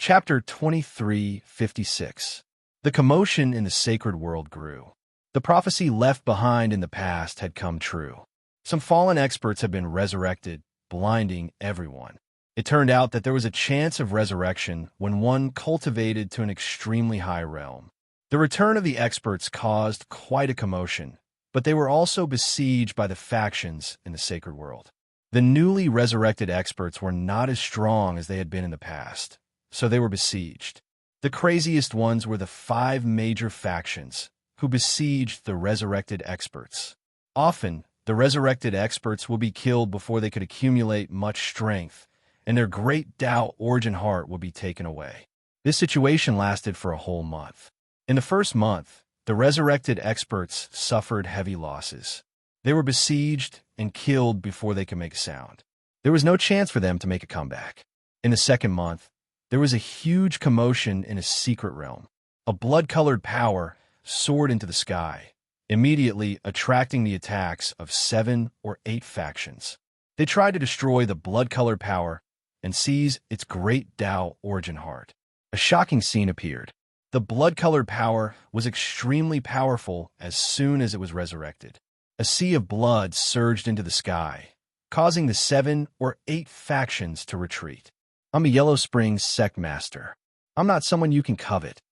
Chapter 2356. The commotion in the sacred world grew. The prophecy left behind in the past had come true. Some fallen experts had been resurrected, blinding everyone. It turned out that there was a chance of resurrection when one cultivated to an extremely high realm. The return of the experts caused quite a commotion, but they were also besieged by the factions in the sacred world. The newly resurrected experts were not as strong as they had been in the past, so they were besieged. The craziest ones were the 5 major factions, who besieged the resurrected experts. Often, the resurrected experts will be killed before they could accumulate much strength, and their great Tao origin heart will be taken away. This situation lasted for a whole month. In the first month, the resurrected experts suffered heavy losses. They were besieged and killed before they could make a sound. There was no chance for them to make a comeback. In the second month, there was a huge commotion in a secret realm. A blood-colored power soared into the sky, immediately attracting the attacks of 7 or 8 factions. They tried to destroy the blood-colored power and seize its great Tao origin heart. A shocking scene appeared. The blood-colored power was extremely powerful as soon as it was resurrected. A sea of blood surged into the sky, causing the 7 or 8 factions to retreat. I'm a Yellow Springs sect master. I'm not someone you can covet.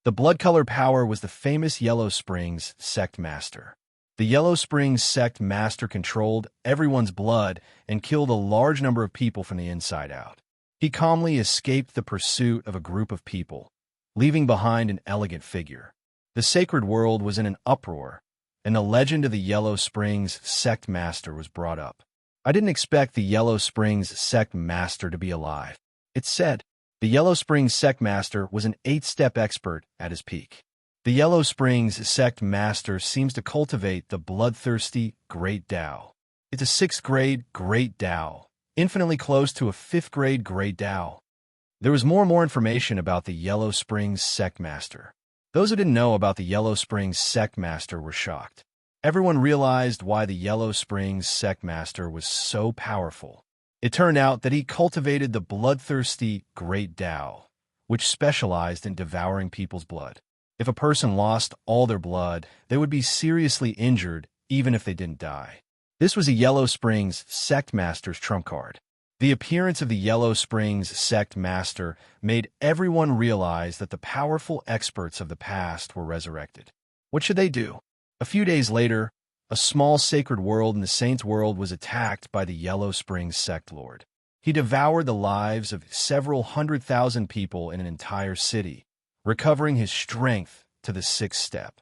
The blood-colored power was the famous Yellow Springs sect master. The Yellow Springs sect master controlled everyone's blood and killed a large number of people from the inside out. He calmly escaped the pursuit of a group of people, leaving behind an elegant figure. The sacred world was in an uproar, and the legend of the Yellow Springs sect master was brought up. I didn't expect the Yellow Springs sect master to be alive. It said, the Yellow Springs sect master was an 8-step expert at his peak. The Yellow Springs sect master seems to cultivate the bloodthirsty Great Tao. It's a 6th grade Great Tao, infinitely close to a 5th grade Great Tao. There was more and more information about the Yellow Springs sect master. Those who didn't know about the Yellow Springs sect master were shocked. Everyone realized why the Yellow Springs sect master was so powerful. It turned out that he cultivated the bloodthirsty Great Tao, which specialized in devouring people's blood. If a person lost all their blood, they would be seriously injured even if they didn't die. This was a Yellow Springs sect master's trump card. The appearance of the Yellow Springs sect master made everyone realize that the powerful experts of the past were resurrected. What should they do? A few days later, a small sacred world in the Saints' world was attacked by the Yellow Springs sect lord. He devoured the lives of several 100,000 people in an entire city, recovering his strength to the 6th step.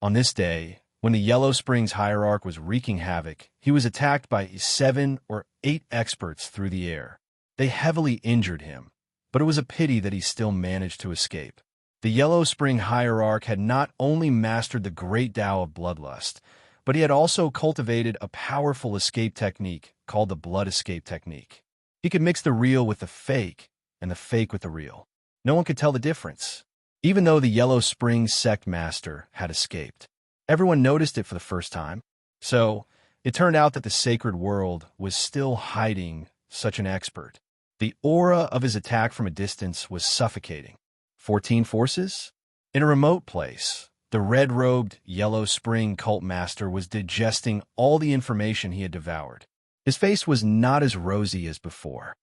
On this day, when the Yellow Springs hierarch was wreaking havoc, he was attacked by 7 or 8 experts through the air. They heavily injured him, but it was a pity that he still managed to escape. The Yellow Spring hierarch had not only mastered the great Tao of bloodlust, but he had also cultivated a powerful escape technique called the blood escape technique. He could mix the real with the fake and the fake with the real. No one could tell the difference. Even though the Yellow Springs sect master had escaped, everyone noticed it for the first time. So, it turned out that the sacred world was still hiding such an expert. The aura of his attack from a distance was suffocating. 14 forces? In a remote place, the red-robed Yellow Spring cult master was digesting all the information he had devoured. His face was not as rosy as before.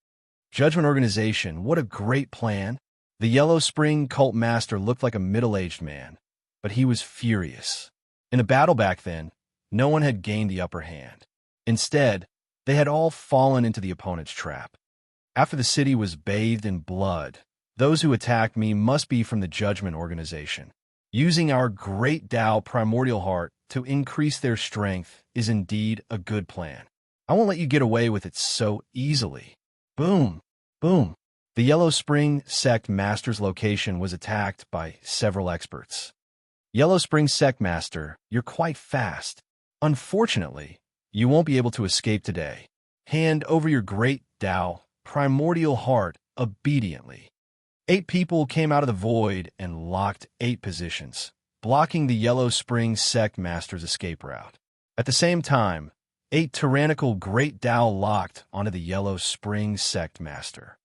Judgment Organization, what a great plan. The Yellow Spring cult master looked like a middle-aged man, but he was furious. In the battle back then, no one had gained the upper hand. Instead, they had all fallen into the opponent's trap. After the city was bathed in blood, those who attacked me must be from the Judgment Organization. Using our great Tao primordial heart to increase their strength is indeed a good plan. I won't let you get away with it so easily. Boom! Boom! The Yellow Spring sect master's location was attacked by several experts. Yellow Spring sect master, you're quite fast. Unfortunately, you won't be able to escape today. Hand over your great Tao primordial heart obediently. 8 people came out of the void and locked 8 positions, blocking the Yellow Spring sect master's escape route. At the same time, 8 tyrannical great Tao locked onto the Yellow Spring sect master.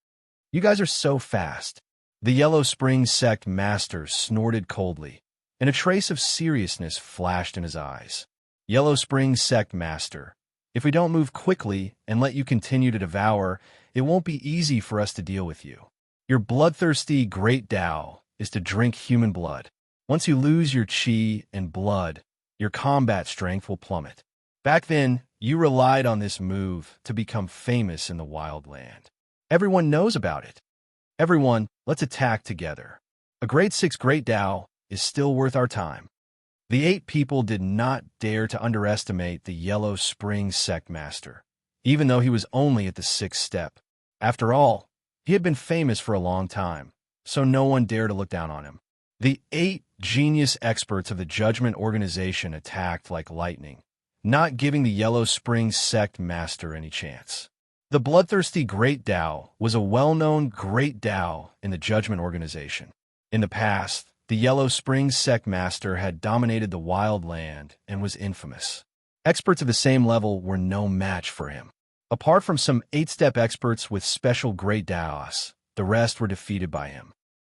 You guys are so fast. The Yellow Spring Sect Master snorted coldly, and a trace of seriousness flashed in his eyes. Yellow Spring Sect Master, if we don't move quickly and let you continue to devour, it won't be easy for us to deal with you. Your bloodthirsty great Tao is to drink human blood. Once you lose your chi and blood, your combat strength will plummet. Back then, you relied on this move to become famous in the wild land. Everyone knows about it. Everyone, let's attack together. A grade 6 Great Tao is still worth our time. The 8 people did not dare to underestimate the Yellow Spring Sect Master, even though he was only at the 6th step. After all, he had been famous for a long time, so no one dared to look down on him. The 8 genius experts of the Judgment Organization attacked like lightning, not giving the Yellow Spring Sect Master any chance. The bloodthirsty Great Tao was a well-known Great Tao in the Judgment Organization. In the past, the Yellow Spring Sect Master had dominated the wild land and was infamous. Experts of the same level were no match for him. Apart from some 8-step experts with special Great Taos, the rest were defeated by him.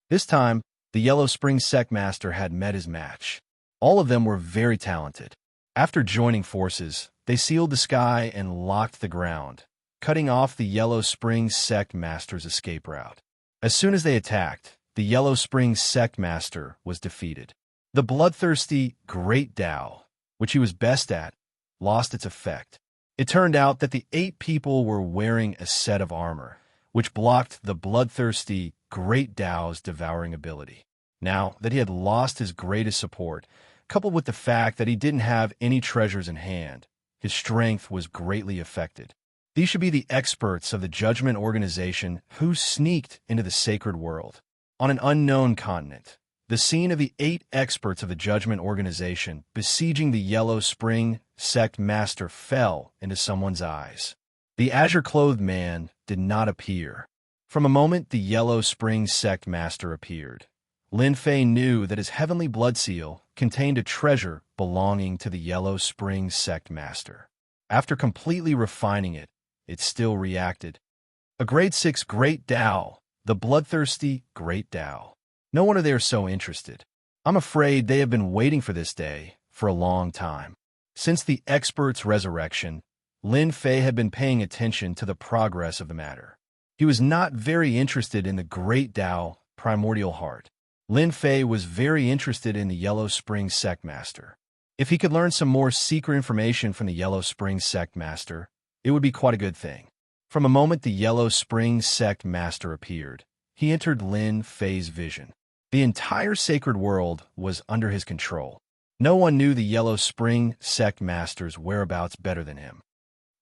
This time, the Yellow Spring Sect Master had met his match. All of them were very talented. After joining forces, they sealed the sky and locked the ground, cutting off the Yellow Spring Sect Master's escape route. As soon as they attacked, the Yellow Spring Sect Master was defeated. The bloodthirsty Great Tao, which he was best at, lost its effect. It turned out that the 8 people were wearing a set of armor, which blocked the bloodthirsty Great Tao's devouring ability. Now that he had lost his greatest support, coupled with the fact that he didn't have any treasures in hand, his strength was greatly affected. These should be the experts of the Judgment Organization who sneaked into the sacred world. On an unknown continent, the scene of the 8 experts of the Judgment Organization besieging the Yellow Spring Sect Master fell into someone's eyes. The azure-clothed man did not appear. From a moment the Yellow Spring Sect Master appeared, Lin Fei knew that his heavenly blood seal contained a treasure belonging to the Yellow Spring Sect Master. After completely refining it, it still reacted. A grade 6 Great Tao, the bloodthirsty Great Tao. No wonder they are so interested. I'm afraid they have been waiting for this day for a long time. Since the expert's resurrection, Lin Fei had been paying attention to the progress of the matter. He was not very interested in the Great Tao primordial heart. Lin Fei was very interested in the Yellow Spring Sect Master. If he could learn some more secret information from the Yellow Spring Sect Master, it would be quite a good thing. From a moment the Yellow Spring Sect Master appeared, he entered Lin Fei's vision. The entire sacred world was under his control. No one knew the Yellow Spring Sect Master's whereabouts better than him.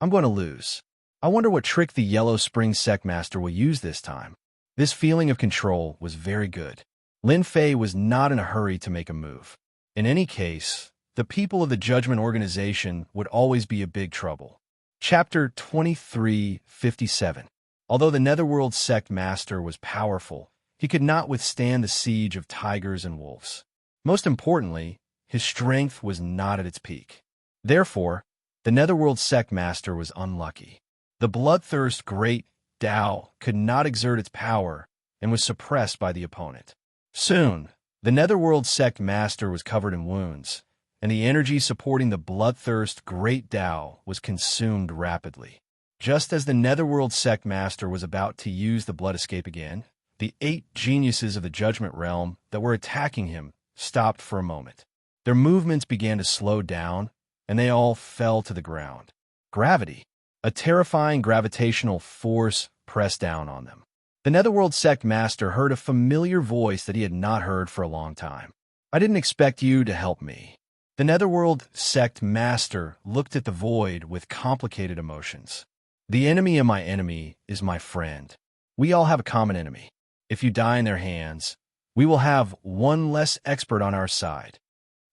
I'm going to lose. I wonder what trick the Yellow Spring Sect Master will use this time. This feeling of control was very good. Lin Fei was not in a hurry to make a move. In any case, the people of the Judgment Organization would always be a big trouble. Chapter 2357. Although the Netherworld Sect Master was powerful, he could not withstand the siege of tigers and wolves. Most importantly, his strength was not at its peak. Therefore, the Netherworld Sect Master was unlucky. The bloodthirst Great Tao could not exert its power and was suppressed by the opponent. Soon, the Netherworld Sect Master was covered in wounds, and the energy supporting the bloodthirst Great Tao was consumed rapidly. Just as the Netherworld Sect Master was about to use the blood escape again, the 8 geniuses of the Judgment Realm that were attacking him stopped for a moment. Their movements began to slow down, and they all fell to the ground. Gravity, a terrifying gravitational force, pressed down on them. The Netherworld Sect Master heard a familiar voice that he had not heard for a long time. I didn't expect you to help me. The Netherworld Sect Master looked at the void with complicated emotions. The enemy of my enemy is my friend. We all have a common enemy. If you die in their hands, we will have one less expert on our side.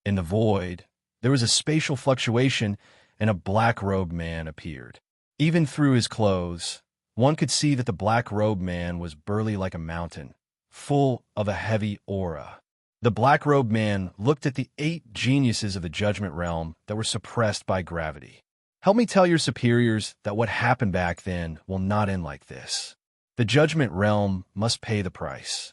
In the void, there was a spatial fluctuation, and a black-robed man appeared. Even through his clothes, one could see that the black-robed man was burly like a mountain, full of a heavy aura. The black-robed man looked at the 8 geniuses of the Judgment Realm that were suppressed by gravity. Help me tell your superiors that what happened back then will not end like this. The Judgment Realm must pay the price.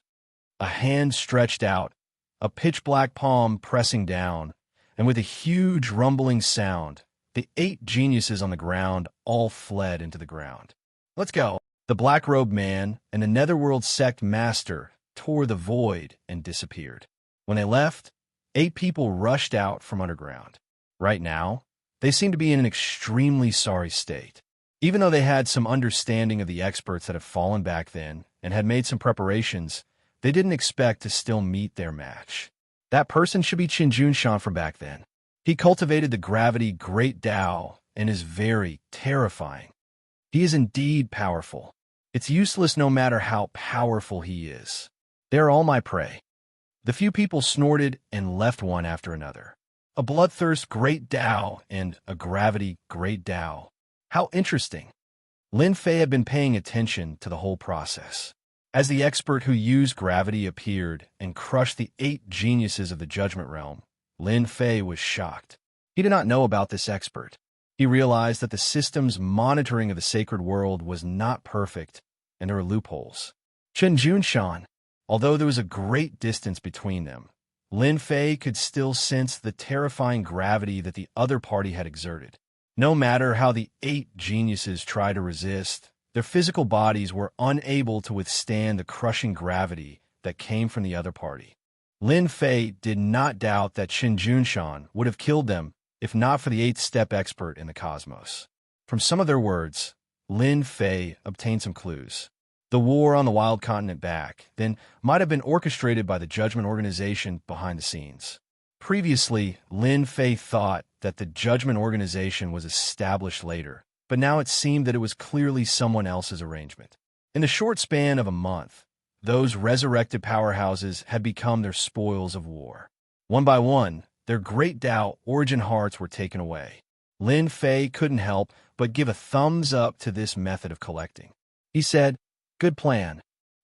A hand stretched out, a pitch-black palm pressing down, and with a huge rumbling sound, the 8 geniuses on the ground all fled into the ground. "Let's go." The black-robed man and a netherworld sect master tore the void and disappeared. When they left, 8 people rushed out from underground. Right now, they seemed to be in an extremely sorry state. Even though they had some understanding of the experts that had fallen back then and had made some preparations, they didn't expect to still meet their match. That person should be Qin Junshan from back then. He cultivated the gravity Great Tao and is very terrifying. He is indeed powerful. It's useless no matter how powerful he is. They are all my prey. The few people snorted and left one after another. A bloodthirst Great Tao and a gravity Great Tao. How interesting. Lin Fei had been paying attention to the whole process. As the expert who used gravity appeared and crushed the 8 geniuses of the Judgment Realm, Lin Fei was shocked. He did not know about this expert. He realized that the system's monitoring of the sacred world was not perfect, and there were loopholes. Qin Junshan, although there was a great distance between them, Lin Fei could still sense the terrifying gravity that the other party had exerted. No matter how the 8 geniuses tried to resist, their physical bodies were unable to withstand the crushing gravity that came from the other party. Lin Fei did not doubt that Qin Junshan would have killed them if not for the 8th-step expert in the cosmos. From some of their words, Lin Fei obtained some clues. The war on the wild continent back then might have been orchestrated by the Judgment Organization behind the scenes. Previously, Lin Fei thought that the Judgment Organization was established later, but now it seemed that it was clearly someone else's arrangement. In the short span of a month, those resurrected powerhouses had become their spoils of war. One by one, their Great Tao origin hearts were taken away. Lin Fei couldn't help but give a thumbs up to this method of collecting. He said, "Good plan."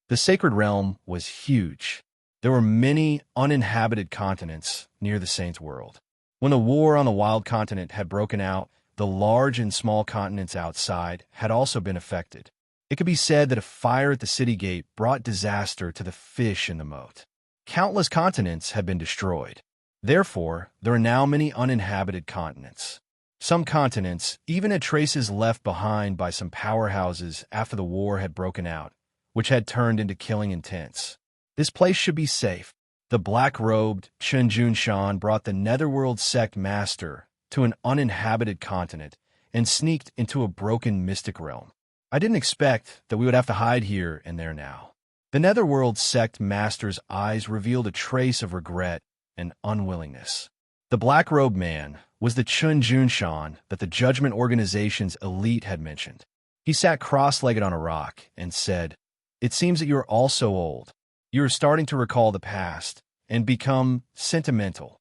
The sacred realm was huge. There were many uninhabited continents near the Saint's world. When the war on the wild continent had broken out, the large and small continents outside had also been affected. It could be said that a fire at the city gate brought disaster to the fish in the moat. Countless continents had been destroyed. Therefore, there are now many uninhabited continents. Some continents even had traces left behind by some powerhouses after the war had broken out, which had turned into killing intents. This place should be safe. The black-robed Qin Junshan brought the Netherworld sect master to an uninhabited continent and sneaked into a broken mystic realm. I didn't expect that we would have to hide here and there now. The Netherworld sect master's eyes revealed a trace of regret and unwillingness. The black-robed man was the Qin Junshan that the Judgment Organization's elite had mentioned. He sat cross-legged on a rock and said, "It seems that you are also old. You are starting to recall the past and become sentimental."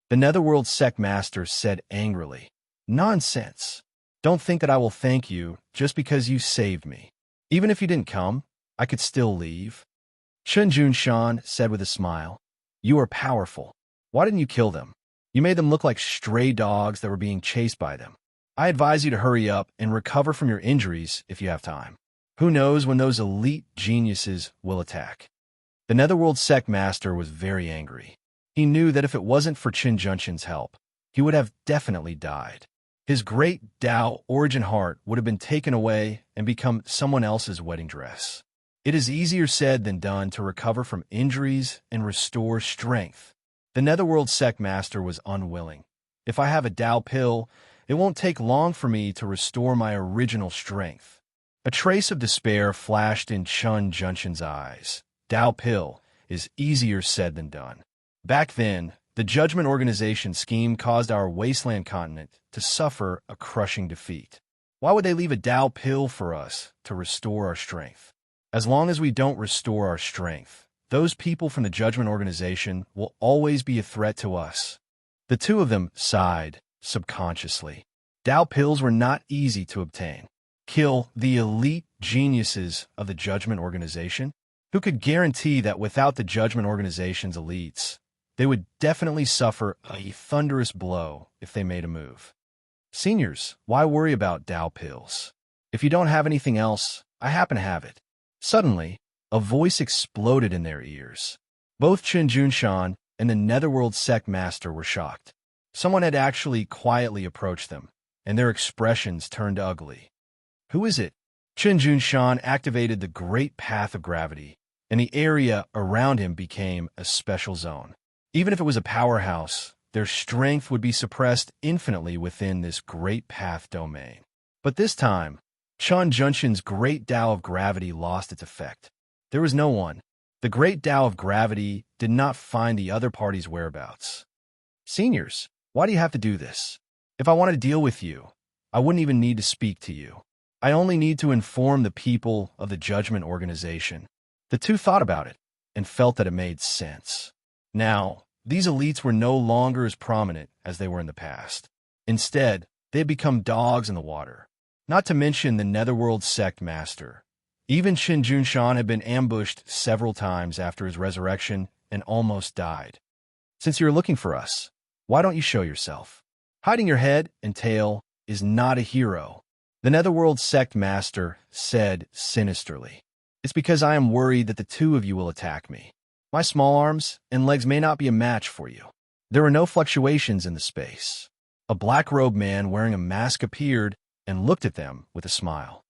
The Netherworld sect master said angrily, "Nonsense. Don't think that I will thank you just because you saved me. Even if you didn't come, I could still leave." Qin Junshan said with a smile, "You are powerful. Why didn't you kill them? You made them look like stray dogs that were being chased by them. I advise you to hurry up and recover from your injuries if you have time. Who knows when those elite geniuses will attack?" The Netherworld sect master was very angry. He knew that if it wasn't for Qin Junshan's help, he would have definitely died. His Great Tao origin heart would have been taken away and become someone else's wedding dress. It is easier said than done to recover from injuries and restore strength. The Netherworld sect master was unwilling. If I have a Tao pill, it won't take long for me to restore my original strength. A trace of despair flashed in Qin Junshan's eyes. Tao pill is easier said than done. Back then, the Judgment Organization scheme caused our wasteland continent to suffer a crushing defeat. Why would they leave a Tao pill for us to restore our strength? As long as we don't restore our strength, those people from the Judgment Organization will always be a threat to us. The two of them sighed subconsciously. Tao pills were not easy to obtain. Kill the elite geniuses of the Judgment Organization? Who could guarantee that without the Judgment Organization's elites, they would definitely suffer a thunderous blow if they made a move? Seniors, why worry about Tao pills? If you don't have anything else, I happen to have it. Suddenly, A voice exploded in their ears. Both Qin Junshan and the Netherworld Sect Master were shocked. Someone had actually quietly approached them, and their expressions turned ugly. Who is it? Qin Junshan activated the Great Path of Gravity, and the area around him became a special zone. Even if it was a powerhouse, their strength would be suppressed infinitely within this Great Path domain. But this time, Qin Junshan's Great Tao of Gravity lost its effect. There was no one. The Great Tao of Gravity did not find the other party's whereabouts. Seniors, why do you have to do this? If I wanted to deal with you, I wouldn't even need to speak to you. I only need to inform the people of the Judgment Organization. The two thought about it and felt that it made sense. Now, these elites were no longer as prominent as they were in the past. Instead, they had become dogs in the water. Not to mention the Netherworld Sect Master. Even Qin Junshan had been ambushed several times after his resurrection and almost died. Since you're looking for us, why don't you show yourself? Hiding your head and tail is not a hero, the Netherworld Sect Master said sinisterly. It's because I am worried that the two of you will attack me. My small arms and legs may not be a match for you. There were no fluctuations in the space. A black-robed man wearing a mask appeared and looked at them with a smile.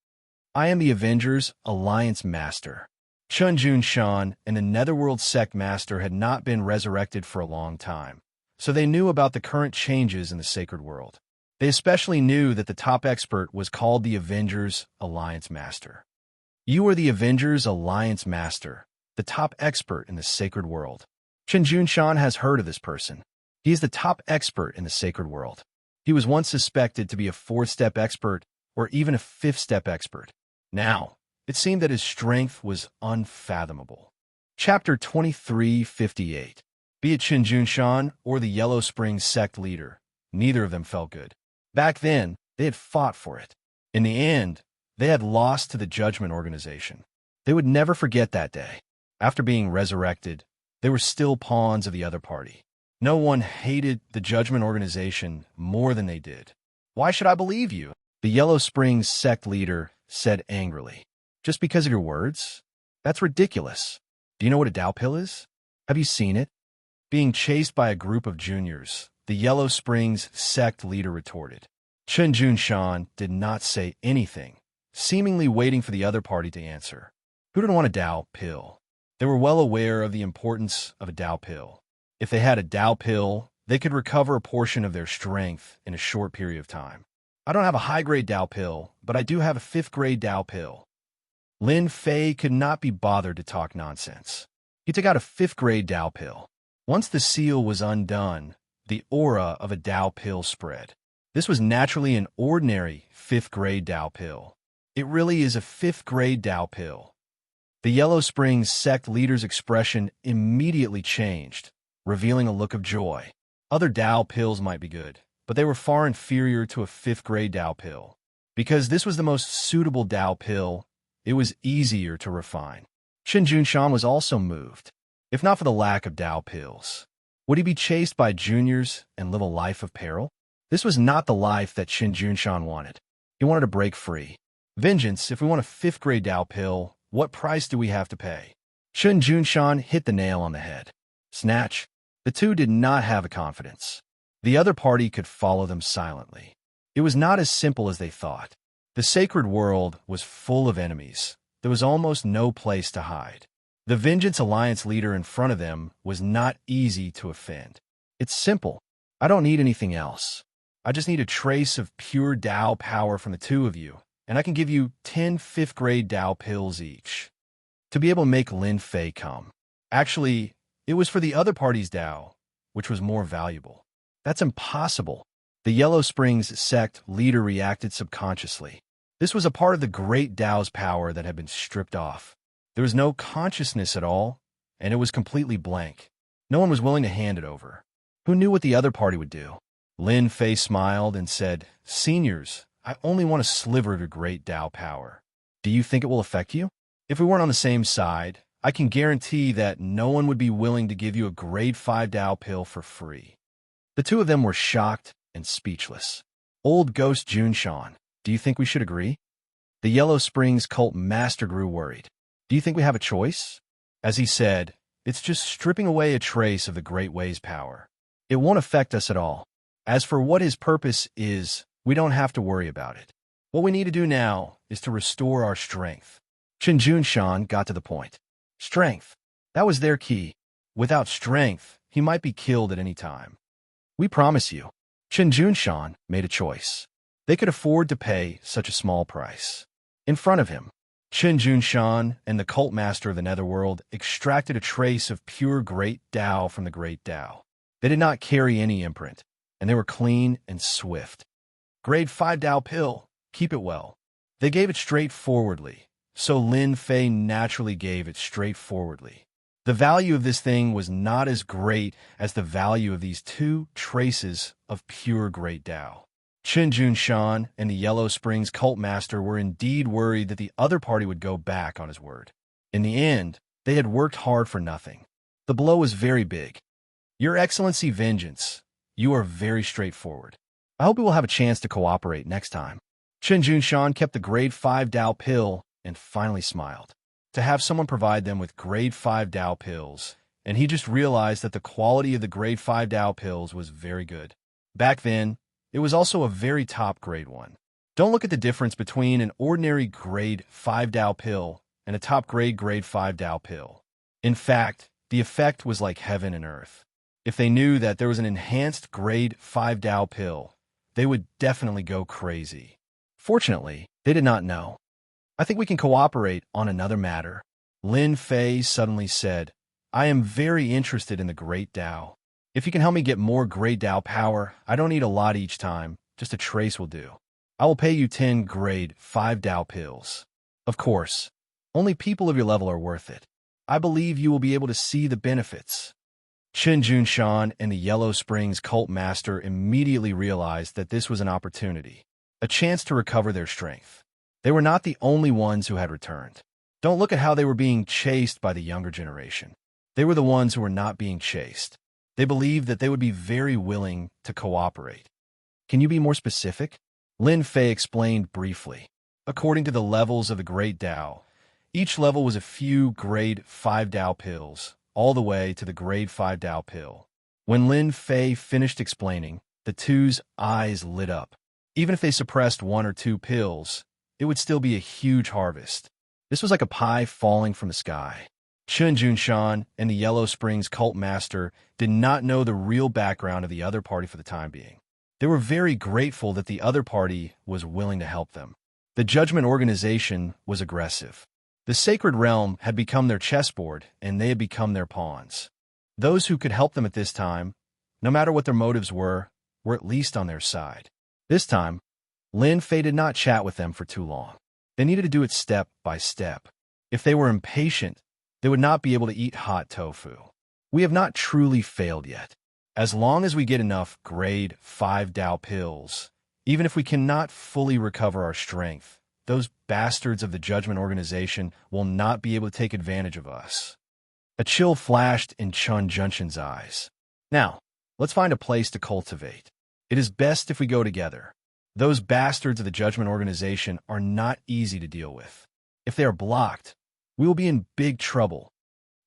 I am the Avengers Alliance Master. Qin Junshan and the Netherworld Sect Master had not been resurrected for a long time, so they knew about the current changes in the sacred world. They especially knew that the top expert was called the Avengers Alliance Master. You are the Avengers Alliance Master, the top expert in the sacred world. Qin Junshan has heard of this person. He is the top expert in the sacred world. He was once suspected to be a fourth-step expert or even a fifth-step expert. Now, it seemed that his strength was unfathomable. Chapter 2358. Be it Qin Junshan or the Yellow Springs sect leader, neither of them felt good. Back then, they had fought for it. In the end, they had lost to the Judgment Organization. They would never forget that day. After being resurrected, they were still pawns of the other party. No one hated the Judgment Organization more than they did. Why should I believe you? The Yellow Springs sect leader said angrily. Just because of your words? That's ridiculous. Do you know what a Tao pill is? Have you seen it? Being chased by a group of juniors, the Yellow Springs sect leader retorted. Qin Junshan did not say anything, seemingly waiting for the other party to answer. Who didn't want a Tao pill? They were well aware of the importance of a Tao pill. If they had a Tao pill, they could recover a portion of their strength in a short period of time. I don't have a high-grade Tao pill, but I do have a fifth-grade Tao pill. Lin Fei could not be bothered to talk nonsense. He took out a fifth-grade Tao pill. Once the seal was undone, the aura of a Tao pill spread. This was naturally an ordinary fifth-grade Tao pill. It really is a fifth-grade Tao pill. The Yellow Springs sect leader's expression immediately changed, revealing a look of joy. Other Tao pills might be good, but they were far inferior to a fifth-grade Tao pill. Because this was the most suitable Tao pill, it was easier to refine. Qin Junshan was also moved. If not for the lack of Tao pills, would he be chased by juniors and live a life of peril? This was not the life that Qin Junshan wanted. He wanted to break free. Vengeance, if we want a fifth-grade Tao pill, what price do we have to pay? Qin Junshan hit the nail on the head. Snatch. The two did not have a confidence. The other party could follow them silently. It was not as simple as they thought. The sacred world was full of enemies. There was almost no place to hide. The Vengeance Alliance leader in front of them was not easy to offend. It's simple. I don't need anything else. I just need a trace of pure Tao power from the two of you, and I can give you 10 fifth-grade Tao pills each. To be able to make Lin Fei come. Actually, it was for the other party's Tao, which was more valuable. That's impossible. The Yellow Springs sect leader reacted subconsciously. This was a part of the great Tao's power that had been stripped off. There was no consciousness at all, and it was completely blank. No one was willing to hand it over. Who knew what the other party would do? Lin Fei smiled and said, Seniors, I only want a sliver of your great Tao power. Do you think it will affect you? If we weren't on the same side, I can guarantee that no one would be willing to give you a grade 5 Tao pill for free. The two of them were shocked and speechless. Old Ghost Junshan, do you think we should agree? The Yellow Springs cult master grew worried. Do you think we have a choice? As he said, it's just stripping away a trace of the Great Way's power. It won't affect us at all. As for what his purpose is, we don't have to worry about it. What we need to do now is to restore our strength. Chen Junshan got to the point. Strength. That was their key. Without strength, he might be killed at any time. We promise you. Chen Junshan made a choice. They could afford to pay such a small price. In front of him, Chen Junshan and the cult master of the Netherworld extracted a trace of pure Great Tao from the Great Tao. They did not carry any imprint, and they were clean and swift. Grade 5 Tao pill. Keep it well. They gave it straightforwardly, so Lin Fei naturally gave it straightforwardly. The value of this thing was not as great as the value of these 2 traces of pure Great Tao. Chen Junshan and the Yellow Springs cult master were indeed worried that the other party would go back on his word. In the end, they had worked hard for nothing. The blow was very big. Your Excellency Vengeance, you are very straightforward. I hope we will have a chance to cooperate next time. Chen Junshan kept the grade 5 Tao pill and finally smiled. To have someone provide them with grade 5 Tao pills, and he just realized that the quality of the grade 5 Tao pills was very good. Back then, it was also a very top grade one. Don't look at the difference between an ordinary grade 5 Tao pill and a top grade 5 Tao pill. In fact, the effect was like heaven and earth. If they knew that there was an enhanced grade 5 Tao pill, they would definitely go crazy. Fortunately, they did not know. I think we can cooperate on another matter. Lin Fei suddenly said, I am very interested in the Great Tao. If you can help me get more Great Tao power, I don't need a lot each time, just a trace will do. I will pay you 10 grade 5 Tao pills. Of course, only people of your level are worth it. I believe you will be able to see the benefits. Chen Junshan and the Yellow Springs cult master immediately realized that this was an opportunity, a chance to recover their strength. They were not the only ones who had returned. Don't look at how they were being chased by the younger generation. They were the ones who were not being chased. They believed that they would be very willing to cooperate. Can you be more specific? Lin Fei explained briefly. According to the levels of the Great Tao, each level was a few grade 5 Tao pills, all the way to the grade 5 Tao pill. When Lin Fei finished explaining, the 2's eyes lit up. Even if they suppressed 1 or 2 pills, it would still be a huge harvest. This was like a pie falling from the sky. Chen Junshan and the Yellow Springs cult master did not know the real background of the other party for the time being. They were very grateful that the other party was willing to help them. The Judgment Organization was aggressive. The Sacred Realm had become their chessboard, and they had become their pawns. Those who could help them at this time, no matter what their motives were at least on their side. This time, Lin Fei did not chat with them for too long. They needed to do it step by step. If they were impatient, they would not be able to eat hot tofu. We have not truly failed yet. As long as we get enough grade 5 Tao pills, even if we cannot fully recover our strength, those bastards of the Judgment Organization will not be able to take advantage of us. A chill flashed in Chen Junshan's eyes. Now, let's find a place to cultivate. It is best if we go together. Those bastards of the Judgment Organization are not easy to deal with. If they are blocked, we will be in big trouble.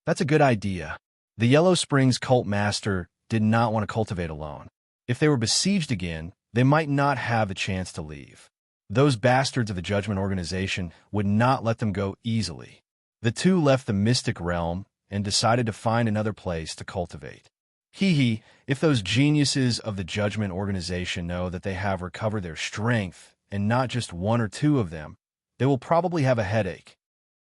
That's a good idea. The Yellow Springs cult master did not want to cultivate alone. If they were besieged again, they might not have the chance to leave. Those bastards of the Judgment Organization would not let them go easily. The 2 left the Mystic Realm and decided to find another place to cultivate. If those geniuses of the Judgment Organization know that they have recovered their strength, and not just 1 or 2 of them, they will probably have a headache.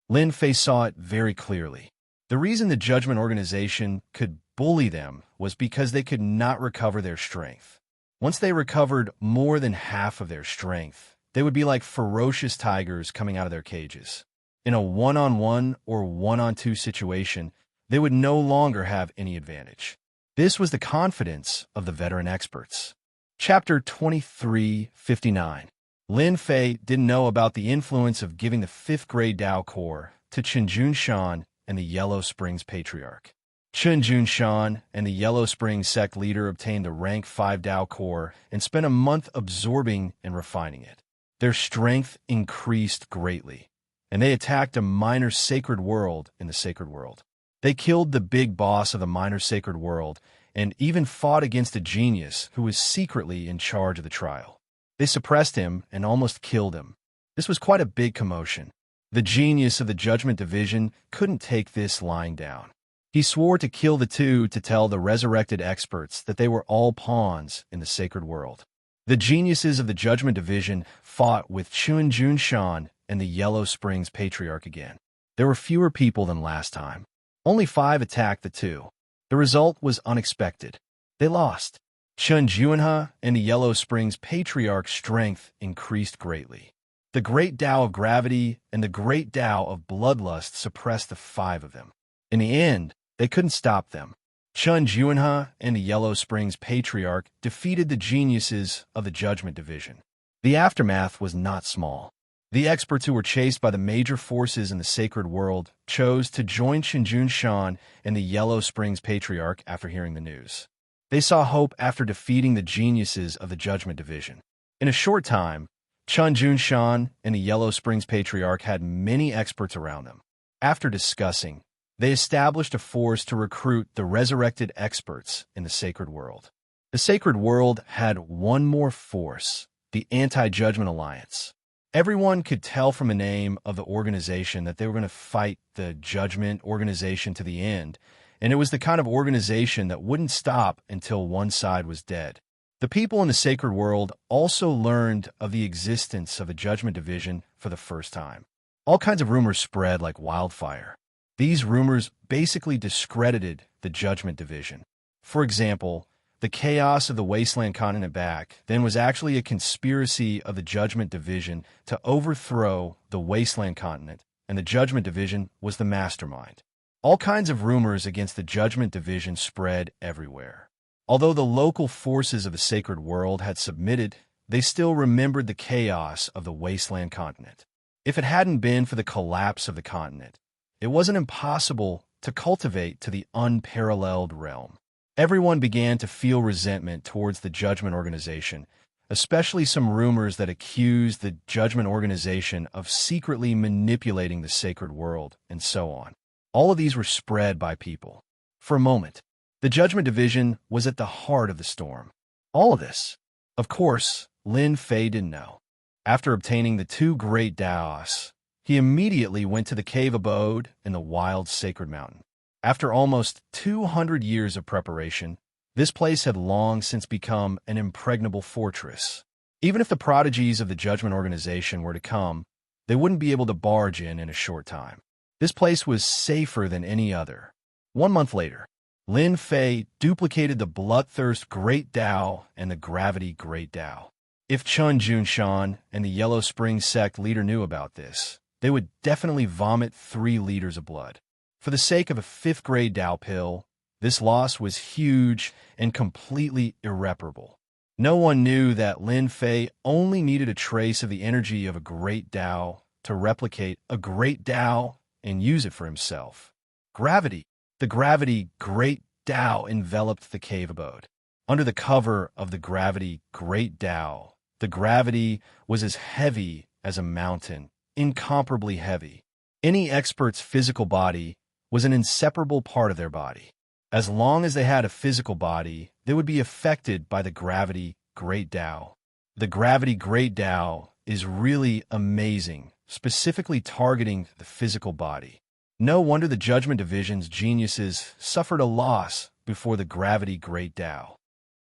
Lin Fei saw it very clearly. The reason the Judgment Organization could bully them was because they could not recover their strength. Once they recovered more than half of their strength, they would be like ferocious tigers coming out of their cages. In a one-on-one or one-on-two situation, they would no longer have any advantage. This was the confidence of the veteran experts. Chapter 2359. Lin Fei didn't know about the influence of giving the 5th grade Tao Core to Chen Junshan and the Yellow Springs Patriarch. Chen Junshan and the Yellow Springs sect leader obtained the rank 5 Tao Core and spent a month absorbing and refining it. Their strength increased greatly, and they attacked a minor sacred world in the sacred world. They killed the big boss of the minor sacred world and even fought against a genius who was secretly in charge of the trial. They suppressed him and almost killed him. This was quite a big commotion. The genius of the Judgment Division couldn't take this lying down. He swore to kill the two to tell the resurrected experts that they were all pawns in the sacred world. The geniuses of the Judgment Division fought with Chun Jun Shan and the Yellow Springs Patriarch again. There were fewer people than last time. Only 5 attacked the two. The result was unexpected. They lost. Chun Junha and the Yellow Springs Patriarch's strength increased greatly. The Great Tao of Gravity and the Great Tao of Bloodlust suppressed the 5 of them. In the end, they couldn't stop them. Chun Junha and the Yellow Springs Patriarch defeated the geniuses of the Judgment Division. The aftermath was not small. The experts who were chased by the major forces in the sacred world chose to join Shinjun Shan and the Yellow Springs Patriarch after hearing the news. They saw hope after defeating the geniuses of the Judgment Division. In a short time, Chun Jun Shan and the Yellow Springs Patriarch had many experts around them. After discussing, they established a force to recruit the resurrected experts in the sacred world. The sacred world had one more force, the Anti-Judgment Alliance. Everyone could tell from the name of the organization that they were going to fight the Judgment Organization to the end, and it was the kind of organization that wouldn't stop until one side was dead. The people in the sacred world also learned of the existence of the Judgment Division for the first time. All kinds of rumors spread like wildfire. These rumors basically discredited the Judgment Division. For example, the chaos of the Wasteland Continent back then was actually a conspiracy of the Judgment Division to overthrow the Wasteland Continent, and the Judgment Division was the mastermind. All kinds of rumors against the Judgment Division spread everywhere. Although the local forces of the sacred world had submitted, they still remembered the chaos of the Wasteland Continent. If it hadn't been for the collapse of the continent, it wasn't impossible to cultivate to the unparalleled realm. Everyone began to feel resentment towards the Judgment Organization, especially some rumors that accused the Judgment Organization of secretly manipulating the sacred world, and so on. All of these were spread by people. For a moment, the Judgment Division was at the heart of the storm. All of this, of course, Lin Fei didn't know. After obtaining the 2 great Daos, he immediately went to the cave abode in the wild sacred mountain. After almost 200 years of preparation, this place had long since become an impregnable fortress. Even if the prodigies of the Judgment Organization were to come, they wouldn't be able to barge in a short time. This place was safer than any other. 1 month later, Lin Fei duplicated the Bloodthirst Great Tao and the Gravity Great Tao. If Chun Jun Shan and the Yellow Spring sect leader knew about this, they would definitely vomit 3 liters of blood. For the sake of a 5th grade Tao pill, this loss was huge and completely irreparable. No one knew that Lin Fei only needed a trace of the energy of a great Tao to replicate a great Tao and use it for himself. Gravity. The Gravity Great Tao enveloped the cave abode. Under the cover of the Gravity Great Tao, the gravity was as heavy as a mountain, incomparably heavy. Any expert's physical body was an inseparable part of their body. As long as they had a physical body, they would be affected by the Gravity Great Tao. The Gravity Great Tao is really amazing, specifically targeting the physical body. No wonder the Judgment Division's geniuses suffered a loss before the Gravity Great Tao.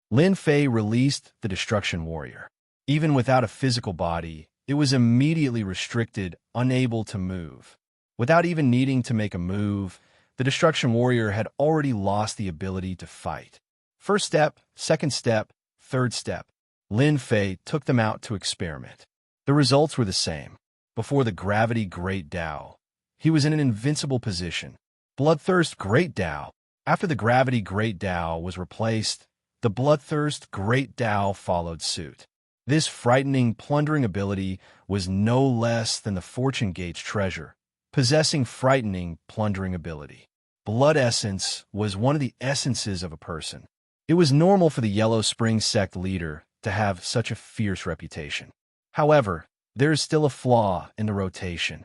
Lin Fei released the Destruction Warrior. Even without a physical body, it was immediately restricted, unable to move. Without even needing to make a move, the Destruction Warrior had already lost the ability to fight. First step, second step, third step. Lin Fei took them out to experiment. The results were the same. Before the Gravity Great Tao, he was in an invincible position. Bloodthirst Great Tao. After the Gravity Great Tao was replaced, the Bloodthirst Great Tao followed suit. This frightening, plundering ability was no less than the Fortune Gate's treasure, possessing frightening, plundering ability. Blood essence was one of the essences of a person. It was normal for the Yellow Spring sect leader to have such a fierce reputation. However, there is still a flaw in the rotation.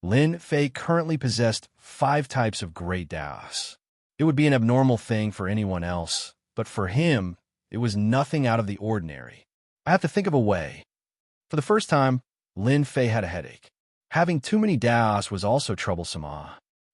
Lin Fei currently possessed 5 types of great Daos. It would be an abnormal thing for anyone else, but for him, it was nothing out of the ordinary. I have to think of a way. For the first time, Lin Fei had a headache. Having too many Daos was also troublesome.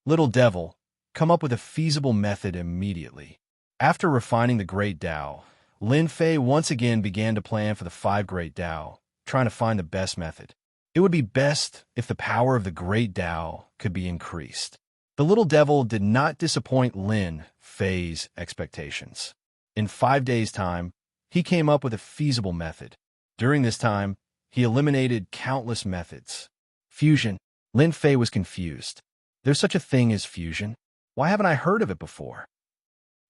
Little devil, come up with a feasible method immediately. After refining the Great Tao, Lin Fei once again began to plan for the 5 Great Tao, trying to find the best method. It would be best if the power of the Great Tao could be increased. The little devil did not disappoint Lin Fei's expectations. In 5 days' time, he came up with a feasible method. During this time, he eliminated countless methods. Fusion. Lin Fei was confused. There's such a thing as fusion? Why haven't I heard of it before?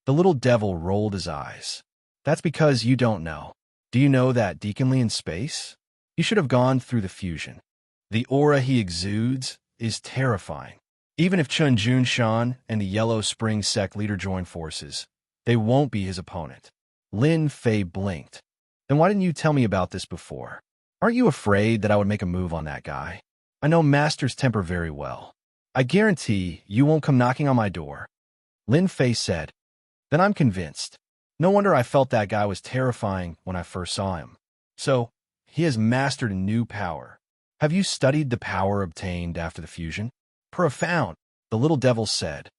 The little devil rolled his eyes. That's because you don't know. Do you know that deaconly in space? You should have gone through the fusion. The aura he exudes is terrifying. Even if Chun Jun Shan and the Yellow Spring sect leader join forces, they won't be his opponent. Lin Fei blinked. Then why didn't you tell me about this before? Aren't you afraid that I would make a move on that guy? I know Master's temper very well. I guarantee you won't come knocking on my door. Lin Fei said. Then I'm convinced. No wonder I felt that guy was terrifying when I first saw him. So, he has mastered a new power. Have you studied the power obtained after the fusion? Profound, the little devil said.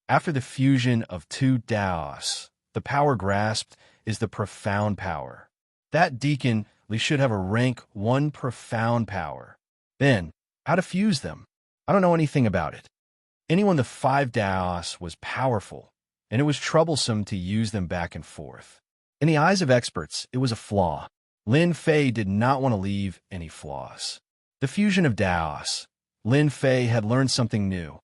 After the fusion of 2 Daos, the power grasped is the profound power. That deacon should have a rank 1 profound power. Then, how to fuse them? I don't know anything about it. Anyone the 5 Daos was powerful, and it was troublesome to use them back and forth. In the eyes of experts, it was a flaw. Lin Fei did not want to leave any flaws. The fusion of Daos. Lin Fei had learned something new.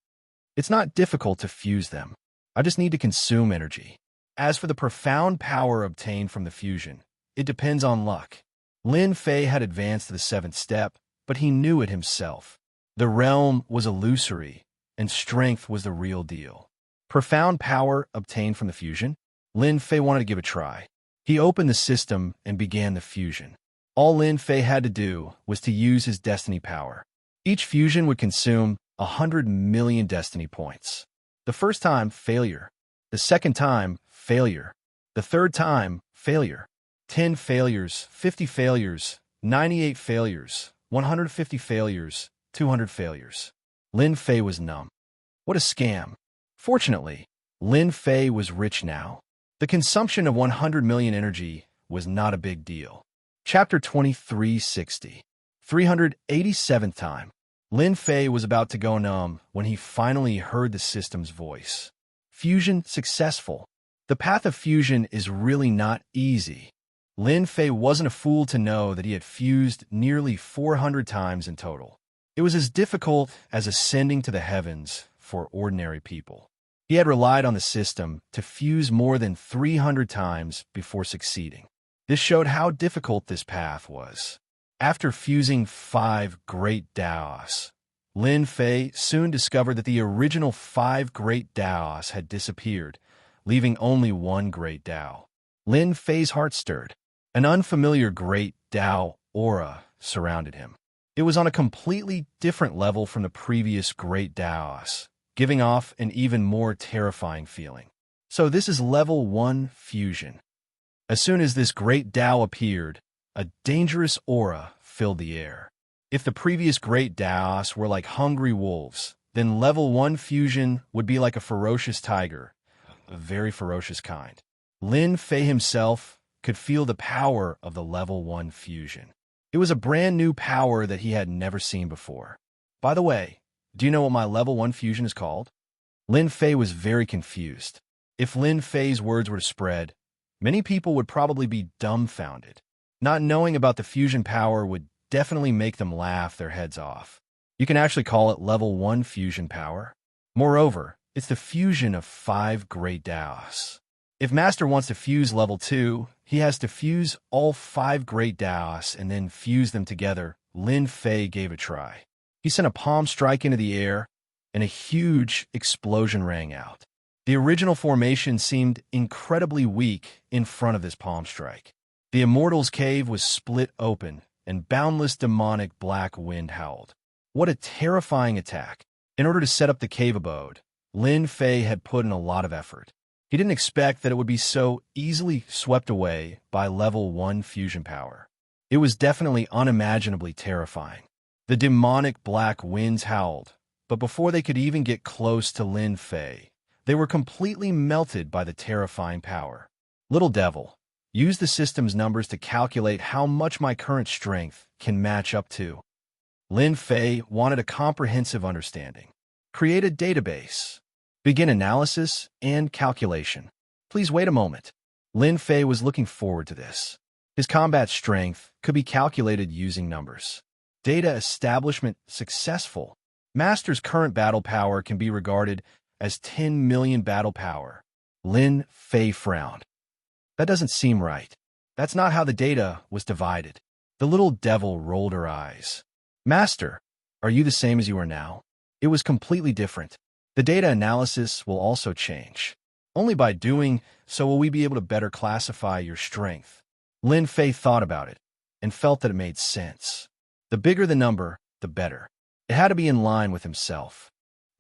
It's not difficult to fuse them. I just need to consume energy. As for the profound power obtained from the fusion, it depends on luck. Lin Fei had advanced to the 7th step, but he knew it himself. The realm was illusory, and strength was the real deal. Profound power obtained from the fusion? Lin Fei wanted to give a try. He opened the system and began the fusion. All Lin Fei had to do was to use his destiny power. Each fusion would consume 100 million destiny points. The first time, failure. The second time, failure. The third time, failure. 10 failures, 50 failures, 98 failures, 150 failures, 200 failures. Lin Fei was numb. What a scam. Fortunately, Lin Fei was rich now. The consumption of 100 million energy was not a big deal. Chapter 2360. 387th time. Lin Fei was about to go numb when he finally heard the system's voice. Fusion successful. The path of fusion is really not easy. Lin Fei wasn't a fool to know that he had fused nearly 400 times in total. It was as difficult as ascending to the heavens for ordinary people. He had relied on the system to fuse more than 300 times before succeeding. This showed how difficult this path was. After fusing 5 Great Daos, Lin Fei soon discovered that the original 5 Great Daos had disappeared, leaving only 1 Great Tao. Lin Fei's heart stirred. An unfamiliar Great Tao aura surrounded him. It was on a completely different level from the previous Great Daos, giving off an even more terrifying feeling. So this is level 1 fusion. As soon as this Great Tao appeared, a dangerous aura filled the air. If the previous Great Daos were like hungry wolves, then level 1 fusion would be like a ferocious tiger, a very ferocious kind. Lin Fei himself could feel the power of the level 1 fusion. It was a brand new power that he had never seen before. By the way, do you know what my level 1 fusion is called? Lin Fei was very confused. If Lin Fei's words were to spread, many people would probably be dumbfounded. Not knowing about the fusion power would definitely make them laugh their heads off. You can actually call it level 1 fusion power. Moreover, it's the fusion of 5 Great Daos. If Master wants to fuse level 2, he has to fuse all 5 Great Daos and then fuse them together. Lin Fei gave a try. He sent a palm strike into the air, and a huge explosion rang out. The original formation seemed incredibly weak in front of this palm strike. The Immortal's cave was split open, and boundless demonic black wind howled. What a terrifying attack. In order to set up the cave abode, Lin Fei had put in a lot of effort. He didn't expect that it would be so easily swept away by level 1 fusion power. It was definitely unimaginably terrifying. The demonic black winds howled, but before they could even get close to Lin Fei, they were completely melted by the terrifying power. Little devil, use the system's numbers to calculate how much my current strength can match up to. Lin Fei wanted a comprehensive understanding. Create a database. Begin analysis and calculation. Please wait a moment. Lin Fei was looking forward to this. His combat strength could be calculated using numbers. Data establishment successful. Master's current battle power can be regarded as 10 million battle power. Lin Fei frowned. That doesn't seem right. That's not how the data was divided. The little devil rolled her eyes. Master, are you the same as you are now? It was completely different. The data analysis will also change. Only by doing so will we be able to better classify your strength. Lin Fei thought about it and felt that it made sense. The bigger the number, the better. It had to be in line with himself.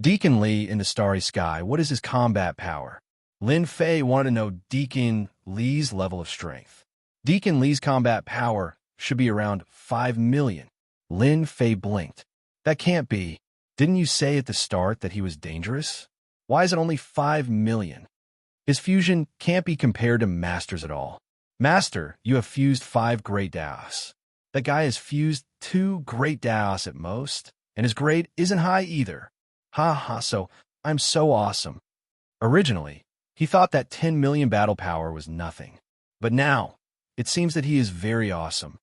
Deacon Li in the starry sky, what is his combat power? Lin Fei wanted to know Deacon Li's level of strength. Deacon Li's combat power should be around 5 million. Lin Fei blinked. That can't be. Didn't you say at the start that he was dangerous? Why is it only 5 million? His fusion can't be compared to Master's at all. Master, you have fused 5 great Daos. That guy has fused 2 great Daos at most, and his grade isn't high either. Ha ha, so I'm so awesome. Originally, he thought that 10 million battle power was nothing. But now, it seems that he is very awesome.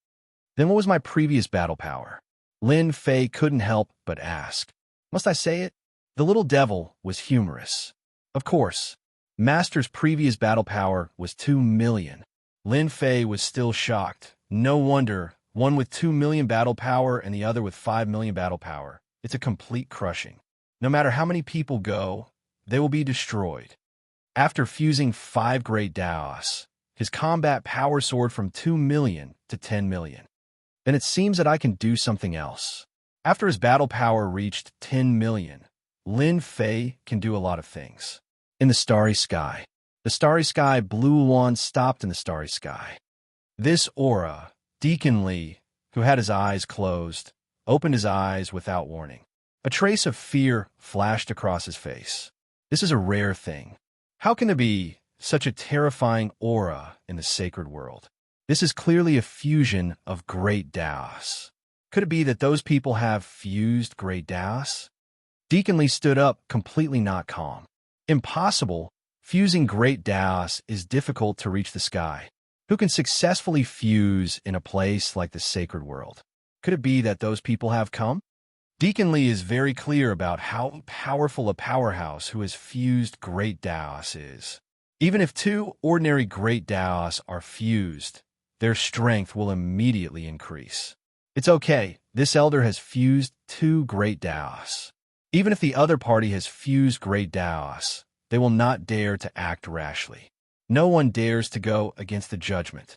Then what was my previous battle power? Lin Fei couldn't help but ask. Must I say it? The little devil was humorous. Of course, Master's previous battle power was 2 million. Lin Fei was still shocked. No wonder, one with 2 million battle power and the other with 5 million battle power. It's a complete crushing. No matter how many people go, they will be destroyed. After fusing 5 great Daos, his combat power soared from 2 million to 10 million. Then it seems that I can do something else. After his battle power reached 10 million, Lin Fei can do a lot of things. In the starry sky. The starry sky, blue wand stopped in the starry sky. This aura, Deacon Li, who had his eyes closed, opened his eyes without warning. A trace of fear flashed across his face. This is a rare thing. How can there be such a terrifying aura in the sacred world? This is clearly a fusion of great Daos. Could it be that those people have fused great Daos? Deacon Li stood up, completely not calm. Impossible. Fusing great Daos is difficult to reach the sky. Who can successfully fuse in a place like the sacred world? Could it be that those people have come? Deacon Li is very clear about how powerful a powerhouse who has fused great Daos is. Even if 2 ordinary great Daos are fused, their strength will immediately increase. It's okay, this elder has fused 2 great Daos. Even if the other party has fused great Daos, they will not dare to act rashly. No one dares to go against the judgment.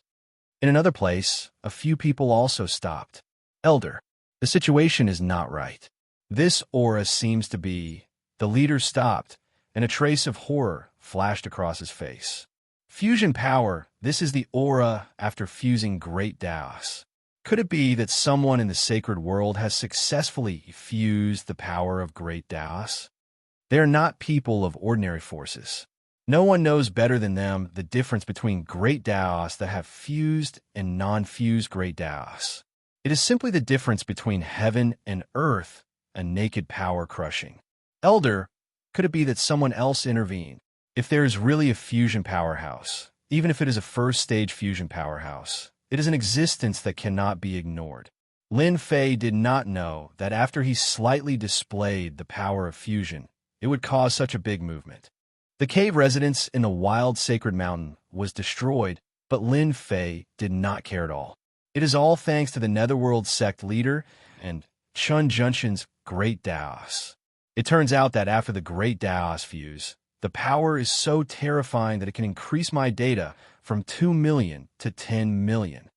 In another place, a few people also stopped. Elder, the situation is not right. This aura seems to be... The leader stopped, and a trace of horror flashed across his face. Fusion power, this is the aura after fusing great Daos. Could it be that someone in the sacred world has successfully fused the power of great Daos? They are not people of ordinary forces. No one knows better than them the difference between great Daos that have fused and non-fused great Daos. It is simply the difference between heaven and earth, a naked power crushing. Elder, could it be that someone else intervened? If there is really a fusion powerhouse, even if it is a first-stage fusion powerhouse, it is an existence that cannot be ignored. Lin Fei did not know that after he slightly displayed the power of fusion, it would cause such a big movement. The cave residence in the wild sacred mountain was destroyed, but Lin Fei did not care at all. It is all thanks to the Netherworld sect leader and Chun Junshin's great Daos. It turns out that after the great Daos fuse, the power is so terrifying that it can increase my data from 2 million to 10 million.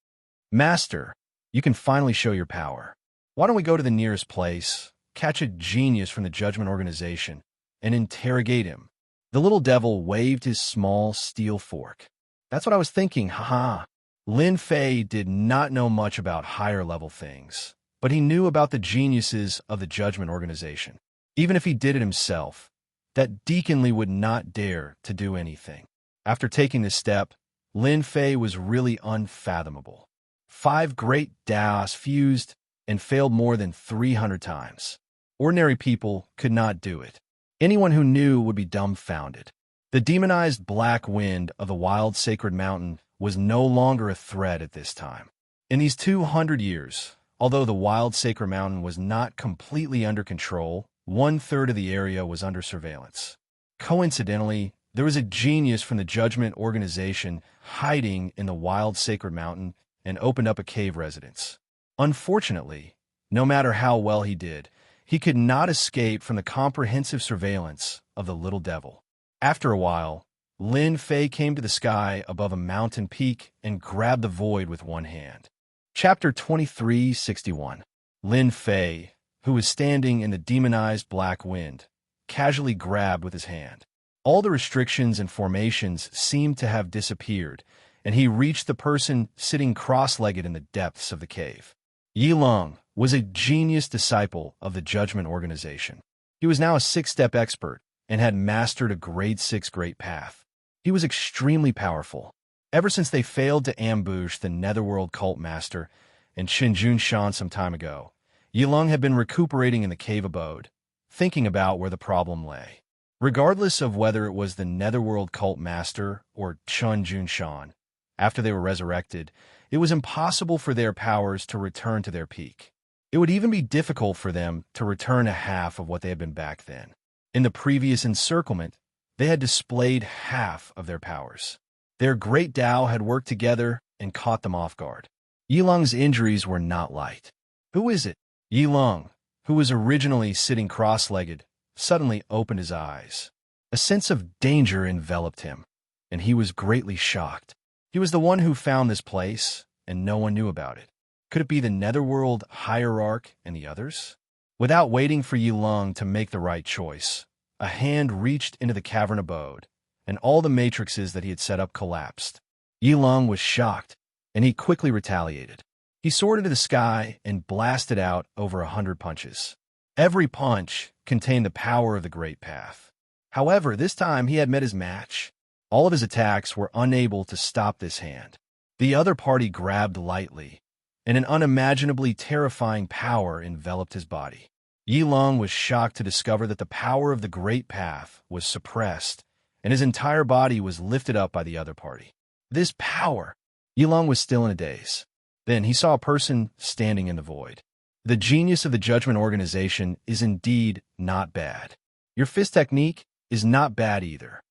Master, you can finally show your power. Why don't we go to the nearest place, catch a genius from the Judgment Organization, and interrogate him? The little devil waved his small steel fork. That's what I was thinking, haha. Lin Fei did not know much about higher-level things, but he knew about the geniuses of the Judgment Organization. Even if he did it himself, that Deaconly would not dare to do anything. After taking this step, Lin Fei was really unfathomable. 5 great Daos fused and failed more than 300 times. Ordinary people could not do it. Anyone who knew would be dumbfounded. The demonized black wind of the wild sacred mountain was no longer a threat at this time. In these 200 years, although the wild sacred mountain was not completely under control, 1/3 of the area was under surveillance. Coincidentally, there was a genius from the Judgment Organization hiding in the wild sacred mountain and opened up a cave residence. Unfortunately, no matter how well he did, he could not escape from the comprehensive surveillance of the little devil. After a while, Lin Fei came to the sky above a mountain peak and grabbed the void with one hand. Chapter 2361. Lin Fei, who was standing in the demonized black wind, casually grabbed with his hand. All the restrictions and formations seemed to have disappeared, and he reached the person sitting cross-legged in the depths of the cave. Yi Lung was a genius disciple of the Judgment Organization. He was now a 6-step expert and had mastered a grade 6 great path. He was extremely powerful. Ever since they failed to ambush the Netherworld cult master and Qinjun Shan some time ago, Yi Lung had been recuperating in the cave abode, thinking about where the problem lay. Regardless of whether it was the Netherworld cult master or Qinjun Shan, after they were resurrected, it was impossible for their powers to return to their peak. It would even be difficult for them to return a half of what they had been back then. In the previous encirclement, they had displayed half of their powers. Their great Tao had worked together and caught them off guard. Yi Lung's injuries were not light. Who is it? Yi Lung, who was originally sitting cross-legged, suddenly opened his eyes. A sense of danger enveloped him, and he was greatly shocked. He was the one who found this place, and no one knew about it. Could it be the Netherworld Hierarch and the others? Without waiting for Yi Lung to make the right choice, a hand reached into the cavern abode, and all the matrices that he had set up collapsed. Yi Lung was shocked, and he quickly retaliated. He soared into the sky and blasted out over 100 punches. Every punch contained the power of the Great Path. However, this time he had met his match. All of his attacks were unable to stop this hand. The other party grabbed lightly, and an unimaginably terrifying power enveloped his body. Yi Lung was shocked to discover that the power of the Great Path was suppressed, and his entire body was lifted up by the other party. This power! Yi Lung was still in a daze. Then he saw a person standing in the void. The genius of the Judgment Organization is indeed not bad. Your fist technique is not bad either.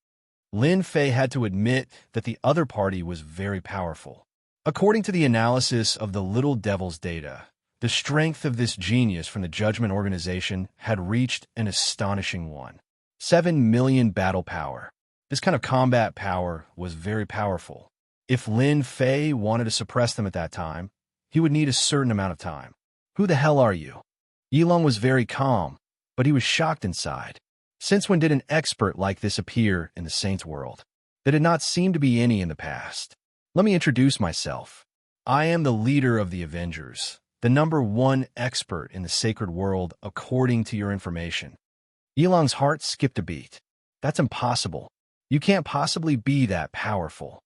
Lin Fei had to admit that the other party was very powerful. According to the analysis of the Little Devil's data, the strength of this genius from the Judgment Organization had reached an astonishing 7 million battle power. This kind of combat power was very powerful. If Lin Fei wanted to suppress them at that time, he would need a certain amount of time. Who the hell are you? Yi Lung was very calm, but he was shocked inside. Since when did an expert like this appear in the Saints' world? There did not seem to be any in the past. Let me introduce myself. I am the leader of the Avengers, the #1 expert in the sacred world according to your information. Yi Lung's heart skipped a beat. That's impossible. You can't possibly be that powerful.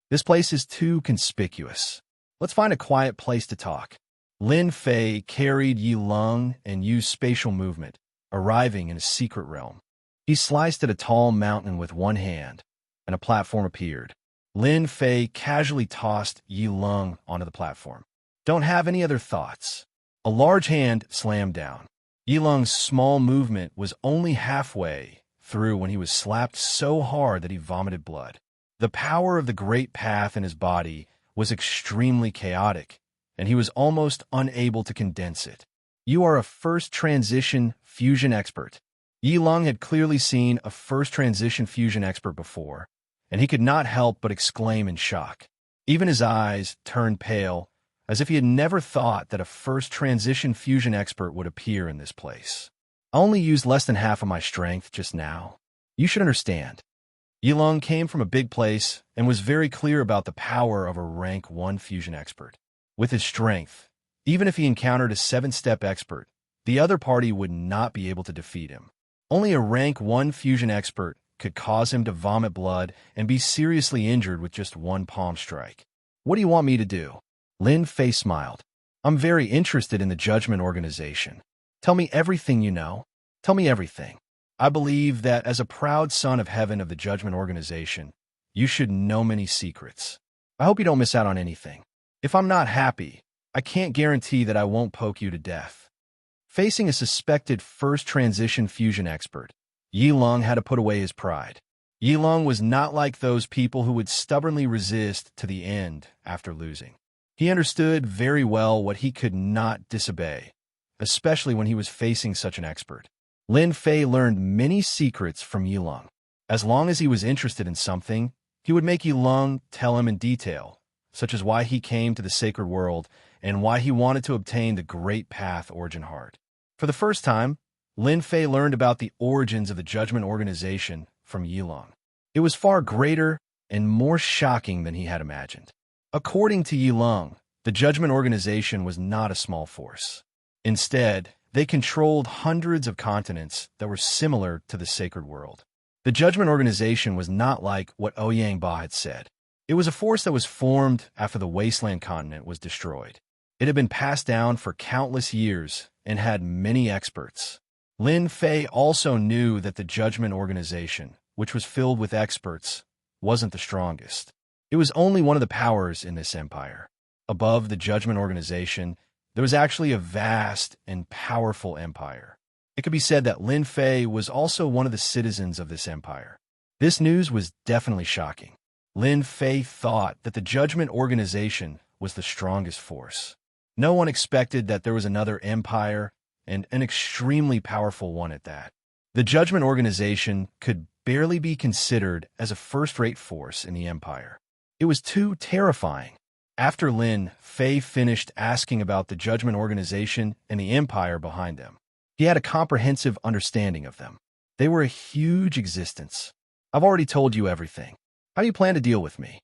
This place is too conspicuous. Let's find a quiet place to talk. Lin Fei carried Yi Lung and used spatial movement, arriving in a secret realm. He sliced at a tall mountain with one hand, and a platform appeared. Lin Fei casually tossed Yi Lung onto the platform. Don't have any other thoughts. A large hand slammed down. Yi Lung's small movement was only halfway through when he was slapped so hard that he vomited blood. The power of the Great Path in his body was extremely chaotic, and he was almost unable to condense it. You are a first transition fusion expert. Yi Lung had clearly seen a first transition fusion expert before, and he could not help but exclaim in shock. Even his eyes turned pale as if he had never thought that a first transition fusion expert would appear in this place. I only used less than half of my strength just now. You should understand. Yilong came from a big place and was very clear about the power of a rank 1 fusion expert. With his strength, even if he encountered a 7-step expert, the other party would not be able to defeat him. Only a rank 1 fusion expert could cause him to vomit blood and be seriously injured with just one palm strike. What do you want me to do? Lin Fei smiled. I'm very interested in the Judgment Organization. Tell me everything you know. Tell me everything. I believe that as a proud son of heaven of the Judgment Organization, you should know many secrets. I hope you don't miss out on anything. If I'm not happy, I can't guarantee that I won't poke you to death. Facing a suspected first transition fusion expert, Yilong had to put away his pride. Yilong was not like those people who would stubbornly resist to the end after losing. He understood very well what he could not disobey, especially when he was facing such an expert. Lin Fei learned many secrets from Yilong. As long as he was interested in something, he would make Yilong tell him in detail, such as why he came to the sacred world and why he wanted to obtain the Great Path Origin Heart. For the first time, Lin Fei learned about the origins of the Judgment Organization from Yilong. It was far greater and more shocking than he had imagined. According to Yilong, the Judgment Organization was not a small force. Instead, they controlled hundreds of continents that were similar to the sacred world. The Judgment Organization was not like what Ouyang Ba had said. It was a force that was formed after the Wasteland continent was destroyed. It had been passed down for countless years and had many experts. Lin Fei also knew that the Judgment Organization, which was filled with experts, wasn't the strongest. It was only one of the powers in this empire. Above the Judgment Organization, there was actually a vast and powerful empire. It could be said that Lin Fei was also one of the citizens of this empire. This news was definitely shocking. Lin Fei thought that the Judgment Organization was the strongest force. No one expected that there was another empire, and an extremely powerful one at that. The Judgment Organization could barely be considered as a first-rate force in the empire. It was too terrifying. After Lin Fei finished asking about the Judgment Organization and the empire behind them, he had a comprehensive understanding of them. They were a huge existence. I've already told you everything. How do you plan to deal with me?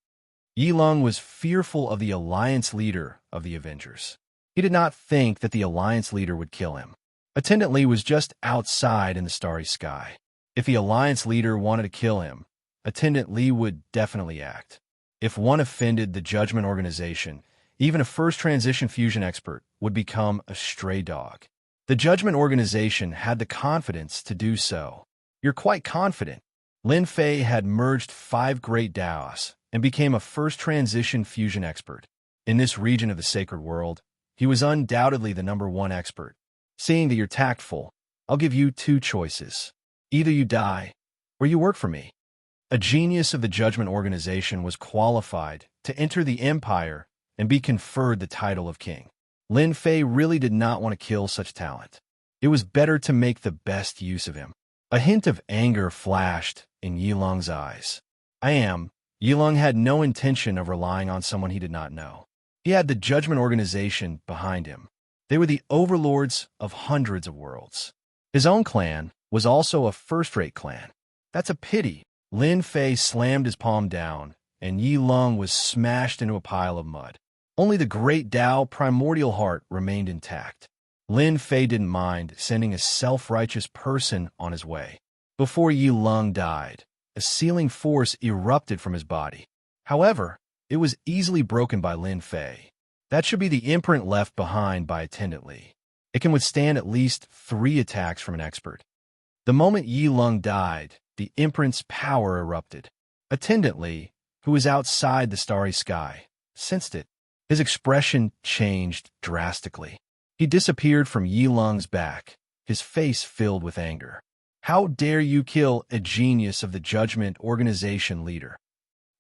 Yilong was fearful of the alliance leader of the Avengers. He did not think that the alliance leader would kill him. Attendant Li was just outside in the starry sky. If the alliance leader wanted to kill him, Attendant Li would definitely act. If one offended the Judgment Organization, even a first transition fusion expert would become a stray dog. The Judgment Organization had the confidence to do so. You're quite confident. Lin Fei had merged 5 great Daos and became a first transition fusion expert. In this region of the sacred world, he was undoubtedly the #1 expert. Seeing that you're tactful, I'll give you 2 choices. Either you die, or you work for me. A genius of the Judgment Organization was qualified to enter the Empire and be conferred the title of king. Lin Fei really did not want to kill such talent. It was better to make the best use of him. A hint of anger flashed in Yilong's eyes. Yilong had no intention of relying on someone he did not know. He had the Judgment Organization behind him. They were the overlords of hundreds of worlds. His own clan was also a first-rate clan. That's a pity. Lin Fei slammed his palm down, and Yilong was smashed into a pile of mud. Only the great Tao primordial heart remained intact. Lin Fei didn't mind sending a self-righteous person on his way. Before Yilong died, a sealing force erupted from his body. However, it was easily broken by Lin Fei. That should be the imprint left behind by Attendant Li. It can withstand at least 3 attacks from an expert. The moment Yilong died, the imprint's power erupted. Attendant Li, who was outside the starry sky, sensed it. His expression changed drastically. He disappeared from Yilong's back, his face filled with anger. How dare you kill a genius of the Judgment Organization leader?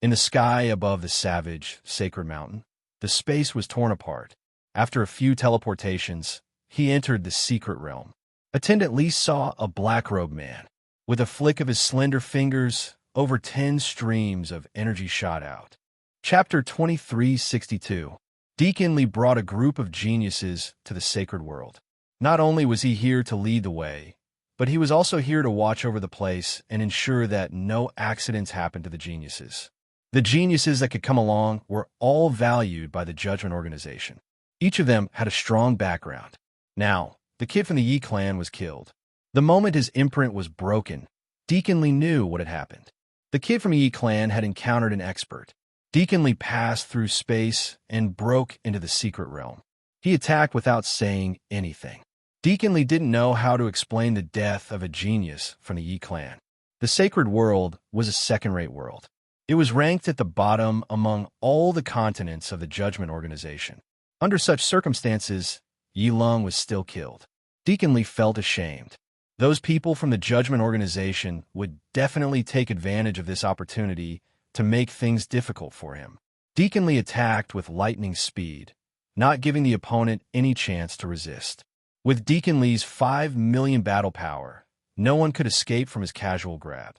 In the sky above the savage, sacred mountain, the space was torn apart. After a few teleportations, he entered the secret realm. Attendant Li saw a black-robed man. With a flick of his slender fingers, over 10 streams of energy shot out. Chapter 2362. Deacon Li brought a group of geniuses to the sacred world. Not only was he here to lead the way, but he was also here to watch over the place and ensure that no accidents happened to the geniuses. The geniuses that could come along were all valued by the Judgment Organization. Each of them had a strong background. Now, the kid from the Yi clan was killed. The moment his imprint was broken, Deacon Li knew what had happened. The kid from the Yi clan had encountered an expert. Deacon Li passed through space and broke into the secret realm. He attacked without saying anything. Deacon Li didn't know how to explain the death of a genius from the Yi clan. The sacred world was a second-rate world. It was ranked at the bottom among all the continents of the Judgment Organization. Under such circumstances, Yi Lung was still killed. Deacon Li felt ashamed. Those people from the Judgment Organization would definitely take advantage of this opportunity to make things difficult for him. Deacon Li attacked with lightning speed, not giving the opponent any chance to resist. With Deacon Li's 5 million battle power, no one could escape from his casual grab,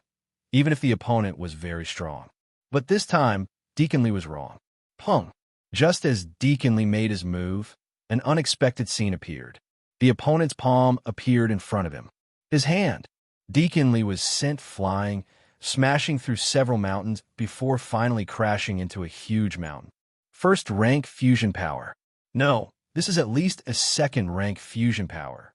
even if the opponent was very strong. But this time, Deacon Li was wrong. Pung! Just as Deacon Li made his move, an unexpected scene appeared. The opponent's palm appeared in front of him. His hand. Deacon Li was sent flying, smashing through several mountains before finally crashing into a huge mountain. First-rank fusion power. No, this is at least a second-rank fusion power.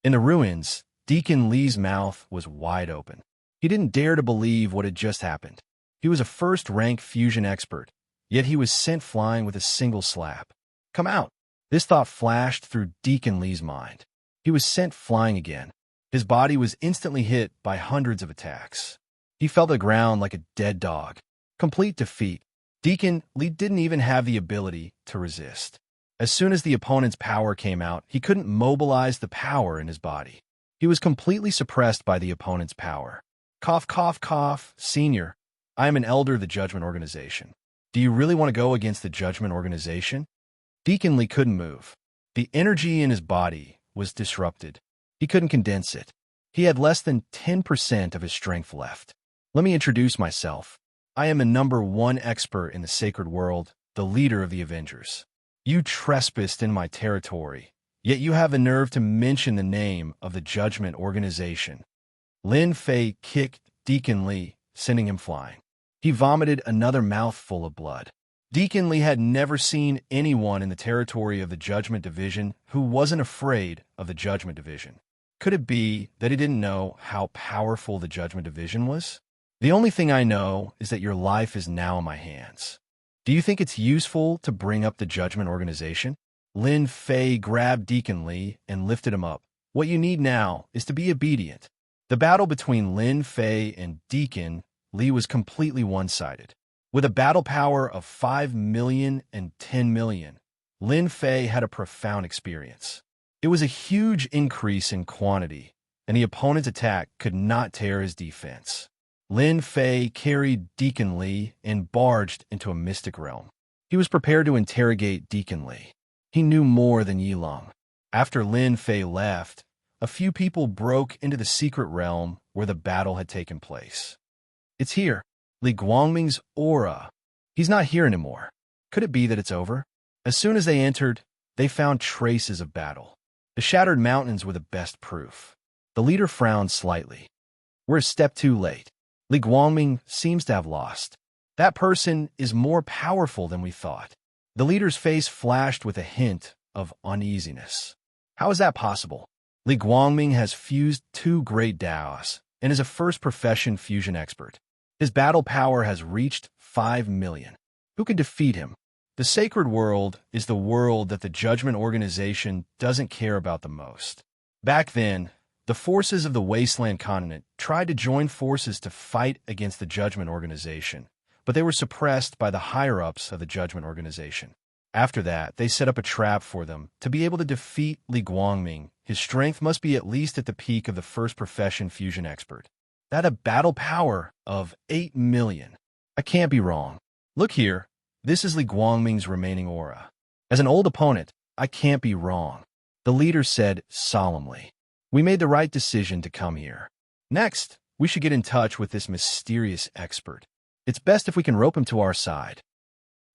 In the ruins, Deacon Li's mouth was wide open. He didn't dare to believe what had just happened. He was a first-rank fusion expert, yet he was sent flying with a single slap. Come out! This thought flashed through Deacon Li's mind. He was sent flying again. His body was instantly hit by hundreds of attacks. He fell to the ground like a dead dog. Complete defeat. Deacon Li didn't even have the ability to resist. As soon as the opponent's power came out, he couldn't mobilize the power in his body. He was completely suppressed by the opponent's power. Cough, cough, cough. Senior, I am an elder of the Judgment Organization. Do you really want to go against the Judgment Organization? Deacon Li couldn't move. The energy in his body was disrupted. He couldn't condense it. He had less than 10% of his strength left. Let me introduce myself. I am a #1 expert in the sacred world, the leader of the Avengers. You trespassed in my territory, yet you have the nerve to mention the name of the Judgment Organization. Lin Fei kicked Deacon Li, sending him flying. He vomited another mouthful of blood. Deacon Li had never seen anyone in the territory of the Judgment Division who wasn't afraid of the Judgment Division. Could it be that he didn't know how powerful the Judgment Division was? The only thing I know is that your life is now in my hands. Do you think it's useful to bring up the Judgment Organization? Lin Fei grabbed Deacon Li and lifted him up. What you need now is to be obedient. The battle between Lin Fei and Deacon Li was completely one-sided. With a battle power of 5 million and 10 million, Lin Fei had a profound experience. It was a huge increase in quantity, and the opponent's attack could not tear his defense. Lin Fei carried Deacon Li and barged into a mystic realm. He was prepared to interrogate Deacon Li. He knew more than Yi Lung. After Lin Fei left, a few people broke into the secret realm where the battle had taken place. It's here. Li Guangming's aura. He's not here anymore. Could it be that it's over? As soon as they entered, they found traces of battle. The shattered mountains were the best proof. The leader frowned slightly. We're a step too late. Li Guangming seems to have lost. That person is more powerful than we thought. The leader's face flashed with a hint of uneasiness. How is that possible? Li Guangming has fused 2 great Daos and is a first-profession fusion expert. His battle power has reached 5 million. Who can defeat him? The sacred world is the world that the Judgment Organization doesn't care about the most. Back then, the forces of the Wasteland continent tried to join forces to fight against the Judgment Organization, but they were suppressed by the higher-ups of the Judgment Organization. After that, they set up a trap for them. To be able to defeat Li Guangming, his strength must be at least at the peak of the first-profession fusion expert. That a battle power of 8 million. I can't be wrong. Look here, this is Li Guangming's remaining aura. As an old opponent, I can't be wrong. The leader said solemnly. We made the right decision to come here. Next, we should get in touch with this mysterious expert. It's best if we can rope him to our side.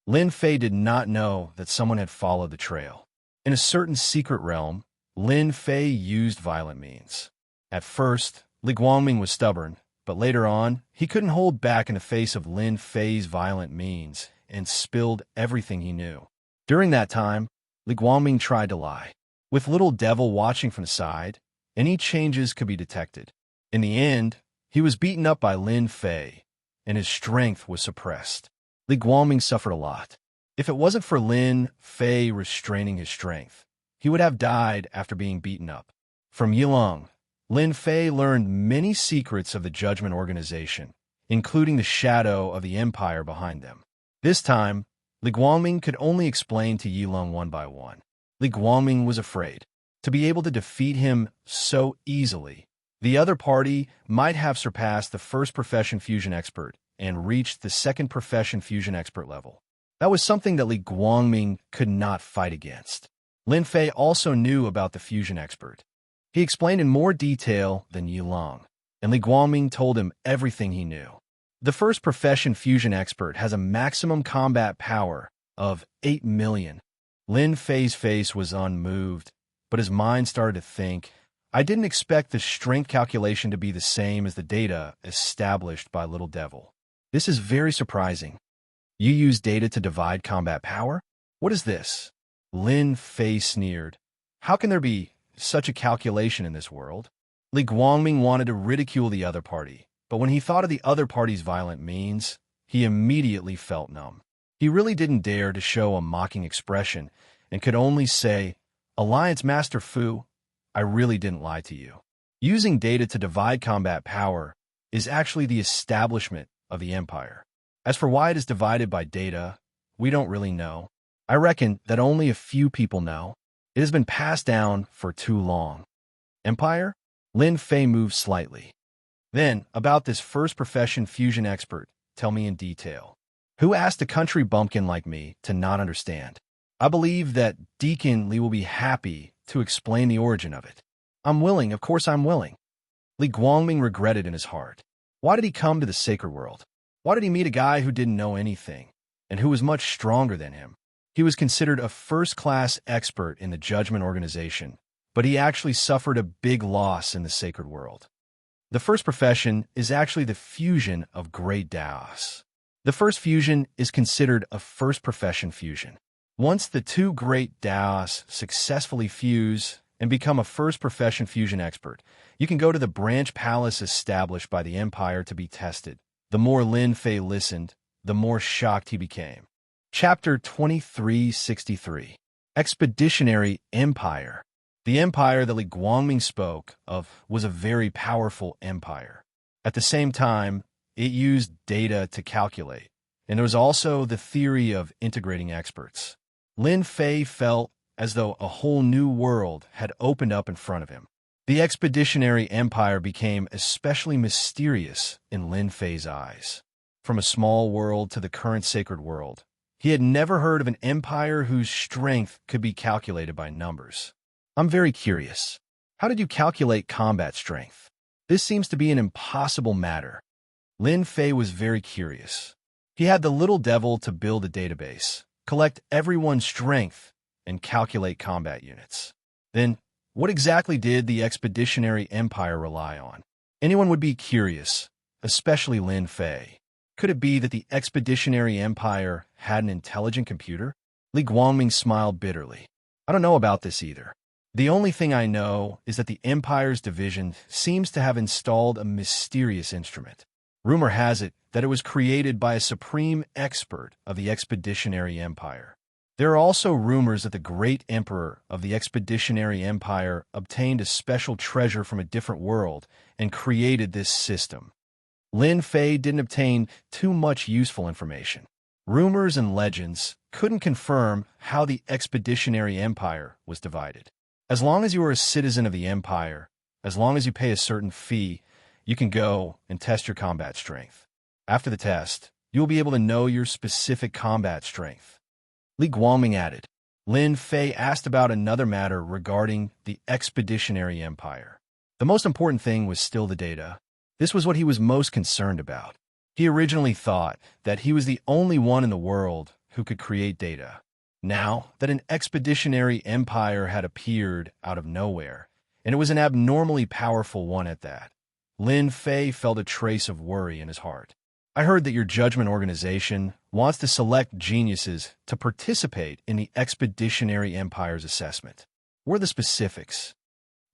Lin Fei did not know that someone had followed the trail. In a certain secret realm, Lin Fei used violent means. At first, Li Guangming was stubborn, but later on, he couldn't hold back in the face of Lin Fei's violent means and spilled everything he knew. During that time, Li Guangming tried to lie. With Little Devil watching from the side, any changes could be detected. In the end, he was beaten up by Lin Fei, and his strength was suppressed. Li Guangming suffered a lot. If it wasn't for Lin Fei restraining his strength, he would have died after being beaten up. From Yilong, Lin Fei learned many secrets of the Judgment Organization, including the shadow of the empire behind them. This time, Li Guangming could only explain to Yilong one by one. Li Guangming was afraid. To be able to defeat him so easily, the other party might have surpassed the first profession fusion expert and reached the second profession fusion expert level. That was something that Li Guangming could not fight against. Lin Fei also knew about the fusion expert. He explained in more detail than Yilong, and Li Guangming told him everything he knew. The first profession fusion expert has a maximum combat power of 8 million. Lin Fei's face was unmoved, but his mind started to think, I didn't expect the strength calculation to be the same as the data established by Little Devil. This is very surprising. You use data to divide combat power? What is this? Lin Fei sneered. How can there be such a calculation in this world? Li Guangming wanted to ridicule the other party, but when he thought of the other party's violent means, he immediately felt numb. He really didn't dare to show a mocking expression and could only say, Alliance Master Fu, I really didn't lie to you. Using data to divide combat power is actually the establishment of the empire. As for why it is divided by data, we don't really know. I reckon that only a few people know. It has been passed down for too long. Empire? Lin Fei moved slightly. Then, about this first profession fusion expert, tell me in detail. Who asked a country bumpkin like me to not understand? I believe that Deacon Li will be happy to explain the origin of it. I'm willing, of course I'm willing. Li Guangming regretted in his heart. Why did he come to the sacred world? Why did he meet a guy who didn't know anything, and who was much stronger than him? He was considered a first-class expert in the Judgment Organization, but he actually suffered a big loss in the sacred world. The first profession is actually the fusion of great Daos. The first fusion is considered a first profession fusion. Once the two great Daos successfully fuse and become a first profession fusion expert, you can go to the branch palace established by the Empire to be tested. The more Lin Fei listened, the more shocked he became. Chapter 2363 Expeditionary Empire. The empire that Li Guangming spoke of was a very powerful empire. At the same time, it used data to calculate, and there was also the theory of integrating experts. Lin Fei felt as though a whole new world had opened up in front of him. The expeditionary empire became especially mysterious in Lin Fei's eyes. From a small world to the current sacred world, he had never heard of an empire whose strength could be calculated by numbers. I'm very curious. How did you calculate combat strength? This seems to be an impossible matter. Lin Fei was very curious. He had the Little Devil to build a database, collect everyone's strength, and calculate combat units. Then, what exactly did the expeditionary empire rely on? Anyone would be curious, especially Lin Fei. Could it be that the expeditionary empire had an intelligent computer? Li Guangming smiled bitterly. I don't know about this either. The only thing I know is that the Empire's division seems to have installed a mysterious instrument. Rumor has it that it was created by a supreme expert of the Expeditionary Empire. There are also rumors that the great emperor of the Expeditionary Empire obtained a special treasure from a different world and created this system. Lin Fei didn't obtain too much useful information. Rumors and legends couldn't confirm how the Expeditionary Empire was divided. As long as you are a citizen of the Empire, as long as you pay a certain fee, you can go and test your combat strength. After the test, you will be able to know your specific combat strength. Li Guangming added. Lin Fei asked about another matter regarding the Expeditionary Empire. The most important thing was still the data. This was what he was most concerned about. He originally thought that he was the only one in the world who could create data. Now that an expeditionary empire had appeared out of nowhere, and it was an abnormally powerful one at that, Lin Fei felt a trace of worry in his heart. I heard that your judgment organization wants to select geniuses to participate in the Expeditionary Empire's assessment. What are the specifics?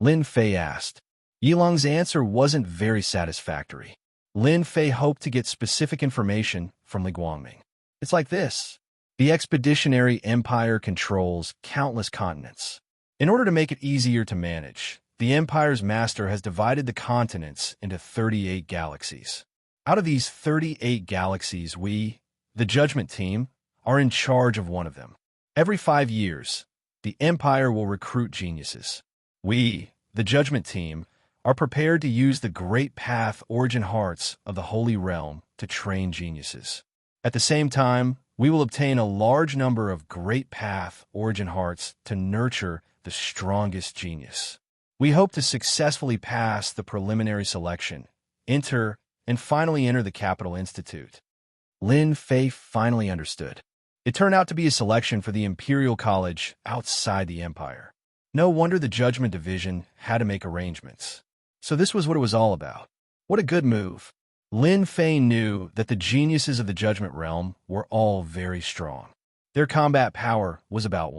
Lin Fei asked. Yilong's answer wasn't very satisfactory. Lin Fei hoped to get specific information from Li Guangming. It's like this. The Expeditionary Empire controls countless continents. In order to make it easier to manage, the Empire's master has divided the continents into 38 galaxies. Out of these 38 galaxies, we, the Judgment Team, are in charge of one of them. Every 5 years, the Empire will recruit geniuses. We, the Judgment Team, are prepared to use the Great Path Origin Hearts of the Holy Realm to train geniuses. At the same time, we will obtain a large number of Great Path Origin Hearts to nurture the strongest genius. We hope to successfully pass the preliminary selection, and finally enter the Capital Institute. Lin Fei finally understood. It turned out to be a selection for the Imperial College outside the Empire. No wonder the Judgment Division had to make arrangements. So this was what it was all about. What a good move. Lin Fei knew that the geniuses of the Judgment Realm were all very strong. Their combat power was about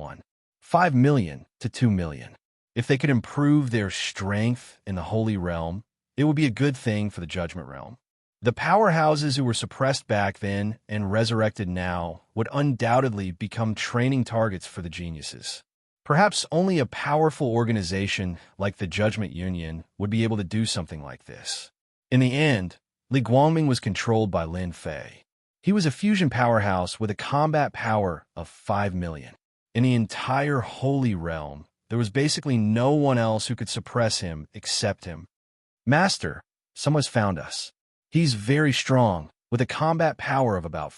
5 million to 2 million. If they could improve their strength in the Holy Realm, it would be a good thing for the Judgment Realm. The powerhouses who were suppressed back then and resurrected now would undoubtedly become training targets for the geniuses. Perhaps only a powerful organization like the Judgment Union would be able to do something like this. In the end, Li Guangming was controlled by Lin Fei. He was a fusion powerhouse with a combat power of 5 million. In the entire Holy Realm, there was basically no one else who could suppress him except him. Master, someone's found us. He's very strong, with a combat power of about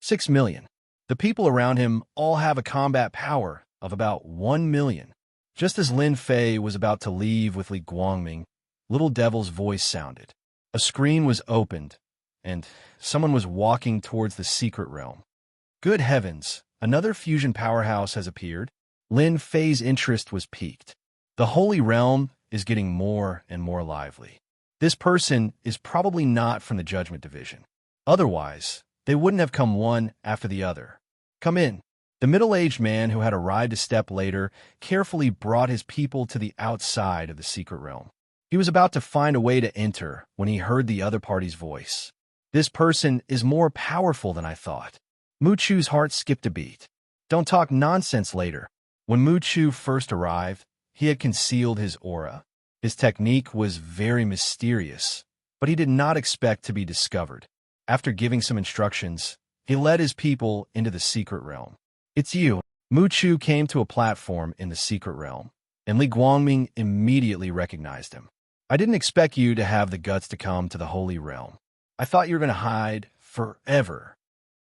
6 million. The people around him all have a combat power of about 1 million. Just as Lin Fei was about to leave with Li Guangming, Little Devil's voice sounded. A screen was opened, and someone was walking towards the secret realm. Good heavens, another fusion powerhouse has appeared. Lin Fei's interest was piqued. The Holy Realm is getting more and more lively. This person is probably not from the Judgment Division. Otherwise, they wouldn't have come one after the other. Come in. The middle-aged man who had arrived a step later carefully brought his people to the outside of the secret realm. He was about to find a way to enter when he heard the other party's voice. This person is more powerful than I thought. Mu Chu's heart skipped a beat. Don't talk nonsense later. When Mu Chu first arrived, he had concealed his aura. His technique was very mysterious, but he did not expect to be discovered. After giving some instructions, he led his people into the secret realm. It's you. Mu Chu came to a platform in the secret realm, and Li Guangming immediately recognized him. I didn't expect you to have the guts to come to the Holy Realm. I thought you were going to hide forever.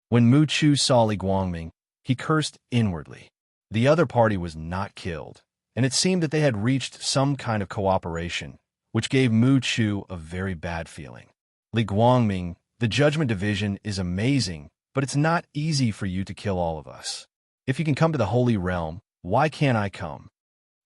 When Mu Chu saw Li Guangming, he cursed inwardly. The other party was not killed, and it seemed that they had reached some kind of cooperation, which gave Mu Chu a very bad feeling. Li Guangming, the Judgment Division is amazing, but it's not easy for you to kill all of us. If you can come to the Holy Realm, why can't I come?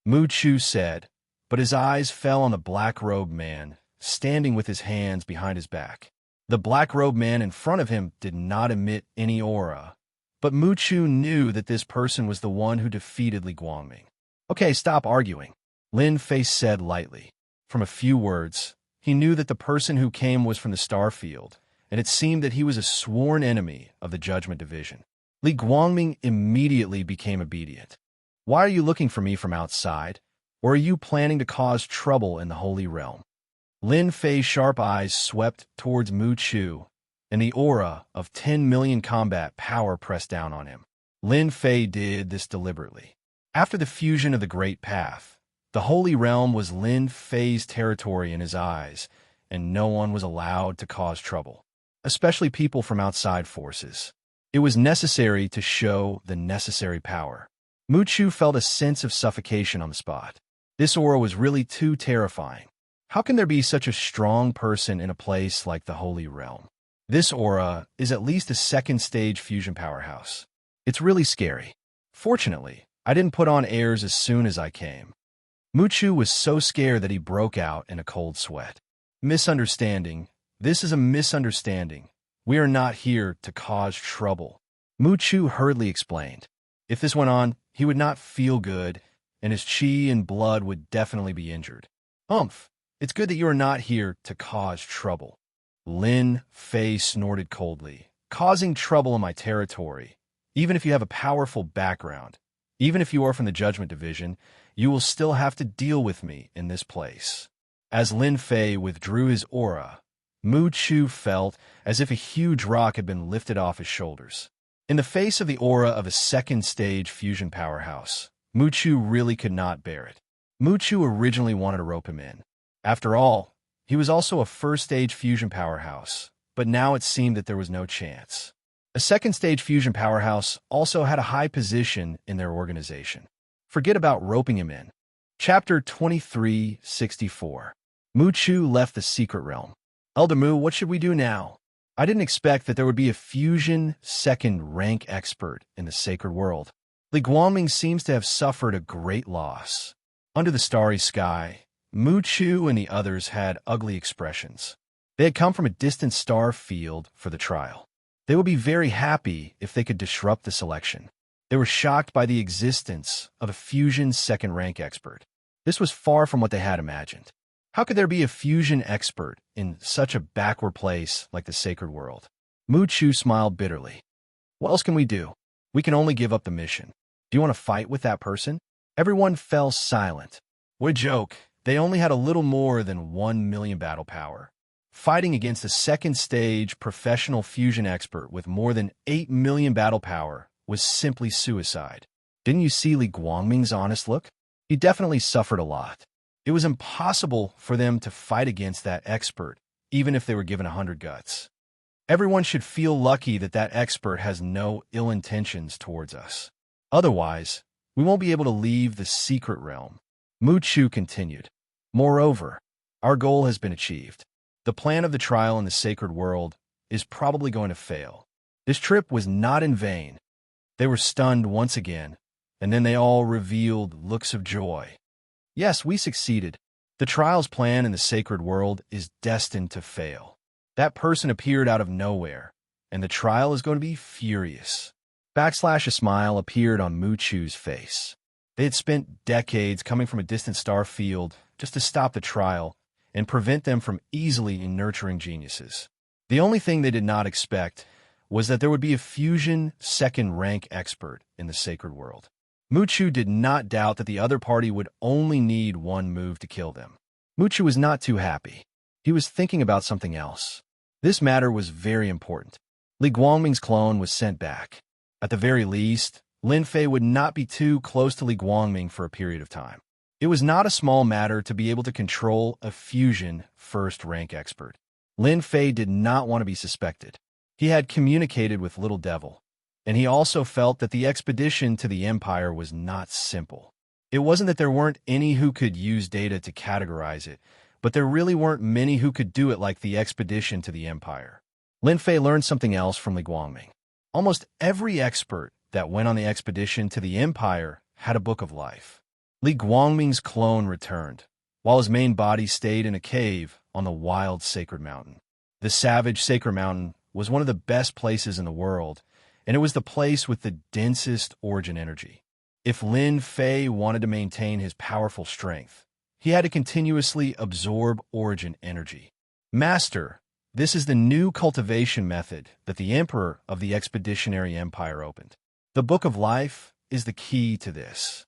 Mu Chu said, but his eyes fell on the black-robed man, standing with his hands behind his back. The black-robed man in front of him did not emit any aura, but Mu Chu knew that this person was the one who defeated Li Guangming. Okay, stop arguing, Lin Fei said lightly. From a few words, he knew that the person who came was from the Starfield, and it seemed that he was a sworn enemy of the Judgment Division. Li Guangming immediately became obedient. Why are you looking for me from outside, or are you planning to cause trouble in the Holy Realm? Lin Fei's sharp eyes swept towards Mu Chu, and the aura of 10 million combat power pressed down on him. Lin Fei did this deliberately. After the fusion of the Great Path, the Holy Realm was Lin Fei's territory in his eyes, and no one was allowed to cause trouble, especially people from outside forces. It was necessary to show the necessary power. Mu Chu felt a sense of suffocation on the spot. This aura was really too terrifying. How can there be such a strong person in a place like the Holy Realm? This aura is at least a second-stage fusion powerhouse. It's really scary. Fortunately, I didn't put on airs as soon as I came. Muchu was so scared that he broke out in a cold sweat. Misunderstanding. This is a misunderstanding. We are not here to cause trouble. Muchu hurriedly explained. If this went on, he would not feel good, and his chi and blood would definitely be injured. It's good that you are not here to cause trouble. Lin Fei snorted coldly. Causing trouble in my territory. Even if you have a powerful background, even if you are from the Judgment Division, you will still have to deal with me in this place. As Lin Fei withdrew his aura, Muchu felt as if a huge rock had been lifted off his shoulders. In the face of the aura of a second-stage fusion powerhouse, Muchu really could not bear it. Muchu originally wanted to rope him in. After all, he was also a first-stage fusion powerhouse, but now it seemed that there was no chance. A second-stage fusion powerhouse also had a high position in their organization. Forget about roping him in. Chapter 2364. Muchu left the secret realm. Elder Mu, what should we do now? I didn't expect that there would be a fusion second-rank expert in the sacred world. Li Guangming seems to have suffered a great loss. Under the starry sky, Muchu and the others had ugly expressions. They had come from a distant star field for the trial. They would be very happy if they could disrupt the selection. They were shocked by the existence of a fusion second-rank expert. This was far from what they had imagined. How could there be a fusion expert in such a backward place like the sacred world? Muchu smiled bitterly. What else can we do? We can only give up the mission. Do you want to fight with that person? Everyone fell silent. What a joke. They only had a little more than 1 million battle power. Fighting against a second-stage professional fusion expert with more than 8 million battle power was simply suicide. Didn't you see Li Guangming's honest look? He definitely suffered a lot. It was impossible for them to fight against that expert, even if they were given 100 guts. Everyone should feel lucky that that expert has no ill intentions towards us. Otherwise, we won't be able to leave the secret realm. Muchu continued. Moreover, our goal has been achieved. The plan of the trial in the sacred world is probably going to fail. This trip was not in vain. They were stunned once again, and then they all revealed looks of joy. Yes, we succeeded. The trial's plan in the sacred world is destined to fail. That person appeared out of nowhere, and the trial is going to be furious. A smile appeared on Muchu's face. They had spent decades coming from a distant star field just to stop the trial and prevent them from easily nurturing geniuses. The only thing they did not expect was that there would be a fusion second-rank expert in the sacred world. Muchu did not doubt that the other party would only need one move to kill them. Muchu was not too happy. He was thinking about something else. This matter was very important. Li Guangming's clone was sent back. At the very least, Lin Fei would not be too close to Li Guangming for a period of time. It was not a small matter to be able to control a fusion first-rank expert. Lin Fei did not want to be suspected. He had communicated with Little Devil, and he also felt that the expedition to the Empire was not simple. It wasn't that there weren't any who could use data to categorize it, but there really weren't many who could do it like the expedition to the Empire. Lin Fei learned something else from Li Guangming. Almost every expert that went on the expedition to the Empire had a book of life. Li Guangming's clone returned, while his main body stayed in a cave on the wild sacred mountain. The savage sacred mountain was one of the best places in the world, and it was the place with the densest origin energy. If Lin Fei wanted to maintain his powerful strength, he had to continuously absorb origin energy. Master, this is the new cultivation method that the Emperor of the Expeditionary Empire opened. The Book of Life is the key to this.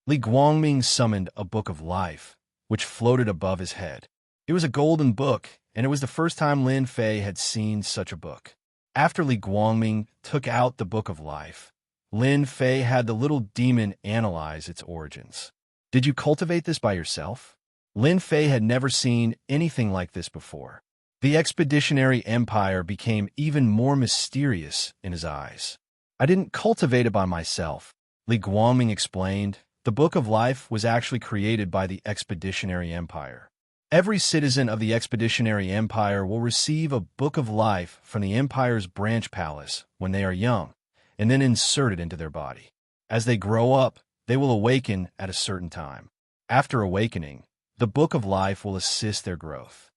Li Guangming summoned a Book of Life, which floated above his head. It was a golden book, and it was the first time Lin Fei had seen such a book. After Li Guangming took out the Book of Life, Lin Fei had the little demon analyze its origins. Did you cultivate this by yourself? Lin Fei had never seen anything like this before. The Expeditionary Empire became even more mysterious in his eyes. I didn't cultivate it by myself, Li Guangming explained. The Book of Life was actually created by the Expeditionary Empire. Every citizen of the Expeditionary Empire will receive a Book of Life from the Empire's branch palace when they are young, and then inserted into their body. As they grow up, they will awaken at a certain time. After awakening, the Book of Life will assist their growth.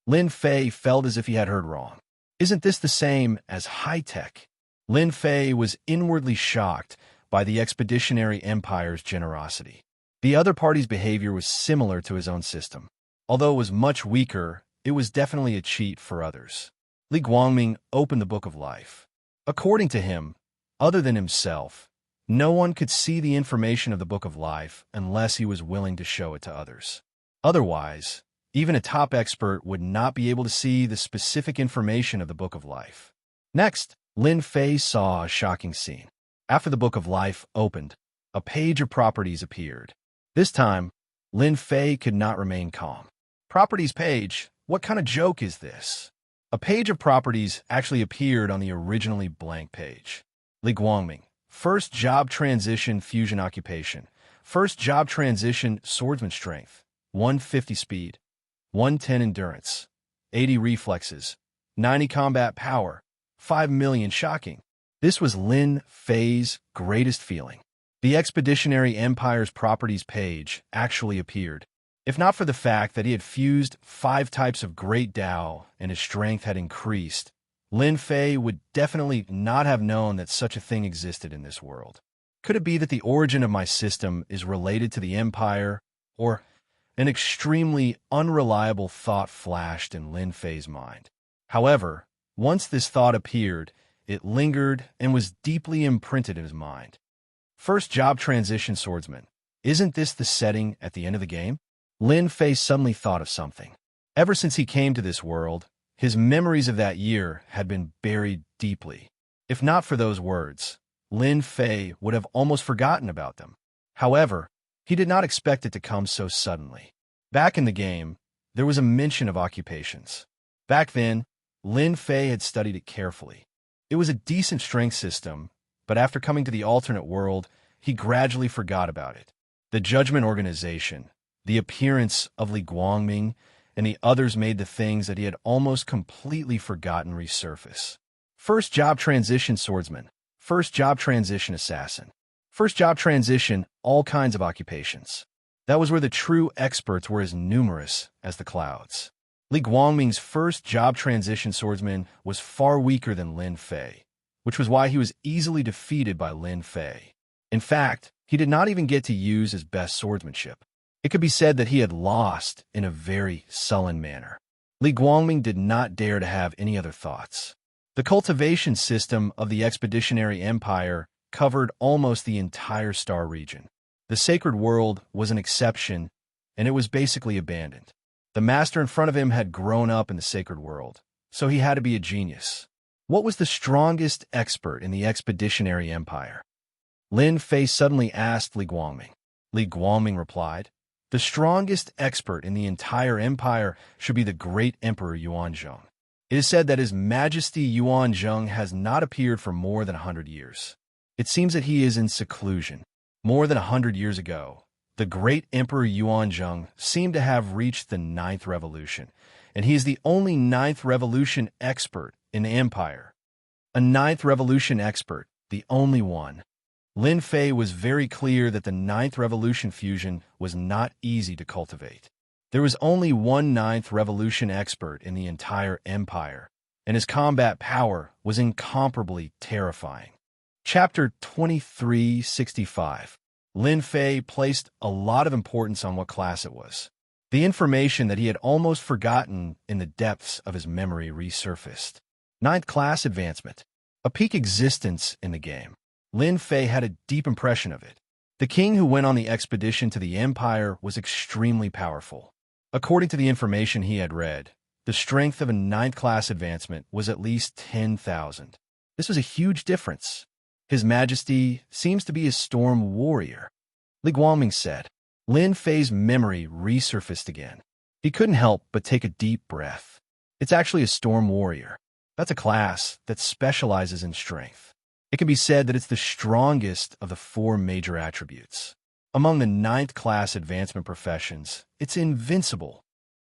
Lin Fei felt as if he had heard wrong. Isn't this the same as high-tech? Lin Fei was inwardly shocked by the Expeditionary Empire's generosity. The other party's behavior was similar to his own system. Although it was much weaker, it was definitely a cheat for others. Li Guangming opened the Book of Life. According to him, other than himself, no one could see the information of the Book of Life unless he was willing to show it to others. Otherwise, even a top expert would not be able to see the specific information of the Book of Life. Next, Lin Fei saw a shocking scene. After the Book of Life opened, a page of properties appeared. This time, Lin Fei could not remain calm. Properties page? What kind of joke is this? A page of properties actually appeared on the originally blank page. Li Guangming. First job transition fusion occupation. First job transition swordsman strength. 150 speed. 110 endurance. 80 reflexes. 90 combat power. 5 million shocking. This was Lin Fei's greatest feeling. The Expeditionary Empire's properties page actually appeared. If not for the fact that he had fused 5 types of Great Tao and his strength had increased, Lin Fei would definitely not have known that such a thing existed in this world. Could it be that the origin of my system is related to the Empire, or an extremely unreliable thought flashed in Lin Fei's mind? However, once this thought appeared, it lingered and was deeply imprinted in his mind. First job transition swordsman. Isn't this the setting at the end of the game? Lin Fei suddenly thought of something. Ever since he came to this world, his memories of that year had been buried deeply. If not for those words, Lin Fei would have almost forgotten about them. However, he did not expect it to come so suddenly. Back in the game, there was a mention of occupations. Back then, Lin Fei had studied it carefully. It was a decent strength system, but after coming to the alternate world, he gradually forgot about it. The Judgment Organization, the appearance of Li Guangming, and the others made the things that he had almost completely forgotten resurface. First job transition swordsman. First job transition assassin. First job transition all kinds of occupations. That was where the true experts were as numerous as the clouds. Li Guangming's first job transition swordsman was far weaker than Lin Fei, which was why he was easily defeated by Lin Fei. In fact, he did not even get to use his best swordsmanship. It could be said that he had lost in a very sullen manner. Li Guangming did not dare to have any other thoughts. The cultivation system of the Expeditionary Empire covered almost the entire star region. The sacred world was an exception, and it was basically abandoned. The master in front of him had grown up in the sacred world, so he had to be a genius. What was the strongest expert in the Expeditionary Empire? Lin Fei suddenly asked Li Guangming. Li Guangming replied, "The strongest expert in the entire empire should be the great Emperor Yuanzhong. It is said that His Majesty Yuanzhong has not appeared for more than 100 years. It seems that he is in seclusion. More than 100 years ago, the great Emperor Yuanzhong seemed to have reached the 9th revolution, and he is the only 9th revolution expert in the empire. A 9th revolution expert, the only one." Lin Fei was very clear that the 9th revolution fusion was not easy to cultivate. There was only one 9th revolution expert in the entire empire, and his combat power was incomparably terrifying. Chapter 2365. Lin Fei placed a lot of importance on what class it was. The information that he had almost forgotten in the depths of his memory resurfaced. 9th class advancement. A peak existence in the game. Lin Fei had a deep impression of it. The king who went on the expedition to the empire was extremely powerful. According to the information he had read, the strength of a 9th class advancement was at least 10,000. This was a huge difference. His Majesty seems to be a storm warrior, Li Guangming said. Lin Fei's memory resurfaced again. He couldn't help but take a deep breath. It's actually a storm warrior. That's a class that specializes in strength. It can be said that it's the strongest of the 4 major attributes. Among the 9th class advancement professions, it's invincible.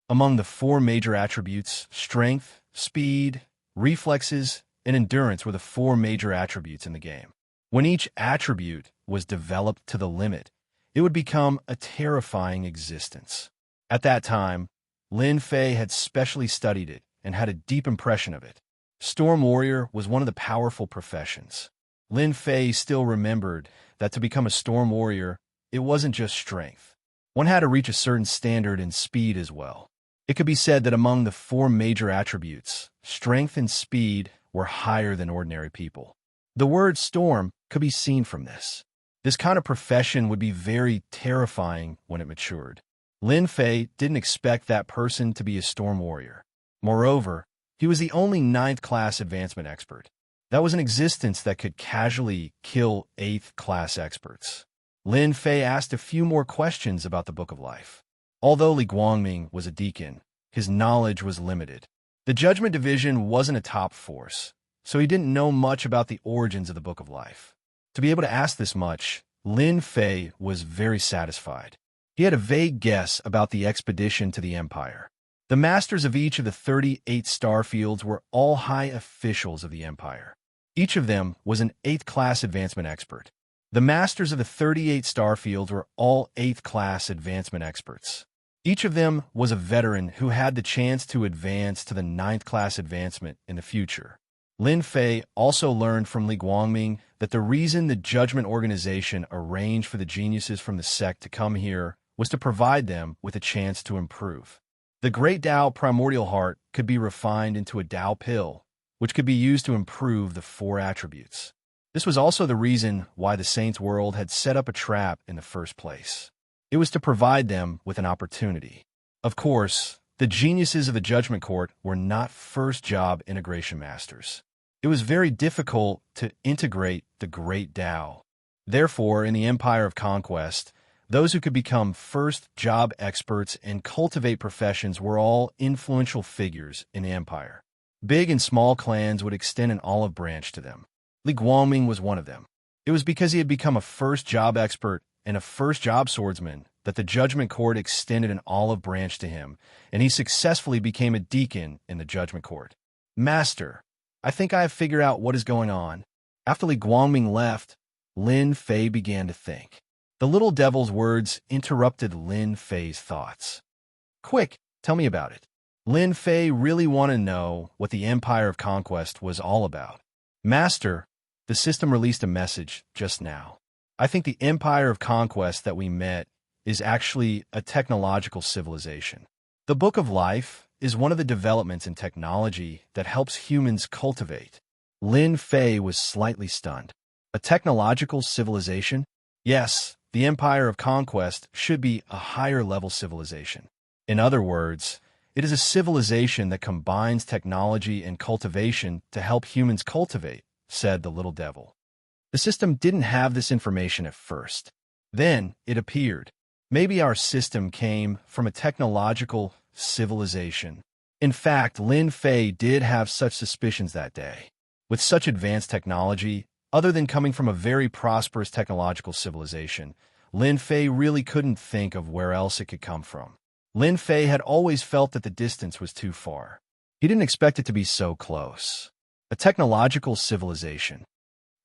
Among the four major attributes, strength, speed, reflexes, and endurance were the four major attributes in the game. When each attribute was developed to the limit, it would become a terrifying existence. At that time, Lin Fei had specially studied it and had a deep impression of it. Storm Warrior was one of the powerful professions. Lin Fei still remembered that to become a Storm Warrior, it wasn't just strength. One had to reach a certain standard in speed as well. It could be said that among the four major attributes, strength and speed were higher than ordinary people. The word storm could be seen from this. This kind of profession would be very terrifying when it matured. Lin Fei didn't expect that person to be a Storm Warrior. Moreover, he was the only 9th-class advancement expert. That was an existence that could casually kill 8th-class experts. Lin Fei asked a few more questions about the Book of Life. Although Li Guangming was a deacon, his knowledge was limited. The Judgment Division wasn't a top force, so he didn't know much about the origins of the Book of Life. To be able to ask this much, Lin Fei was very satisfied. He had a vague guess about the expedition to the Empire. The masters of each of the 38 starfields were all high officials of the Empire. Each of them was an 8th-class advancement expert. The masters of the 38 starfields were all 8th-class advancement experts. Each of them was a veteran who had the chance to advance to the 9th-class advancement in the future. Lin Fei also learned from Li Guangming that the reason the Judgment Organization arranged for the geniuses from the sect to come here was to provide them with a chance to improve. The Great Tao Primordial Heart could be refined into a Tao Pill, which could be used to improve the four attributes. This was also the reason why the Saints' World had set up a trap in the first place. It was to provide them with an opportunity. Of course, the geniuses of the Judgment Court were not first-job integration masters. It was very difficult to integrate the Great Tao. Therefore, in the Empire of Conquest, those who could become first-job experts and cultivate professions were all influential figures in the Empire. Big and small clans would extend an olive branch to them. Li Guangming was one of them. It was because he had become a first-job expert and a first-job swordsman that the Judgment Court extended an olive branch to him, and he successfully became a deacon in the Judgment Court. Master, I think I have figured out what is going on. After Li Guangming left, Lin Fei began to think. The little devil's words interrupted Lin Fei's thoughts. Quick, tell me about it. Lin Fei really wanted to know what the Empire of Conquest was all about. Master, the system released a message just now. I think the Empire of Conquest that we met is actually a technological civilization. The Book of Life is one of the developments in technology that helps humans cultivate. Lin Fei was slightly stunned. A technological civilization? Yes, the Empire of Conquest should be a higher-level civilization. In other words, it is a civilization that combines technology and cultivation to help humans cultivate, said the little devil. The system didn't have this information at first. Then it appeared. Maybe our system came from a technological civilization. In fact, Lin Fei did have such suspicions that day. With such advanced technology, other than coming from a very prosperous technological civilization, Lin Fei really couldn't think of where else it could come from. Lin Fei had always felt that the distance was too far. He didn't expect it to be so close. A technological civilization.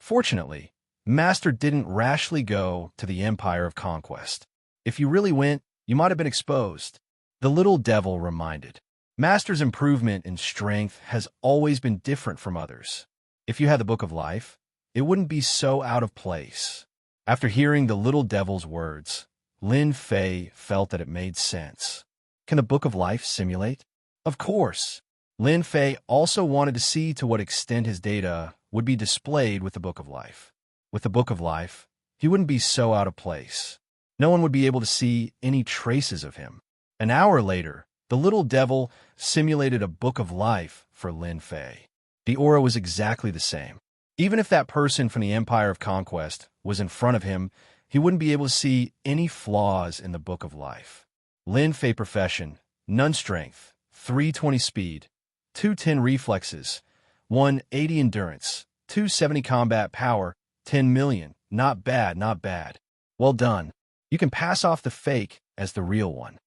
Fortunately, Master didn't rashly go to the Empire of Conquest. If you really went, you might have been exposed. The little devil reminded. Master's improvement in strength has always been different from others. If you had the Book of Life, it wouldn't be so out of place. After hearing the little devil's words, Lin Fei felt that it made sense. Can the Book of Life simulate? Of course. Lin Fei also wanted to see to what extent his data would be displayed with the Book of Life. With the Book of Life, he wouldn't be so out of place. No one would be able to see any traces of him. An hour later, the little devil simulated a Book of Life for Lin Fei. The aura was exactly the same. Even if that person from the Empire of Conquest was in front of him, he wouldn't be able to see any flaws in the Book of Life. Lin Fei profession, none strength, 320 speed, 210 reflexes, 180 endurance, 270 combat power, 10 million. Not bad, not bad. Well done. You can pass off the fake as the real one.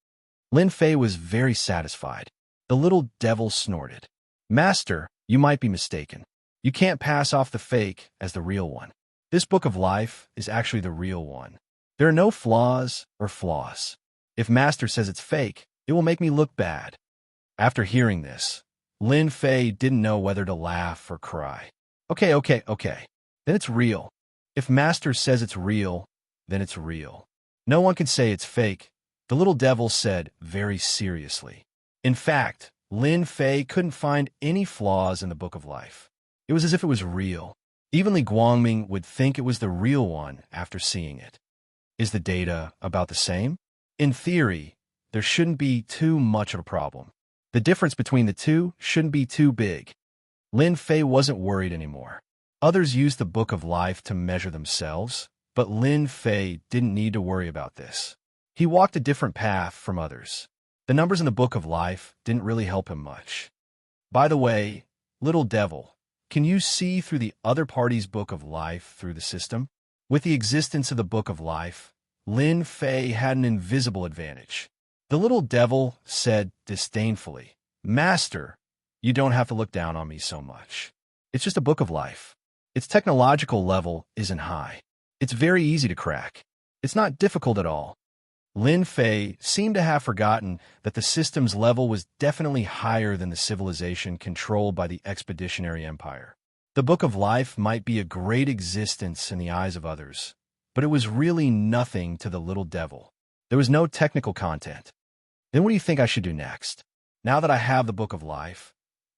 Lin Fei was very satisfied. The little devil snorted. Master, you might be mistaken. You can't pass off the fake as the real one. This book of life is actually the real one. There are no flaws or flaws. If Master says it's fake, it will make me look bad. After hearing this, Lin Fei didn't know whether to laugh or cry. Okay. Then it's real. If Master says it's real, then it's real. No one can say it's fake, the little devil said very seriously. In fact, Lin Fei couldn't find any flaws in the Book of Life. It was as if it was real. Even Li Guangming would think it was the real one after seeing it. Is the data about the same? In theory, there shouldn't be too much of a problem. The difference between the two shouldn't be too big. Lin Fei wasn't worried anymore. Others used the Book of Life to measure themselves, but Lin Fei didn't need to worry about this. He walked a different path from others. The numbers in the Book of Life didn't really help him much. By the way, little devil, can you see through the other party's Book of Life through the system? With the existence of the Book of Life, Lin Fei had an invisible advantage. The little devil said disdainfully, Master, you don't have to look down on me so much. It's just a Book of Life. Its technological level isn't high. It's very easy to crack. It's not difficult at all. Lin Fei seemed to have forgotten that the system's level was definitely higher than the civilization controlled by the Expeditionary Empire. The Book of Life might be a great existence in the eyes of others, but it was really nothing to the little devil. There was no technical content. Then what do you think I should do next? Now that I have the Book of Life,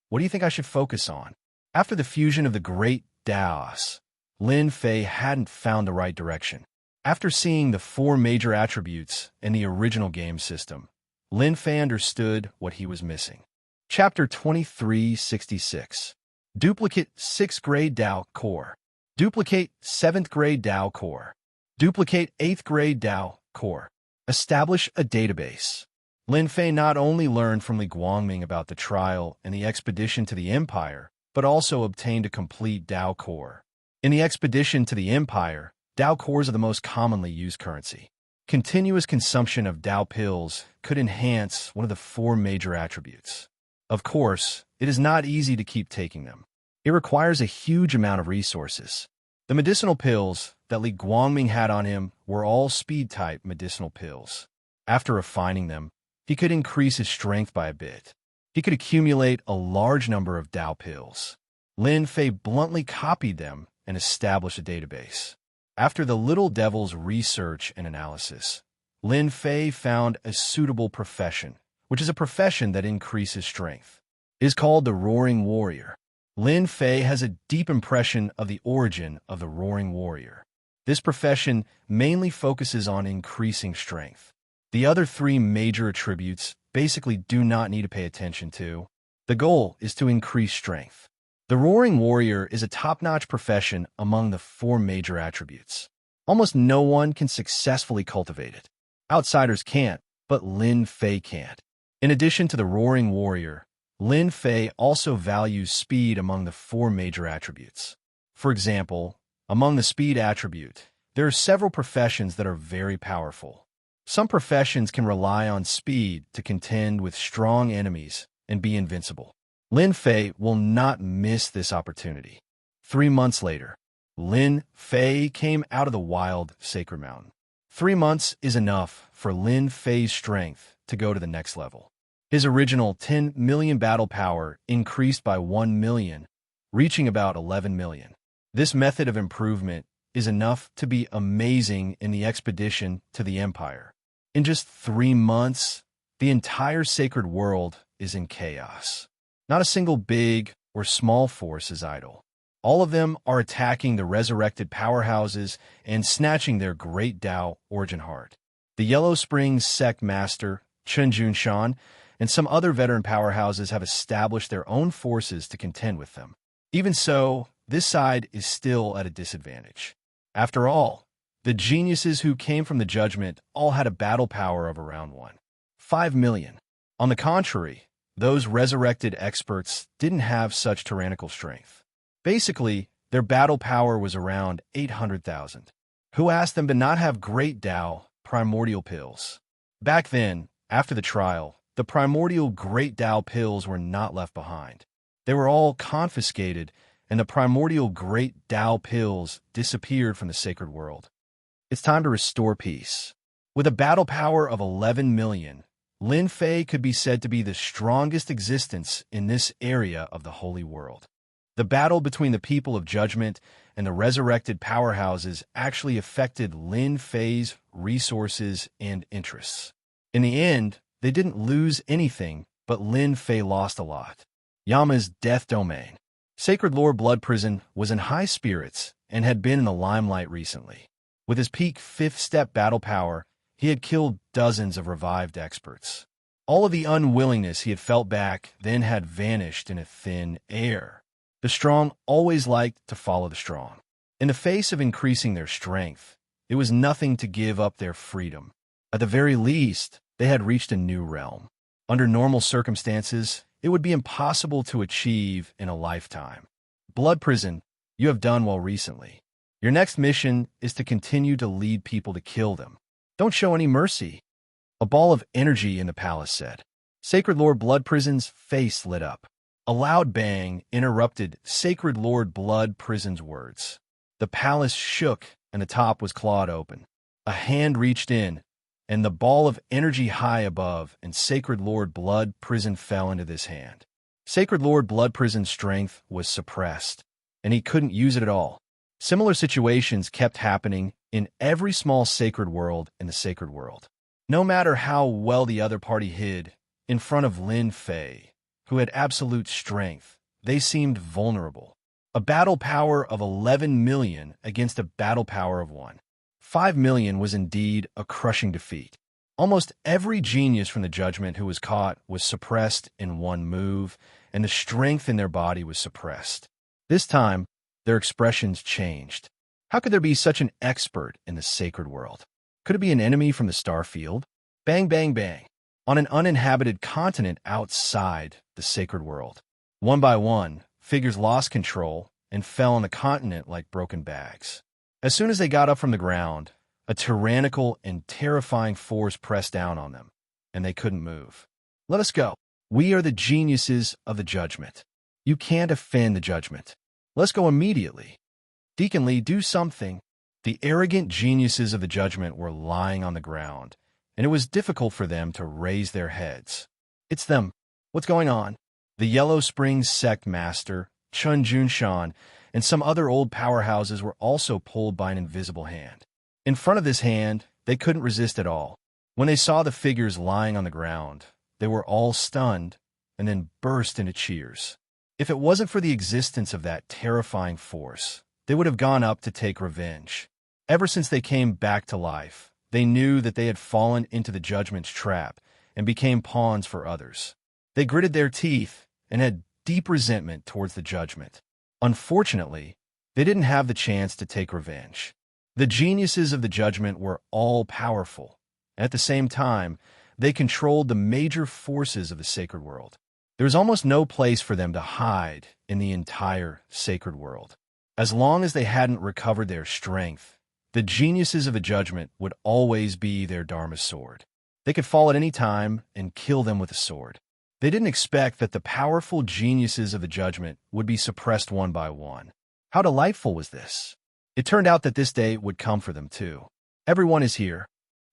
what do you think I should focus on? After the fusion of the great Daos, Lin Fei hadn't found the right direction. After seeing the 4 major attributes in the original game system, Lin Fei understood what he was missing. Chapter 2366. Duplicate 6th grade Dao Core. Duplicate 7th grade Dao Core. Duplicate 8th grade Dao Core. Establish a database. Lin Fei not only learned from Li Guangming about the trial and the expedition to the Empire, but also obtained a complete Dao Core. In the expedition to the Empire, Dao cores are the most commonly used currency. Continuous consumption of Dao pills could enhance one of the 4 major attributes. Of course, it is not easy to keep taking them. It requires a huge amount of resources. The medicinal pills that Li Guangming had on him were all speed-type medicinal pills. After refining them, he could increase his strength by a bit. He could accumulate a large number of Dao pills. Lin Fei bluntly copied them and established a database. After the little devil's research and analysis, Lin Fei found a suitable profession, which is a profession that increases strength. It is called the Roaring Warrior. Lin Fei has a deep impression of the origin of the Roaring Warrior. This profession mainly focuses on increasing strength. The other 3 major attributes basically do not need to pay attention to. The goal is to increase strength. The Roaring Warrior is a top-notch profession among the 4 major attributes. Almost no one can successfully cultivate it. Outsiders can't, but Lin Fei can't. In addition to the Roaring Warrior, Lin Fei also values speed among the 4 major attributes. For example, among the speed attribute, there are several professions that are very powerful. Some professions can rely on speed to contend with strong enemies and be invincible. Lin Fei will not miss this opportunity. 3 months later, Lin Fei came out of the wild Sacred Mountain. 3 months is enough for Lin Fei's strength to go to the next level. His original 10 million battle power increased by 1 million, reaching about 11 million. This method of improvement is enough to be amazing in the expedition to the Empire. In just 3 months, the entire sacred world is in chaos. Not a single big or small force is idle. All of them are attacking the resurrected powerhouses and snatching their great Dao origin heart. The Yellow Springs sect master, Chen Junshan, and some other veteran powerhouses have established their own forces to contend with them. Even so, this side is still at a disadvantage. After all, the geniuses who came from the Judgment all had a battle power of around 5 million. On the contrary, those resurrected experts didn't have such tyrannical strength. Basically, their battle power was around 800,000. Who asked them to not have great Dao primordial pills? Back then, After the trial, the primordial Great Tao pills were not left behind. They were all confiscated, and the primordial Great Tao pills disappeared from the sacred world. It's time to restore peace. With a battle power of 11 million, Lin Fei could be said to be the strongest existence in this area of the holy world. The battle between the people of judgment and the resurrected powerhouses actually affected Lin Fei's resources and interests. In the end, they didn't lose anything, but Lin Fei lost a lot. Yama's death domain. Sacred Lord Blood Prison was in high spirits and had been in the limelight recently. With his peak 5th-step battle power, he had killed dozens of revived experts. All of the unwillingness he had felt back then had vanished in a thin air. The strong always liked to follow the strong. In the face of increasing their strength, it was nothing to give up their freedom. At the very least, they had reached a new realm. Under normal circumstances, it would be impossible to achieve in a lifetime. Blood Prison, you have done well recently. Your next mission is to continue to lead people to kill them. Don't show any mercy. A ball of energy in the palace said. Sacred Lord Blood Prison's face lit up. A loud bang interrupted Sacred Lord Blood Prison's words. The palace shook and the top was clawed open. A hand reached in, and the ball of energy high above and Sacred Lord Blood Prison fell into this hand. Sacred Lord Blood Prison's strength was suppressed, and he couldn't use it at all. Similar situations kept happening in every small sacred world in the sacred world. No matter how well the other party hid, in front of Lin Fei, who had absolute strength, they seemed vulnerable. A battle power of 11 million against a battle power of 1. 5 million was indeed a crushing defeat. Almost every genius from the judgment who was caught was suppressed in one move, and the strength in their body was suppressed. This time, their expressions changed. How could there be such an expert in the sacred world? Could it be an enemy from the star field? Bang, bang, bang. On an uninhabited continent outside the sacred world. One by one, figures lost control and fell on the continent like broken bags. As soon as they got up from the ground, a tyrannical and terrifying force pressed down on them, and they couldn't move. Let us go. We are the geniuses of the judgment. You can't offend the judgment. Let's go immediately. Deacon Lee, do something. The arrogant geniuses of the judgment were lying on the ground, and it was difficult for them to raise their heads. It's them. What's going on? The Yellow Springs sect master, Chun Junshan, and some other old powerhouses were also pulled by an invisible hand. In front of this hand, they couldn't resist at all. When they saw the figures lying on the ground, they were all stunned and then burst into cheers. If it wasn't for the existence of that terrifying force, they would have gone up to take revenge. Ever since they came back to life, they knew that they had fallen into the judgment's trap and became pawns for others. They gritted their teeth and had deep resentment towards the judgment. Unfortunately, they didn't have the chance to take revenge. The geniuses of the judgment were all-powerful, and at the same time, they controlled the major forces of the sacred world. There was almost no place for them to hide in the entire sacred world. As long as they hadn't recovered their strength, the geniuses of the judgment would always be their Dharma sword. They could fall at any time and kill them with a sword. They didn't expect that the powerful geniuses of the judgment would be suppressed one by one. How delightful was this? It turned out that this day would come for them too. Everyone is here,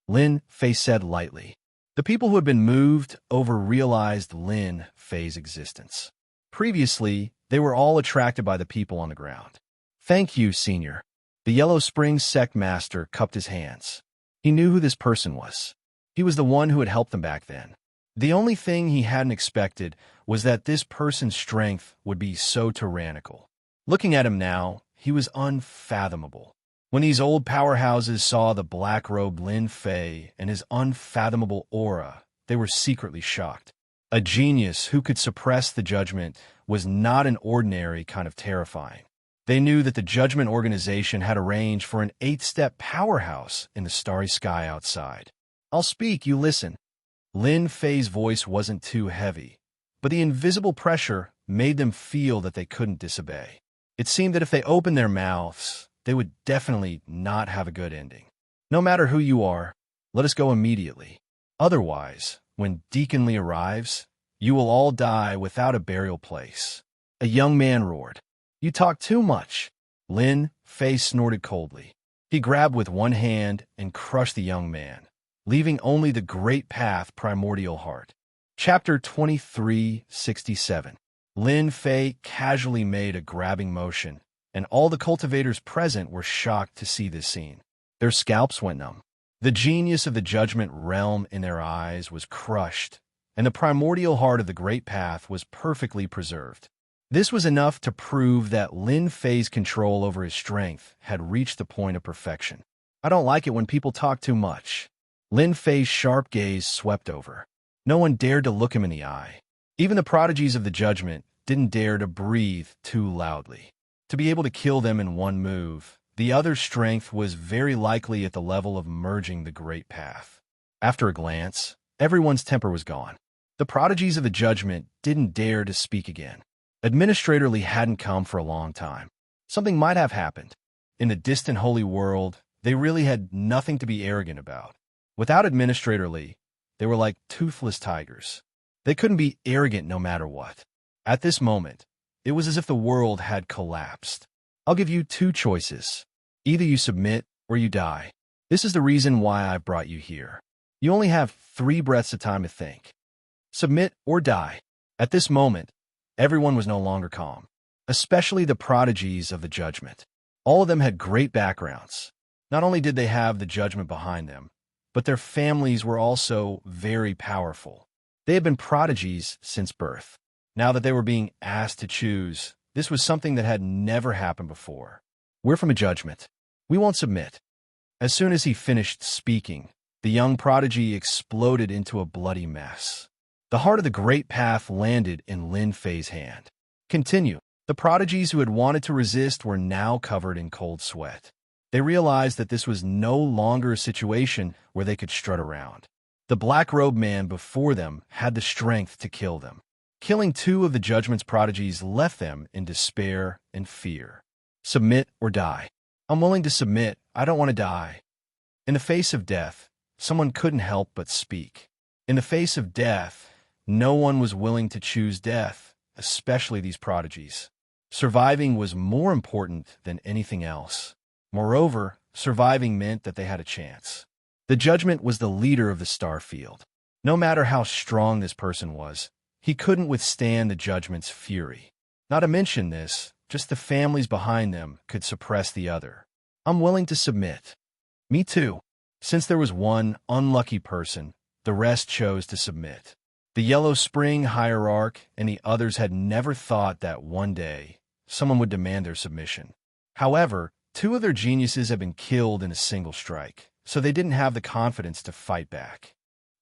Lin Fei said lightly. The people who had been moved over realized Lin Fei's existence. Previously, they were all attracted by the people on the ground. Thank you, Senior. The Yellow Springs sect master cupped his hands. He knew who this person was. He was the one who had helped them back then. The only thing he hadn't expected was that this person's strength would be so tyrannical. Looking at him now, he was unfathomable. When these old powerhouses saw the black-robed Lin Fei and his unfathomable aura, they were secretly shocked. A genius who could suppress the judgment was not an ordinary kind of terrifying. They knew that the judgment organization had arranged for an 8-step powerhouse in the starry sky outside. I'll speak, you listen. Lin Fei's voice wasn't too heavy, but the invisible pressure made them feel that they couldn't disobey. It seemed that if they opened their mouths, they would definitely not have a good ending. No matter who you are, let us go immediately. Otherwise, when Deacon Lee arrives, you will all die without a burial place." A young man roared. "You talk too much." Lin Fei snorted coldly. He grabbed with one hand and crushed the young man, leaving only the great path primordial heart. Chapter 2367. Lin Fei casually made a grabbing motion, and all the cultivators present were shocked to see this scene. Their scalps went numb. The genius of the judgment realm in their eyes was crushed, and the primordial heart of the great path was perfectly preserved. This was enough to prove that Lin Fei's control over his strength had reached the point of perfection. "I don't like it when people talk too much." Lin Fei's sharp gaze swept over. No one dared to look him in the eye. Even the prodigies of the judgment didn't dare to breathe too loudly. To be able to kill them in one move, the other's strength was very likely at the level of merging the great path. After a glance, everyone's temper was gone. The prodigies of the judgment didn't dare to speak again. Administrator Lee hadn't come for a long time. Something might have happened. In the distant holy world, they really had nothing to be arrogant about. Without Administrator Lee, they were like toothless tigers. They couldn't be arrogant no matter what. At this moment, it was as if the world had collapsed. "I'll give you two choices. Either you submit or you die. This is the reason why I brought you here. You only have 3 breaths of time to think. Submit or die." At this moment, everyone was no longer calm, especially the prodigies of the judgment. All of them had great backgrounds. Not only did they have the judgment behind them, but their families were also very powerful. They had been prodigies since birth. Now that they were being asked to choose, this was something that had never happened before. "We're from a judgment. We won't submit." As soon as he finished speaking, the young prodigy exploded into a bloody mess. The heart of the great path landed in Lin Fei's hand. "Continue." The prodigies who had wanted to resist were now covered in cold sweat. They realized that this was no longer a situation where they could strut around. The black-robed man before them had the strength to kill them. Killing 2 of the judgment's prodigies left them in despair and fear. "Submit or die." "I'm willing to submit. I don't want to die." In the face of death, someone couldn't help but speak. In the face of death, no one was willing to choose death, especially these prodigies. Surviving was more important than anything else. Moreover, surviving meant that they had a chance. The judgment was the leader of the star field. No matter how strong this person was, he couldn't withstand the judgment's fury. Not to mention this, just the families behind them could suppress the other. "I'm willing to submit." "Me too." Since there was one unlucky person, the rest chose to submit. The Yellow Spring hierarch and the others had never thought that one day someone would demand their submission. However, 2 of their geniuses had been killed in a single strike, so they didn't have the confidence to fight back.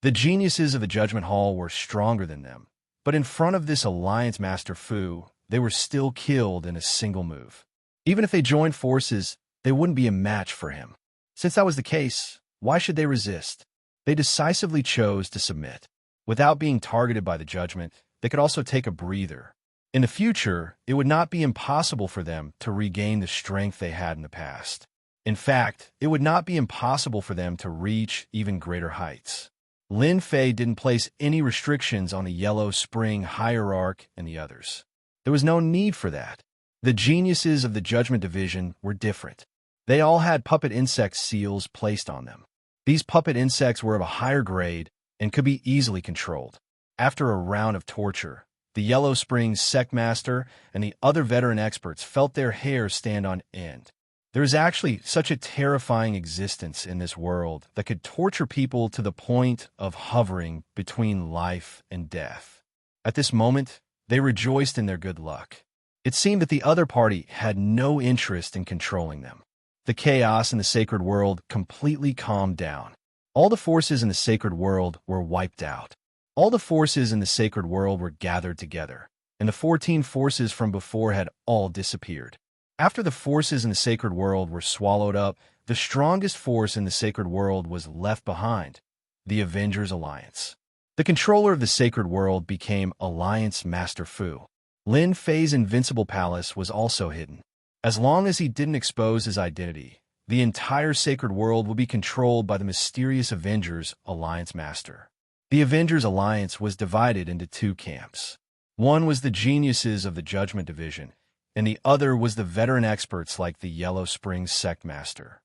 The geniuses of the Judgment Hall were stronger than them, but in front of this Alliance Master Fu, they were still killed in a single move. Even if they joined forces, they wouldn't be a match for him. Since that was the case, why should they resist? They decisively chose to submit. Without being targeted by the judgment, they could also take a breather. In the future, it would not be impossible for them to regain the strength they had in the past. In fact, it would not be impossible for them to reach even greater heights. Lin Fei didn't place any restrictions on the Yellow Spring hierarch and the others. There was no need for that. The geniuses of the Judgment Division were different. They all had puppet insect seals placed on them. These puppet insects were of a higher grade and could be easily controlled. After a round of torture, the Yellow Springs Sectmaster and the other veteran experts felt their hair stand on end. There is actually such a terrifying existence in this world that could torture people to the point of hovering between life and death. At this moment, they rejoiced in their good luck. It seemed that the other party had no interest in controlling them. The chaos in the sacred world completely calmed down. All the forces in the sacred world were wiped out. All the forces in the sacred world were gathered together, and the 14 forces from before had all disappeared. After the forces in the sacred world were swallowed up, the strongest force in the sacred world was left behind, the Avengers Alliance. The controller of the sacred world became Alliance Master Fu. Lin Fei's invincible palace was also hidden. As long as he didn't expose his identity, the entire sacred world would be controlled by the mysterious Avengers Alliance Master. The Avengers Alliance was divided into two camps. One was the geniuses of the Judgment Division, and the other was the veteran experts like the Yellow Springs Sectmaster.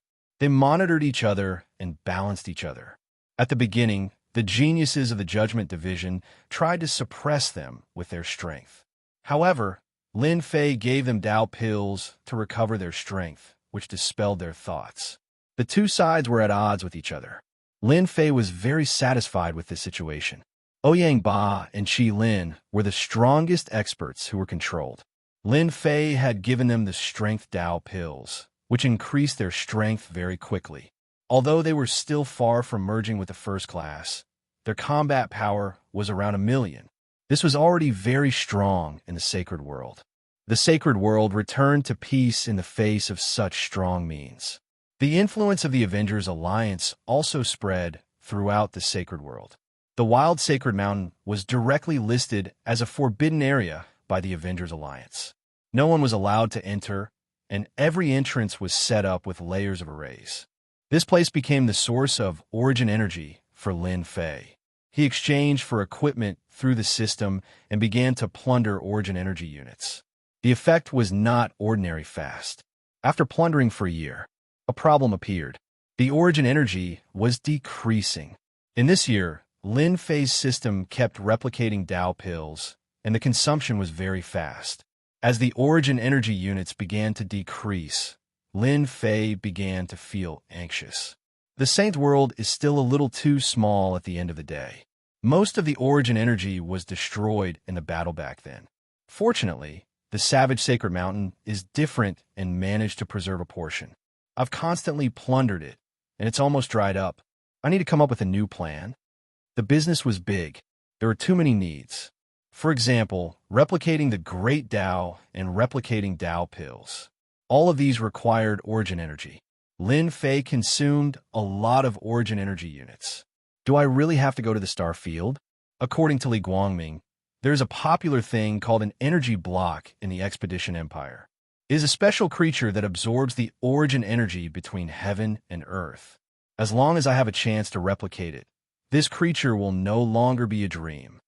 They monitored each other and balanced each other. At the beginning, the geniuses of the Judgment Division tried to suppress them with their strength. However, Lin Fei gave them Tao pills to recover their strength, which dispelled their thoughts. The two sides were at odds with each other. Lin Fei was very satisfied with this situation. Ouyang Ba and Qi Lin were the strongest experts who were controlled. Lin Fei had given them the Strength Tao pills, which increased their strength very quickly. Although they were still far from merging with the first class, their combat power was around 1,000,000. This was already very strong in the sacred world. The sacred world returned to peace in the face of such strong means. The influence of the Avengers Alliance also spread throughout the sacred world. The Wild Sacred Mountain was directly listed as a forbidden area by the Avengers Alliance. No one was allowed to enter, and every entrance was set up with layers of arrays. This place became the source of origin energy for Lin Fei. He exchanged for equipment through the system and began to plunder origin energy units. The effect was not ordinary fast. After plundering for a year, a problem appeared. The origin energy was decreasing. In this year, Lin Fei's system kept replicating Tao pills, and the consumption was very fast. As the origin energy units began to decrease, Lin Fei began to feel anxious. The Saint world is still a little too small at the end of the day. Most of the origin energy was destroyed in the battle back then. Fortunately, the Savage Sacred Mountain is different and managed to preserve a portion. I've constantly plundered it, and it's almost dried up. I need to come up with a new plan. The business was big. There were too many needs. For example, replicating the Great Tao and replicating Tao pills. All of these required origin energy. Lin Fei consumed a lot of origin energy units. Do I really have to go to the star field? According to Li Guangming, there's a popular thing called an energy block in the Expedition Empire. It is a special creature that absorbs the origin energy between heaven and earth. As long as I have a chance to replicate it, this creature will no longer be a dream.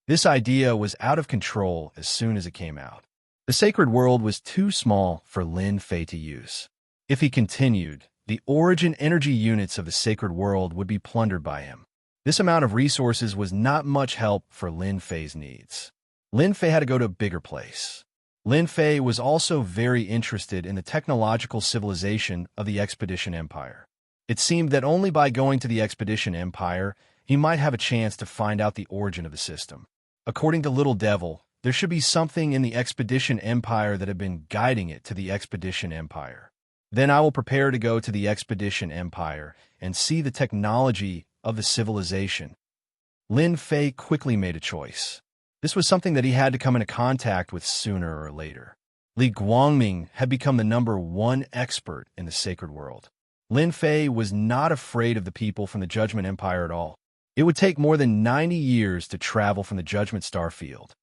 This idea was out of control as soon as it came out. The sacred world was too small for Lin Fei to use. If he continued, the origin energy units of the sacred world would be plundered by him. This amount of resources was not much help for Lin Fei's needs. Lin Fei had to go to a bigger place. Lin Fei was also very interested in the technological civilization of the Expedition Empire. It seemed that only by going to the Expedition Empire, he might have a chance to find out the origin of the system. According to Little Devil, there should be something in the Expedition Empire that had been guiding it to the Expedition Empire. Then I will prepare to go to the Expedition Empire and see the technology of the civilization. Lin Fei quickly made a choice. This was something that he had to come into contact with sooner or later. Li Guangming had become the #1 expert in the sacred world. Lin Fei was not afraid of the people from the Judgment Empire at all. It would take more than 90 years to travel from the Judgment Star Field.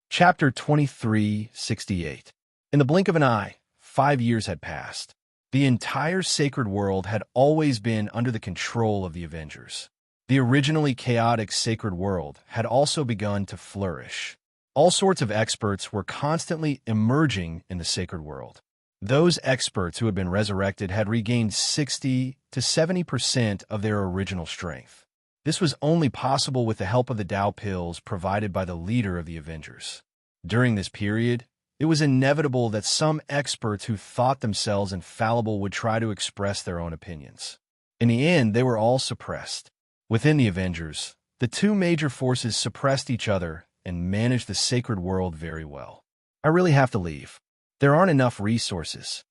Chapter 2368. In the blink of an eye, 5 years had passed. The entire sacred world had always been under the control of the Avengers. The originally chaotic sacred world had also begun to flourish. All sorts of experts were constantly emerging in the sacred world. Those experts who had been resurrected had regained 60 to 70% of their original strength. This was only possible with the help of the Tao pills provided by the leader of the Avengers. During this period, it was inevitable that some experts who thought themselves infallible would try to express their own opinions. In the end, they were all suppressed. Within the Avengers, the two major forces suppressed each other and managed the sacred world very well. I really have to leave. There aren't enough resources.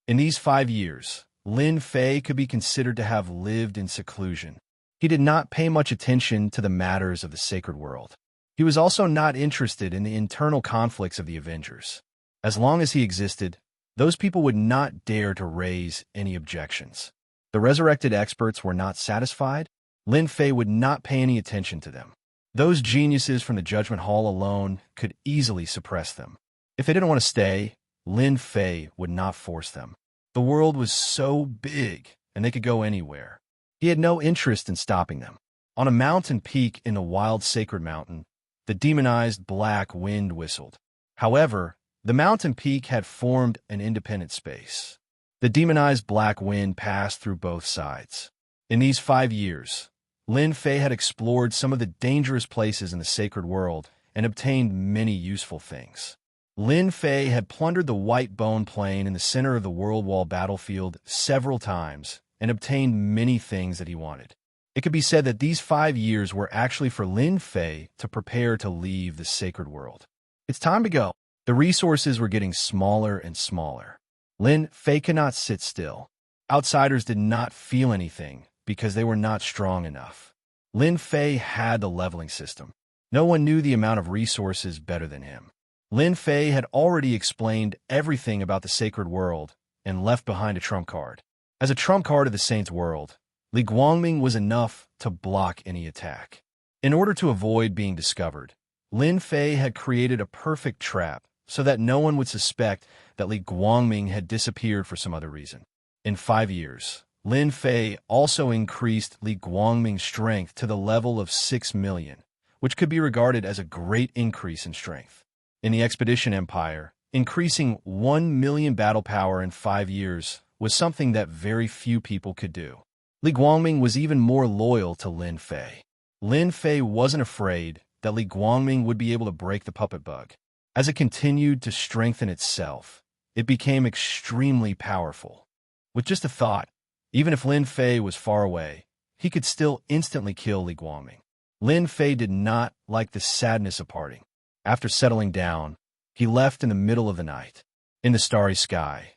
In these 5 years, Lin Fei could be considered to have lived in seclusion. He did not pay much attention to the matters of the sacred world. He was also not interested in the internal conflicts of the Avengers. As long as he existed, those people would not dare to raise any objections. The resurrected experts were not satisfied. Lin Fei would not pay any attention to them. Those geniuses from the Judgment Hall alone could easily suppress them. If they didn't want to stay, Lin Fei would not force them. The world was so big, and they could go anywhere. He had no interest in stopping them. On a mountain peak in the wild sacred mountain, the demonized black wind whistled. However, the mountain peak had formed an independent space. The demonized black wind passed through both sides. In these 5 years, Lin Fei had explored some of the dangerous places in the sacred world and obtained many useful things. Lin Fei had plundered the White Bone Plain in the center of the World Wall battlefield several times and obtained many things that he wanted. It could be said that these 5 years were actually for Lin Fei to prepare to leave the sacred world. It's time to go. The resources were getting smaller and smaller. Lin Fei could not sit still. Outsiders did not feel anything because they were not strong enough. Lin Fei had the leveling system. No one knew the amount of resources better than him. Lin Fei had already explained everything about the sacred world and left behind a trump card. As a trump card of the Saint's world, Li Guangming was enough to block any attack. In order to avoid being discovered, Lin Fei had created a perfect trap so that no one would suspect that Li Guangming had disappeared for some other reason. In 5 years, Lin Fei also increased Li Guangming's strength to the level of 6 million, which could be regarded as a great increase in strength. In the Expedition Empire, increasing 1 million battle power in 5 years was something that very few people could do. Li Guangming was even more loyal to Lin Fei. Lin Fei wasn't afraid that Li Guangming would be able to break the puppet bug. As it continued to strengthen itself, it became extremely powerful. With just a thought, even if Lin Fei was far away, he could still instantly kill Li Guangming. Lin Fei did not like the sadness of parting. After settling down, he left in the middle of the night. In the starry sky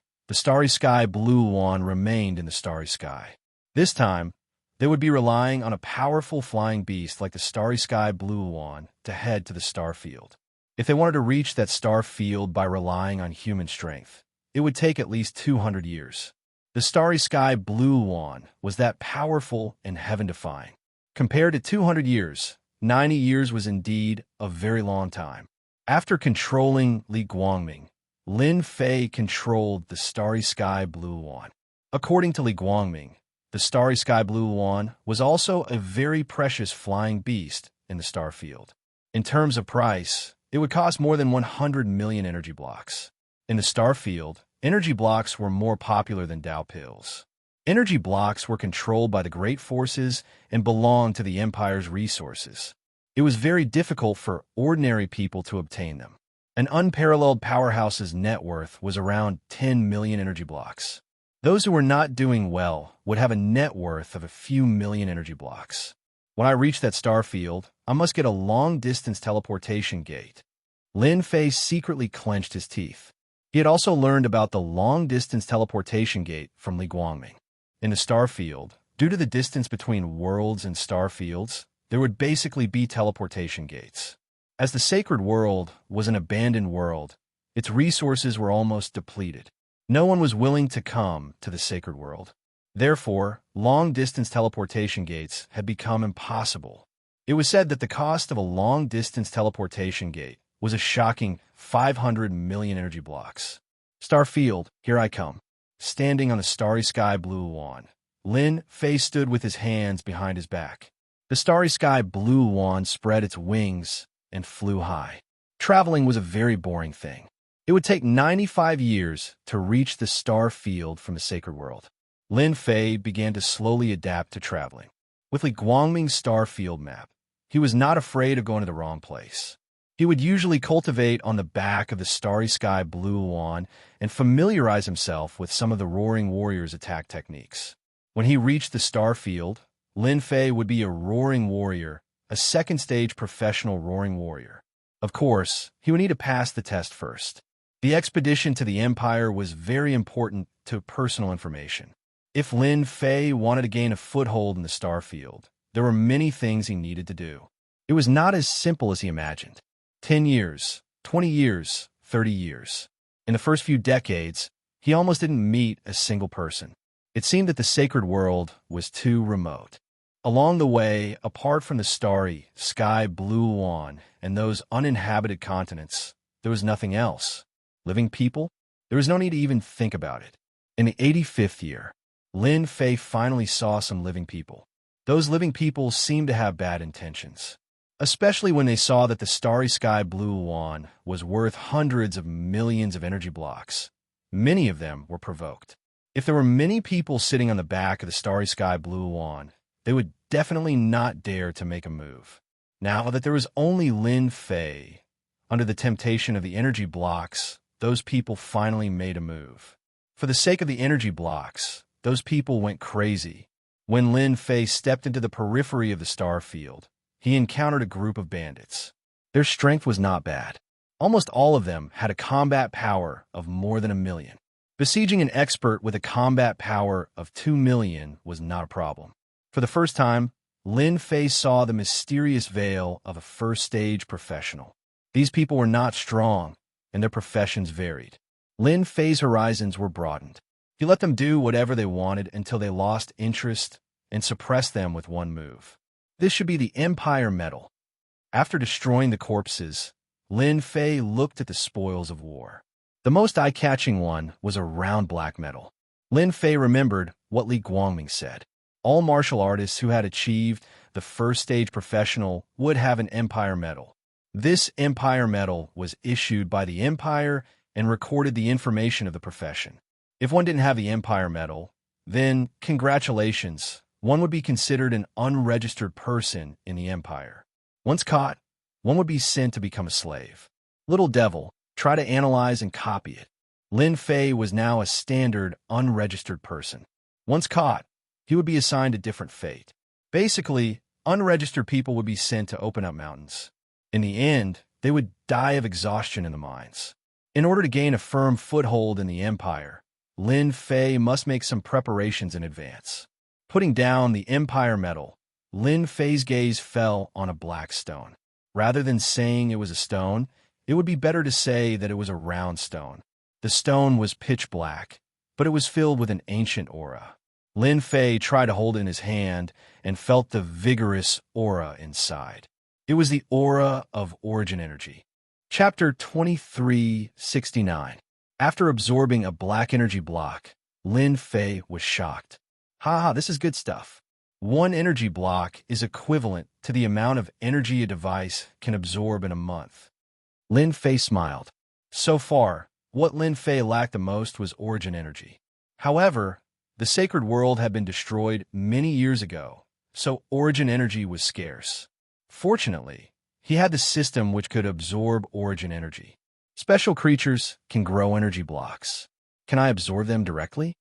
blue wand remained in the starry sky. This time, they would be relying on a powerful flying beast like the starry sky blue wand to head to the star field. If they wanted to reach that star field by relying on human strength, it would take at least 200 years. The starry sky blue wand was that powerful and heaven-defying. Compared to 200 years, 90 years was indeed a very long time. After controlling Li Guangming, Lin Fei controlled the starry sky blue wand. According to Li Guangming, the starry sky blue wand was also a very precious flying beast in the star field. In terms of price, it would cost more than 100 million energy blocks. In the star field, energy blocks were more popular than Dao pills. Energy blocks were controlled by the great forces and belonged to the Empire's resources. It was very difficult for ordinary people to obtain them. An unparalleled powerhouse's net worth was around 10 million energy blocks. Those who were not doing well would have a net worth of a few million energy blocks. When I reach that star field, I must get a long-distance teleportation gate. Lin Fei secretly clenched his teeth. He had also learned about the long-distance teleportation gate from Li Guangming. In the star field, due to the distance between worlds and star fields, there would basically be teleportation gates. As the sacred world was an abandoned world, its resources were almost depleted. No one was willing to come to the sacred world. Therefore, long-distance teleportation gates had become impossible. It was said that the cost of a long-distance teleportation gate was a shocking 500 million energy blocks. Star field, here I come. Standing on the starry sky blue wand, Lin Fei stood with his hands behind his back. The starry sky blue wand spread its wings and flew high. Traveling was a very boring thing. It would take 95 years to reach the star field from the sacred world. Lin Fei began to slowly adapt to traveling. With Li Guangming's star field map, he was not afraid of going to the wrong place. He would usually cultivate on the back of the starry sky blue wand and familiarize himself with some of the Roaring Warrior's attack techniques. When he reached the star field, Lin Fei would be a Roaring Warrior, a second-stage professional Roaring Warrior. Of course, he would need to pass the test first. The expedition to the Empire was very important to personal information. If Lin Fei wanted to gain a foothold in the star field, there were many things he needed to do. It was not as simple as he imagined. 10 years, 20 years, 30 years. In the first few decades, he almost didn't meet a single person. It seemed that the sacred world was too remote. Along the way, apart from the starry sky blue wand and those uninhabited continents, there was nothing else. Living people? There was no need to even think about it. In the 85th year, Lin Fei finally saw some living people. Those living people seemed to have bad intentions, especially when they saw that the starry sky blue wand was worth hundreds of millions of energy blocks. Many of them were provoked. If there were many people sitting on the back of the starry sky blue wand, they would definitely not dare to make a move. Now that there was only Lin Fei, under the temptation of the energy blocks, those people finally made a move. For the sake of the energy blocks, those people went crazy. When Lin Fei stepped into the periphery of the star field, he encountered a group of bandits. Their strength was not bad. Almost all of them had a combat power of more than 1 million. Besieging an expert with a combat power of 2 million was not a problem. For the first time, Lin Fei saw the mysterious veil of a first-stage professional. These people were not strong, and their professions varied. Lin Fei's horizons were broadened. He let them do whatever they wanted until they lost interest and suppressed them with one move. This should be the Empire Medal. After destroying the corpses, Lin Fei looked at the spoils of war. The most eye-catching one was a round black medal. Lin Fei remembered what Li Guangming said. All martial artists who had achieved the first-stage professional would have an Empire Medal. This Empire Medal was issued by the Empire and recorded the information of the profession. If one didn't have the Empire Medal, then, congratulations, one would be considered an unregistered person in the Empire. Once caught, one would be sent to become a slave. Little devil, try to analyze and copy it. Lin Fei was now a standard, unregistered person. Once caught, he would be assigned a different fate. Basically, unregistered people would be sent to open up mountains. In the end, they would die of exhaustion in the mines. In order to gain a firm foothold in the Empire, Lin Fei must make some preparations in advance. Putting down the Empire Medal, Lin Fei's gaze fell on a black stone. Rather than saying it was a stone, it would be better to say that it was a round stone. The stone was pitch black, but it was filled with an ancient aura. Lin Fei tried to hold it in his hand and felt the vigorous aura inside. It was the aura of origin energy. Chapter 2369. After absorbing a black energy block, Lin Fei was shocked. Haha, this is good stuff. One energy block is equivalent to the amount of energy a device can absorb in a month. Lin Fei smiled. So far, what Lin Fei lacked the most was origin energy. However, the sacred world had been destroyed many years ago, so origin energy was scarce. Fortunately, he had the system which could absorb origin energy. Special creatures can grow energy blocks. Can I absorb them directly?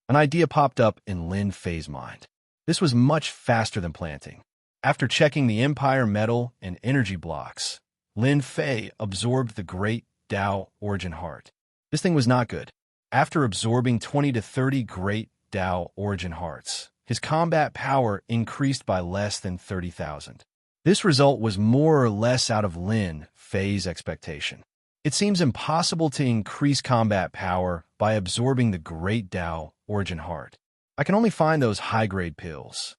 An idea popped up in Lin Fei's mind. This was much faster than planting. After checking the Empire Medal and energy blocks, Lin Fei absorbed the Great Tao Origin Heart. This thing was not good. After absorbing 20 to 30 Great Tao Origin Hearts, his combat power increased by less than 30,000. This result was more or less out of Lin Fei's expectation. It seems impossible to increase combat power by absorbing the Great Tao Origin Heart. I can only find those high-grade pills.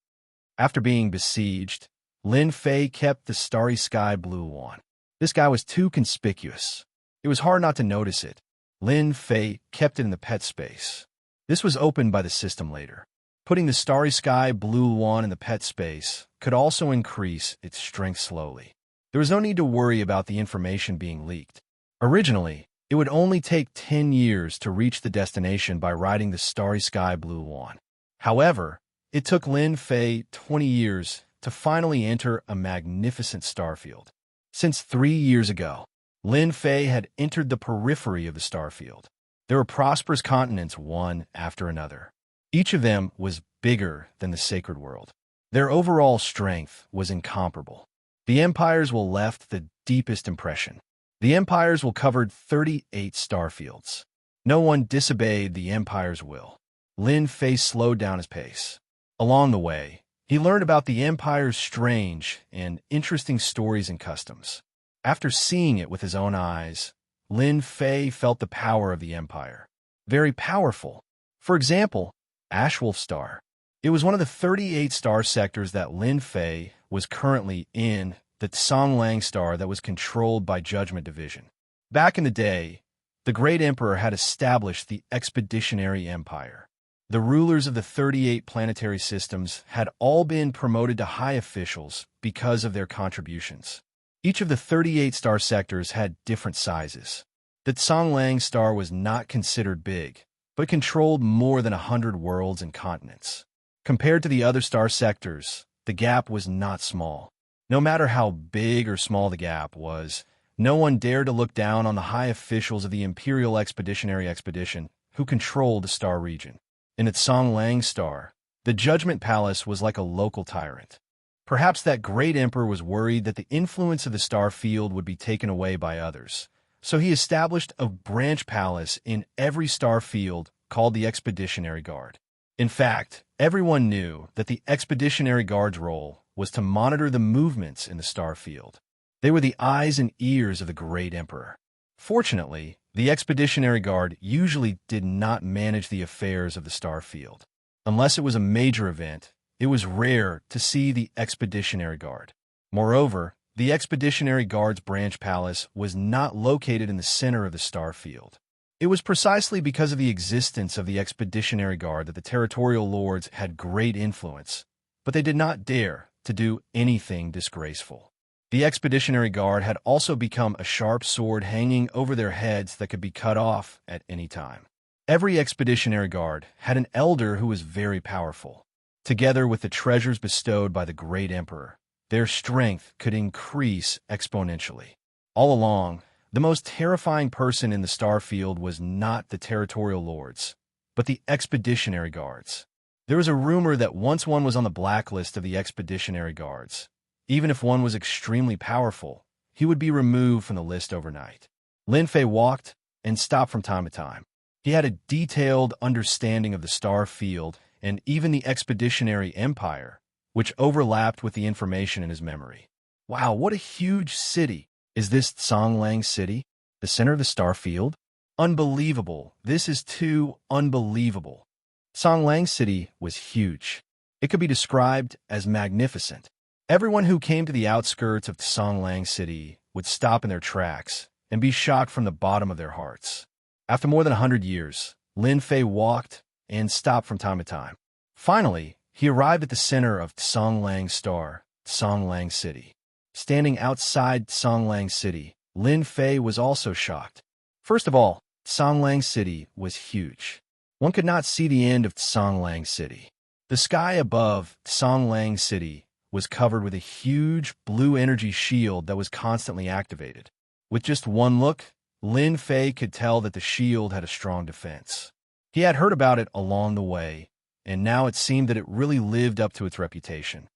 After being besieged, Lin Fei kept the starry sky blue wand. This guy was too conspicuous. It was hard not to notice it. Lin Fei kept it in the pet space. This was opened by the system later. Putting the starry sky blue wand in the pet space could also increase its strength slowly. There was no need to worry about the information being leaked. Originally, it would only take 10 years to reach the destination by riding the starry sky blue wand. However, it took Lin Fei 20 years to finally enter a magnificent starfield. Since 3 years ago, Lin Fei had entered the periphery of the starfield. There were prosperous continents one after another. Each of them was bigger than the sacred world. Their overall strength was incomparable. The empires will left the deepest impression. The empires will covered 38 starfields. No one disobeyed the empire's will. Lin Fei slowed down his pace. Along the way, he learned about the empire's strange and interesting stories and customs. After seeing it with his own eyes, Lin Fei felt the power of the empire. Very powerful. For example, Ashwolf Star. It was one of the 38 star sectors that Lin Fei was currently in, the Songlang Star that was controlled by Judgment Division. Back in the day, the Great Emperor had established the Expeditionary Empire. The rulers of the 38 planetary systems had all been promoted to high officials because of their contributions. Each of the 38 star sectors had different sizes. The Tsanglang star was not considered big, but controlled more than 100 worlds and continents. Compared to the other star sectors, the gap was not small. No matter how big or small the gap was, no one dared to look down on the high officials of the Imperial Expeditionary Expedition who controlled the star region. In the Tsanglang star, the Judgment Palace was like a local tyrant. Perhaps that great emperor was worried that the influence of the star field would be taken away by others, so he established a branch palace in every star field called the Expeditionary Guard. In fact, everyone knew that the Expeditionary Guard's role was to monitor the movements in the star field. They were the eyes and ears of the great emperor. Fortunately, the Expeditionary Guard usually did not manage the affairs of the star field. Unless it was a major event, it was rare to see the Expeditionary Guard. Moreover, the Expeditionary Guard's branch palace was not located in the center of the star field. It was precisely because of the existence of the Expeditionary Guard that the territorial lords had great influence, but they did not dare to do anything disgraceful. The Expeditionary Guard had also become a sharp sword hanging over their heads that could be cut off at any time. Every Expeditionary Guard had an elder who was very powerful. Together with the treasures bestowed by the great emperor, their strength could increase exponentially. All along, the most terrifying person in the star field was not the territorial lords, but the Expeditionary Guards. There was a rumor that once one was on the blacklist of the Expeditionary Guards, even if one was extremely powerful, he would be removed from the list overnight. Lin Fei walked and stopped from time to time. He had a detailed understanding of the star field and even the Expeditionary Empire, which overlapped with the information in his memory. Wow, what a huge city! Is this Tsanglang City, the center of the star field? Unbelievable. This is too unbelievable. Tsanglang City was huge. It could be described as magnificent. Everyone who came to the outskirts of Tsanglang City would stop in their tracks and be shocked from the bottom of their hearts. After more than 100 years, Lin Fei walked and stopped from time to time. Finally, he arrived at the center of Tsanglang Star, Tsanglang City. Standing outside Tsanglang City, Lin Fei was also shocked. First of all, Tsanglang City was huge. One could not see the end of Tsanglang City. The sky above Tsanglang City was covered with a huge blue energy shield that was constantly activated. With just one look, Lin Fei could tell that the shield had a strong defense. He had heard about it along the way, and now it seemed that it really lived up to its reputation.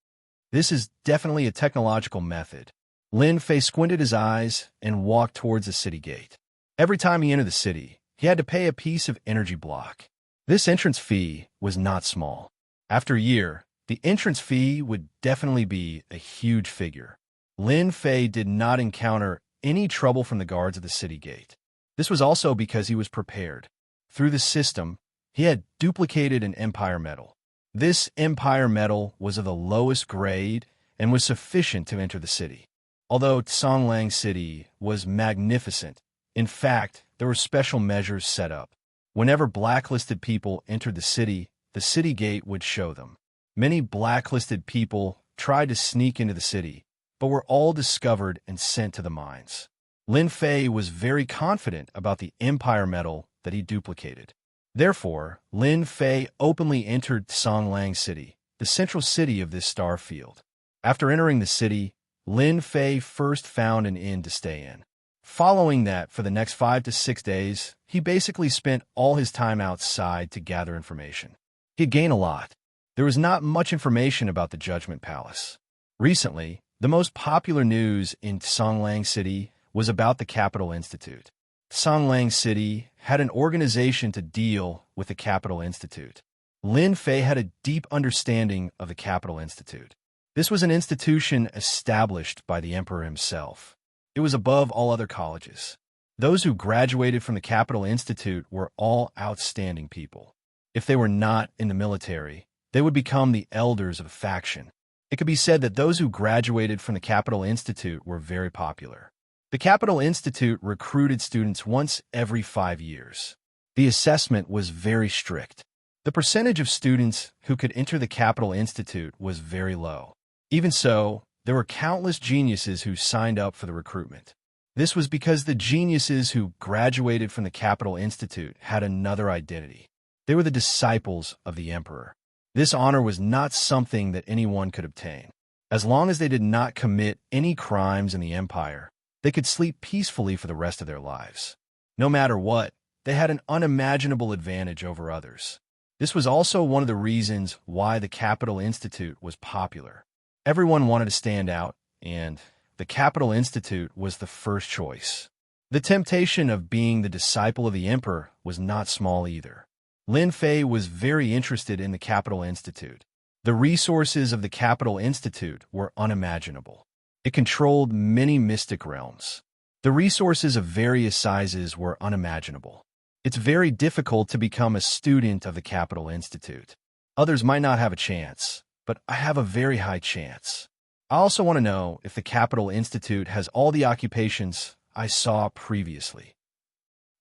This is definitely a technological method. Lin Fei squinted his eyes and walked towards the city gate. Every time he entered the city, he had to pay a piece of energy block. This entrance fee was not small. After a year, the entrance fee would definitely be a huge figure. Lin Fei did not encounter any trouble from the guards at the city gate. This was also because he was prepared. Through the system, he had duplicated an empire medal. This empire medal was of the lowest grade and was sufficient to enter the city. Although Tsanglang City was magnificent, in fact, there were special measures set up. Whenever blacklisted people entered the city gate would show them. Many blacklisted people tried to sneak into the city, but were all discovered and sent to the mines. Lin Fei was very confident about the empire medal that he duplicated. Therefore, Lin Fei openly entered Tsanglang City, the central city of this star field. After entering the city, Lin Fei first found an inn to stay in. Following that, for the next 5 to 6 days, he basically spent all his time outside to gather information. He'd gained a lot. There was not much information about the Judgment Palace. Recently, the most popular news in Tsanglang City was about the Capital Institute. Tsanglang City had an organization to deal with the Capital Institute. Lin Fei had a deep understanding of the Capital Institute. This was an institution established by the emperor himself. It was above all other colleges. Those who graduated from the Capital Institute were all outstanding people. If they were not in the military, they would become the elders of a faction. It could be said that those who graduated from the Capital Institute were very popular. The Capital Institute recruited students once every 5 years. The assessment was very strict. The percentage of students who could enter the Capital Institute was very low. Even so, there were countless geniuses who signed up for the recruitment. This was because the geniuses who graduated from the Capital Institute had another identity. They were the disciples of the emperor. This honor was not something that anyone could obtain. As long as they did not commit any crimes in the empire, they could sleep peacefully for the rest of their lives. No matter what, they had an unimaginable advantage over others. This was also one of the reasons why the Capital Institute was popular. Everyone wanted to stand out, and the Capital Institute was the first choice. The temptation of being the disciple of the emperor was not small either. Lin Fei was very interested in the Capital Institute. The resources of the Capital Institute were unimaginable. It controlled many mystic realms. The resources of various sizes were unimaginable. It's very difficult to become a student of the Capital Institute. Others might not have a chance, but I have a very high chance. I also want to know if the Capital Institute has all the occupations I saw previously.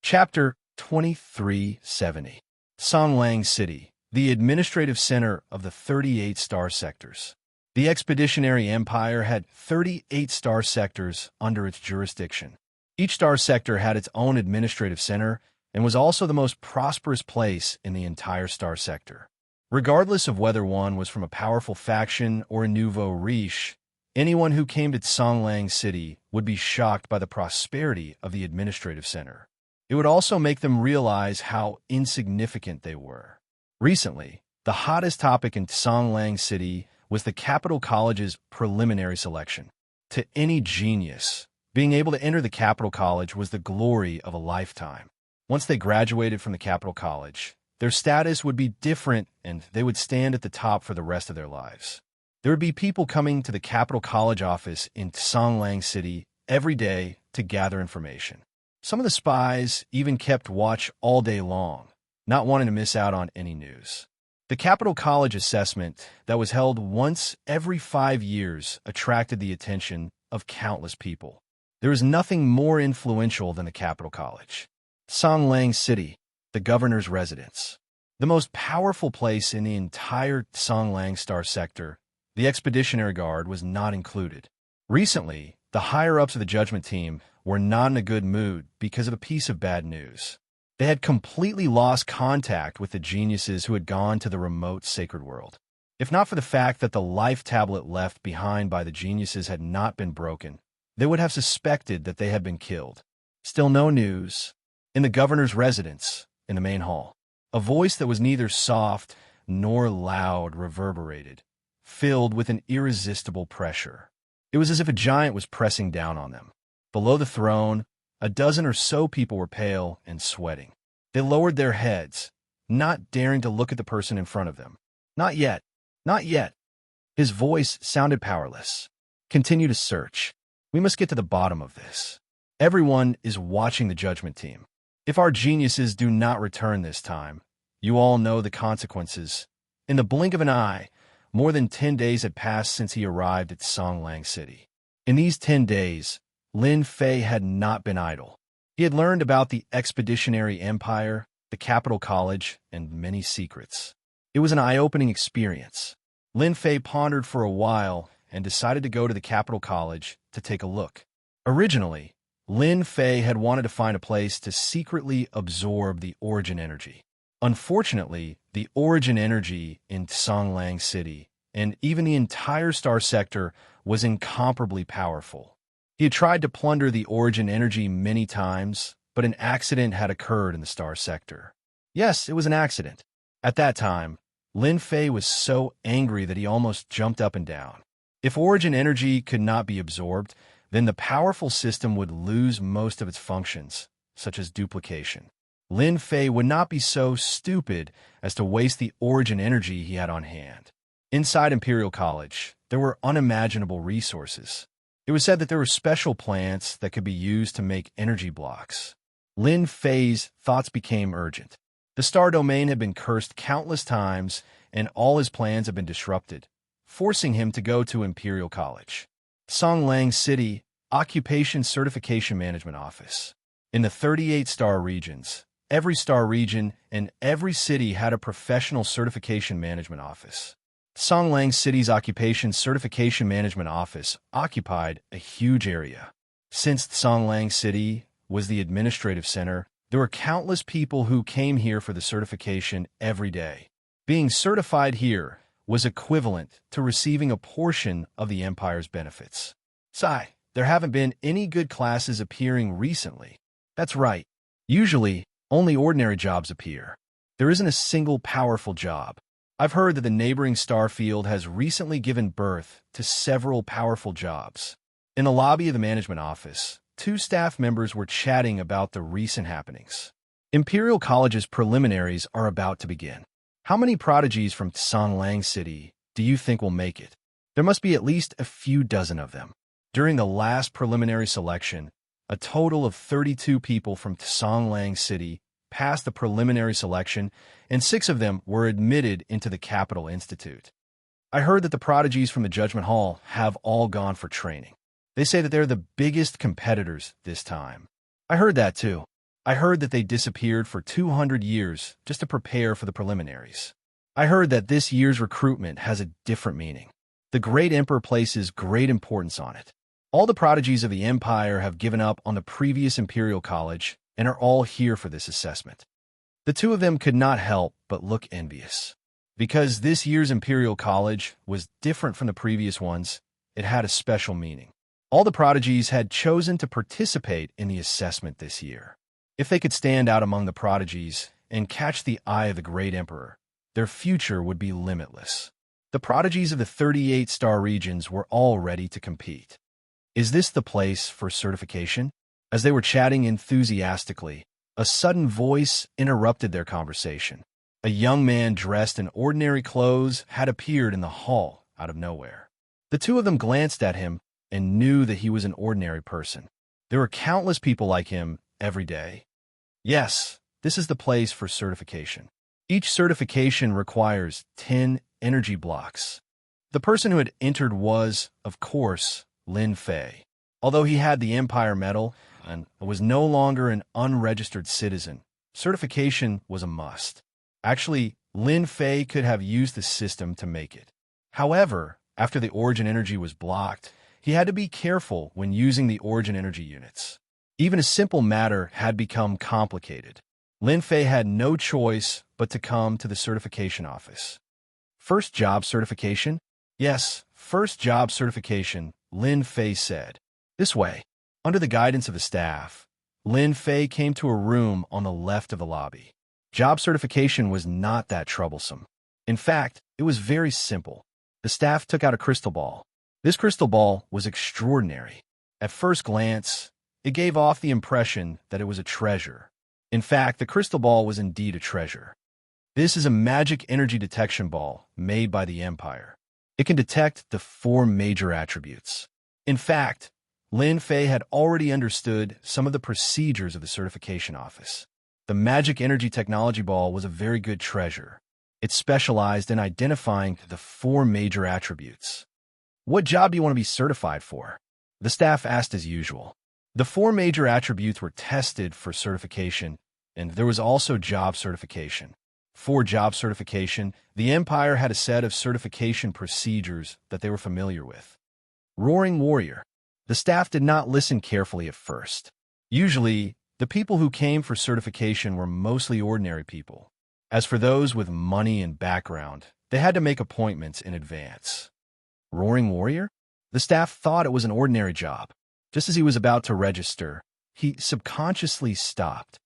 Chapter 2370. Songlang City, the administrative center of the 38 star sectors. The Expeditionary Empire had 38 star sectors under its jurisdiction. Each star sector had its own administrative center and was also the most prosperous place in the entire star sector. Regardless of whether one was from a powerful faction or a nouveau riche, anyone who came to Songlang City would be shocked by the prosperity of the administrative center. It would also make them realize how insignificant they were. Recently, the hottest topic in Songlang City was the Capital College's preliminary selection. To any genius, being able to enter the Capital College was the glory of a lifetime. Once they graduated from the Capital College, their status would be different and they would stand at the top for the rest of their lives. There would be people coming to the Capital College office in Songlang City every day to gather information. Some of the spies even kept watch all day long, not wanting to miss out on any news. The Capital College assessment that was held once every 5 years attracted the attention of countless people. There is nothing more influential than the Capital College. Songlang City, the governor's residence. The most powerful place in the entire Songlang Star sector, the Expeditionary Guard was not included. Recently, the higher-ups of the judgment team were not in a good mood because of a piece of bad news. They had completely lost contact with the geniuses who had gone to the remote sacred world. If not for the fact that the life tablet left behind by the geniuses had not been broken, they would have suspected that they had been killed. Still no news. In the governor's residence, in the main hall, a voice that was neither soft nor loud reverberated, filled with an irresistible pressure. It was as if a giant was pressing down on them. Below the throne, a dozen or so people were pale and sweating. They lowered their heads, not daring to look at the person in front of them. Not yet. Not yet. His voice sounded powerless. Continue to search. We must get to the bottom of this. Everyone is watching the judgment team. If our geniuses do not return this time, you all know the consequences. In the blink of an eye, more than 10 days had passed since he arrived at Songlang City. In these 10 days, Lin Fei had not been idle. He had learned about the Expeditionary Empire, the Capital College, and many secrets. It was an eye-opening experience. Lin Fei pondered for a while and decided to go to the Capital College to take a look. Originally, Lin Fei had wanted to find a place to secretly absorb the origin energy. Unfortunately, the origin energy in Songlang City, and even the entire star sector, was incomparably powerful. He had tried to plunder the origin energy many times, but an accident had occurred in the star sector. Yes, it was an accident. At that time, Lin Fei was so angry that he almost jumped up and down. If origin energy could not be absorbed, then the powerful system would lose most of its functions, such as duplication. Lin Fei would not be so stupid as to waste the origin energy he had on hand. Inside Imperial College, there were unimaginable resources. It was said that there were special plants that could be used to make energy blocks. Lin Fei's thoughts became urgent. The star domain had been cursed countless times, and all his plans had been disrupted, forcing him to go to Imperial College. Songlang City, Occupation Certification Management Office. In the 38 star regions, Every star region and every city had a professional certification management office. Songlang City's Occupation Certification Management Office occupied a huge area. Since Songlang City was the administrative center, there were countless people who came here for the certification every day. Being certified here was equivalent to receiving a portion of the empire's benefits. Sigh, there haven't been any good classes appearing recently. That's right. Usually, only ordinary jobs appear. There isn't a single powerful job. I've heard that the neighboring star field has recently given birth to several powerful jobs. In the lobby of the management office, two staff members were chatting about the recent happenings. Imperial College's preliminaries are about to begin. How many prodigies from Songlang City do you think will make it? There must be at least a few dozen of them. During the last preliminary selection, a total of 32 people from Songlang City passed the preliminary selection, and 6 of them were admitted into the Capital Institute. I heard that the prodigies from the Judgment Hall have all gone for training. They say that they're the biggest competitors this time. I heard that too. I heard that they disappeared for 200 years just to prepare for the preliminaries. I heard that this year's recruitment has a different meaning. The Great Emperor places great importance on it. All the prodigies of the Empire have given up on the previous Imperial College and are all here for this assessment. The two of them could not help but look envious. Because this year's Imperial College was different from the previous ones, it had a special meaning. All the prodigies had chosen to participate in the assessment this year. If they could stand out among the prodigies and catch the eye of the Great Emperor, their future would be limitless. The prodigies of the 38 star regions were all ready to compete. Is this the place for certification? As they were chatting enthusiastically, a sudden voice interrupted their conversation. A young man dressed in ordinary clothes had appeared in the hall out of nowhere. The two of them glanced at him and knew that he was an ordinary person. There were countless people like him every day. Yes, this is the place for certification. Each certification requires 10 energy blocks. The person who had entered was, of course, Lin Fei. Although he had the Empire Medal and was no longer an unregistered citizen, certification was a must. Actually, Lin Fei could have used the system to make it. However, after the origin energy was blocked, he had to be careful when using the origin energy units. Even a simple matter had become complicated. Lin Fei had no choice but to come to the certification office. First job certification? Yes, first job certification, Lin Fei said. This way. Under the guidance of the staff, Lin Fei came to a room on the left of the lobby. Job certification was not that troublesome. In fact, it was very simple. The staff took out a crystal ball. This crystal ball was extraordinary. At first glance, it gave off the impression that it was a treasure. In fact, the crystal ball was indeed a treasure. This is a magic energy detection ball made by the Empire. It can detect the 4 major attributes. In fact, Lin Fei had already understood some of the procedures of the certification office. The magic energy technology ball was a very good treasure. It specialized in identifying the 4 major attributes. What job do you want to be certified for? The staff asked as usual. The 4 major attributes were tested for certification, and there was also job certification. For job certification, the Empire had a set of certification procedures that they were familiar with. Roaring Warrior. The staff did not listen carefully at first. Usually, the people who came for certification were mostly ordinary people. As for those with money and background, they had to make appointments in advance. Roaring Warrior? The staff thought it was an ordinary job. Just as he was about to register, he subconsciously stopped.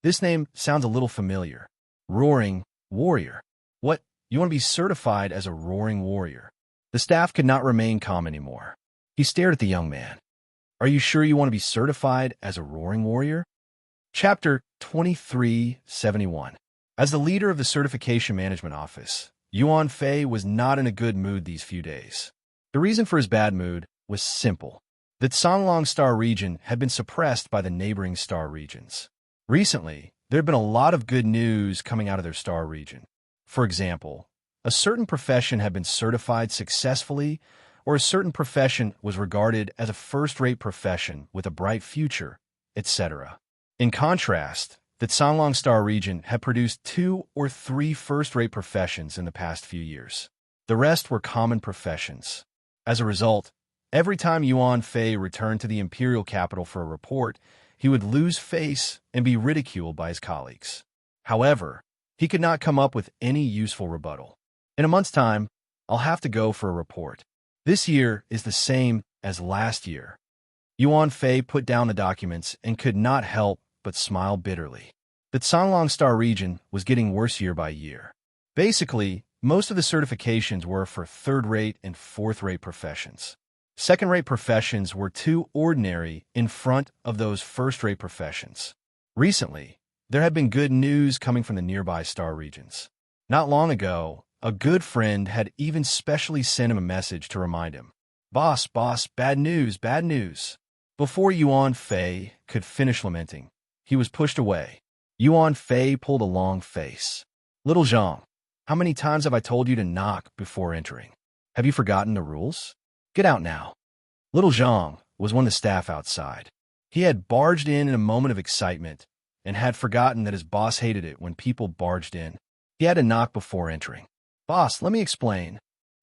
This name sounds a little familiar. Roaring Warrior. What? You want to be certified as a Roaring Warrior? The staff could not remain calm anymore. He stared at the young man. Are you sure you want to be certified as a Roaring Warrior? Chapter 2371. As the leader of the Certification Management Office, Yuan Fei was not in a good mood these few days. The reason for his bad mood was simple. The Songlong Star region had been suppressed by the neighboring star regions. Recently, there had been a lot of good news coming out of their star region. For example, a certain profession had been certified successfully, or a certain profession was regarded as a first-rate profession with a bright future, etc. In contrast, that Sanlong Star region had produced 2 or 3 first-rate professions in the past few years. The rest were common professions. As a result, every time Yuan Fei returned to the imperial capital for a report, he would lose face and be ridiculed by his colleagues. However, he could not come up with any useful rebuttal. In a month's time, I'll have to go for a report. This year is the same as last year. Yuan Fei put down the documents and could not help but smile bitterly. The Sanlong Star region was getting worse year by year. Basically, most of the certifications were for third-rate and fourth-rate professions. Second-rate professions were too ordinary in front of those first-rate professions. Recently, there had been good news coming from the nearby star regions. Not long ago, a good friend had even specially sent him a message to remind him, boss, bad news, bad news." Before Yuan Fei could finish lamenting, he was pushed away. Yuan Fei pulled a long face. "Little Zhang, how many times have I told you to knock before entering? Have you forgotten the rules? Get out now." Little Zhang was one of the staff outside. He had barged in a moment of excitement and had forgotten that his boss hated it when people barged in. He had to knock before entering. "Boss, let me explain."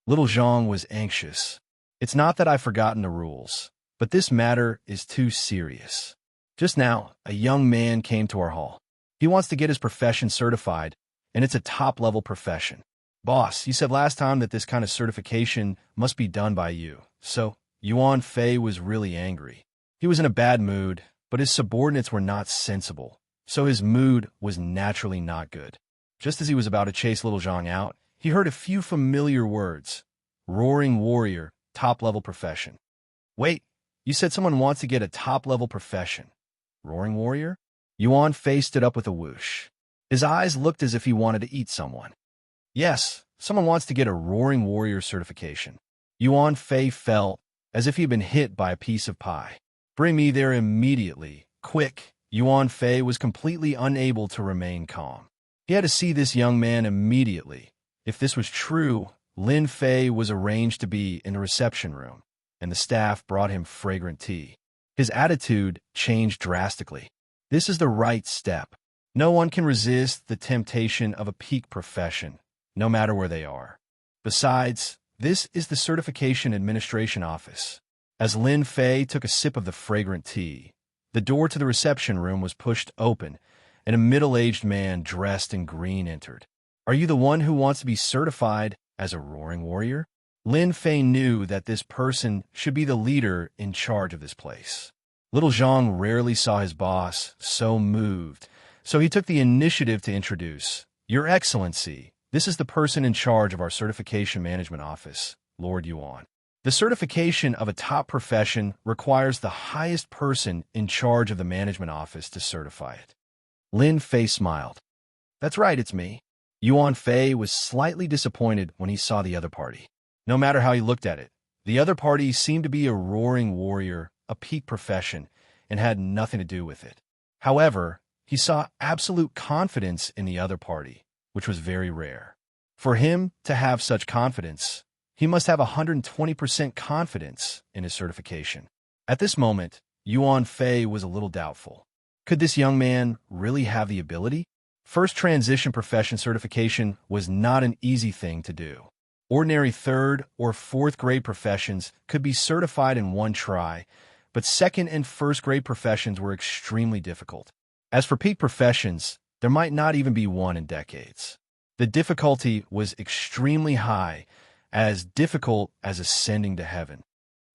Little Zhang was anxious. "It's not that I've forgotten the rules, but this matter is too serious. Just now, a young man came to our hall. He wants to get his profession certified, and it's a top-level profession. Boss, you said last time that this kind of certification must be done by you." So, Yuan Fei was really angry. He was in a bad mood, but his subordinates were not sensible, so his mood was naturally not good. Just as he was about to chase Little Zhang out, he heard a few familiar words. Roaring warrior, top-level profession. "Wait, you said someone wants to get a top-level profession. Roaring warrior?" Yuan Fei stood up with a whoosh. His eyes looked as if he wanted to eat someone. "Yes, someone wants to get a Roaring Warrior certification." Yuan Fei felt as if he had been hit by a piece of pie. "Bring me there immediately. Quick." Yuan Fei was completely unable to remain calm. He had to see this young man immediately. If this was true, Lin Fei was arranged to be in the reception room, and the staff brought him fragrant tea. His attitude changed drastically. This is the right step. No one can resist the temptation of a peak profession, no matter where they are. Besides, this is the Certification Administration Office. As Lin Fei took a sip of the fragrant tea, the door to the reception room was pushed open, and a middle-aged man dressed in green entered. "Are you the one who wants to be certified as a Roaring Warrior?" Lin Fei knew that this person should be the leader in charge of this place. Little Zhang rarely saw his boss so moved, so he took the initiative to introduce, "Your Excellency, this is the person in charge of our Certification Management Office, Lord Yuan. The certification of a top profession requires the highest person in charge of the management office to certify it." Lin Fei smiled. "That's right, it's me." Yuan Fei was slightly disappointed when he saw the other party. No matter how he looked at it, the other party seemed to be a roaring warrior, a peak profession, and had nothing to do with it. However, he saw absolute confidence in the other party, which was very rare. For him to have such confidence, he must have 120% confidence in his certification. At this moment, Yuan Fei was a little doubtful. Could this young man really have the ability? First transition profession certification was not an easy thing to do. Ordinary third or fourth grade professions could be certified in one try, but second and first grade professions were extremely difficult. As for peak professions, there might not even be one in decades. The difficulty was extremely high, as difficult as ascending to heaven.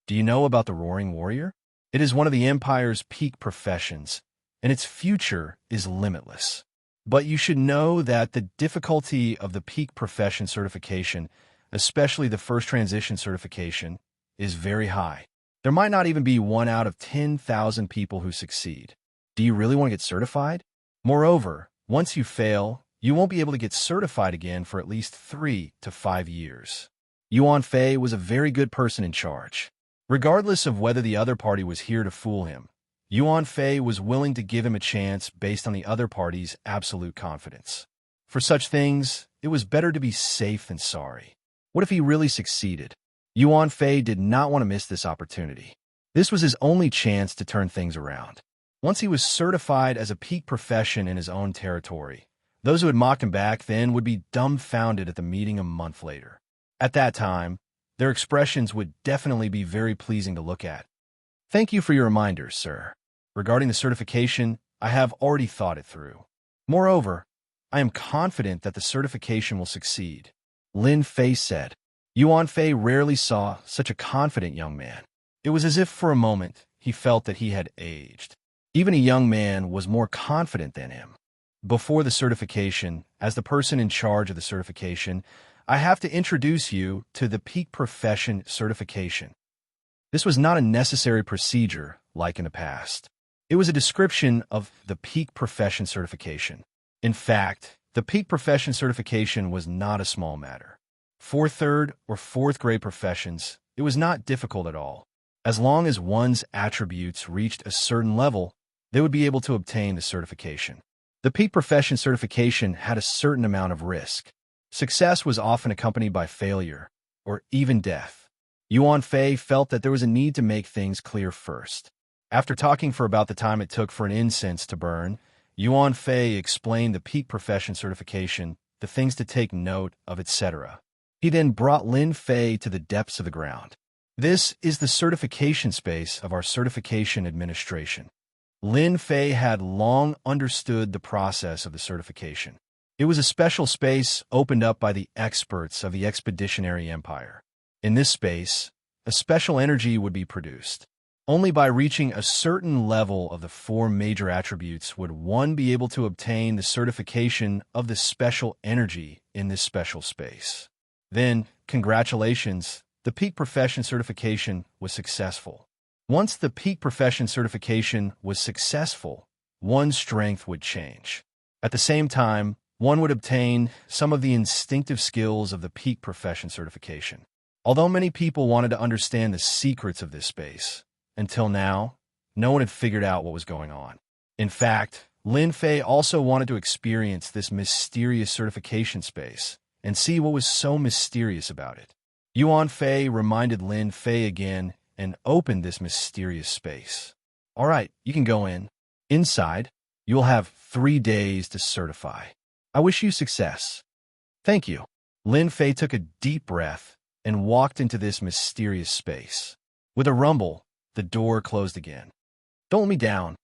Do you know about the Roaring Warrior? It is one of the Empire's peak professions, and its future is limitless. But you should know that the difficulty of the peak profession certification, especially the first transition certification, is very high. There might not even be 1 out of 10,000 people who succeed. Do you really want to get certified? Moreover, once you fail, you won't be able to get certified again for at least 3 to 5 years. Yuan Fei was a very good person in charge. Regardless of whether the other party was here to fool him, Yuan Fei was willing to give him a chance based on the other party's absolute confidence. For such things, it was better to be safe than sorry. What if he really succeeded? Yuan Fei did not want to miss this opportunity. This was his only chance to turn things around. Once he was certified as a peak profession in his own territory, those who had mocked him back then would be dumbfounded at the meeting a month later. At that time, their expressions would definitely be very pleasing to look at. Thank you for your reminders, sir. Regarding the certification, I have already thought it through. Moreover, I am confident that the certification will succeed, Lin Fei said. Yuan Fei rarely saw such a confident young man. It was as if for a moment he felt that he had aged. Even a young man was more confident than him. Before the certification, as the person in charge of the certification, I have to introduce you to the Peak Profession certification. This was not a necessary procedure like in the past. It was a description of the Peak Profession certification. In fact, the Peak Profession certification was not a small matter. For third or fourth grade professions, it was not difficult at all. As long as one's attributes reached a certain level, they would be able to obtain the certification. The Peak Profession certification had a certain amount of risk. Success was often accompanied by failure, or even death. Yuan Fei felt that there was a need to make things clear first. After talking for about the time it took for an incense to burn, Yuan Fei explained the Peak Profession certification, the things to take note of, etc. He then brought Lin Fei to the depths of the ground. This is the certification space of our certification administration. Lin Fei had long understood the process of the certification. It was a special space opened up by the experts of the Expeditionary Empire. In this space, a special energy would be produced. Only by reaching a certain level of the four major attributes would one be able to obtain the certification of the special energy in this special space. Then, congratulations, the Peak Profession certification was successful. Once the Peak Profession certification was successful, one's strength would change. At the same time, one would obtain some of the instinctive skills of the Peak Profession certification. Although many people wanted to understand the secrets of this space, until now, no one had figured out what was going on. In fact, Lin Fei also wanted to experience this mysterious certification space and see what was so mysterious about it. Yuan Fei reminded Lin Fei again and opened this mysterious space. All right, you can go in. Inside, you'll have 3 days to certify. I wish you success. Thank you. Lin Fei took a deep breath and walked into this mysterious space. With a rumble, the door closed again. Don't let me down.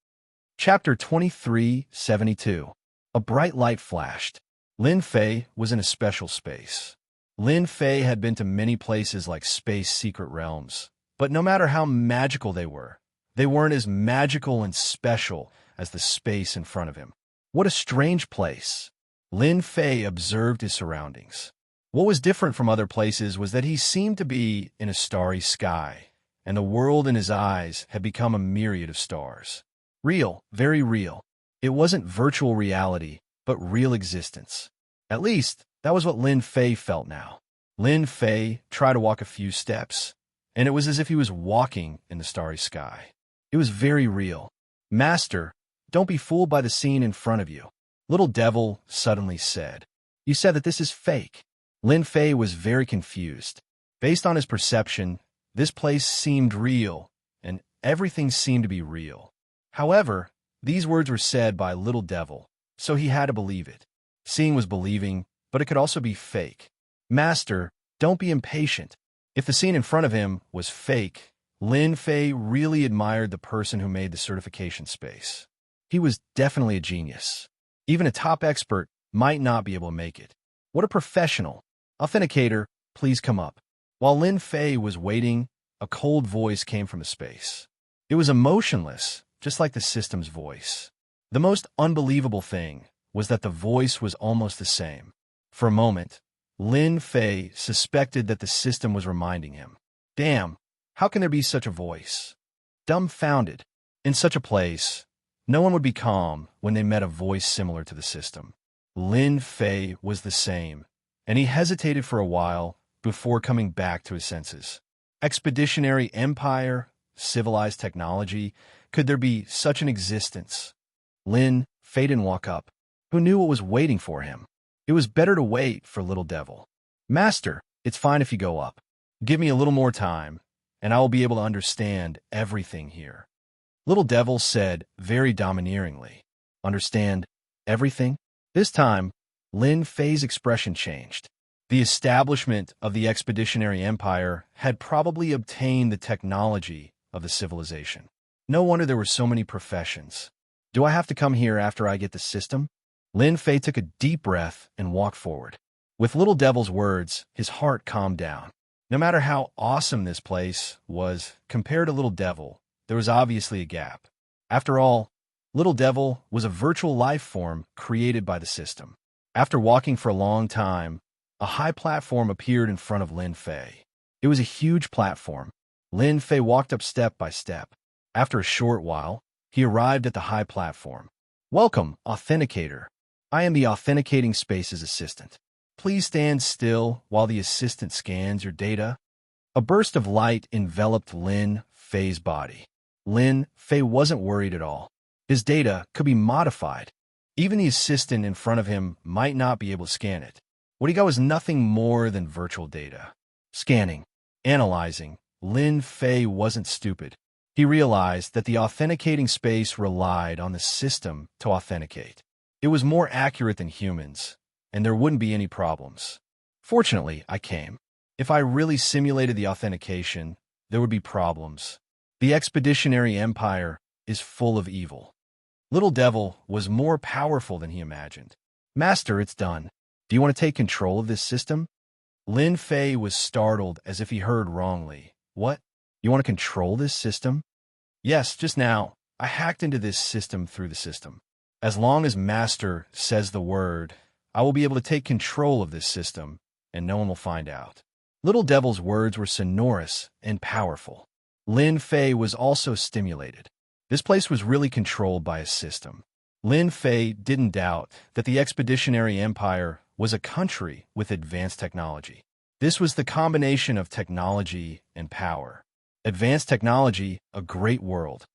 Chapter 2372. A bright light flashed. Lin Fei was in a special space. Lin Fei had been to many places like space secret realms, but no matter how magical they weren't as magical and special as the space in front of him. What a strange place. Lin Fei observed his surroundings. What was different from other places was that he seemed to be in a starry sky, and the world in his eyes had become a myriad of stars. Real, very real. It wasn't virtual reality, but real existence. At least, that was what Lin Fei felt now. Lin Fei tried to walk a few steps, and it was as if he was walking in the starry sky. It was very real. Master, don't be fooled by the scene in front of you, Little Devil suddenly said. You said that this is fake. Lin Fei was very confused. Based on his perception, this place seemed real, and everything seemed to be real. However, these words were said by Little Devil, so he had to believe it. Seeing was believing, but it could also be fake. Master, don't be impatient. If the scene in front of him was fake, Lin Fei really admired the person who made the certification space. He was definitely a genius. Even a top expert might not be able to make it. What a professional. Authenticator, please come up. While Lin Fei was waiting, a cold voice came from the space. It was emotionless, just like the system's voice. The most unbelievable thing was that the voice was almost the same. For a moment, Lin Fei suspected that the system was reminding him. Damn, how can there be such a voice? Dumbfounded. In such a place, no one would be calm when they met a voice similar to the system. Lin Fei was the same, and he hesitated for a while before coming back to his senses. Expeditionary Empire, civilized technology, could there be such an existence? Lin Fei didn't walk up. Who knew what was waiting for him? It was better to wait for Little Devil. Master, it's fine if you go up. Give me a little more time, and I will be able to understand everything here. Little Devil said very domineeringly. Understand everything? This time, Lin Fei's expression changed. The establishment of the Expeditionary Empire had probably obtained the technology of the civilization. No wonder there were so many professions. Do I have to come here after I get the system? Lin Fei took a deep breath and walked forward. With Little Devil's words, his heart calmed down. No matter how awesome this place was compared to Little Devil, there was obviously a gap. After all, Little Devil was a virtual life form created by the system. After walking for a long time, a high platform appeared in front of Lin Fei. It was a huge platform. Lin Fei walked up step by step. After a short while, he arrived at the high platform. Welcome, Authenticator. I am the Authenticating Space's assistant. Please stand still while the assistant scans your data. A burst of light enveloped Lin Fei's body. Lin Fei wasn't worried at all. His data could be modified. Even the assistant in front of him might not be able to scan it. What he got was nothing more than virtual data. Scanning, analyzing, Lin Fei wasn't stupid. He realized that the authenticating space relied on the system to authenticate. It was more accurate than humans, and there wouldn't be any problems. Fortunately, I came. If I really simulated the authentication, there would be problems. The Expeditionary Empire is full of evil. Little Devil was more powerful than he imagined. Master, it's done. Do you want to take control of this system? Lin Fei was startled as if he heard wrongly. What? You want to control this system? Yes, just now. I hacked into this system through the system. As long as Master says the word, I will be able to take control of this system, and no one will find out. Little Devil's words were sonorous and powerful. Lin Fei was also stimulated. This place was really controlled by a system. Lin Fei didn't doubt that the Expeditionary Empire was a country with advanced technology. This was the combination of technology and power. Advanced technology, a great world.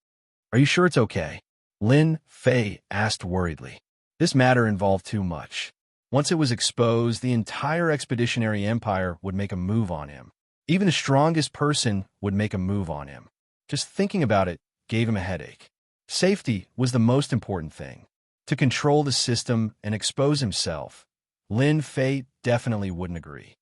Are you sure it's okay? Lin Fei asked worriedly. This matter involved too much. Once it was exposed, the entire Expeditionary Empire would make a move on him. Even the strongest person would make a move on him. Just thinking about it gave him a headache. Safety was the most important thing. To control the system and expose himself, Lin Fei definitely wouldn't agree.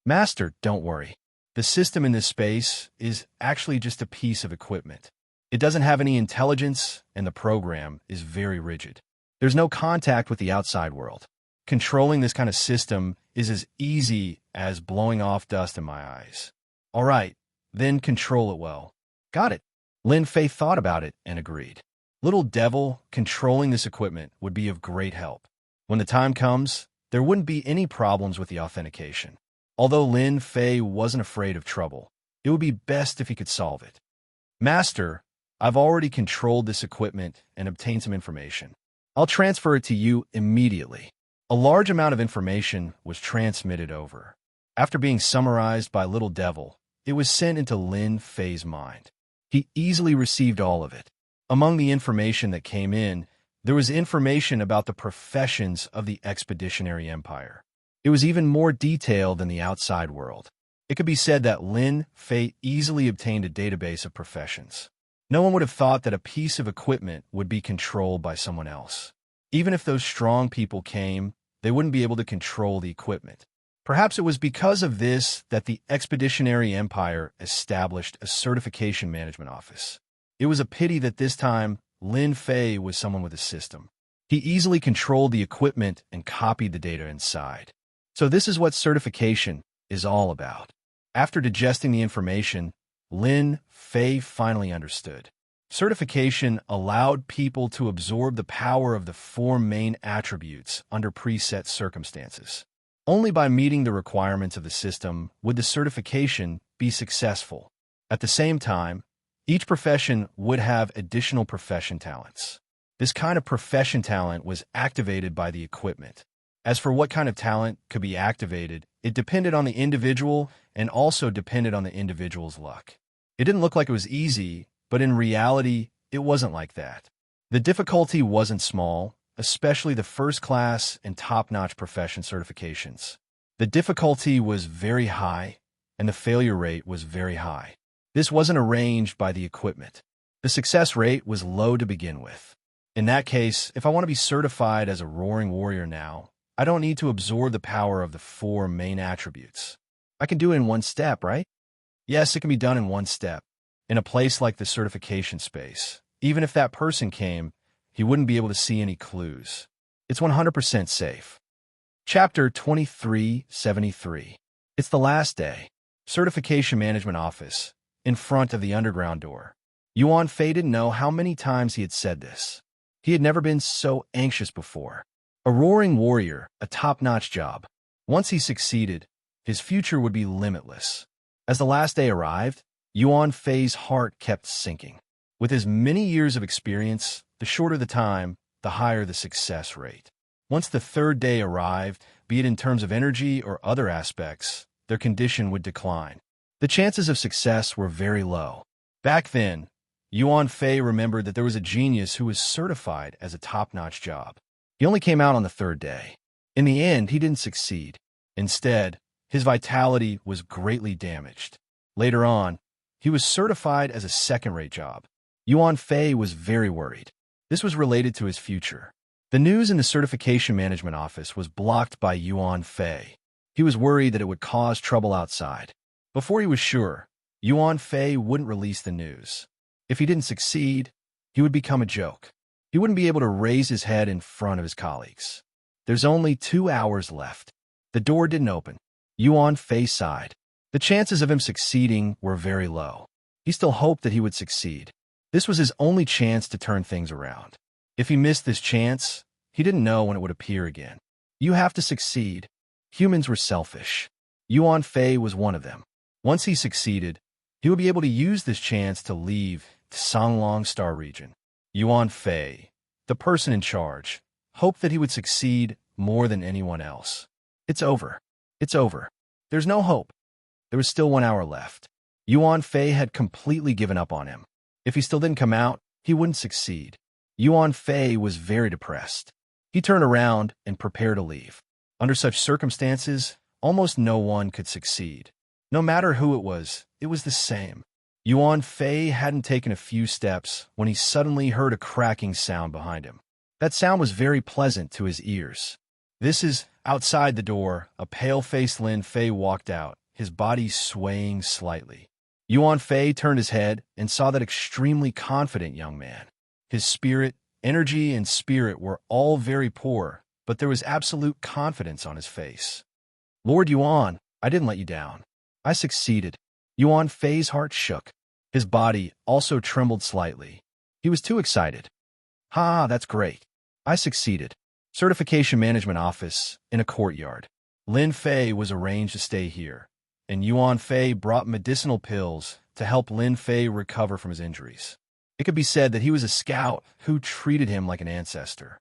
Master, don't worry. The system in this space is actually just a piece of equipment. It doesn't have any intelligence, and the program is very rigid. There's no contact with the outside world. Controlling this kind of system is as easy as blowing off dust in my eyes. All right, then control it well. Got it. Lin Fei thought about it and agreed. Little Devil controlling this equipment would be of great help. When the time comes, there wouldn't be any problems with the authentication. Although Lin Fei wasn't afraid of trouble, it would be best if he could solve it. Master, I've already controlled this equipment and obtained some information. I'll transfer it to you immediately. A large amount of information was transmitted over. After being summarized by Little Devil, it was sent into Lin Fei's mind. He easily received all of it. Among the information that came in, there was information about the professions of the Expeditionary Empire. It was even more detailed than the outside world. It could be said that Lin Fei easily obtained a database of professions. No one would have thought that a piece of equipment would be controlled by someone else. Even if those strong people came, they wouldn't be able to control the equipment. Perhaps it was because of this that the Expeditionary Empire established a certification management office. It was a pity that this time Lin Fei was someone with a system. He easily controlled the equipment and copied the data inside. So this is what certification is all about. After digesting the information, Lin Fei finally understood. Certification allowed people to absorb the power of the four main attributes under preset circumstances. Only by meeting the requirements of the system would the certification be successful. At the same time, each profession would have additional profession talents. This kind of profession talent was activated by the equipment. As for what kind of talent could be activated, it depended on the individual and also depended on the individual's luck. It didn't look like it was easy, but in reality, it wasn't like that. The difficulty wasn't small, especially the first-class and top-notch profession certifications. The difficulty was very high, and the failure rate was very high. This wasn't arranged by the equipment. The success rate was low to begin with. In that case, if I want to be certified as a roaring warrior now, I don't need to absorb the power of the 4 main attributes. I can do it in one step, right? Yes, it can be done in one step. In a place like the certification space, even if that person came, he wouldn't be able to see any clues. It's 100% safe. Chapter 2373. It's the last day. Certification Management Office, in front of the underground door. Yuan Fei didn't know how many times he had said this. He had never been so anxious before. A roaring warrior, a top-notch job. Once he succeeded, his future would be limitless. As the last day arrived, Yuan Fei's heart kept sinking. With his many years of experience, the shorter the time, the higher the success rate. Once the third day arrived, be it in terms of energy or other aspects, their condition would decline. The chances of success were very low. Back then, Yuan Fei remembered that there was a genius who was certified as a top-notch job. He only came out on the third day. In the end, he didn't succeed. Instead, his vitality was greatly damaged. Later on, he was certified as a second-rate job. Yuan Fei was very worried. This was related to his future. The news in the Certification Management Office was blocked by Yuan Fei. He was worried that it would cause trouble outside. Before he was sure, Yuan Fei wouldn't release the news. If he didn't succeed, he would become a joke. He wouldn't be able to raise his head in front of his colleagues. There's only 2 hours left. The door didn't open. Yuan Fei sighed. The chances of him succeeding were very low. He still hoped that he would succeed. This was his only chance to turn things around. If he missed this chance, he didn't know when it would appear again. You have to succeed. Humans were selfish. Yuan Fei was one of them. Once he succeeded, he would be able to use this chance to leave the Songlong Star region. Yuan Fei, the person in charge, hoped that he would succeed more than anyone else. It's over. It's over. There's no hope. There was still 1 hour left. Yuan Fei had completely given up on him. If he still didn't come out, he wouldn't succeed. Yuan Fei was very depressed. He turned around and prepared to leave. Under such circumstances, almost no one could succeed. No matter who it was the same. Yuan Fei hadn't taken a few steps when he suddenly heard a cracking sound behind him. That sound was very pleasant to his ears. This is outside the door, a pale-faced Lin Fei walked out, his body swaying slightly. Yuan Fei turned his head and saw that extremely confident young man. His spirit, energy, and spirit were all very poor, but there was absolute confidence on his face. Lord Yuan, I didn't let you down. I succeeded. Yuan Fei's heart shook. His body also trembled slightly. He was too excited. Ha, that's great. I succeeded. Certification Management Office, in a courtyard. Lin Fei was arranged to stay here, and Yuan Fei brought medicinal pills to help Lin Fei recover from his injuries. It could be said that he was a scout who treated him like an ancestor.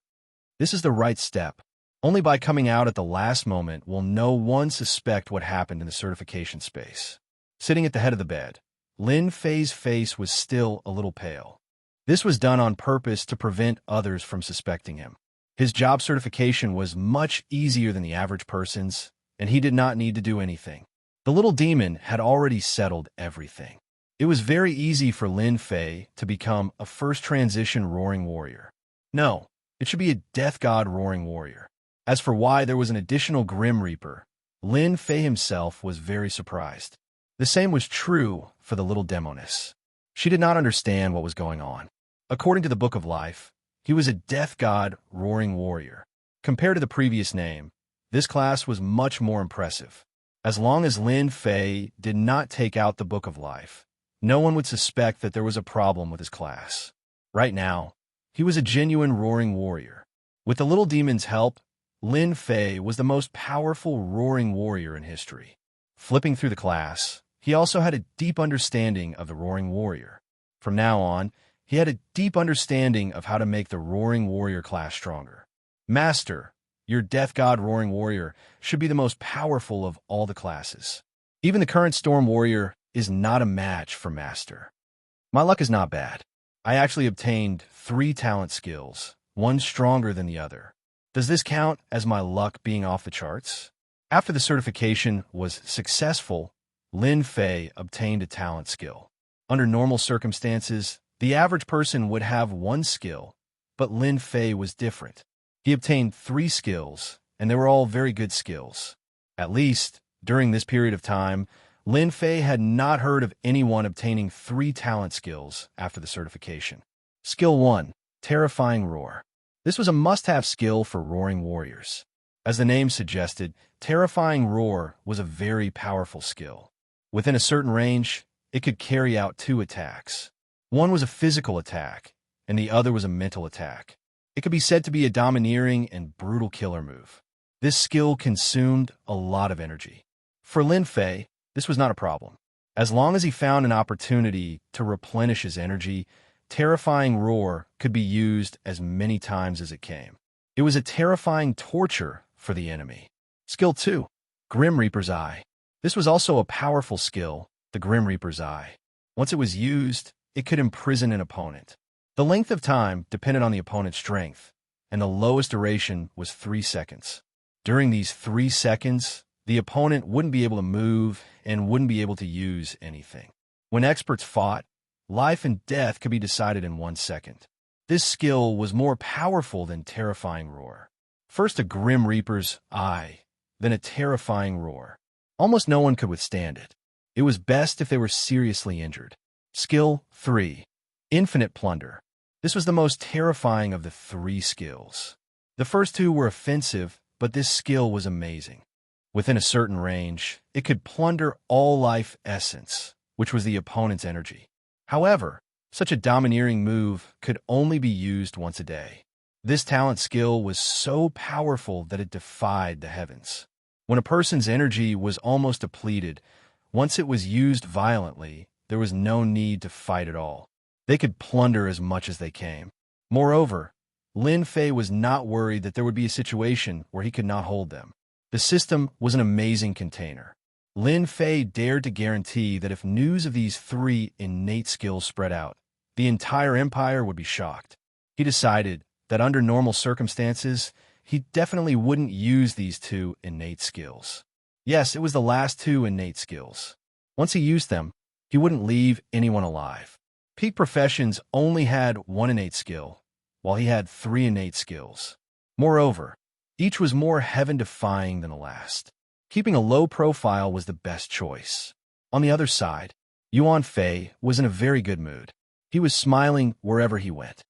This is the right step. Only by coming out at the last moment will no one suspect what happened in the certification space. Sitting at the head of the bed, Lin Fei's face was still a little pale. This was done on purpose to prevent others from suspecting him. His job certification was much easier than the average person's, and he did not need to do anything. The little demon had already settled everything. It was very easy for Lin Fei to become a first transition roaring warrior. No, it should be a death god roaring warrior. As for why there was an additional Grim Reaper, Lin Fei himself was very surprised. The same was true for the little demoness. She did not understand what was going on. According to the Book of Life, he was a death god roaring warrior. Compared to the previous name, this class was much more impressive. As long as Lin Fei did not take out the Book of Life, no one would suspect that there was a problem with his class. Right now, he was a genuine roaring warrior. With the little demon's help, Lin Fei was the most powerful roaring warrior in history. Flipping through the class, he also had a deep understanding of the roaring warrior. From now on, he had a deep understanding of how to make the roaring warrior class stronger. Master, your death god roaring warrior should be the most powerful of all the classes. Even the current storm warrior is not a match for Master. My luck is not bad. I actually obtained 3 talent skills, one stronger than the other. Does this count as my luck being off the charts? After the certification was successful, Lin Fei obtained a talent skill. Under normal circumstances, The average person would have one skill, but Lin Fei was different. He obtained 3 skills, and they were all very good skills. At least, during this period of time, Lin Fei had not heard of anyone obtaining 3 talent skills after the certification. Skill 1, Terrifying Roar. This was a must-have skill for roaring warriors. As the name suggested, Terrifying Roar was a very powerful skill. Within a certain range, it could carry out 2 attacks. One was a physical attack, and the other was a mental attack. It could be said to be a domineering and brutal killer move. This skill consumed a lot of energy. For Lin Fei, this was not a problem. As long as he found an opportunity to replenish his energy, Terrifying Roar could be used as many times as it came. It was a terrifying torture for the enemy. Skill 2, Grim Reaper's Eye. This was also a powerful skill, the Grim Reaper's Eye. Once it was used, it could imprison an opponent. The length of time depended on the opponent's strength, and the lowest duration was 3 seconds. During these 3 seconds, the opponent wouldn't be able to move and wouldn't be able to use anything. When experts fought, life and death could be decided in 1 second. This skill was more powerful than Terrifying Roar. First a Grim Reaper's Eye, then a Terrifying Roar. Almost no one could withstand it. It was best if they were seriously injured. Skill 3, Infinite Plunder. This was the most terrifying of the 3 skills. The first 2 were offensive, but this skill was amazing. Within a certain range, it could plunder all life essence, which was the opponent's energy. However, such a domineering move could only be used once a day. This talent skill was so powerful that it defied the heavens. When a person's energy was almost depleted, once it was used violently, there was no need to fight at all. They could plunder as much as they came. Moreover, Lin Fei was not worried that there would be a situation where he could not hold them. The system was an amazing container. Lin Fei dared to guarantee that if news of these 3 innate skills spread out, the entire empire would be shocked. He decided that under normal circumstances, he definitely wouldn't use these 2 innate skills. Yes, it was the last 2 innate skills. Once he used them, he wouldn't leave anyone alive. Peak Professions only had 1 innate skill, while he had 3 innate skills. Moreover, each was more heaven-defying than the last. Keeping a low profile was the best choice. On the other side, Yuan Fei was in a very good mood. He was smiling wherever he went.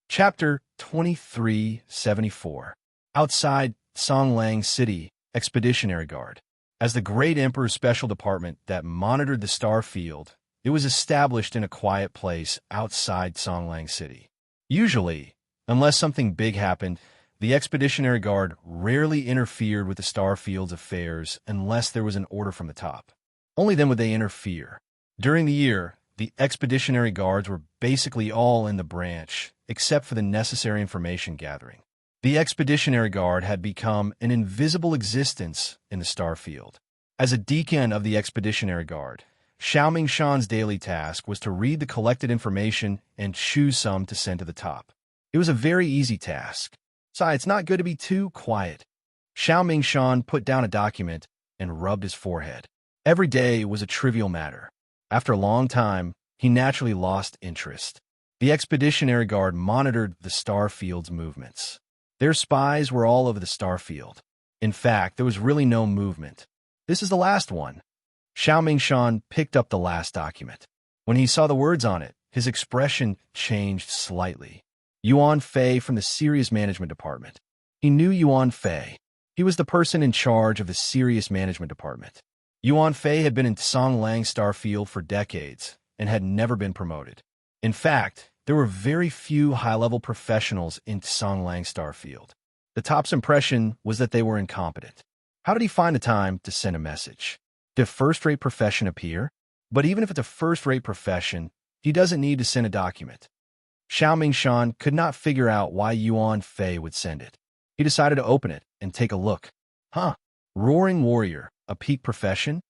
Chapter 2374. Outside Songlang City, Expeditionary Guard. As the Great Emperor's special department that monitored the star field, it was established in a quiet place outside Songlang City. Usually, unless something big happened, the Expeditionary Guard rarely interfered with the star field's affairs unless there was an order from the top. Only then would they interfere. During the year, the Expeditionary Guards were basically all in the branch, except for the necessary information gathering. The Expeditionary Guard had become an invisible existence in the star field. As a deacon of the Expeditionary Guard, Xiaoming Shan's daily task was to read the collected information and choose some to send to the top. It was a very easy task. Besides, it's not good to be too quiet. Xiaoming Shan put down a document and rubbed his forehead. Every day was a trivial matter. After a long time, he naturally lost interest. The Expeditionary Guard monitored the star field's movements. Their spies were all over the star field. In fact, there was really no movement. This is the last one. Xiaoming Shan picked up the last document. When he saw the words on it, his expression changed slightly. Yuan Fei from the Serious Management Department. He knew Yuan Fei. He was the person in charge of the Serious Management Department. Yuan Fei had been in Songlang Starfield for decades and had never been promoted. In fact, there were very few high-level professionals in Songlang Starfield. The top's impression was that they were incompetent. How did he find the time to send a message? Did a first-rate profession appear? But even if it's a first-rate profession, he doesn't need to send a document. Xiaoming Shan could not figure out why Yuan Fei would send it. He decided to open it and take a look. Roaring Warrior, a peak profession?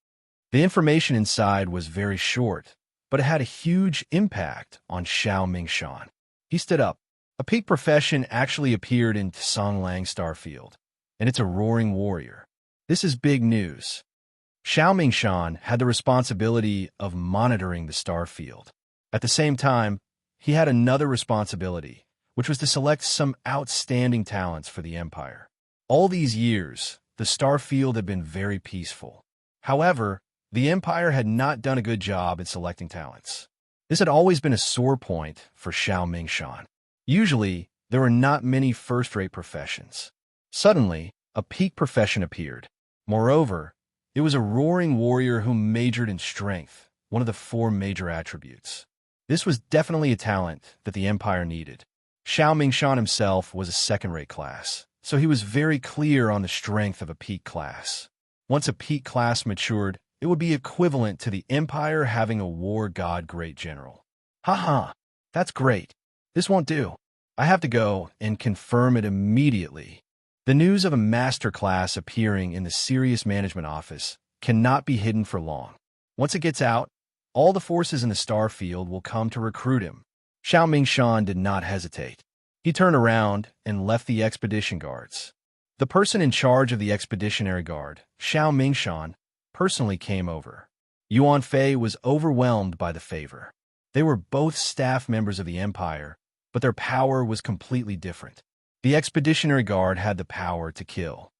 The information inside was very short, but it had a huge impact on Xiaoming Shan. He stood up. A peak profession actually appeared in Songlang Starfield, and it's a roaring warrior. This is big news. Xiaoming Shan had the responsibility of monitoring the star field. At the same time, he had another responsibility, which was to select some outstanding talents for the Empire. All these years, the Starfield had been very peaceful. However, the Empire had not done a good job at selecting talents. This had always been a sore point for Xiao Mingshan. Usually, there were not many first-rate professions. Suddenly, a peak profession appeared. Moreover, it was a roaring warrior who majored in strength, one of the 4 major attributes. This was definitely a talent that the Empire needed. Xiao Mingshan himself was a second-rate class, so he was very clear on the strength of a peak class. Once a peak class matured, it would be equivalent to the Empire having a war god great general. Haha, that's great. This won't do. I have to go and confirm it immediately. The news of a master class appearing in the Serious Management Office cannot be hidden for long. Once it gets out, all the forces in the Starfield will come to recruit him. Xiao Mingshan did not hesitate. He turned around and left the expedition guards. The person in charge of the expeditionary guard, Xiao Mingshan, personally came over. Yuan Fei was overwhelmed by the favor. They were both staff members of the Empire, but their power was completely different. The expeditionary guard had the power to kill.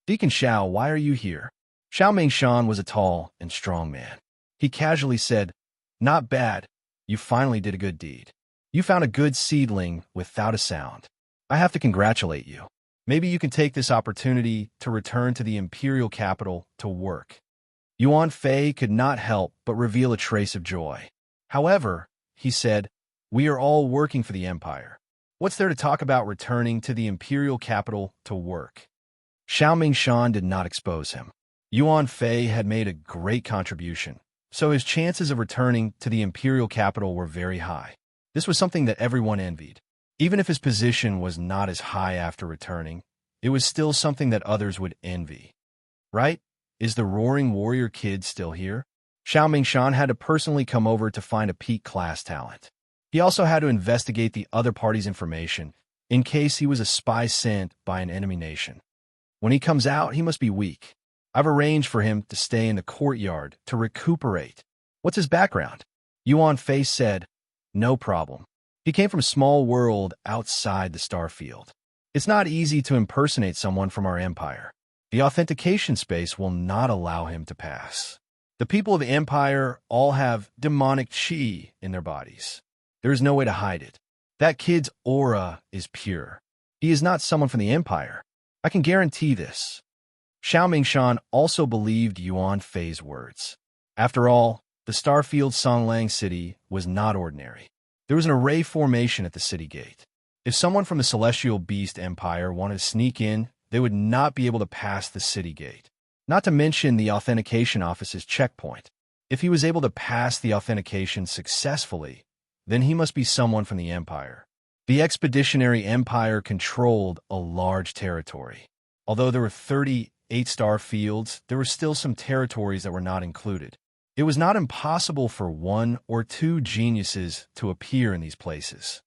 Deacon Xiao, why are you here? Xiao Mingshan was a tall and strong man. He casually said, "Not bad. You finally did a good deed. You found a good seedling without a sound. I have to congratulate you. Maybe you can take this opportunity to return to the imperial capital to work." Yuan Fei could not help but reveal a trace of joy. However, he said, "We are all working for the Empire. What's there to talk about returning to the imperial capital to work?" Xiao Mingshan did not expose him. Yuan Fei had made a great contribution, so his chances of returning to the imperial capital were very high. This was something that everyone envied. Even if his position was not as high after returning, it was still something that others would envy. Right? Is the Roaring Warrior kid still here? Xiao Mingshan had to personally come over to find a peak class talent. He also had to investigate the other party's information in case he was a spy sent by an enemy nation. When he comes out, he must be weak. I've arranged for him to stay in the courtyard to recuperate. What's his background? Yuan Fei said, "No problem. He came from a small world outside the Starfield. It's not easy to impersonate someone from our empire. The authentication space will not allow him to pass. The people of the Empire all have demonic chi in their bodies. There is no way to hide it. That kid's aura is pure. He is not someone from the Empire. I can guarantee this." Xiao Mingshan also believed Yuan Fei's words. After all, the Starfield Songlang city was not ordinary. There was an array formation at the city gate. If someone from the Celestial Beast Empire wanted to sneak in, they would not be able to pass the city gate. Not to mention the authentication office's checkpoint. If he was able to pass the authentication successfully, then he must be someone from the Empire. The Expeditionary Empire controlled a large territory. Although there were 38 star fields, there were still some territories that were not included. It was not impossible for 1 or 2 geniuses to appear in these places.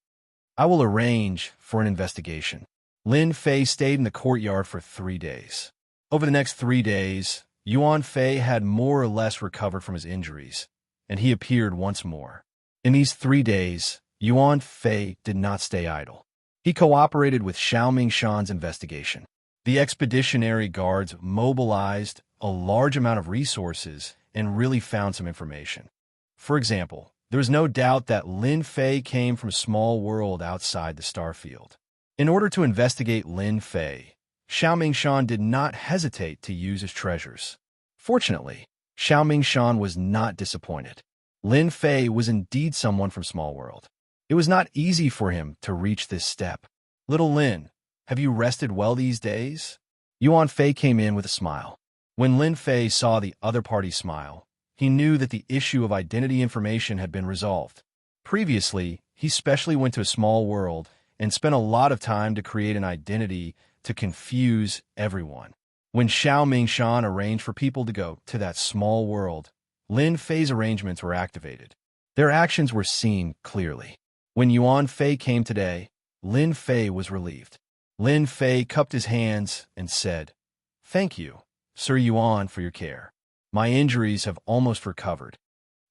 I will arrange for an investigation. Lin Fei stayed in the courtyard for 3 days. Over the next 3 days, Yuan Fei had more or less recovered from his injuries, and he appeared once more. In these 3 days, Yuan Fei did not stay idle. He cooperated with Xiao Mingshan's investigation. The expeditionary guards mobilized a large amount of resources and really found some information. For example, there is no doubt that Lin Fei came from a small world outside the Starfield. In order to investigate Lin Fei, Xiao Mingshan did not hesitate to use his treasures. Fortunately, Xiao Mingshan was not disappointed. Lin Fei was indeed someone from Small World. It was not easy for him to reach this step. "Little Lin, have you rested well these days?" Yuan Fei came in with a smile. When Lin Fei saw the other party smile, he knew that the issue of identity information had been resolved. Previously, he specially went to a small world and spent a lot of time to create an identity to confuse everyone. When Xiao Mingshan arranged for people to go to that small world, Lin Fei's arrangements were activated. Their actions were seen clearly. When Yuan Fei came today, Lin Fei was relieved. Lin Fei cupped his hands and said, "Thank you, Sir Yuan, for your care. My injuries have almost recovered."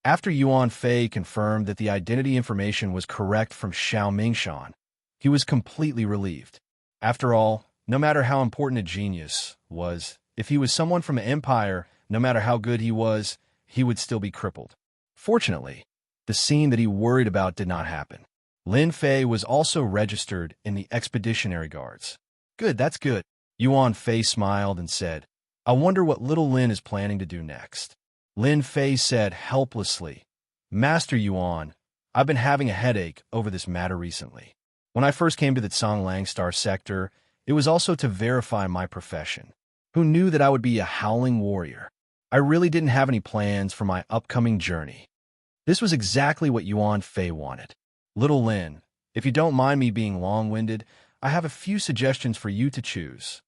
After Yuan Fei confirmed that the identity information was correct from Xiao Mingshan, he was completely relieved. After all, no matter how important a genius was, if he was someone from an empire, no matter how good he was, he would still be crippled. Fortunately, the scene that he worried about did not happen. Lin Fei was also registered in the Expeditionary Guards. Good, that's good. Yuan Fei smiled and said, I wonder what little Lin is planning to do next. Lin Fei said helplessly, Master Yuan, I've been having a headache over this matter recently. When I first came to the Conglang Star sector, it was also to verify my profession. Who knew that I would be a howling warrior? I really didn't have any plans for my upcoming journey. This was exactly what Yuan Fei wanted. Little Lin, if you don't mind me being long-winded, I have a few suggestions for you to choose.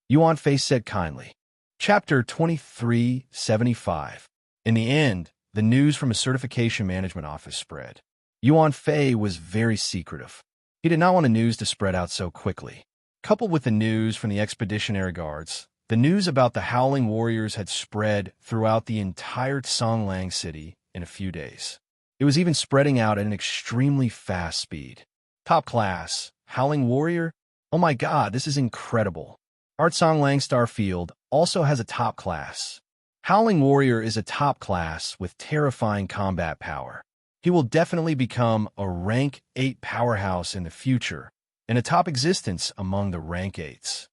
Yuan Fei said kindly. Chapter 2375. In the end, the news from a certification management office spread. Yuan Fei was very secretive. He did not want the news to spread out so quickly. Coupled with the news from the Expeditionary Guards, the news about the Howling Warriors had spread throughout the entire Conglang city in a few days. It was even spreading out at an extremely fast speed. Top class, Howling Warrior? Oh my god, this is incredible. Our Conglang Star Field also has a top class. Howling Warrior is a top class with terrifying combat power. He will definitely become a rank 8 powerhouse in the future, and a top existence among the rank 8s.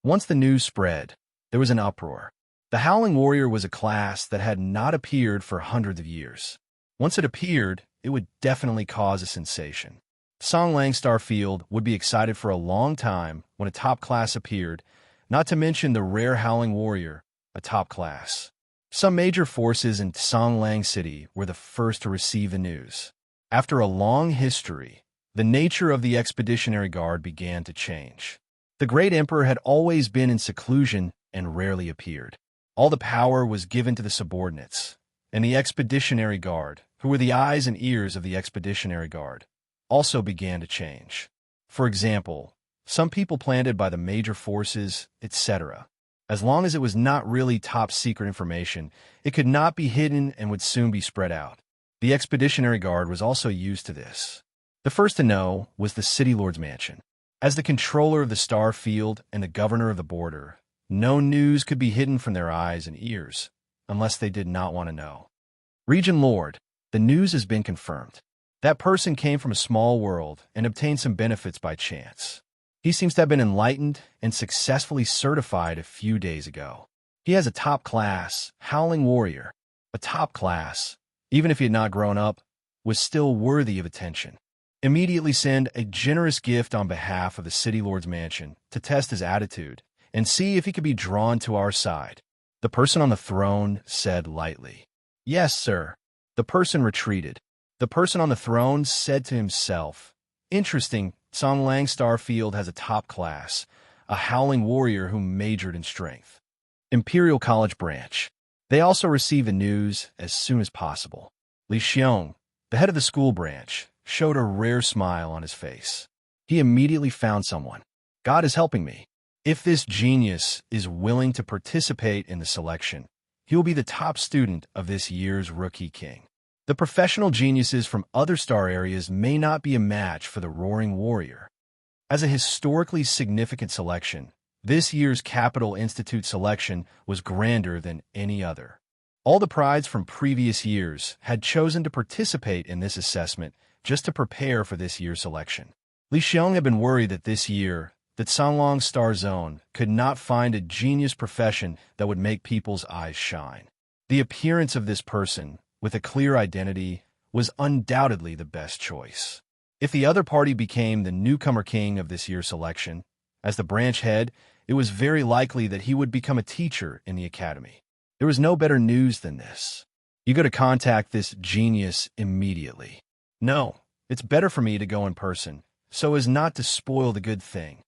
Once the news spread, there was an uproar. The Howling Warrior was a class that had not appeared for hundreds of years. Once it appeared, it would definitely cause a sensation. Conglang Star Field would be excited for a long time when a top class appeared, not to mention the rare Howling Warrior, a top class. Some major forces in Conglang City were the first to receive the news. After a long history, the nature of the Expeditionary Guard began to change. The Great Emperor had always been in seclusion and rarely appeared. All the power was given to the subordinates, and the Expeditionary Guard, who were the eyes and ears of the Expeditionary Guard, also began to change. For example, some people planted by the major forces, etc. As long as it was not really top-secret information, it could not be hidden and would soon be spread out. The Expeditionary Guard was also used to this. The first to know was the City Lord's mansion. As the controller of the Star Field and the governor of the border, no news could be hidden from their eyes and ears, unless they did not want to know. Region Lord, the news has been confirmed. That person came from a small world and obtained some benefits by chance. He seems to have been enlightened and successfully certified a few days ago. He has a top class, Howling Warrior. A top class, even if he had not grown up, was still worthy of attention. Immediately send a generous gift on behalf of the City Lord's mansion to test his attitude and see if he could be drawn to our side. The person on the throne said lightly. Yes, sir. The person retreated. The person on the throne said to himself, Interesting, Conglang Star Field has a top class, a Howling Warrior who majored in strength. Imperial College Branch. They also received the news as soon as possible. Li Xiong, the head of the school branch, showed a rare smile on his face. He immediately found someone. God is helping me. If this genius is willing to participate in the selection, he will be the top student of this year's Rookie King. The professional geniuses from other star areas may not be a match for the Roaring Warrior. As a historically significant selection, this year's Capital Institute selection was grander than any other. All the prides from previous years had chosen to participate in this assessment just to prepare for this year's selection. Li Xiong had been worried that this year, the Conglang Star Zone could not find a genius profession that would make people's eyes shine. The appearance of this person, with a clear identity, was undoubtedly the best choice. If the other party became the newcomer king of this year's selection, as the branch head, it was very likely that he would become a teacher in the academy. There was no better news than this. You got to contact this genius immediately. No, it's better for me to go in person, so as not to spoil the good thing.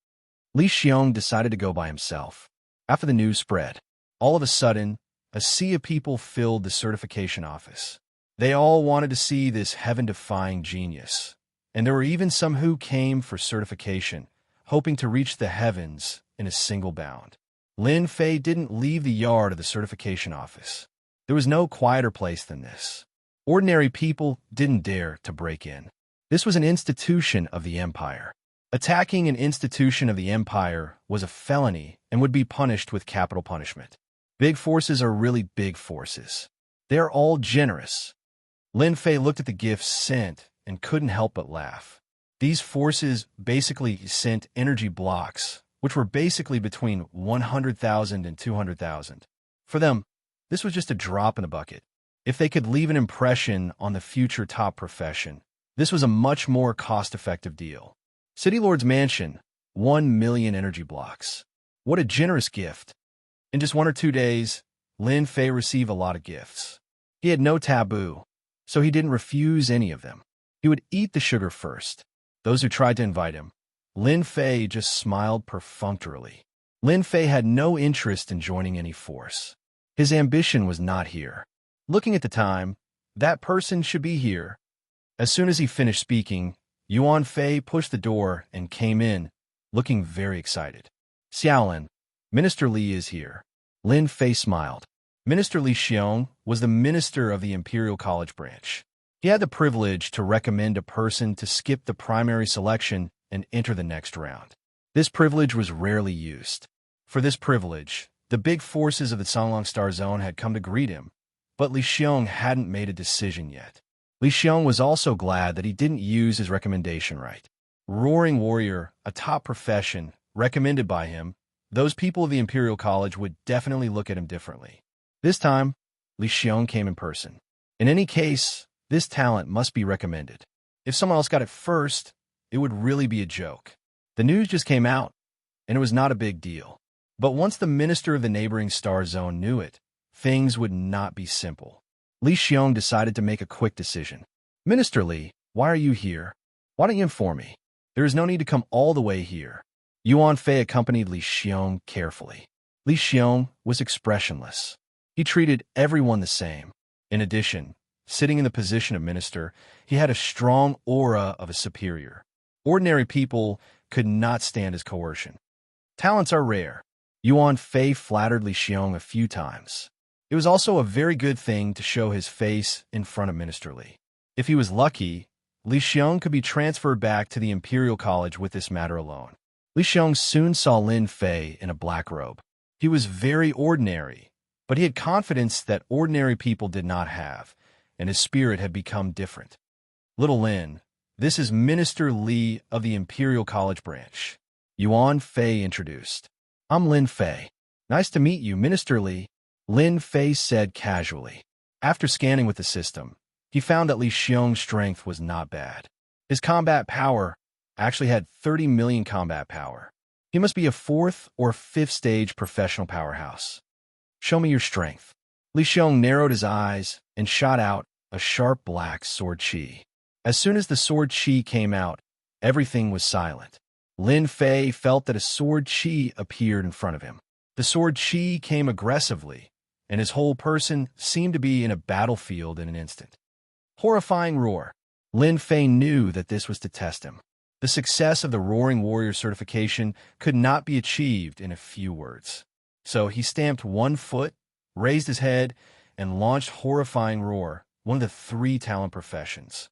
Li Xiong decided to go by himself. After the news spread, all of a sudden, a sea of people filled the certification office. They all wanted to see this heaven-defying genius, and there were even some who came for certification, hoping to reach the heavens in a single bound. Lin Fei didn't leave the yard of the certification office. There was no quieter place than this. Ordinary people didn't dare to break in. This was an institution of the Empire. Attacking an institution of the Empire was a felony and would be punished with capital punishment. Big forces are really big forces. They're all generous. Lin Fei looked at the gifts sent and couldn't help but laugh. These forces basically sent energy blocks, which were basically between 100,000 and 200,000. For them, this was just a drop in the bucket. If they could leave an impression on the future top profession, this was a much more cost-effective deal. City Lord's Mansion, 1 million energy blocks. What a generous gift. In just 1 or 2 days, Lin Fei received a lot of gifts. He had no taboo, so he didn't refuse any of them. He would eat the sugar first. Those who tried to invite him, Lin Fei just smiled perfunctorily. Lin Fei had no interest in joining any force. His ambition was not here. Looking at the time, that person should be here. As soon as he finished speaking, Yuan Fei pushed the door and came in, looking very excited. Xiaolin, Minister Li is here. Lin Fei smiled. Minister Li Xiong was the minister of the Imperial College branch. He had the privilege to recommend a person to skip the primary selection and enter the next round. This privilege was rarely used. For this privilege, the big forces of the Songlong Star Zone had come to greet him, but Li Xiong hadn't made a decision yet. Li Xiong was also glad that he didn't use his recommendation right. Roaring Warrior, a top profession, recommended by him, those people of the Imperial College would definitely look at him differently. This time, Li Xiong came in person. In any case, this talent must be recommended. If someone else got it first, it would really be a joke. The news just came out, and it was not a big deal. But once the minister of the neighboring star zone knew it, things would not be simple. Li Xiong decided to make a quick decision. Minister Li, why are you here? Why don't you inform me? There is no need to come all the way here. Yuan Fei accompanied Li Xiong carefully. Li Xiong was expressionless. He treated everyone the same. In addition, sitting in the position of minister, he had a strong aura of a superior. Ordinary people could not stand his coercion. Talents are rare. Yuan Fei flattered Li Xiong a few times. It was also a very good thing to show his face in front of Minister Li. If he was lucky, Li Xiong could be transferred back to the Imperial College with this matter alone. Li Xiong soon saw Lin Fei in a black robe. He was very ordinary, but he had confidence that ordinary people did not have, and his spirit had become different. Little Lin, this is Minister Li of the Imperial College branch. Yuan Fei introduced. I'm Lin Fei. Nice to meet you, Minister Li, Lin Fei said casually. After scanning with the system, he found that Li Xiong's strength was not bad. His combat power actually had 30 million combat power. He must be a 4th or 5th stage professional powerhouse. Show me your strength. Li Xiong narrowed his eyes and shot out a sharp black sword chi. As soon as the sword chi came out, everything was silent. Lin Fei felt that a sword chi appeared in front of him. The sword chi came aggressively, and his whole person seemed to be in a battlefield in an instant. Horrifying roar. Lin Fei knew that this was to test him. The success of the Roaring Warrior certification could not be achieved in a few words. So he stamped one foot, raised his head, and launched Horrifying Roar, one of the 3 talent professions.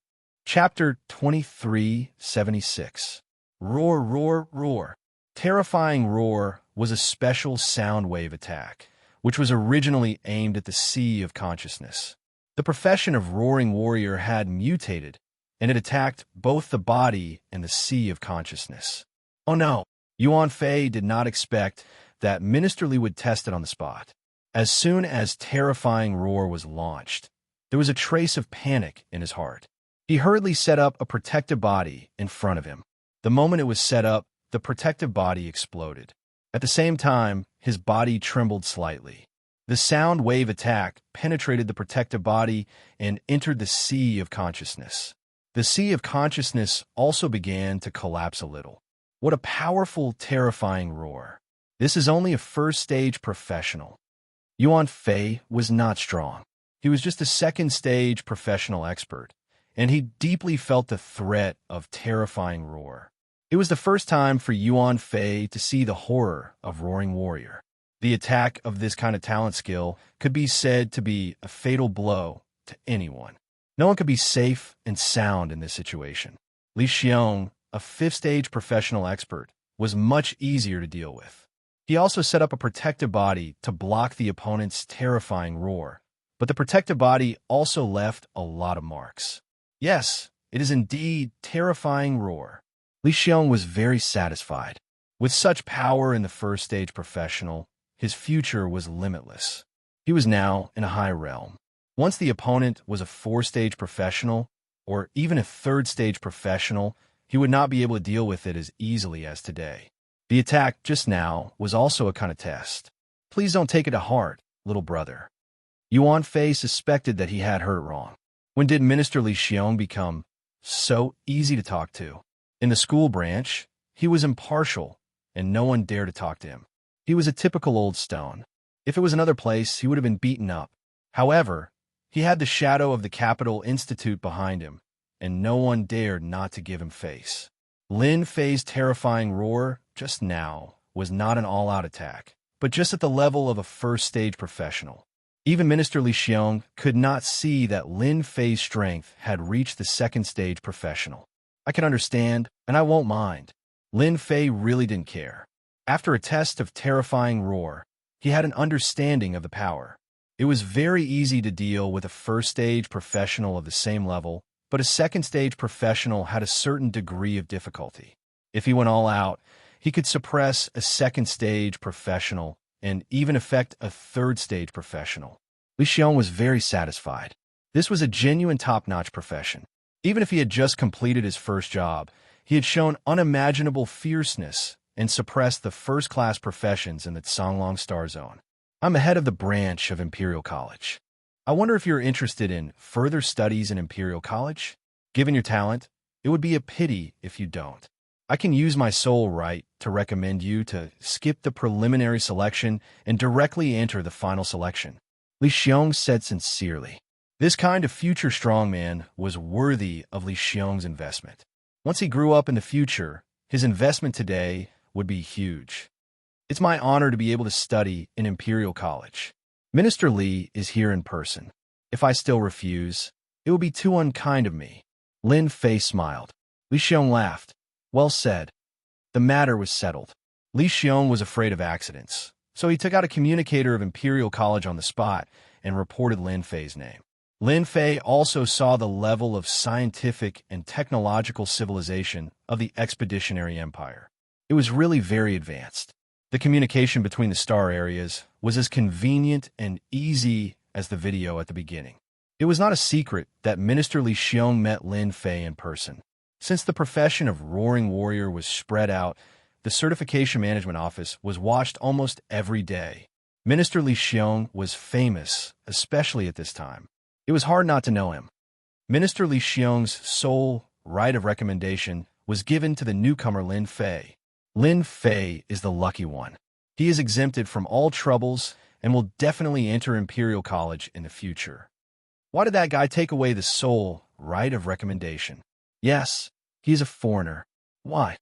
Chapter 2376. Roar, roar, roar. Terrifying Roar was a special sound wave attack, which was originally aimed at the Sea of Consciousness. The profession of Roaring Warrior had mutated, and it attacked both the body and the Sea of Consciousness. Oh no! Yuan Fei did not expect that Minister Li would test it on the spot. As soon as Terrifying Roar was launched, there was a trace of panic in his heart. He hurriedly set up a protective body in front of him. The moment it was set up, the protective body exploded. At the same time, his body trembled slightly. The sound wave attack penetrated the protective body and entered the Sea of Consciousness. The Sea of Consciousness also began to collapse a little. What a powerful, terrifying roar. This is only a 1st stage professional. Yuan Fei was not strong. He was just a 2nd stage professional expert, and he deeply felt the threat of Terrifying Roar. It was the first time for Yuan Fei to see the horror of Roaring Warrior. The attack of this kind of talent skill could be said to be a fatal blow to anyone. No one could be safe and sound in this situation. Li Xiong, a fifth-stage professional expert, was much easier to deal with. He also set up a protective body to block the opponent's terrifying roar, but the protective body also left a lot of marks. Yes, it is indeed terrifying roar. Li Xiong was very satisfied. With such power in the first-stage professional, his future was limitless. He was now in a high realm. Once the opponent was a four-stage professional, or even a third-stage professional, he would not be able to deal with it as easily as today. The attack just now was also a kind of test. Please don't take it to heart, little brother. Yuan Fei suspected that he had heard it wrong. When did Minister Li Xiong become so easy to talk to? In the school branch, he was impartial, and no one dared to talk to him. He was a typical old stone. If it was another place, he would have been beaten up. However, he had the shadow of the Capital Institute behind him, and no one dared not to give him face. Lin Fei's terrifying roar just now was not an all-out attack, but just at the level of a first-stage professional. Even Minister Li Xiong could not see that Lin Fei's strength had reached the second-stage professional. I can understand, and I won't mind. Lin Fei really didn't care. After a test of terrifying roar, he had an understanding of the power. It was very easy to deal with a first-stage professional of the same level, but a second-stage professional had a certain degree of difficulty. If he went all out, he could suppress a second-stage professional and even affect a third-stage professional. Li Xiong was very satisfied. This was a genuine top-notch profession. Even if he had just completed his first job, he had shown unimaginable fierceness and suppressed the first-class professions in the Songlong Star Zone. I'm the head of the branch of Imperial College. I wonder if you're interested in further studies in Imperial College? Given your talent, it would be a pity if you don't. I can use my sole right to recommend you to skip the preliminary selection and directly enter the final selection. Li Xiong said sincerely. This kind of future strongman was worthy of Li Xiong's investment. Once he grew up in the future, his investment today would be huge. It's my honor to be able to study in Imperial College. Minister Li is here in person. If I still refuse, it would be too unkind of me. Lin Fei smiled. Li Xiong laughed. Well said. The matter was settled. Li Xiong was afraid of accidents, so he took out a communicator of Imperial College on the spot and reported Lin Fei's name. Lin Fei also saw the level of scientific and technological civilization of the Expeditionary Empire. It was really very advanced. The communication between the star areas was as convenient and easy as the video at the beginning. It was not a secret that Minister Li Xiong met Lin Fei in person. Since the profession of Roaring Warrior was spread out, the Certification Management Office was watched almost every day. Minister Li Xiong was famous, especially at this time. It was hard not to know him. Minister Li Xiong's sole right of recommendation was given to the newcomer Lin Fei. Lin Fei is the lucky one. He is exempted from all troubles and will definitely enter Imperial College in the future. Why did that guy take away the sole right of recommendation? Yes, he is a foreigner. Why?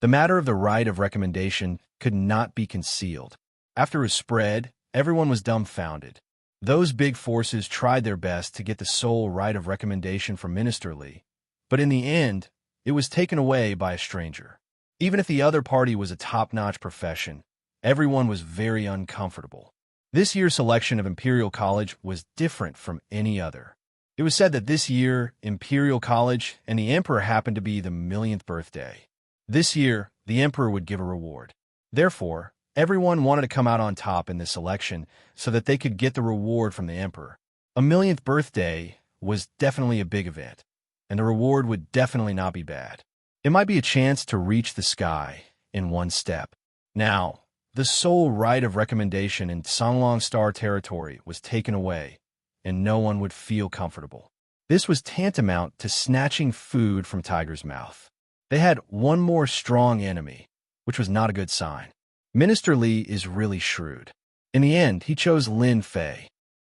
The matter of the right of recommendation could not be concealed. After it was spread, everyone was dumbfounded. Those big forces tried their best to get the sole right of recommendation from Minister Li, but in the end, it was taken away by a stranger. Even if the other party was a top-notch profession, everyone was very uncomfortable. This year's selection of Imperial College was different from any other. It was said that this year, Imperial College and the Emperor happened to be the millionth birthday. This year, the Emperor would give a reward. Therefore, everyone wanted to come out on top in this selection so that they could get the reward from the Emperor. A millionth birthday was definitely a big event, and the reward would definitely not be bad. It might be a chance to reach the sky in one step. Now, the sole right of recommendation in Songlong Star territory was taken away, and no one would feel comfortable. This was tantamount to snatching food from Tiger's mouth. They had one more strong enemy, which was not a good sign. Minister Li is really shrewd. In the end, he chose Lin Fei.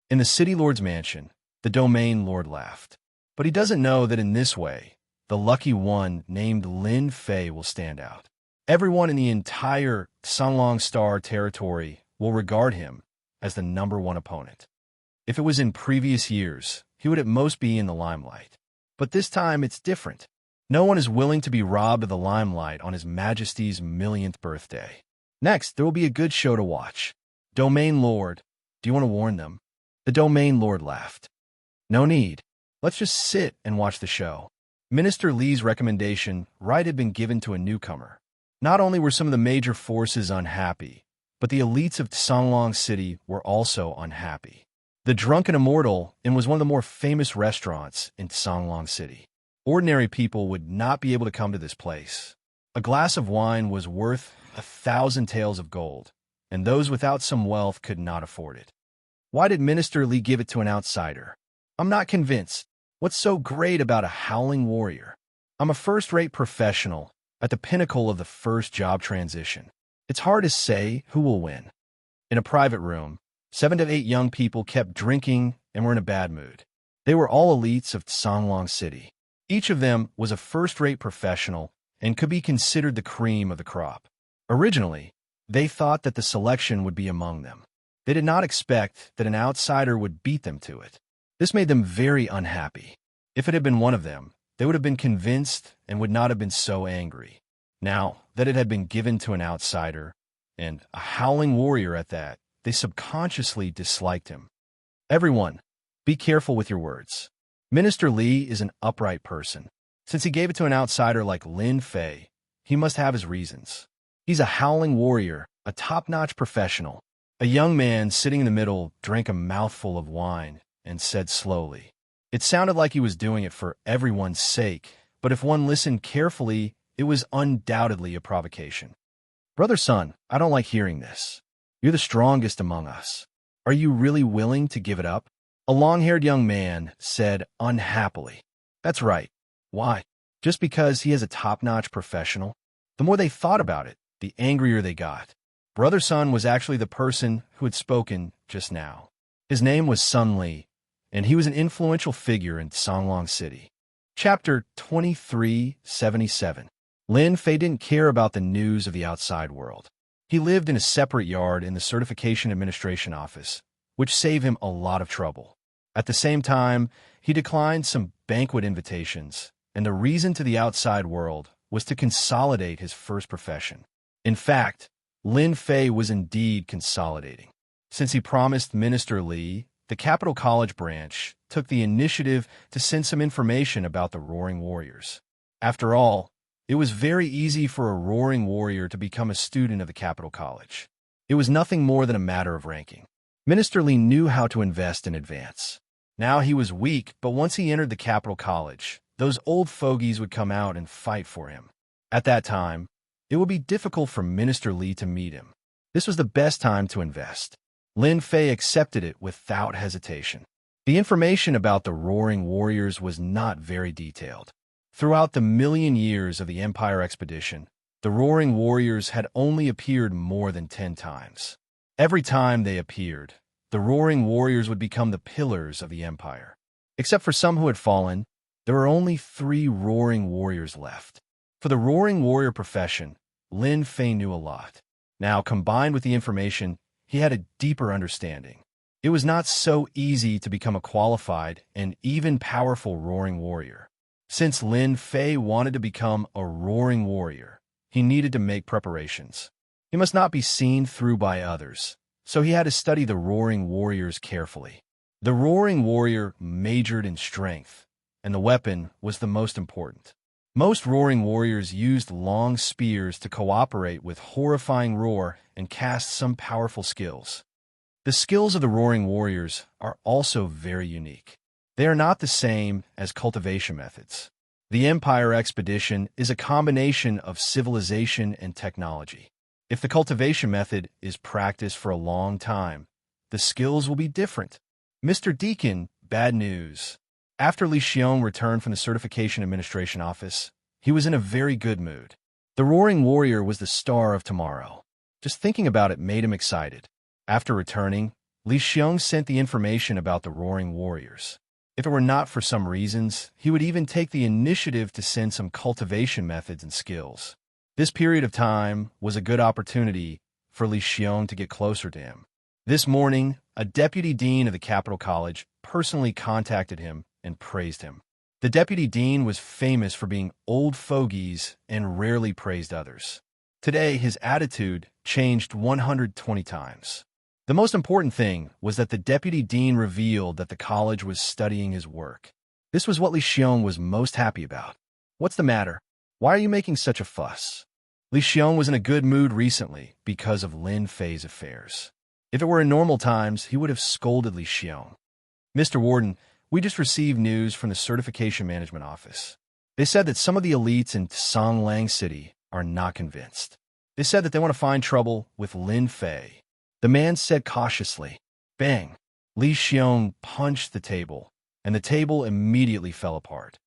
In the City Lord's mansion, the Domain Lord laughed. But he doesn't know that in this way, the lucky one named Lin Fei will stand out. Everyone in the entire Songlong Star territory will regard him as the #1 opponent. If it was in previous years, he would at most be in the limelight. But this time it's different. No one is willing to be robbed of the limelight on His Majesty's millionth birthday. Next, there will be a good show to watch. Domain Lord, do you want to warn them? The Domain Lord laughed. No need. Let's just sit and watch the show. Minister Li's recommendation right had been given to a newcomer. Not only were some of the major forces unhappy, but the elites of Songlong City were also unhappy. The Drunken Immortal Inn was one of the more famous restaurants in Songlong City. Ordinary people would not be able to come to this place. A glass of wine was worth 1,000 taels of gold, and those without some wealth could not afford it. Why did Minister Li give it to an outsider? I'm not convinced. What's so great about a howling warrior? I'm a first-rate professional at the pinnacle of the first job transition. It's hard to say who will win. In a private room, 7 to 8 young people kept drinking and were in a bad mood. They were all elites of Songlong City. Each of them was a first-rate professional and could be considered the cream of the crop. Originally, they thought that the selection would be among them. They did not expect that an outsider would beat them to it. This made them very unhappy. If it had been one of them, they would have been convinced and would not have been so angry. Now that it had been given to an outsider, and a howling warrior at that, they subconsciously disliked him. Everyone, be careful with your words. Minister Li is an upright person. Since he gave it to an outsider like Lin Fei, he must have his reasons. He's a howling warrior, a top-notch professional. A young man sitting in the middle drank a mouthful of wine and said slowly. It sounded like he was doing it for everyone's sake, but if one listened carefully, it was undoubtedly a provocation. Brother Sun, I don't like hearing this. You're the strongest among us. Are you really willing to give it up? A long-haired young man said unhappily. That's right. Why? Just because he is a top-notch professional? The more they thought about it, the angrier they got. Brother Sun was actually the person who had spoken just now. His name was Sun Li, and he was an influential figure in Songlong City. Chapter 2377. Lin Fei didn't care about the news of the outside world. He lived in a separate yard in the Certification Administration Office, which saved him a lot of trouble. At the same time, he declined some banquet invitations, and the reason to the outside world was to consolidate his first profession. In fact, Lin Fei was indeed consolidating. Since he promised Minister Li, the Capital College branch took the initiative to send some information about the Roaring Warriors. After all, it was very easy for a Roaring Warrior to become a student of the Capital College. It was nothing more than a matter of ranking. Minister Li knew how to invest in advance. Now he was weak, but once he entered the Capital College, those old fogies would come out and fight for him. At that time, it would be difficult for Minister Li to meet him. This was the best time to invest. Lin Fei accepted it without hesitation. The information about the Roaring Warriors was not very detailed. Throughout the million years of the Empire expedition, the Roaring Warriors had only appeared more than 10 times. Every time they appeared, the Roaring Warriors would become the pillars of the Empire. Except for some who had fallen, there were only 3 Roaring Warriors left. For the Roaring Warrior profession, Lin Fei knew a lot. Now, combined with the information, he had a deeper understanding. It was not so easy to become a qualified and even powerful Roaring Warrior. Since Lin Fei wanted to become a Roaring Warrior, he needed to make preparations. He must not be seen through by others, so he had to study the Roaring Warriors carefully. The Roaring Warrior majored in strength, and the weapon was the most important. Most Roaring Warriors used long spears to cooperate with horrifying roar and cast some powerful skills. The skills of the Roaring Warriors are also very unique. They are not the same as cultivation methods. The Empire expedition is a combination of civilization and technology. If the cultivation method is practiced for a long time, the skills will be different. Mr. Deacon, bad news. After Li Xiong returned from the Certification Administration Office, he was in a very good mood. The Roaring Warrior was the star of tomorrow. Just thinking about it made him excited. After returning, Li Xiong sent the information about the Roaring Warriors. If it were not for some reasons, he would even take the initiative to send some cultivation methods and skills. This period of time was a good opportunity for Li Xiong to get closer to him. This morning, a deputy dean of the Capital College personally contacted him and praised him. The deputy dean was famous for being old fogies and rarely praised others. Today, his attitude changed 120 times. The most important thing was that the deputy dean revealed that the college was studying his work. This was what Li Xiong was most happy about. "What's the matter? Why are you making such a fuss?" Li Xiong was in a good mood recently because of Lin Fei's affairs. If it were in normal times, he would have scolded Li Xiong. "Mr. Warden, we just received news from the Certification Management Office. They said that some of the elites in Songlang City are not convinced. They said that they want to find trouble with Lin Fei." The man said cautiously. Bang! Li Xiong punched the table, and the table immediately fell apart.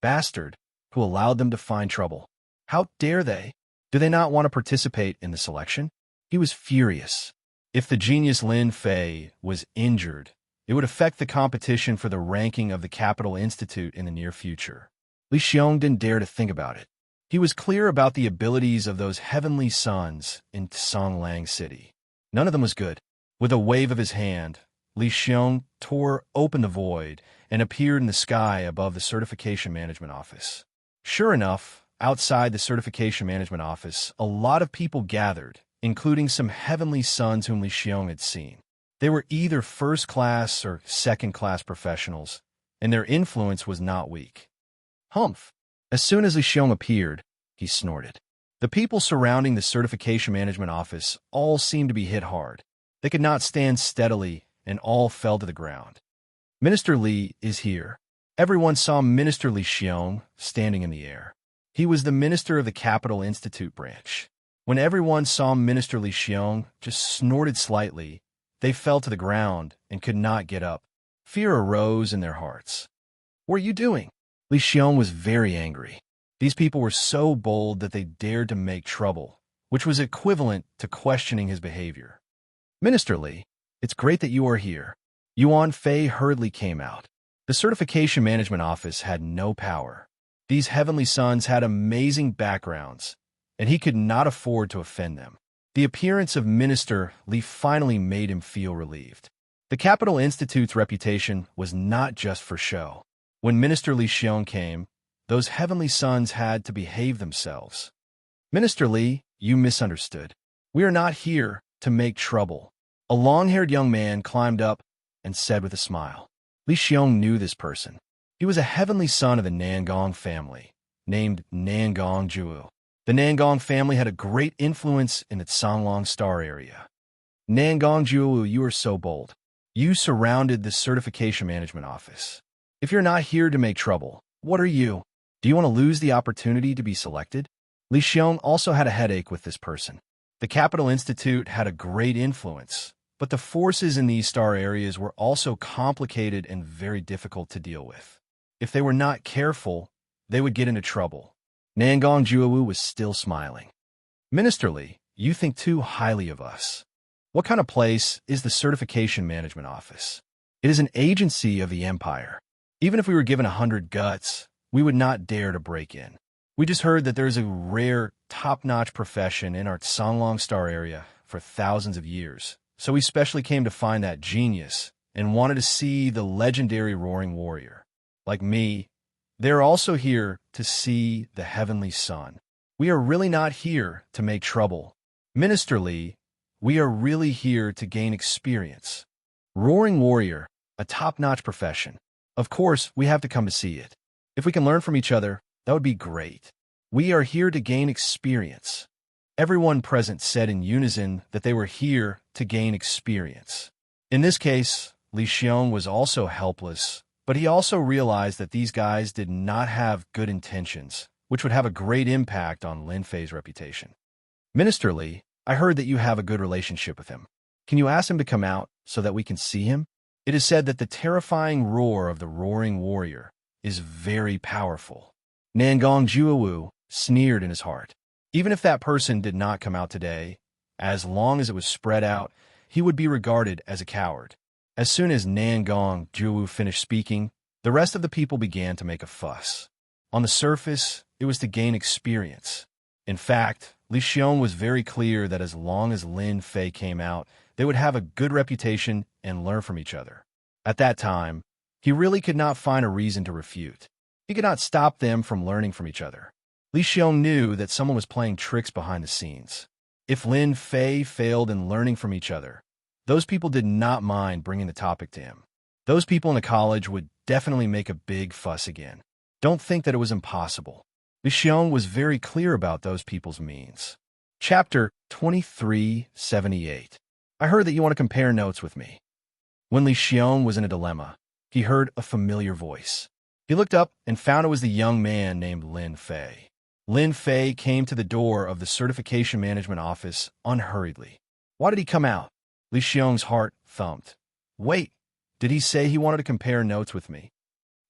"Bastard! Who allowed them to find trouble? How dare they? Do they not want to participate in the selection?" He was furious. If the genius Lin Fei was injured, it would affect the competition for the ranking of the Capital Institute in the near future. Li Xiong didn't dare to think about it. He was clear about the abilities of those heavenly sons in Songlang City. None of them was good. With a wave of his hand, Li Xiong tore open the void and appeared in the sky above the Certification Management Office. Sure enough, outside the Certification Management Office, a lot of people gathered, including some heavenly sons whom Li Xiong had seen. They were either first-class or second-class professionals, and their influence was not weak. Humph! As soon as Li Xiong appeared, he snorted. The people surrounding the Certification Management Office all seemed to be hit hard. They could not stand steadily, and all fell to the ground. "Minister Li is here." Everyone saw Minister Li Xiong standing in the air. He was the minister of the Capital Institute branch. When everyone saw Minister Li Xiong just snorted slightly, they fell to the ground and could not get up. Fear arose in their hearts. "What are you doing?" Li Xiong was very angry. These people were so bold that they dared to make trouble, which was equivalent to questioning his behavior. "Minister Li, it's great that you are here." Yuan Fei hurriedly came out. The Certification Management Office had no power. These heavenly sons had amazing backgrounds, and he could not afford to offend them. The appearance of Minister Li finally made him feel relieved. The Capital Institute's reputation was not just for show. When Minister Li Xiong came, those heavenly sons had to behave themselves. "Minister Li, you misunderstood. We are not here to make trouble." A long-haired young man climbed up and said with a smile. Li Xiong knew this person. He was a heavenly son of the Nangong family, named Nangong Juo. The Nangong family had a great influence in the Songlong Star area. "Nangong Juo, you are so bold. You surrounded the Certification Management Office. If you're not here to make trouble, what are you? Do you want to lose the opportunity to be selected?" Li Xiong also had a headache with this person. The Capital Institute had a great influence, but the forces in these star areas were also complicated and very difficult to deal with. If they were not careful, they would get into trouble. Nangong Juowu was still smiling. "Minister Li, you think too highly of us. What kind of place is the Certification Management Office? It is an agency of the Empire. Even if we were given 100 guts, we would not dare to break in. We just heard that there is a rare, top-notch profession in our Songlong Star area for thousands of years, so we specially came to find that genius and wanted to see the legendary Roaring Warrior. Like me, they're also here to see the Heavenly Sun. We are really not here to make trouble. Minister Li, we are really here to gain experience. Roaring Warrior, a top-notch profession. Of course, we have to come to see it. If we can learn from each other, that would be great. We are here to gain experience." Everyone present said in unison that they were here to gain experience. In this case, Li Xiong was also helpless, but he also realized that these guys did not have good intentions, which would have a great impact on Lin Fei's reputation. "Minister Li, I heard that you have a good relationship with him. Can you ask him to come out so that we can see him? It is said that the terrifying roar of the Roaring Warrior is very powerful." Nangong Juowu sneered in his heart. Even if that person did not come out today, as long as it was spread out, he would be regarded as a coward. As soon as Nangong Juowu finished speaking, the rest of the people began to make a fuss. On the surface, it was to gain experience. In fact, Li Xiong was very clear that as long as Lin Fei came out, they would have a good reputation and learn from each other. At that time, he really could not find a reason to refute. He could not stop them from learning from each other. Li Xiong knew that someone was playing tricks behind the scenes. If Lin Fei failed in learning from each other, those people did not mind bringing the topic to him. Those people in the college would definitely make a big fuss again. Don't think that it was impossible. Li Xiong was very clear about those people's means. Chapter 2378. I heard that you want to compare notes with me. When Li Xiong was in a dilemma, he heard a familiar voice. He looked up and found it was the young man named Lin Fei. Lin Fei came to the door of the certification management office unhurriedly. Why did he come out? Li Xiong's heart thumped. Wait, did he say he wanted to compare notes with me?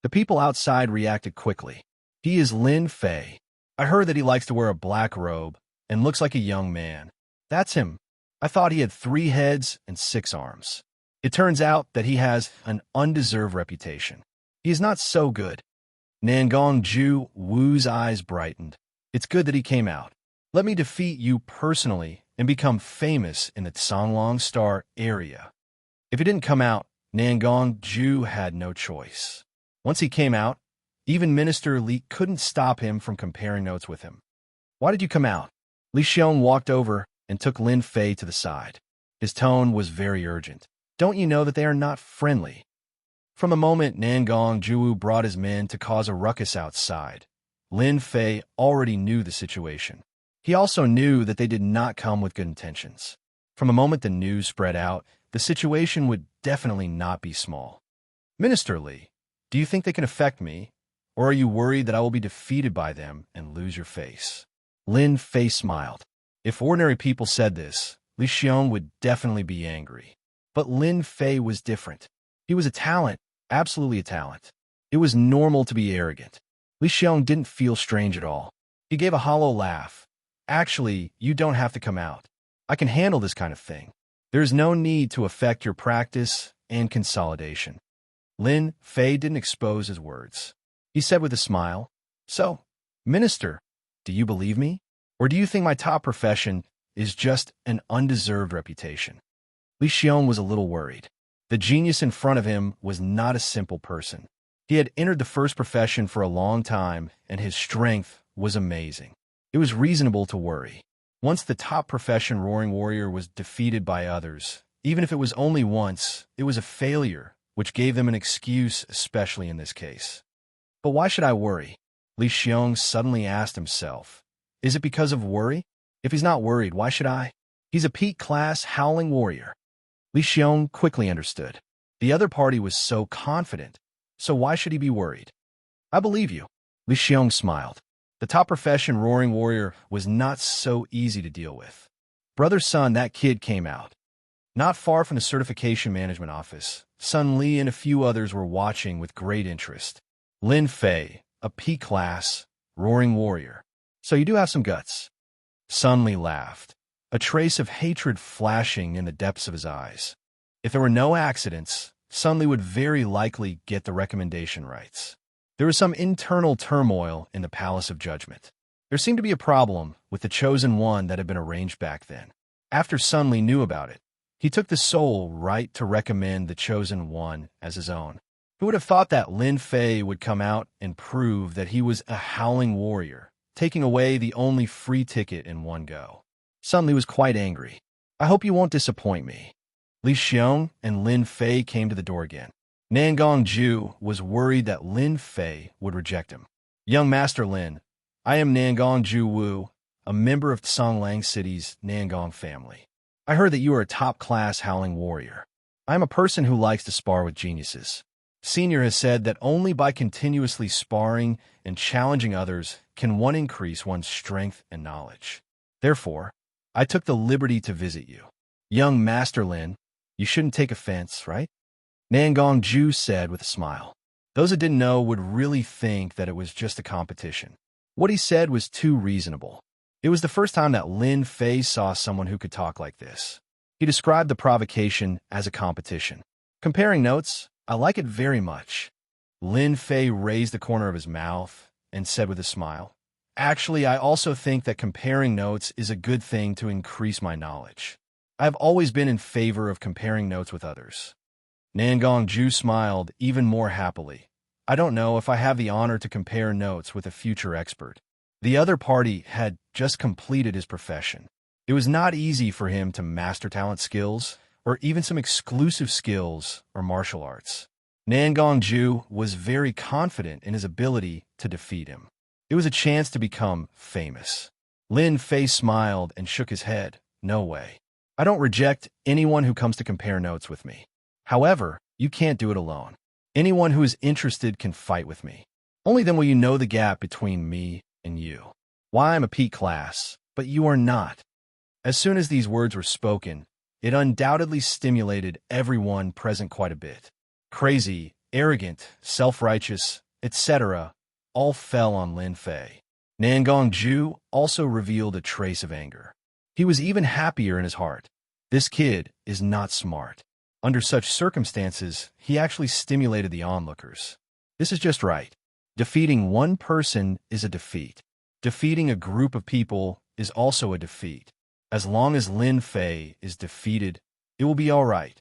The people outside reacted quickly. He is Lin Fei. I heard that he likes to wear a black robe and looks like a young man. That's him. I thought he had 3 heads and 6 arms. It turns out that he has an undeserved reputation. He is not so good. Nangong Ju Wu's eyes brightened. It's good that he came out. Let me defeat you personally and become famous in the Songlong Star area. If he didn't come out, Nangong Ju had no choice. Once he came out, even Minister Li couldn't stop him from comparing notes with him. Why did you come out? Li Xiong walked over and took Lin Fei to the side. His tone was very urgent. Don't you know that they are not friendly? From the moment Nangong Ju brought his men to cause a ruckus outside, Lin Fei already knew the situation. He also knew that they did not come with good intentions. From the moment the news spread out, the situation would definitely not be small. Minister Li, do you think they can affect me? Or are you worried that I will be defeated by them and lose your face? Lin Fei smiled. If ordinary people said this, Li Xiong would definitely be angry. But Lin Fei was different. He was a talent, absolutely a talent. It was normal to be arrogant. Li Xiong didn't feel strange at all. He gave a hollow laugh. Actually, you don't have to come out. I can handle this kind of thing. There's no need to affect your practice and consolidation. Lin Fei didn't expose his words. He said with a smile, So, Minister, do you believe me? Or do you think my top profession is just an undeserved reputation? Li Xiong was a little worried. The genius in front of him was not a simple person. He had entered the first profession for a long time, and his strength was amazing. It was reasonable to worry. Once the top profession Roaring Warrior was defeated by others, even if it was only once, it was a failure, which gave them an excuse, especially in this case. But why should I worry? Li Xiong suddenly asked himself. Is it because of worry? If he's not worried, why should I? He's a peak class Howling Warrior. Li Xiong quickly understood. The other party was so confident, so why should he be worried? I believe you. Li Xiong smiled. The top profession Roaring Warrior was not so easy to deal with. Brother Sun, that kid came out. Not far from the certification management office, Sun Li and a few others were watching with great interest. Lin Fei, a P-class, Roaring Warrior. So you do have some guts. Sun Li laughed, a trace of hatred flashing in the depths of his eyes. If there were no accidents, Sun Li would very likely get the recommendation rights. There was some internal turmoil in the Palace of Judgment. There seemed to be a problem with the Chosen One that had been arranged back then. After Sun Li knew about it, he took the sole right to recommend the Chosen One as his own. Who would have thought that Lin Fei would come out and prove that he was a Howling Warrior, taking away the only free ticket in one go? Sun Li was quite angry. I hope you won't disappoint me. Li Xiong and Lin Fei came to the door again. Nangong Ju was worried that Lin Fei would reject him. Young Master Lin, I am Nangong Ju Wu, a member of Songlang City's Nangong family. I heard that you are a top-class Howling Warrior. I am a person who likes to spar with geniuses. Senior has said that only by continuously sparring and challenging others can one increase one's strength and knowledge. Therefore, I took the liberty to visit you. Young Master Lin, you shouldn't take offense, right? Nangong Ju said with a smile. Those that didn't know would really think that it was just a competition. What he said was too reasonable. It was the first time that Lin Fei saw someone who could talk like this. He described the provocation as a competition. Comparing notes, I like it very much. Lin Fei raised the corner of his mouth and said with a smile, Actually, I also think that comparing notes is a good thing to increase my knowledge. I've always been in favor of comparing notes with others. Nangongju smiled even more happily. I don't know if I have the honor to compare notes with a future expert. The other party had just completed his profession. It was not easy for him to master talent skills, or even some exclusive skills or martial arts. Nangongju was very confident in his ability to defeat him. It was a chance to become famous. Lin Fei smiled and shook his head. No way. I don't reject anyone who comes to compare notes with me. However, you can't do it alone. Anyone who is interested can fight with me. Only then will you know the gap between me and you. Why I'm a peak class, but you are not. As soon as these words were spoken, it undoubtedly stimulated everyone present quite a bit. Crazy, arrogant, self-righteous, etc., all fell on Lin Fei. Nangongju also revealed a trace of anger. He was even happier in his heart. This kid is not smart. Under such circumstances, he actually stimulated the onlookers. This is just right. Defeating one person is a defeat. Defeating a group of people is also a defeat. As long as Lin Fei is defeated, it will be all right.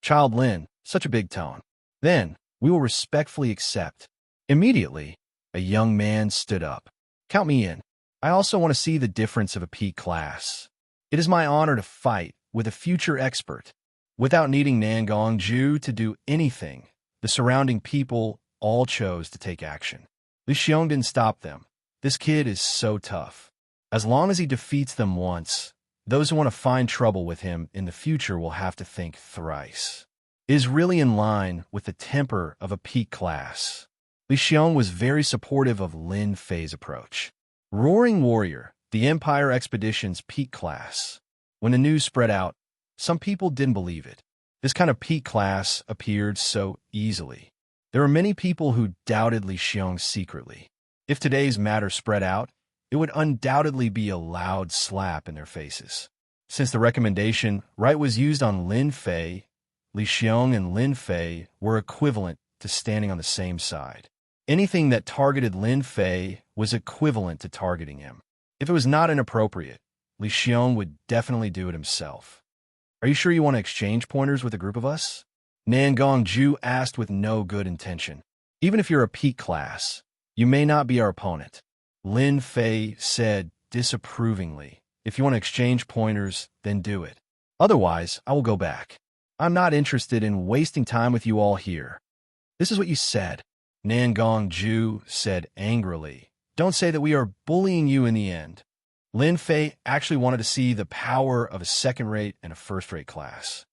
Child Lin, such a big tone. Then, we will respectfully accept. Immediately, a young man stood up. Count me in. I also want to see the difference of a peak class. It is my honor to fight with a future expert. Without needing Nangongju to do anything, the surrounding people all chose to take action. Li Xiong didn't stop them. This kid is so tough. As long as he defeats them once, those who want to find trouble with him in the future will have to think thrice. It is really in line with the temper of a peak class. Li Xiong was very supportive of Lin Fei's approach. Roaring Warrior, the Empire Expedition's peak class. When the news spread out, some people didn't believe it. This kind of peak class appeared so easily. There were many people who doubted Li Xiong secretly. If today's matter spread out, it would undoubtedly be a loud slap in their faces. Since the recommendation right was used on Lin Fei, Li Xiong and Lin Fei were equivalent to standing on the same side. Anything that targeted Lin Fei was equivalent to targeting him. If it was not inappropriate, Li Xiong would definitely do it himself. Are you sure you want to exchange pointers with a group of us? Nangongju asked with no good intention. Even if you're a peak class, you may not be our opponent. Lin Fei said disapprovingly. If you want to exchange pointers, then do it. Otherwise, I will go back. I'm not interested in wasting time with you all here. This is what you said. Nangongju said angrily. Don't say that we are bullying you in the end. Lin Fei actually wanted to see the power of a second-rate and a first-rate class.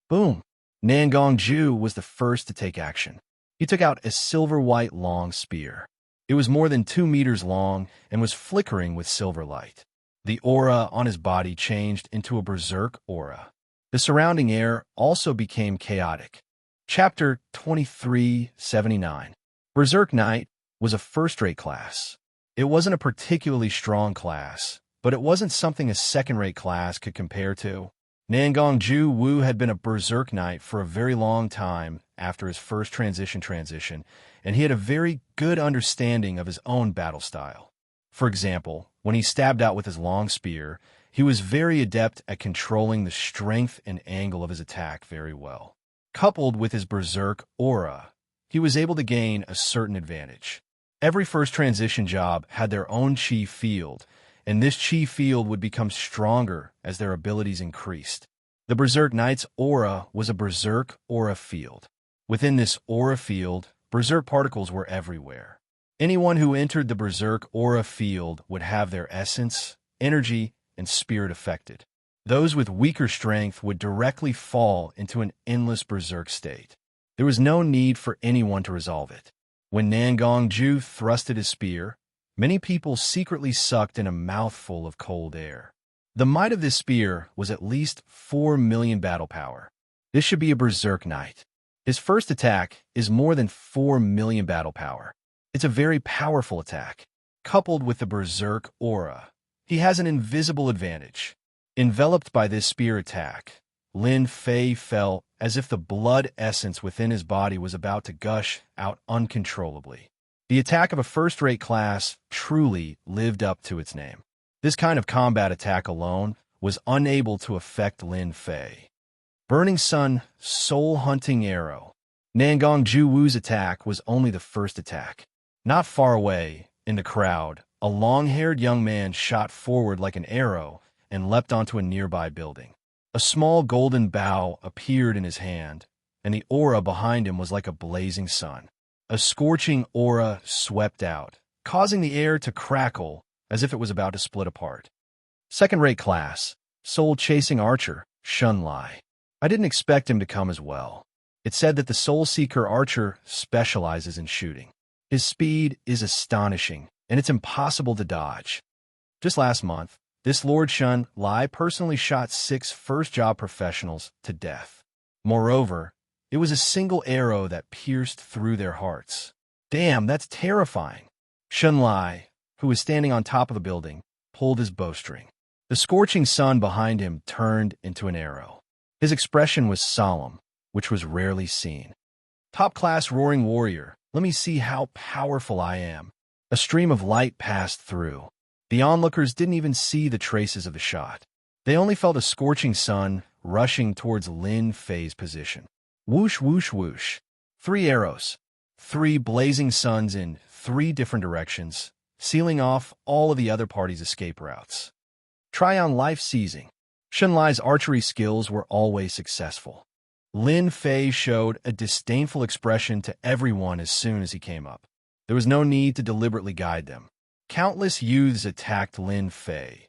Boom! Nangongju was the first to take action. He took out a silver-white long spear. It was more than 2 meters long and was flickering with silver light. The aura on his body changed into a berserk aura. The surrounding air also became chaotic. Chapter 2379. Berserk Knight was a first-rate class. It wasn't a particularly strong class, but it wasn't something a second-rate class could compare to. Nangongju Wu had been a Berserk Knight for a very long time after his first transition, and he had a very good understanding of his own battle style. For example, when he stabbed out with his long spear, he was very adept at controlling the strength and angle of his attack very well. Coupled with his Berserk aura, he was able to gain a certain advantage. Every first transition job had their own chi field, and this chi field would become stronger as their abilities increased. The Berserk Knight's aura was a Berserk aura field. Within this aura field, Berserk particles were everywhere. Anyone who entered the Berserk aura field would have their essence, energy, and spirit affected. Those with weaker strength would directly fall into an endless Berserk state. There was no need for anyone to resolve it. When Nangongju thrusted his spear, many people secretly sucked in a mouthful of cold air. The might of this spear was at least 4 million battle power. This should be a Berserk Knight. His first attack is more than 4 million battle power. It's a very powerful attack. Coupled with the Berserk aura, he has an invisible advantage. Enveloped by this spear attack, Lin Fei felt as if the blood essence within his body was about to gush out uncontrollably. The attack of a first-rate class truly lived up to its name. This kind of combat attack alone was unable to affect Lin Fei. Burning Sun Soul-Hunting Arrow. Nangong Ju Wu's attack was only the first attack. Not far away, in the crowd, a long-haired young man shot forward like an arrow and leapt onto a nearby building. A small golden bow appeared in his hand, and the aura behind him was like a blazing sun. A scorching aura swept out, causing the air to crackle as if it was about to split apart. Second-rate class, Soul-Chasing Archer, Shun Lai. I didn't expect him to come as well. It said that the Soul-Seeker Archer specializes in shooting. His speed is astonishing, and it's impossible to dodge. Just last month, this Lord Shun Lai personally shot 6 first-job professionals to death. Moreover, it was a single arrow that pierced through their hearts. Damn, that's terrifying. Shun Lai, who was standing on top of the building, pulled his bowstring. The scorching sun behind him turned into an arrow. His expression was solemn, which was rarely seen. Top-class Roaring Warrior, let me see how powerful I am. A stream of light passed through. The onlookers didn't even see the traces of the shot. They only felt a scorching sun rushing towards Lin Fei's position. Whoosh, whoosh, whoosh. 3 arrows. 3 blazing suns in 3 different directions, sealing off all of the other party's escape routes. Try on life seizing. Shun Lai's archery skills were always successful. Lin Fei showed a disdainful expression to everyone as soon as he came up. There was no need to deliberately guide them. Countless youths attacked Lin Fei,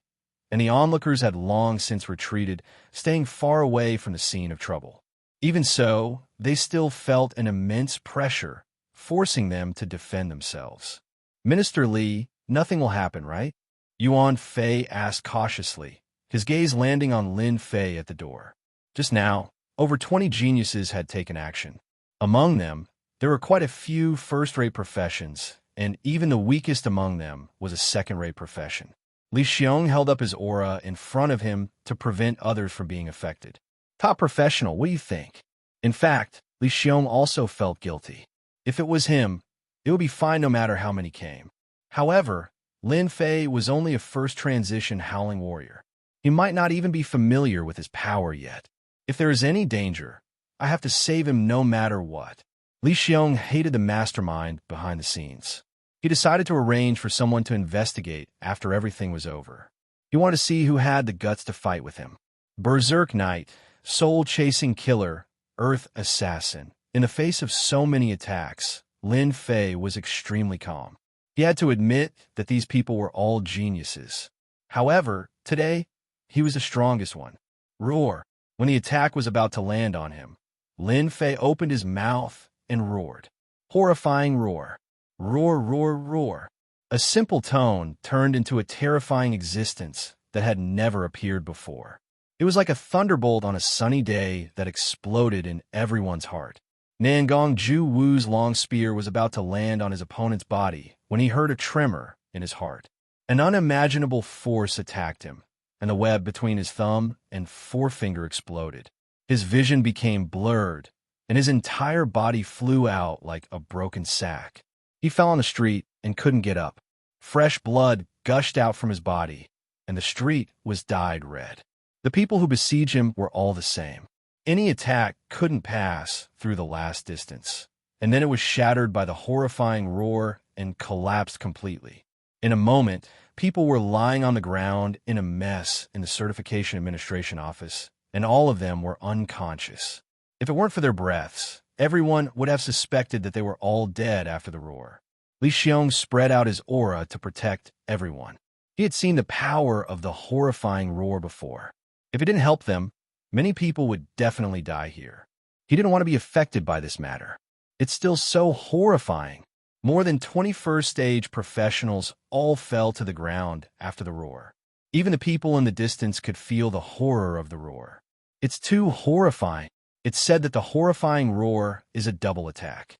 and the onlookers had long since retreated, staying far away from the scene of trouble. Even so, they still felt an immense pressure, forcing them to defend themselves. Minister Li, nothing will happen, right? Yuan Fei asked cautiously, his gaze landing on Lin Fei at the door. Just now, over 20 geniuses had taken action. Among them, there were quite a few first-rate professions, and even the weakest among them was a second-rate profession. Li Xiong held up his aura in front of him to prevent others from being affected. Top professional, what do you think? In fact, Li Xiong also felt guilty. If it was him, it would be fine no matter how many came. However, Lin Fei was only a first-transition Howling Warrior. He might not even be familiar with his power yet. If there is any danger, I have to save him no matter what. Li Xiong hated the mastermind behind the scenes. He decided to arrange for someone to investigate after everything was over. He wanted to see who had the guts to fight with him. Berserk Knight, Soul-Chasing Killer, Earth Assassin. In the face of so many attacks, Lin Fei was extremely calm. He had to admit that these people were all geniuses. However, today, he was the strongest one. Roar. When the attack was about to land on him, Lin Fei opened his mouth and roared. Horrifying roar. Roar, roar, roar. A simple tone turned into a terrifying existence that had never appeared before. It was like a thunderbolt on a sunny day that exploded in everyone's heart. Nangong Ju Wu's long spear was about to land on his opponent's body when he heard a tremor in his heart. An unimaginable force attacked him, and the web between his thumb and forefinger exploded. His vision became blurred, and his entire body flew out like a broken sack. He fell on the street and couldn't get up. Fresh blood gushed out from his body, and the street was dyed red. The people who besieged him were all the same. Any attack couldn't pass through the last distance, and then it was shattered by the horrifying roar and collapsed completely. In a moment, people were lying on the ground in a mess in the Certification Administration office, and all of them were unconscious. If it weren't for their breaths, everyone would have suspected that they were all dead after the roar. Li Xiong spread out his aura to protect everyone. He had seen the power of the horrifying roar before. If it didn't help them, many people would definitely die here. He didn't want to be affected by this matter. It's still so horrifying. More than 21st stage professionals all fell to the ground after the roar. Even the people in the distance could feel the horror of the roar. It's too horrifying. It's said that the horrifying roar is a double attack.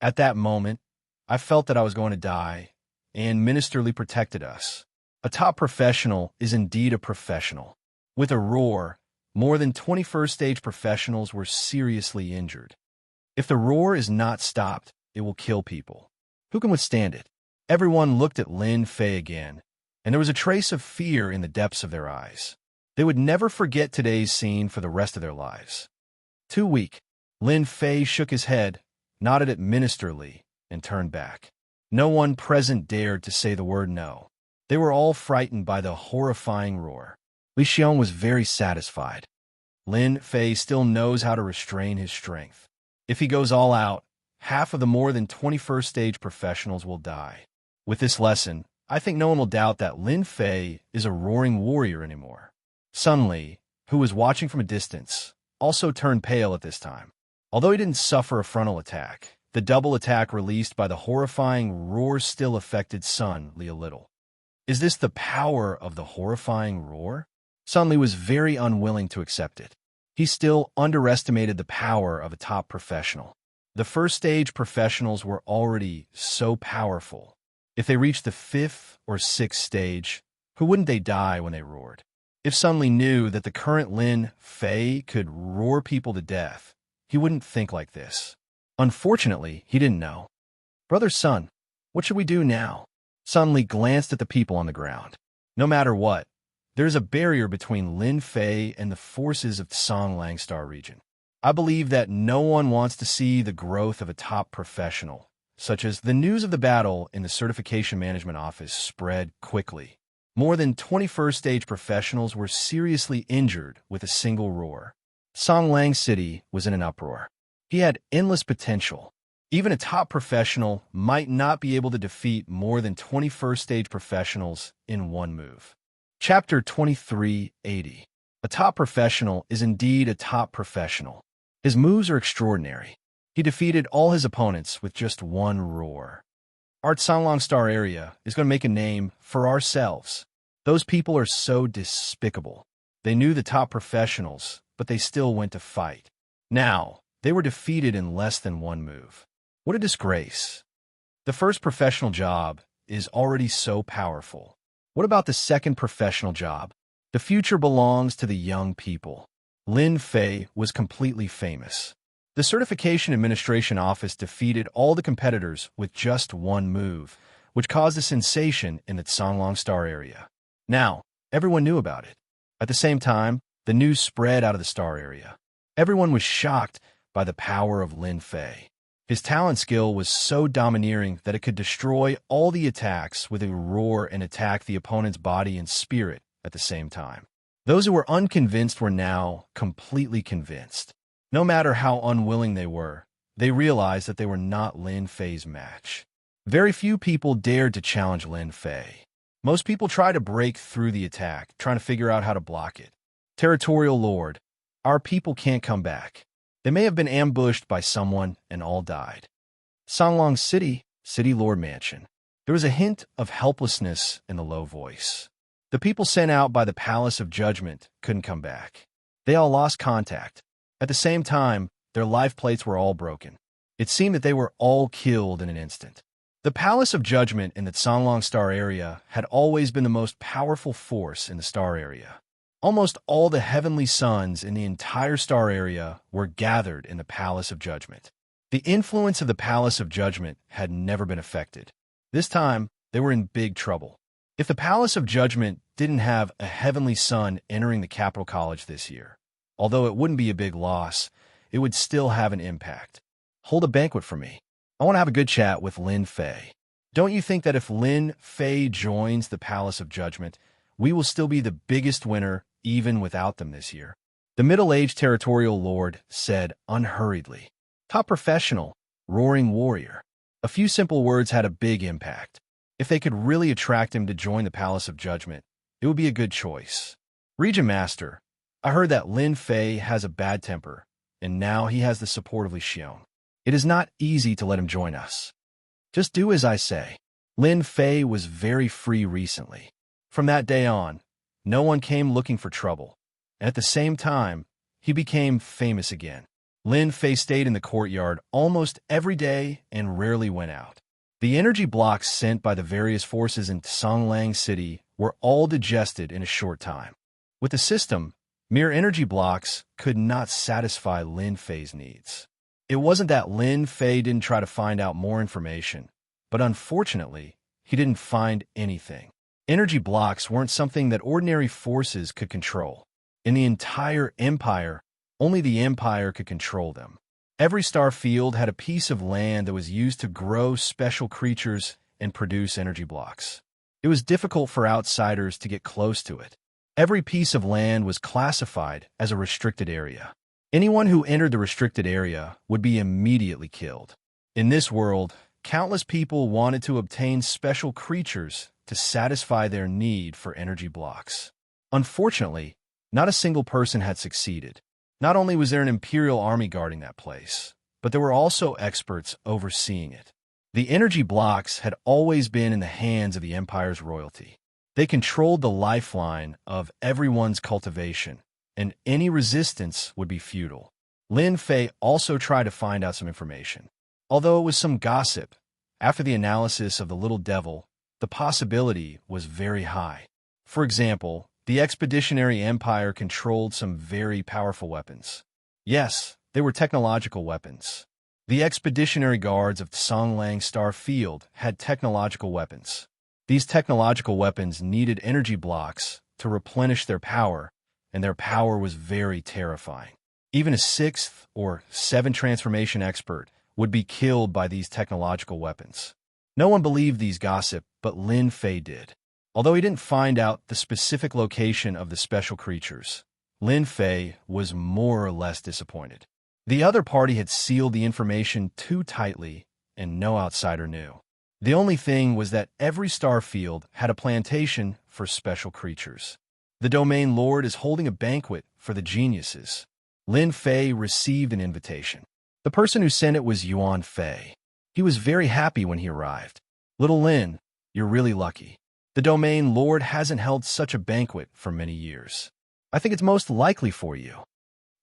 At that moment, I felt that I was going to die, and Minister Li protected us. A top professional is indeed a professional. With a roar, more than 21st stage professionals were seriously injured. If the roar is not stopped, it will kill people. Who can withstand it? Everyone looked at Lin Fei again, and there was a trace of fear in the depths of their eyes. They would never forget today's scene for the rest of their lives. Too weak. Lin Fei shook his head, nodded at Minister Li, and turned back. No one present dared to say the word no. They were all frightened by the horrifying roar. Li Xiong was very satisfied. Lin Fei still knows how to restrain his strength. If he goes all out, half of the more than 21st stage professionals will die. With this lesson, I think no one will doubt that Lin Fei is a roaring warrior anymore. Sun Li, who was watching from a distance, also turned pale at this time. Although he didn't suffer a frontal attack, the double attack released by the horrifying roar still affected Sun Li a little. Is this the power of the horrifying roar? Sun Li was very unwilling to accept it. He still underestimated the power of a top professional. The first stage professionals were already so powerful. If they reached the 5th or 6th stage, who wouldn't they die when they roared? If Sun Li knew that the current Lin Fei could roar people to death, he wouldn't think like this. Unfortunately, he didn't know. Brother Sun, what should we do now? Sun Li glanced at the people on the ground. No matter what, there is a barrier between Lin Fei and the forces of the Songlang Star region. I believe that no one wants to see the growth of a top professional, such as the news of the battle in the Certification Management Office spread quickly. More than 21st stage professionals were seriously injured with a single roar. Songlang City was in an uproar. He had endless potential. Even a top professional might not be able to defeat more than 21st stage professionals in one move. Chapter 2380. A top professional is indeed a top professional. His moves are extraordinary. He defeated all his opponents with just one roar. Our Songlang Star area is going to make a name for ourselves. Those people are so despicable. They knew the top professionals, but they still went to fight. Now, they were defeated in less than one move. What a disgrace. The first professional job is already so powerful. What about the second professional job? The future belongs to the young people. Lin Fei was completely famous. The Certification Administration Office defeated all the competitors with just one move, which caused a sensation in the Songlang Star area. Now, everyone knew about it. At the same time, the news spread out of the Star area. Everyone was shocked by the power of Lin Fei. His talent skill was so domineering that it could destroy all the attacks with a roar and attack the opponent's body and spirit at the same time. Those who were unconvinced were now completely convinced. No matter how unwilling they were, they realized that they were not Lin Fei's match. Very few people dared to challenge Lin Fei. Most people tried to break through the attack, trying to figure out how to block it. Territorial Lord, our people can't come back. They may have been ambushed by someone and all died. Songlang City, City Lord Mansion. There was a hint of helplessness in the low voice. The people sent out by the Palace of Judgment couldn't come back. They all lost contact. At the same time, their life plates were all broken. It seemed that they were all killed in an instant. The Palace of Judgment in the Songlang Star area had always been the most powerful force in the Star area. Almost all the heavenly sons in the entire Star area were gathered in the Palace of Judgment. The influence of the Palace of Judgment had never been affected. This time, they were in big trouble. If the Palace of Judgment didn't have a heavenly son entering the Capital College this year, although it wouldn't be a big loss, it would still have an impact. Hold a banquet for me. I want to have a good chat with Lin Fei. Don't you think that if Lin Fei joins the Palace of Judgment, we will still be the biggest winner even without them this year? The middle-aged territorial lord said unhurriedly. Top professional, roaring warrior. A few simple words had a big impact. If they could really attract him to join the Palace of Judgment, it would be a good choice. Region Master, I heard that Lin Fei has a bad temper, and now he has the support of Li Xiong. It is not easy to let him join us. Just do as I say. Lin Fei was very free recently. From that day on, no one came looking for trouble. And at the same time, he became famous again. Lin Fei stayed in the courtyard almost every day and rarely went out. The energy blocks sent by the various forces in Songlang City were all digested in a short time. With the system, mere energy blocks could not satisfy Lin Fei's needs. It wasn't that Lin Fei didn't try to find out more information, But unfortunately, he didn't find anything. Energy blocks weren't something that ordinary forces could control. In the entire empire, only the empire could control them. Every star field had a piece of land that was used to grow special creatures and produce energy blocks. It was difficult for outsiders to get close to it. Every piece of land was classified as a restricted area. Anyone who entered the restricted area would be immediately killed. In this world, countless people wanted to obtain special creatures to satisfy their need for energy blocks. Unfortunately, not a single person had succeeded. Not only was there an imperial army guarding that place, but there were also experts overseeing it. The energy blocks had always been in the hands of the empire's royalty. They controlled the lifeline of everyone's cultivation, and any resistance would be futile. Lin Fei also tried to find out some information. Although it was some gossip, after the analysis of the little devil, the possibility was very high. For example, the Expeditionary Empire controlled some very powerful weapons. Yes, they were technological weapons. The Expeditionary Guards of Songlang Star Field had technological weapons. These technological weapons needed energy blocks to replenish their power, and their power was very terrifying. Even a 6th or 7th transformation expert would be killed by these technological weapons. No one believed these gossip, but Lin Fei did. Although he didn't find out the specific location of the special creatures, Lin Fei was more or less disappointed. The other party had sealed the information too tightly, and no outsider knew. The only thing was that every star field had a plantation for special creatures. The domain lord is holding a banquet for the geniuses. Lin Fei received an invitation. The person who sent it was Yuan Fei. He was very happy when he arrived. Little Lin, you're really lucky. The domain lord hasn't held such a banquet for many years. I think it's most likely for you.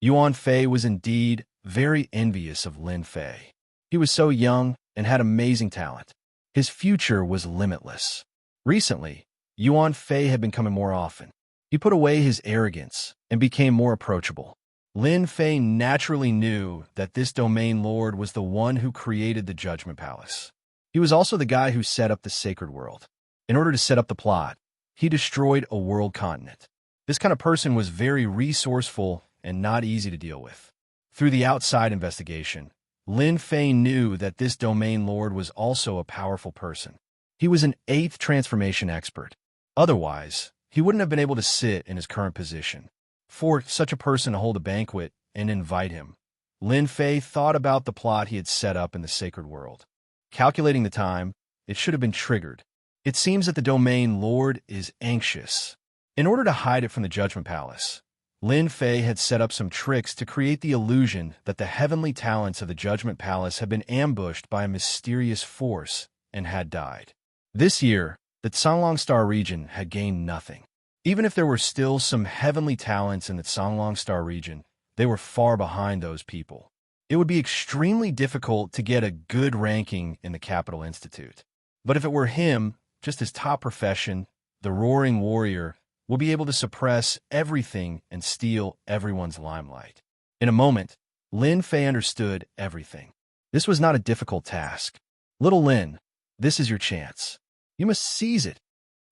Yuan Fei was indeed very envious of Lin Fei. He was so young and had amazing talent. His future was limitless. Recently, Yuan Fei had been coming more often. He put away his arrogance and became more approachable. Lin Fei naturally knew that this domain lord was the one who created the Judgment Palace. He was also the guy who set up the Sacred World. In order to set up the plot, he destroyed a world continent. This kind of person was very resourceful and not easy to deal with. Through the outside investigation, Lin Fei knew that this domain lord was also a powerful person. He was an 8th transformation expert. Otherwise, he wouldn't have been able to sit in his current position. For such a person to hold a banquet and invite him, Lin Fei thought about the plot he had set up in the Sacred World. Calculating the time, it should have been triggered. It seems that the domain lord is anxious. In order to hide it from the Judgment Palace, Lin Fei had set up some tricks to create the illusion that the heavenly talents of the Judgment Palace had been ambushed by a mysterious force and had died. This year, the Songlong Star region had gained nothing. Even if there were still some heavenly talents in the Songlong Star region, they were far behind those people. It would be extremely difficult to get a good ranking in the Capital Institute. But if it were him, just his top profession, the Roaring Warrior, will be able to suppress everything and steal everyone's limelight. In a moment, Lin Fei understood everything. This was not a difficult task. Little Lin, this is your chance. You must seize it.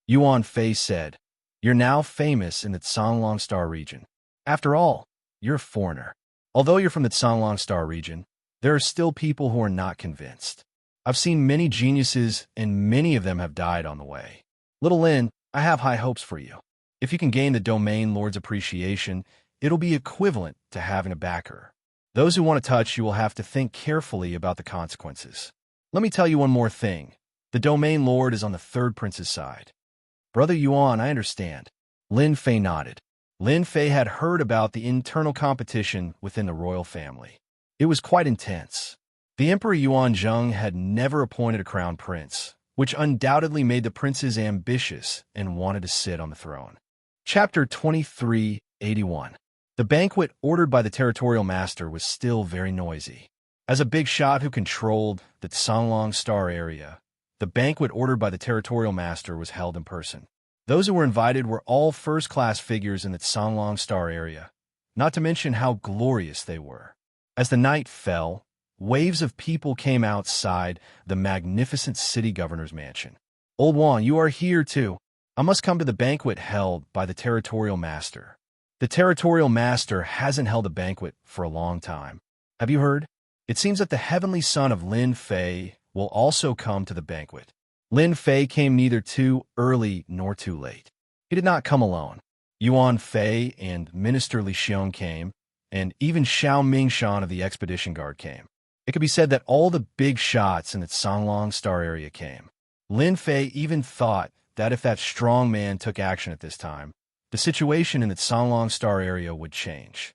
Yuan Fei said, you're now famous in the Songlong Star region. After all, you're a foreigner. Although you're from the Songlong Star region, there are still people who are not convinced. I've seen many geniuses, and many of them have died on the way. Little Lin, I have high hopes for you. If you can gain the domain lord's appreciation, it'll be equivalent to having a backer. Those who want to touch you will have to think carefully about the consequences. Let me tell you one more thing. The domain lord is on the 3rd prince's side. Brother Yuan, I understand. Lin Fei nodded. Lin Fei had heard about the internal competition within the royal family. It was quite intense. The Emperor Yuan Zheng had never appointed a crown prince, which undoubtedly made the princes ambitious and wanted to sit on the throne. Chapter 2381. The banquet ordered by the territorial master was still very noisy. As a big shot who controlled the Songlong Star area, the banquet ordered by the territorial master was held in person. Those who were invited were all first-class figures in the Songlong Star area, not to mention how glorious they were. As the night fell, waves of people came outside the magnificent city governor's mansion. "Old Juan, you are here too. I must come to the banquet held by the territorial master. The territorial master hasn't held a banquet for a long time. Have you heard? It seems that the heavenly son of Lin Fei will also come to the banquet." Lin Fei came neither too early nor too late. He did not come alone. Yuan Fei and Minister Li Xiong came, and even Xiao Mingshan of the Expedition Guard came. It could be said that all the big shots in the Songlong Star area came. Lin Fei even thought that if that strong man took action at this time, the situation in the Songlong Star area would change.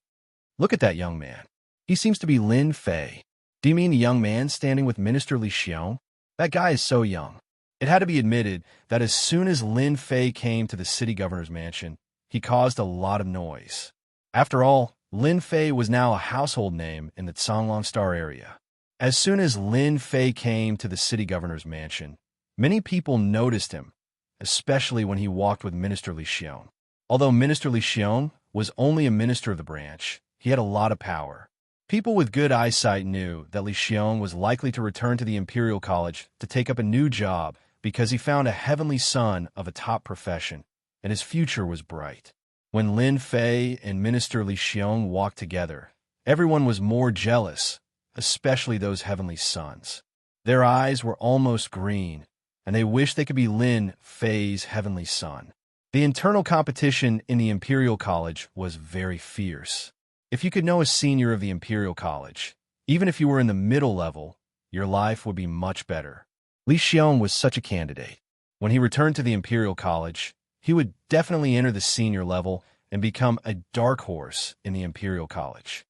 "Look at that young man. He seems to be Lin Fei." "Do you mean the young man standing with Minister Li Xiong? That guy is so young." It had to be admitted that as soon as Lin Fei came to the city governor's mansion, he caused a lot of noise. After all, Lin Fei was now a household name in the Songlong Star area. As soon as Lin Fei came to the city governor's mansion, many people noticed him, especially when he walked with Minister Li Xiong. Although Minister Li Xiong was only a minister of the branch, he had a lot of power. People with good eyesight knew that Li Xiong was likely to return to the Imperial College to take up a new job because he found a heavenly son of a top profession, and his future was bright. When Lin Fei and Minister Li Xiong walked together, everyone was more jealous, especially those heavenly sons. Their eyes were almost green, and they wished they could be Lin Fei's heavenly son. The internal competition in the Imperial College was very fierce. If you could know a senior of the Imperial College, even if you were in the middle level, your life would be much better. Li Xiong was such a candidate. When he returned to the Imperial College, he would definitely enter the senior level and become a dark horse in the Imperial College.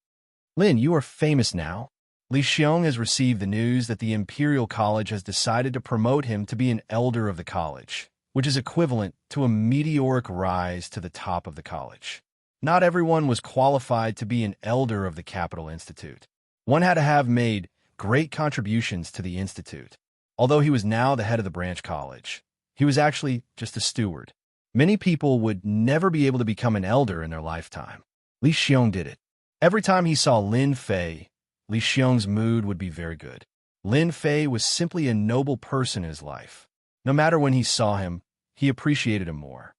"Lin, you are famous now." Li Xiong has received the news that the Imperial College has decided to promote him to be an elder of the college, which is equivalent to a meteoric rise to the top of the college. Not everyone was qualified to be an elder of the Capital Institute. One had to have made great contributions to the institute. Although he was now the head of the branch college, he was actually just a steward. Many people would never be able to become an elder in their lifetime. Li Xiong did it. Every time he saw Lin Fei, Li Xiong's mood would be very good. Lin Fei was simply a noble person in his life. No matter when he saw him, he appreciated him more.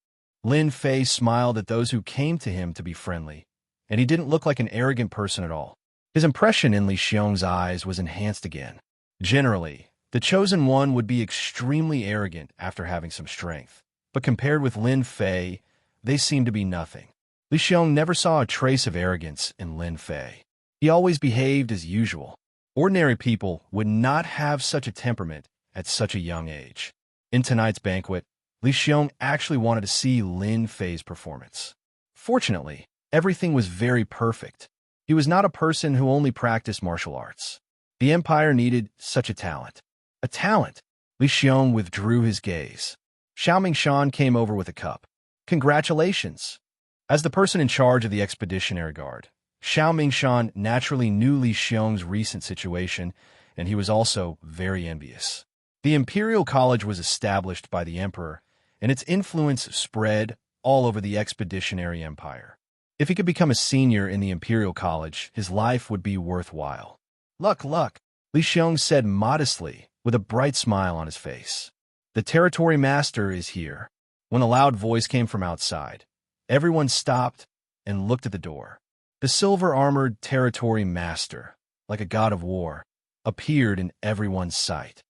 Lin Fei smiled at those who came to him to be friendly, and he didn't look like an arrogant person at all. His impression in Li Xiong's eyes was enhanced again. Generally, the chosen one would be extremely arrogant after having some strength, but compared with Lin Fei, they seemed to be nothing. Li Xiong never saw a trace of arrogance in Lin Fei. He always behaved as usual. Ordinary people would not have such a temperament at such a young age. In tonight's banquet, Li Xiong actually wanted to see Lin Fei's performance. Fortunately, everything was very perfect. He was not a person who only practiced martial arts. The Empire needed such a talent. A talent! Li Xiong withdrew his gaze. Xiao Mingshan came over with a cup. "Congratulations!" As the person in charge of the Expeditionary Guard, Xiao Mingshan naturally knew Li Xiong's recent situation, and he was also very envious. The Imperial College was established by the Emperor, and its influence spread all over the Expeditionary Empire. If he could become a senior in the Imperial College, his life would be worthwhile. "Luck, luck," Li Xiong said modestly, with a bright smile on his face. "The territory master is here." When a loud voice came from outside, everyone stopped and looked at the door. The silver-armored territory master, like a god of war, appeared in everyone's sight.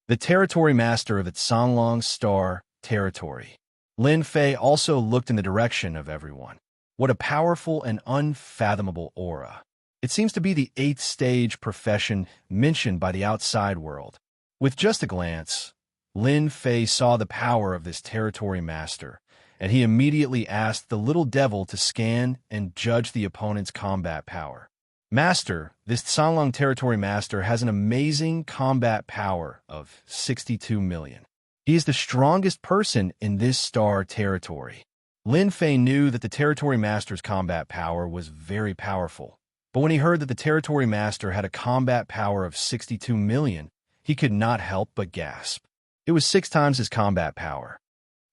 The territory master of the Songlong Star territory. Lin Fei also looked in the direction of everyone. What a powerful and unfathomable aura. It seems to be the 8th stage profession mentioned by the outside world. With just a glance, Lin Fei saw the power of this territory master, and he immediately asked the little devil to scan and judge the opponent's combat power. "Master, this Songlong territory master has an amazing combat power of 62 million. He is the strongest person in this star territory." Lin Fei knew that the territory master's combat power was very powerful, but when he heard that the territory master had a combat power of 62 million, he could not help but gasp. It was 6 times his combat power.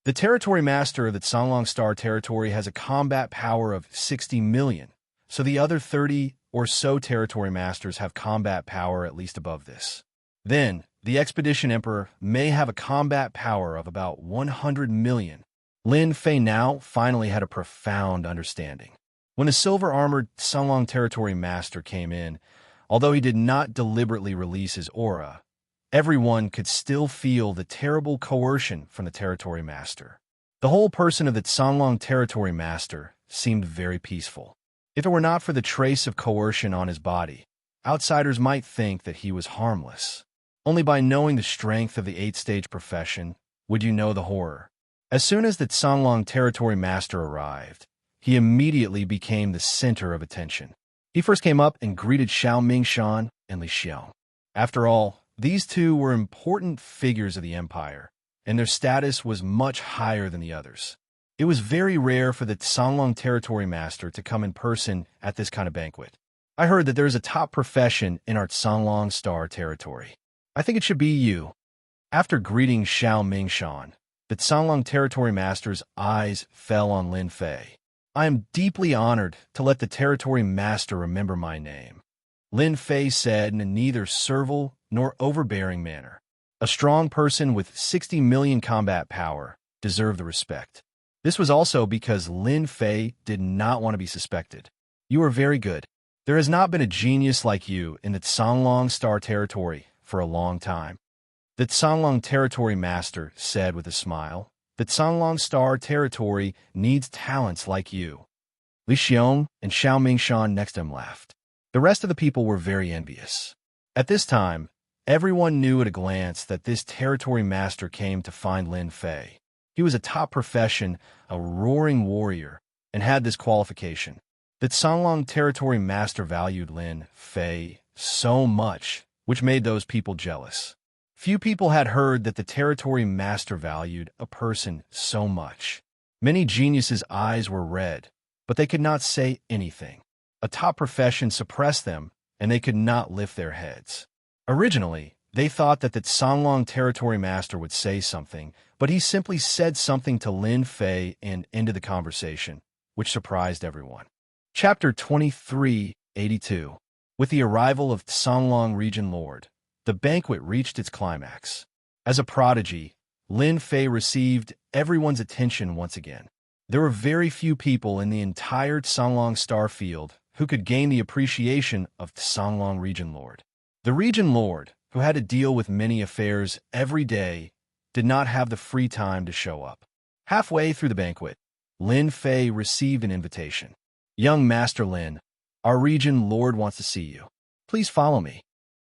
The territory master of the Songlong Star territory has a combat power of 60 million, so the other 30 or so territory masters have combat power at least above this. Then, the Expedition Emperor may have a combat power of about 100 million. Lin Fei now finally had a profound understanding. When the silver-armored Sunlong Territory Master came in, although he did not deliberately release his aura, everyone could still feel the terrible coercion from the Territory Master. The whole person of the Sunlong Territory Master seemed very peaceful. If it were not for the trace of coercion on his body, outsiders might think that he was harmless. Only by knowing the strength of the 8-stage profession would you know the horror. As soon as the Sunlong Territory Master arrived, he immediately became the center of attention. He first came up and greeted Xiao Mingshan and Li Xiong. After all, these two were important figures of the empire, and their status was much higher than the others. It was very rare for the Sunlong Territory Master to come in person at this kind of banquet. I heard that there is a top profession in our Sunlong Star territory. I think it should be you. After greeting Xiao Mingshan, the Sunlong Territory Master's eyes fell on Lin Fei. I am deeply honored to let the Territory Master remember my name, Lin Fei said in a neither servile nor overbearing manner. A strong person with 60 million combat power deserved the respect. This was also because Lin Fei did not want to be suspected. You are very good. There has not been a genius like you in the Sunlong Star territory for a long time. The Sunlong Territory Master said with a smile. The Sunlong Star territory needs talents like you. Li Xiong and Xiao Mingshan next to him laughed. The rest of the people were very envious. At this time, everyone knew at a glance that this territory master came to find Lin Fei. He was a top profession, a roaring warrior, and had this qualification. The Sunlong Territory Master valued Lin Fei so much, which made those people jealous. Few people had heard that the Territory Master valued a person so much. Many geniuses' eyes were red, but they could not say anything. A top profession suppressed them, and they could not lift their heads. Originally, they thought that the Sunlong Territory Master would say something, but he simply said something to Lin Fei and ended the conversation, which surprised everyone. Chapter 2382. With the arrival of Sunlong Region Lord, the banquet reached its climax. As a prodigy, Lin Fei received everyone's attention once again. There were very few people in the entire Sunlong Star field who could gain the appreciation of Sunlong Region Lord. The Region Lord, who had to deal with many affairs every day, did not have the free time to show up. Halfway through the banquet, Lin Fei received an invitation. Young Master Lin, our Region Lord wants to see you. Please follow me.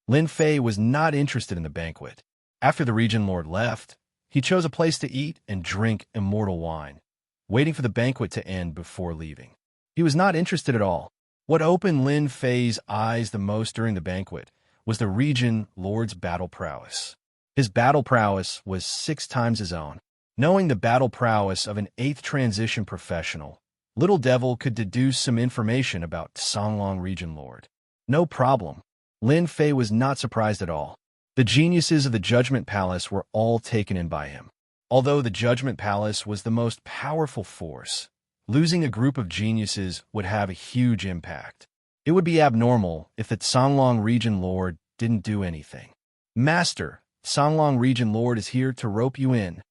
Lin Fei was not interested in the banquet. After the Region Lord left, he chose a place to eat and drink immortal wine, waiting for the banquet to end before leaving. He was not interested at all. What opened Lin Fei's eyes the most during the banquet was the Region Lord's battle prowess. His battle prowess was 6 times his own. Knowing the battle prowess of an 8th transition professional, Little Devil could deduce some information about Sunlong Region Lord. No problem. Lin Fei was not surprised at all. The geniuses of the Judgment Palace were all taken in by him. Although the Judgment Palace was the most powerful force, losing a group of geniuses would have a huge impact. It would be abnormal if the Sunlong Region Lord didn't do anything. Master, Sunlong Region Lord is here to rope you in.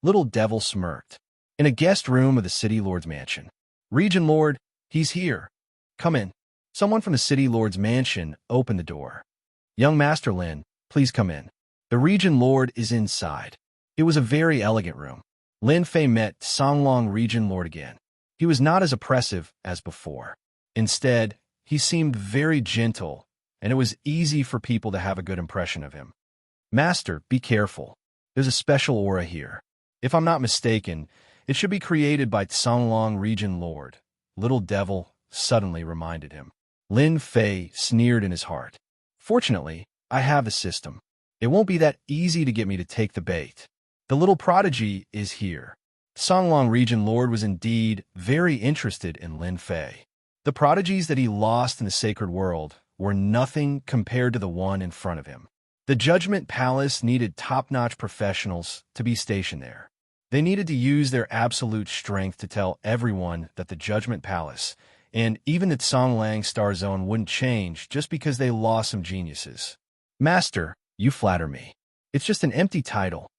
Little Devil smirked. In a guest room of the City Lord's mansion. Region Lord, he's here. Come in. Someone from the City Lord's mansion opened the door. Young Master Lin, please come in. The Region Lord is inside. It was a very elegant room. Lin Fei met Sunlong Region Lord again. He was not as oppressive as before. Instead, he seemed very gentle, and it was easy for people to have a good impression of him. Master, be careful. There's a special aura here. If I'm not mistaken, it should be created by Sunlong Region Lord. Little Devil suddenly reminded him. Lin Fei sneered in his heart. Fortunately, I have the system. It won't be that easy to get me to take the bait. The little prodigy is here. Sunlong Region Lord was indeed very interested in Lin Fei. The prodigies that he lost in the sacred world were nothing compared to the one in front of him. The Judgment Palace needed top-notch professionals to be stationed there. They needed to use their absolute strength to tell everyone that the Judgment Palace and even the Songlang Star Zone wouldn't change just because they lost some geniuses. Master, you flatter me. It's just an empty title.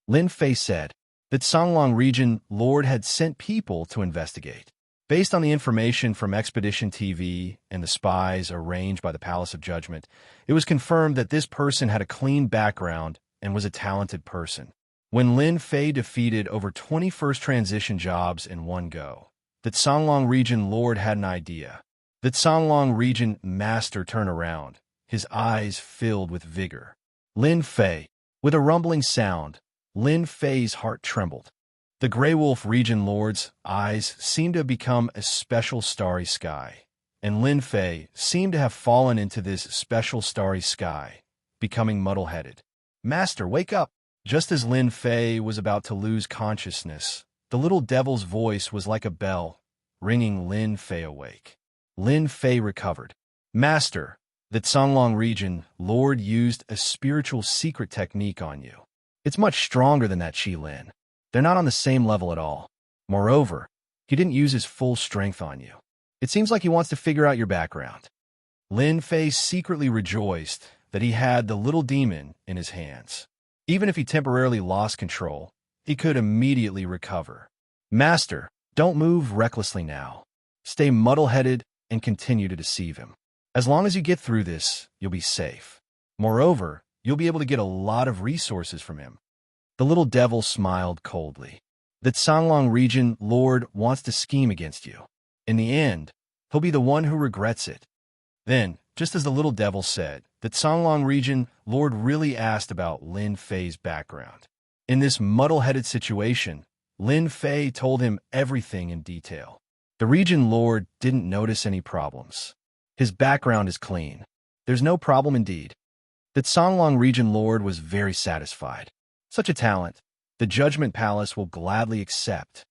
Lin Fei said. That Songlong region Lord had sent people to investigate. Based on the information from Expedition TV and the spies arranged by the Palace of Judgment, it was confirmed that this person had a clean background and was a talented person. When Lin Fei defeated over 20 first transition jobs in one go, that Songlong region Lord had an idea. That Songlong region Master turned around, his eyes filled with vigor. Lin Fei, with a rumbling sound, Lin Fei's heart trembled. The Grey Wolf region Lord's eyes seemed to have become a special starry sky, and Lin Fei seemed to have fallen into this special starry sky, becoming muddle-headed. Master, wake up! Just as Lin Fei was about to lose consciousness, the little devil's voice was like a bell, ringing Lin Fei awake. Lin Fei recovered. Master, that Songlong region Lord used a spiritual secret technique on you. It's much stronger than that Qi Lin. They're not on the same level at all. Moreover, he didn't use his full strength on you. It seems like he wants to figure out your background. Lin Fei secretly rejoiced that he had the little demon in his hands. Even if he temporarily lost control, he could immediately recover. Master, don't move recklessly now. Stay muddle-headed and continue to deceive him. As long as you get through this, you'll be safe. Moreover, you'll be able to get a lot of resources from him. The little devil smiled coldly. That Songlong region Lord wants to scheme against you. In the end, he'll be the one who regrets it. Then, just as the little devil said, that Songlong region Lord really asked about Lin Fei's background. In this muddle-headed situation, Lin Fei told him everything in detail. The region Lord didn't notice any problems. His background is clean. There's no problem indeed. That Songlong region Lord was very satisfied. Such a talent, the Judgment Palace will gladly accept.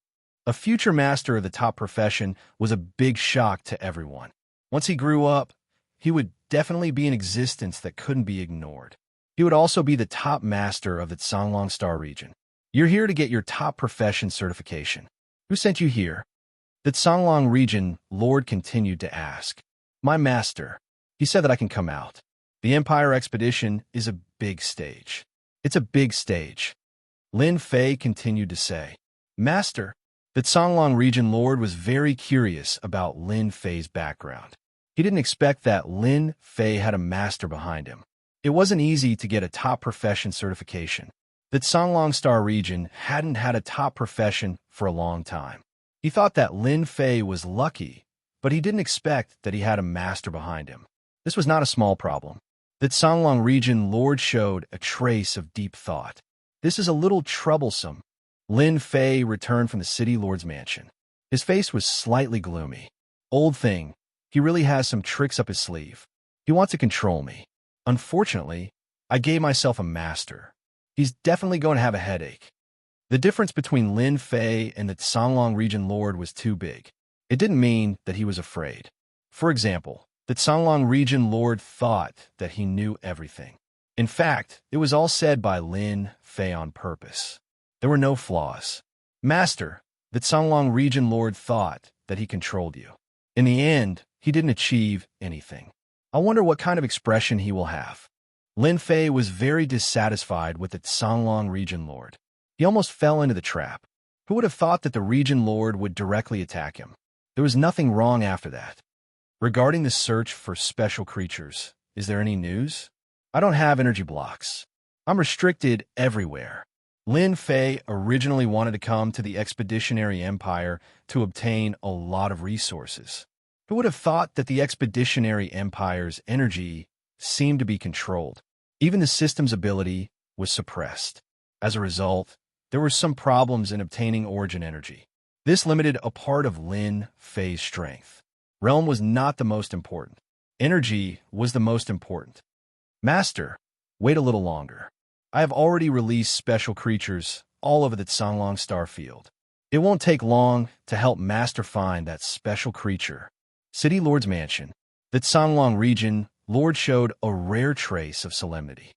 A future master of the top profession was a big shock to everyone. Once he grew up, he would definitely be an existence that couldn't be ignored. He would also be the top master of the Songlong Star region. You're here to get your top profession certification. Who sent you here? The Songlong region Lord continued to ask. My master. He said that I can come out. The Empire Expedition is a big stage. It's a big stage. Lin Fei continued to say. Master, the Songlong region Lord was very curious about Lin Fei's background. He didn't expect that Lin Fei had a master behind him. It wasn't easy to get a top profession certification. The Songlong Star region hadn't had a top profession for a long time. He thought that Lin Fei was lucky, but he didn't expect that he had a master behind him. This was not a small problem. The Songlong region Lord showed a trace of deep thought. This is a little troublesome. Lin Fei returned from the city lord's mansion. His face was slightly gloomy. Old thing, he really has some tricks up his sleeve. He wants to control me. Unfortunately, I gave myself a master. He's definitely going to have a headache. The difference between Lin Fei and the Songlong region Lord was too big. It didn't mean that he was afraid. For example, the Songlong region Lord thought that he knew everything. In fact, it was all said by Lin Fei on purpose. There were no flaws. Master, the Songlong region Lord thought that he controlled you. In the end, he didn't achieve anything. I wonder what kind of expression he will have. Lin Fei was very dissatisfied with the Songlong region Lord. He almost fell into the trap. Who would have thought that the region Lord would directly attack him? There was nothing wrong after that. Regarding the search for special creatures, is there any news? I don't have energy blocks. I'm restricted everywhere. Lin Fei originally wanted to come to the Expeditionary Empire to obtain a lot of resources. Who would have thought that the Expeditionary Empire's energy seemed to be controlled? Even the system's ability was suppressed. As a result, there were some problems in obtaining origin energy. This limited a part of Lin Fei's strength. Realm was not the most important. Energy was the most important. Master, wait a little longer. I have already released special creatures all over the Songlong Star Field. It won't take long to help Master find that special creature. City Lord's Mansion. The Songlong region Lord showed a rare trace of solemnity.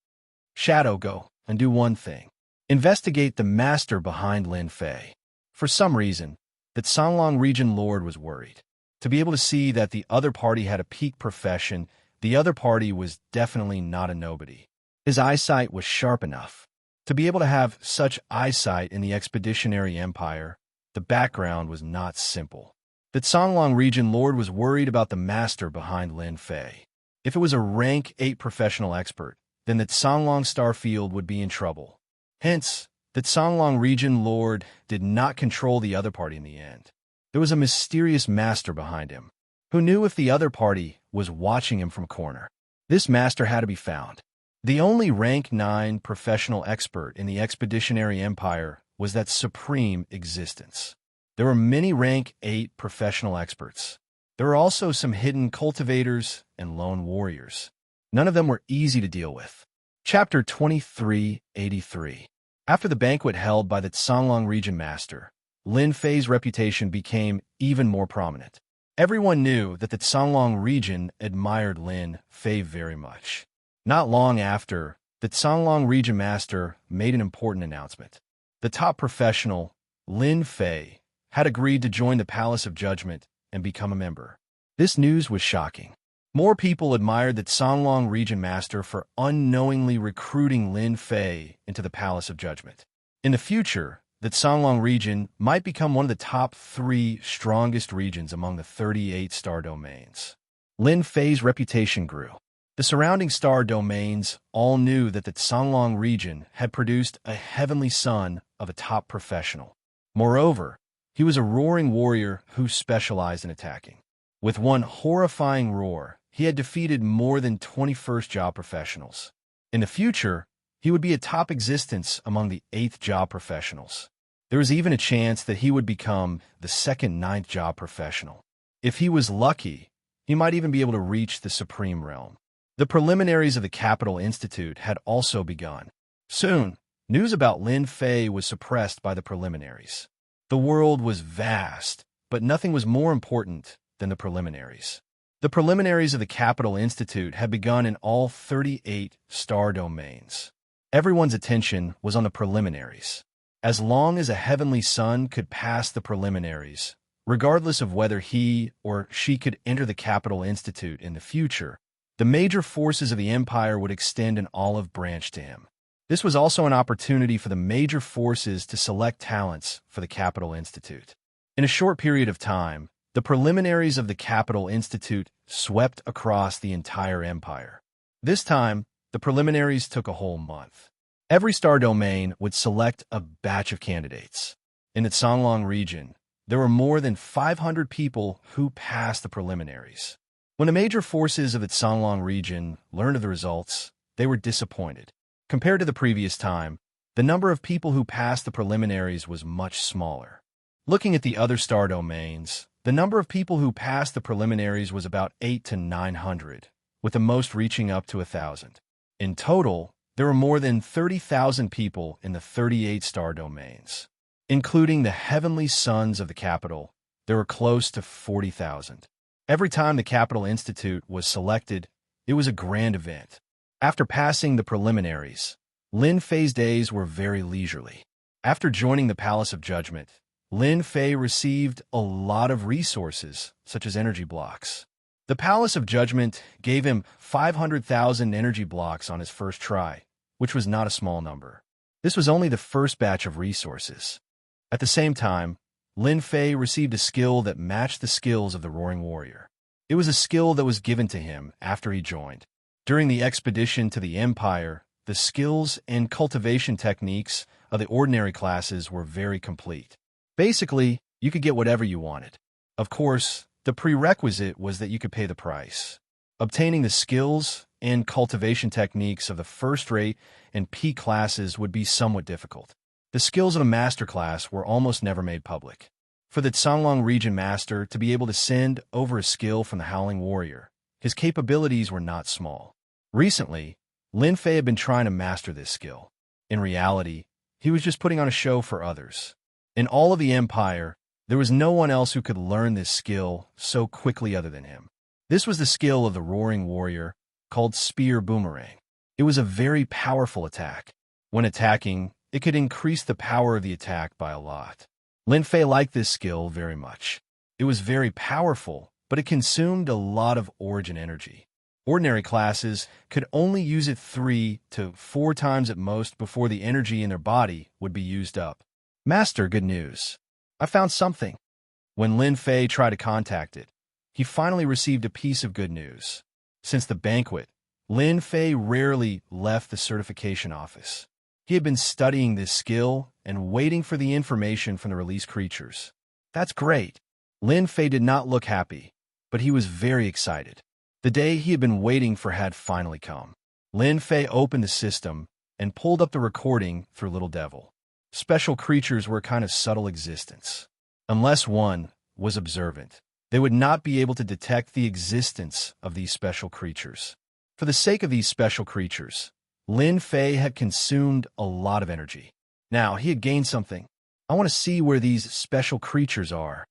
Shadow, go and do one thing. Investigate the master behind Lin Fei. For some reason, the Songlong region Lord was worried. To be able to see that the other party had a peak profession, the other party was definitely not a nobody. His eyesight was sharp enough. To be able to have such eyesight in the Expeditionary Empire, the background was not simple. The Songlong region lord was worried about the master behind Lin Fei. If it was a rank 8 professional expert, then the Songlong Starfield would be in trouble. Hence, the Songlong region lord did not control the other party in the end. There was a mysterious master behind him, who knew if the other party was watching him from a corner. This master had to be found. The only rank 9 professional expert in the Expeditionary Empire was that supreme existence. There were many rank 8 professional experts. There were also some hidden cultivators and lone warriors. None of them were easy to deal with. Chapter 2383. After the banquet held by the Songlong region master, Lin Fei's reputation became even more prominent. Everyone knew that the Songlong region admired Lin Fei very much. Not long after, the Songlong region master made an important announcement. The top professional, Lin Fei, had agreed to join the Palace of Judgment and become a member. This news was shocking. More people admired the Songlong region master for unknowingly recruiting Lin Fei into the Palace of Judgment. In the future, the Songlong region might become one of the top 3 strongest regions among the 38 star domains. Lin Fei's reputation grew. The surrounding star domains all knew that the Songlong region had produced a heavenly son of a top professional. Moreover, he was a roaring warrior who specialized in attacking. With one horrifying roar, he had defeated more than 21st job professionals. In the future, he would be a top existence among the 8th job professionals. There was even a chance that he would become the second 9th job professional. If he was lucky, he might even be able to reach the supreme realm. The preliminaries of the Capital Institute had also begun. Soon, news about Lin Fei was suppressed by the preliminaries. The world was vast, but nothing was more important than the preliminaries. The preliminaries of the Capital Institute had begun in all 38 star domains. Everyone's attention was on the preliminaries. As long as a heavenly son could pass the preliminaries, regardless of whether he or she could enter the Capital Institute in the future, the major forces of the empire would extend an olive branch to him. This was also an opportunity for the major forces to select talents for the Capital Institute. In a short period of time, the preliminaries of the Capital Institute swept across the entire empire. This time, the preliminaries took a whole month. Every star domain would select a batch of candidates. In the Songlong region, there were more than 500 people who passed the preliminaries. When the major forces of the Songlong region learned of the results, they were disappointed. Compared to the previous time, the number of people who passed the preliminaries was much smaller. Looking at the other star domains, the number of people who passed the preliminaries was about 800 to 900, with the most reaching up to 1,000. In total, there were more than 30,000 people in the 38 star domains. Including the heavenly sons of the capital, there were close to 40,000. Every time the Capital Institute was selected, it was a grand event. After passing the preliminaries, Lin Fei's days were very leisurely. After joining the Palace of Judgment, Lin Fei received a lot of resources, such as energy blocks. The Palace of Judgment gave him 500,000 energy blocks on his first try, which was not a small number. This was only the first batch of resources. At the same time, Lin Fei received a skill that matched the skills of the Roaring Warrior. It was a skill that was given to him after he joined. During the expedition to the Empire, the skills and cultivation techniques of the ordinary classes were very complete. Basically, you could get whatever you wanted. Of course, the prerequisite was that you could pay the price. Obtaining the skills and cultivation techniques of the first-rate and peak classes would be somewhat difficult. The skills of a master class were almost never made public. For the Songlong region master to be able to send over a skill from the Howling Warrior, his capabilities were not small. Recently, Lin Fei had been trying to master this skill. In reality, he was just putting on a show for others. In all of the Empire, there was no one else who could learn this skill so quickly other than him. This was the skill of the Roaring Warrior, called Spear Boomerang. It was a very powerful attack. When attacking, it could increase the power of the attack by a lot. Lin Fei liked this skill very much. It was very powerful, but it consumed a lot of origin energy. Ordinary classes could only use it 3 to 4 times at most before the energy in their body would be used up. Master, good news. I found something. When Lin Fei tried to contact it, he finally received a piece of good news. Since the banquet, Lin Fei rarely left the certification office. He had been studying this skill and waiting for the information from the released creatures. That's great. Lin Fei did not look happy, but he was very excited. The day he had been waiting for had finally come. Lin Fei opened the system and pulled up the recording through Little Devil. Special creatures were a kind of subtle existence. Unless one was observant, they would not be able to detect the existence of these special creatures. For the sake of these special creatures, Lin Fei had consumed a lot of energy. Now he had gained something. I want to see where these special creatures are.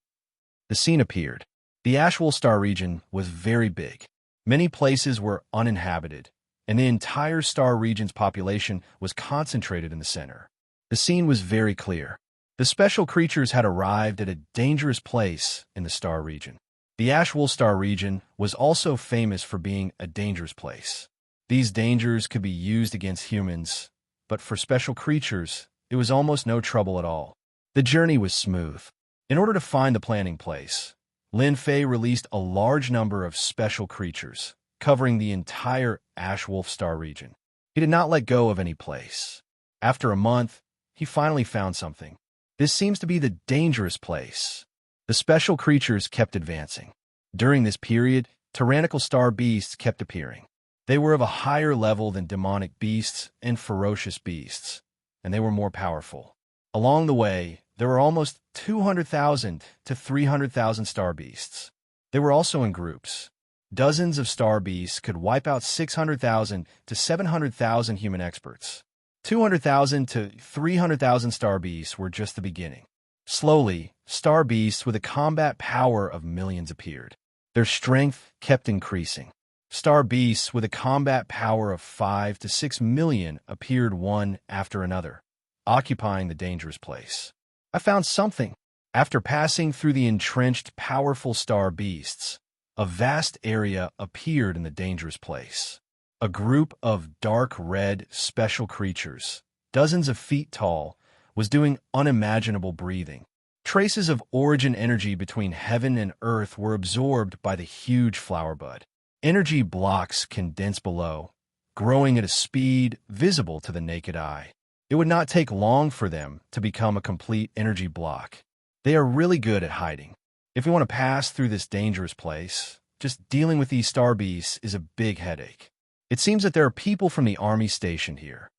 The scene appeared. The Ashwell Star region was very big. Many places were uninhabited, and the entire star region's population was concentrated in the center. The scene was very clear. The special creatures had arrived at a dangerous place in the star region. The Ashwell Star region was also famous for being a dangerous place. These dangers could be used against humans, but for special creatures, it was almost no trouble at all. The journey was smooth. In order to find the planning place, Lin Fei released a large number of special creatures, covering the entire Ashwolf Star region. He did not let go of any place. After a month, he finally found something. This seems to be the dangerous place. The special creatures kept advancing. During this period, tyrannical star beasts kept appearing. They were of a higher level than demonic beasts and ferocious beasts, and they were more powerful. Along the way, there were almost 200,000 to 300,000 star beasts. They were also in groups. Dozens of star beasts could wipe out 600,000 to 700,000 human experts. 200,000 to 300,000 star beasts were just the beginning. Slowly, star beasts with a combat power of millions appeared. Their strength kept increasing. Star beasts with a combat power of 5 to 6 million appeared one after another, occupying the dangerous place. I found something. After passing through the entrenched, powerful star beasts, a vast area appeared in the dangerous place. A group of dark red special creatures, dozens of feet tall, was doing unimaginable breathing. Traces of origin energy between heaven and earth were absorbed by the huge flower bud. Energy blocks condensed below, growing at a speed visible to the naked eye. It would not take long for them to become a complete energy block. They are really good at hiding. If we want to pass through this dangerous place, just dealing with these star beasts is a big headache. It seems that there are people from the army stationed here.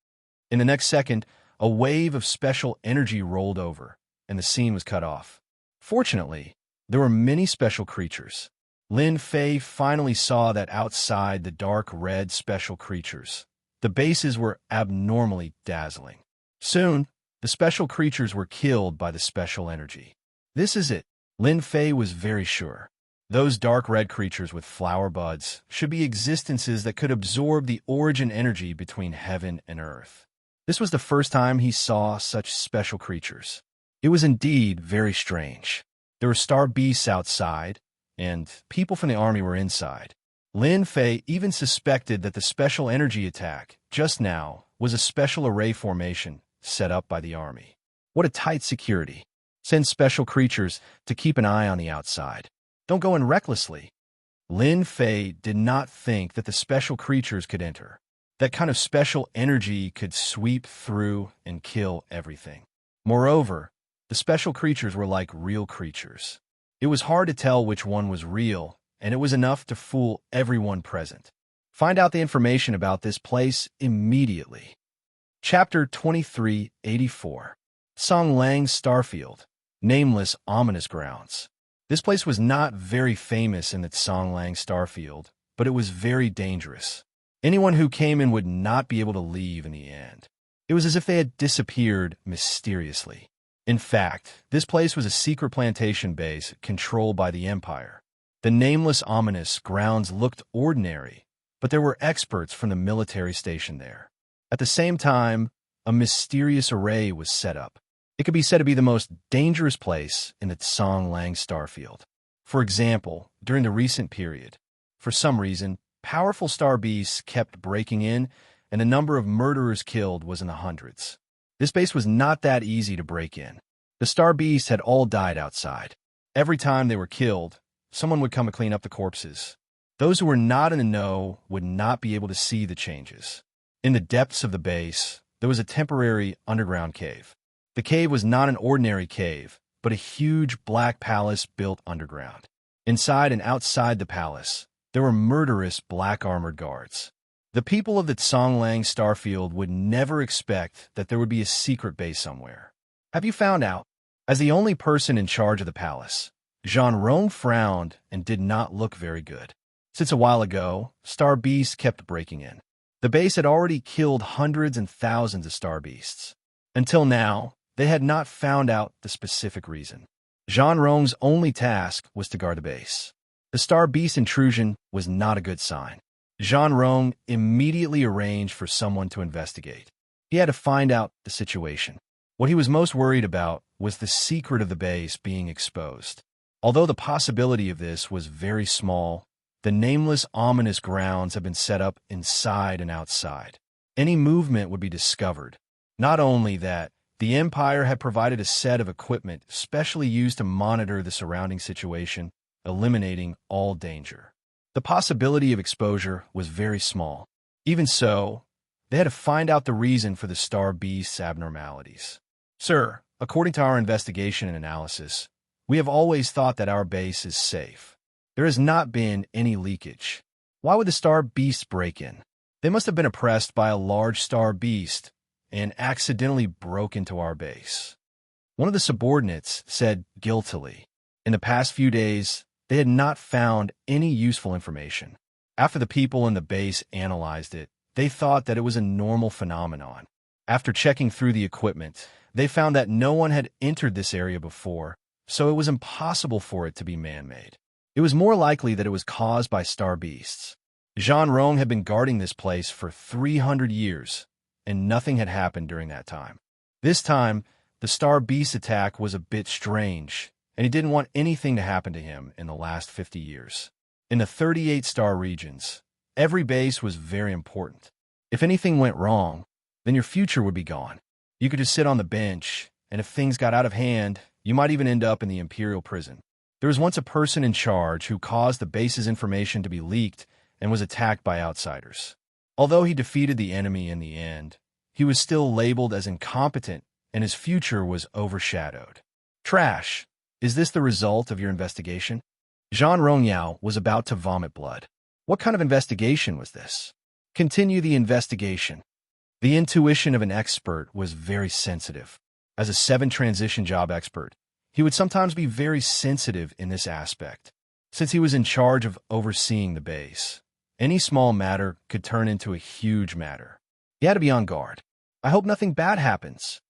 In the next second, a wave of special energy rolled over, and the scene was cut off. Fortunately, there were many special creatures. Lin Fei finally saw that outside the dark red special creatures, the bases were abnormally dazzling. Soon, the special creatures were killed by the special energy. This is it. Lin Fei was very sure. Those dark red creatures with flower buds should be existences that could absorb the origin energy between heaven and earth. This was the first time he saw such special creatures. It was indeed very strange. There were star beasts outside, and people from the army were inside. Lin Fei even suspected that the special energy attack just now was a special array formation set up by the army. What a tight security. Send special creatures to keep an eye on the outside. Don't go in recklessly. Lin Fei did not think that the special creatures could enter. That kind of special energy could sweep through and kill everything. Moreover, the special creatures were like real creatures. It was hard to tell which one was real, and it was enough to fool everyone present. Find out the information about this place immediately. Chapter 2384. Song Lang Starfield. Nameless Ominous Grounds. This place was not very famous in the Song Lang Starfield, but it was very dangerous. Anyone who came in would not be able to leave in the end. It was as if they had disappeared mysteriously. In fact, this place was a secret plantation base controlled by the Empire. The nameless ominous grounds looked ordinary, but there were experts from the military station there. At the same time, a mysterious array was set up. It could be said to be the most dangerous place in the Song Lang Starfield. For example, during the recent period, for some reason, powerful star beasts kept breaking in, and the number of murderers killed was in the hundreds. This base was not that easy to break in. The star beasts had all died outside. Every time they were killed, someone would come to clean up the corpses. Those who were not in the know would not be able to see the changes. In the depths of the base, there was a temporary underground cave. The cave was not an ordinary cave, but a huge black palace built underground. Inside and outside the palace, there were murderous black armored guards. The people of the Tsonglang starfield would never expect that there would be a secret base somewhere. Have you found out? As the only person in charge of the palace, Jean Rong frowned and did not look very good. Since a while ago, star beasts kept breaking in. The base had already killed hundreds and thousands of star beasts. Until now, they had not found out the specific reason. Jean Rong's only task was to guard the base. The star beast intrusion was not a good sign. Jean Rong immediately arranged for someone to investigate. He had to find out the situation. What he was most worried about was the secret of the base being exposed. Although the possibility of this was very small, the nameless, ominous grounds have been set up inside and outside. Any movement would be discovered. Not only that, the Empire had provided a set of equipment specially used to monitor the surrounding situation, eliminating all danger. The possibility of exposure was very small. Even so, they had to find out the reason for the star beast's abnormalities. Sir, according to our investigation and analysis, we have always thought that our base is safe. There has not been any leakage. Why would the star beast break in? They must have been oppressed by a large star beast and accidentally broke into our base. One of the subordinates said guiltily. In the past few days, they had not found any useful information. After the people in the base analyzed it, they thought that it was a normal phenomenon. After checking through the equipment, they found that no one had entered this area before, so it was impossible for it to be man-made. It was more likely that it was caused by star beasts. Jean Rong had been guarding this place for 300 years, and nothing had happened during that time. This time, the star beast attack was a bit strange, and he didn't want anything to happen to him in the last 50 years. In the 38 star regions, every base was very important. If anything went wrong, then your future would be gone. You could just sit on the bench, and if things got out of hand, you might even end up in the Imperial prison. There was once a person in charge who caused the base's information to be leaked and was attacked by outsiders. Although he defeated the enemy in the end, he was still labeled as incompetent and his future was overshadowed. Trash. Is this the result of your investigation? Jean Rongyao was about to vomit blood. What kind of investigation was this? Continue the investigation. The intuition of an expert was very sensitive. As a 7 transition job expert, he would sometimes be very sensitive in this aspect. Since he was in charge of overseeing the base, any small matter could turn into a huge matter. He had to be on guard. I hope nothing bad happens.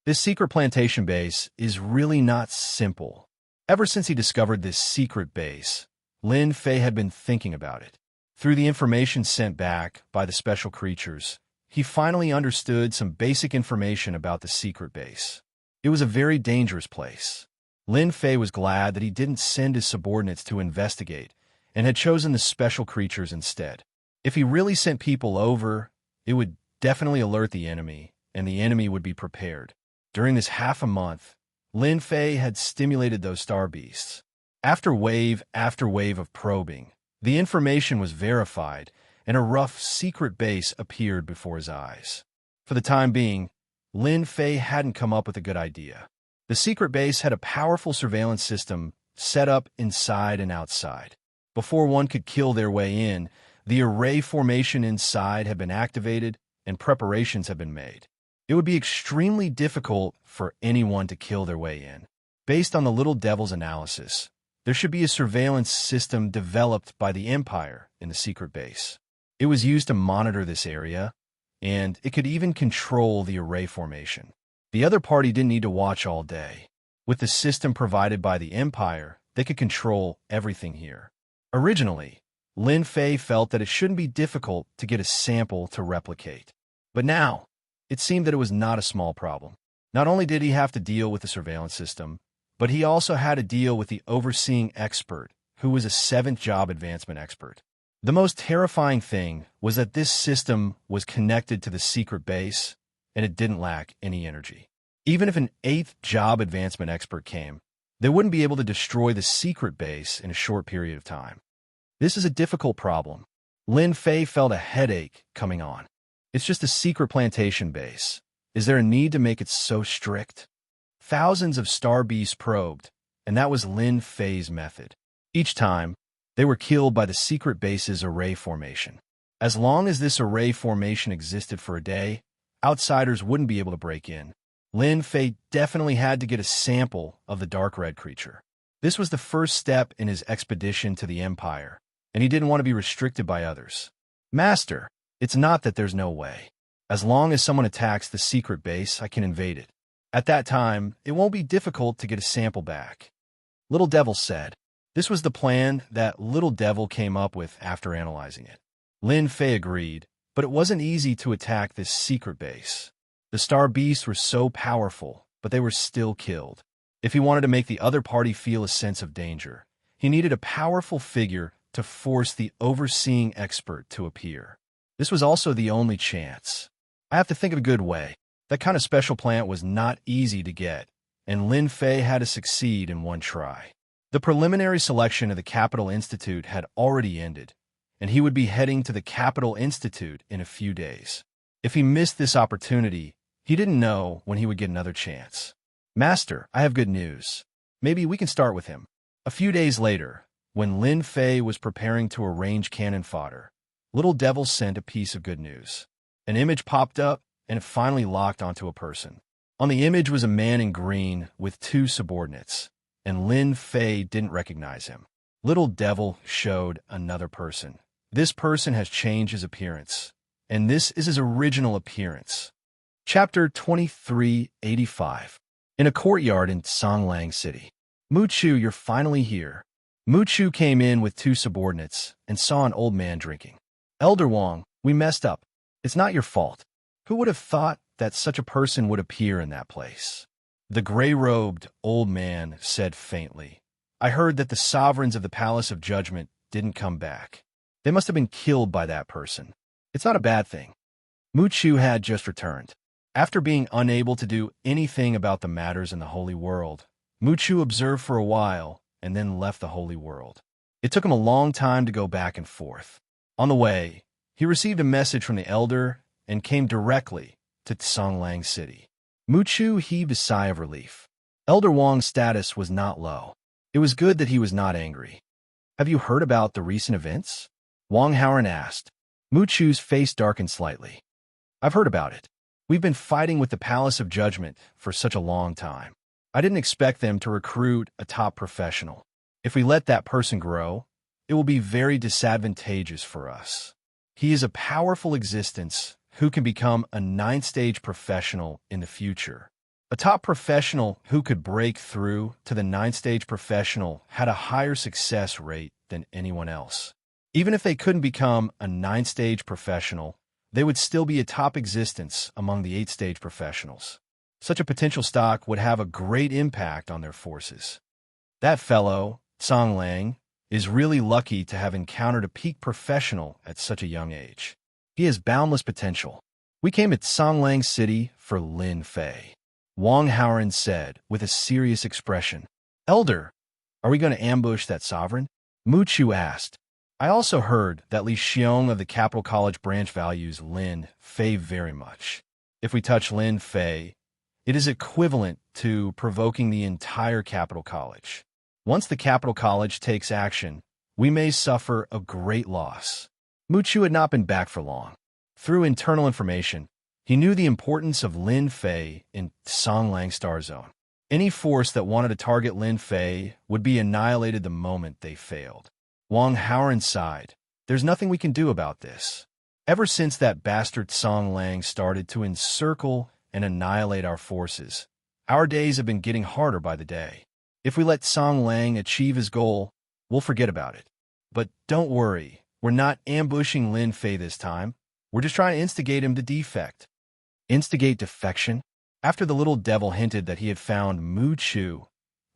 This secret plantation base is really not simple. Ever since he discovered this secret base, Lin Fei had been thinking about it. Through the information sent back by the special creatures, he finally understood some basic information about the secret base. It was a very dangerous place. Lin Fei was glad that he didn't send his subordinates to investigate and had chosen the special creatures instead. If he really sent people over, it would definitely alert the enemy, and the enemy would be prepared. During this half a month, Lin Fei had stimulated those star beasts. After wave of probing, the information was verified, and a rough secret base appeared before his eyes. For the time being, Lin Fei hadn't come up with a good idea. The secret base had a powerful surveillance system set up inside and outside. Before one could kill their way in, the array formation inside had been activated and preparations had been made. It would be extremely difficult for anyone to kill their way in. Based on the Little Devil's analysis, there should be a surveillance system developed by the Empire in the secret base. It was used to monitor this area, and it could even control the array formation. The other party didn't need to watch all day. With the system provided by the Empire, they could control everything here. Originally, Lin Fei felt that it shouldn't be difficult to get a sample to replicate. But now, it seemed that it was not a small problem. Not only did he have to deal with the surveillance system, But he also had to deal with the overseeing expert, who was a 7th job advancement expert. The most terrifying thing was that this system was connected to the secret base, and it didn't lack any energy. Even if an 8th job advancement expert came, they wouldn't be able to destroy the secret base in a short period of time. This is a difficult problem. Lin Fei felt a headache coming on. It's just a secret plantation base. Is there a need to make it so strict? Thousands of star beasts probed, and that was Lin Fei's method. Each time, they were killed by the secret base's array formation. As long as this array formation existed for a day, outsiders wouldn't be able to break in. Lin Fei definitely had to get a sample of the dark red creature. This was the first step in his expedition to the Empire, and he didn't want to be restricted by others. Master, it's not that there's no way. As long as someone attacks the secret base, I can invade it. At that time, it won't be difficult to get a sample back. Little Devil said. This was the plan that Little Devil came up with after analyzing it. Lin Fei agreed, but it wasn't easy to attack this secret base. The star beasts were so powerful, but they were still killed. If he wanted to make the other party feel a sense of danger, he needed a powerful figure to force the overseeing expert to appear. This was also the only chance. I have to think of a good way. That kind of special plant was not easy to get, and Lin Fei had to succeed in one try. The preliminary selection of the Capital Institute had already ended, and he would be heading to the Capital Institute in a few days. If he missed this opportunity, he didn't know when he would get another chance. Master, I have good news. Maybe we can start with him. A few days later, when Lin Fei was preparing to arrange cannon fodder, Little Devil sent a piece of good news. An image popped up, and it finally locked onto a person. On the image was a man in green with 2 subordinates, and Lin Fei didn't recognize him. Little Devil showed another person. This person has changed his appearance, and this is his original appearance. Chapter 2385. In a courtyard in Songlang City. Mu Chu, you're finally here. Mu Chu came in with 2 subordinates and saw an old man drinking. Elder Wang, we messed up. It's not your fault. Who would have thought that such a person would appear in that place? The gray-robed old man said faintly, I heard that the sovereigns of the Palace of Judgment didn't come back. They must have been killed by that person. It's not a bad thing. Mu Chu had just returned. After being unable to do anything about the matters in the Holy World, Mu Chu observed for a while and then left the Holy World. It took him a long time to go back and forth. On the way, he received a message from the elder and came directly to Songlang City. Mu Chu heaved a sigh of relief. Elder Wang's status was not low. It was good that he was not angry. Have you heard about the recent events? Wang Haoran asked. Mu Chu's face darkened slightly. I've heard about it. We've been fighting with the Palace of Judgment for such a long time. I didn't expect them to recruit a top professional. If we let that person grow, it will be very disadvantageous for us. He is a powerful existence who can become a 9th-stage professional in the future. A top professional who could break through to the 9th-stage professional had a higher success rate than anyone else. Even if they couldn't become a 9th-stage professional, they would still be a top existence among the 8th-stage professionals. Such a potential stock would have a great impact on their forces. That fellow, Song Lang, is really lucky to have encountered a peak professional at such a young age. He has boundless potential. We came at Songlang City for Lin Fei. Wang Haoran said with a serious expression. Elder, are we going to ambush that sovereign? Mu Chu asked. I also heard that Li Xiong of the Capital College branch values Lin Fei very much. If we touch Lin Fei, it is equivalent to provoking the entire Capital College. Once the Capital College takes action, we may suffer a great loss. Mu Chu had not been back for long. Through internal information, he knew the importance of Lin Fei in Songlang Star Zone. Any force that wanted to target Lin Fei would be annihilated the moment they failed. Wang Haoran sighed. There's nothing we can do about this. Ever since that bastard Song Lang started to encircle and annihilate our forces, our days have been getting harder by the day. If we let Song Lang achieve his goal, we'll forget about it. But don't worry, we're not ambushing Lin Fei this time. We're just trying to instigate him to defect. Instigate defection? After the little devil hinted that he had found Mu Chu,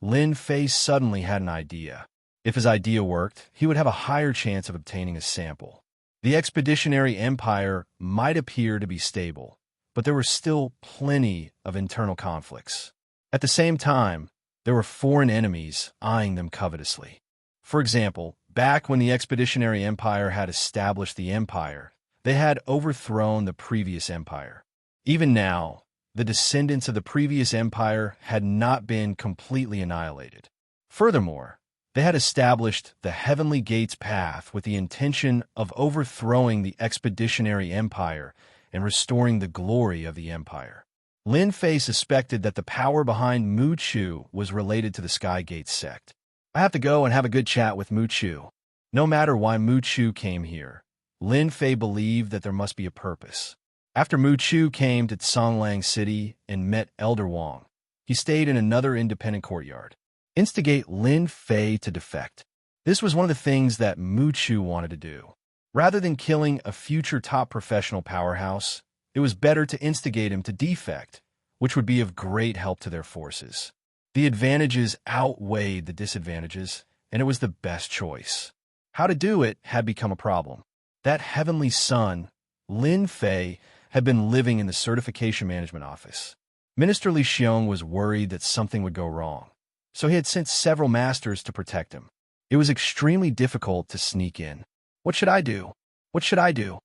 Lin Fei suddenly had an idea. If his idea worked, he would have a higher chance of obtaining a sample. The expeditionary empire might appear to be stable, but there were still plenty of internal conflicts. At the same time, there were foreign enemies eyeing them covetously. For example, back when the expeditionary empire had established the empire, they had overthrown the previous empire. Even now, the descendants of the previous empire had not been completely annihilated. Furthermore, they had established the Heavenly Gates path with the intention of overthrowing the expeditionary empire and restoring the glory of the empire. Lin Fei suspected that the power behind Mu Chu was related to the Sky Gates sect. I have to go and have a good chat with Mu Chu. No matter why Mu Chu came here, Lin Fei believed that there must be a purpose. After Mu Chu came to Songlang City and met Elder Wang, he stayed in another independent courtyard. Instigate Lin Fei to defect. This was one of the things that Mu Chu wanted to do. Rather than killing a future top professional powerhouse, it was better to instigate him to defect, which would be of great help to their forces. The advantages outweighed the disadvantages, and it was the best choice. How to do it had become a problem. That heavenly son, Lin Fei, had been living in the certification management office. Minister Li Xiong was worried that something would go wrong, so he had sent several masters to protect him. It was extremely difficult to sneak in. What should I do? What should I do?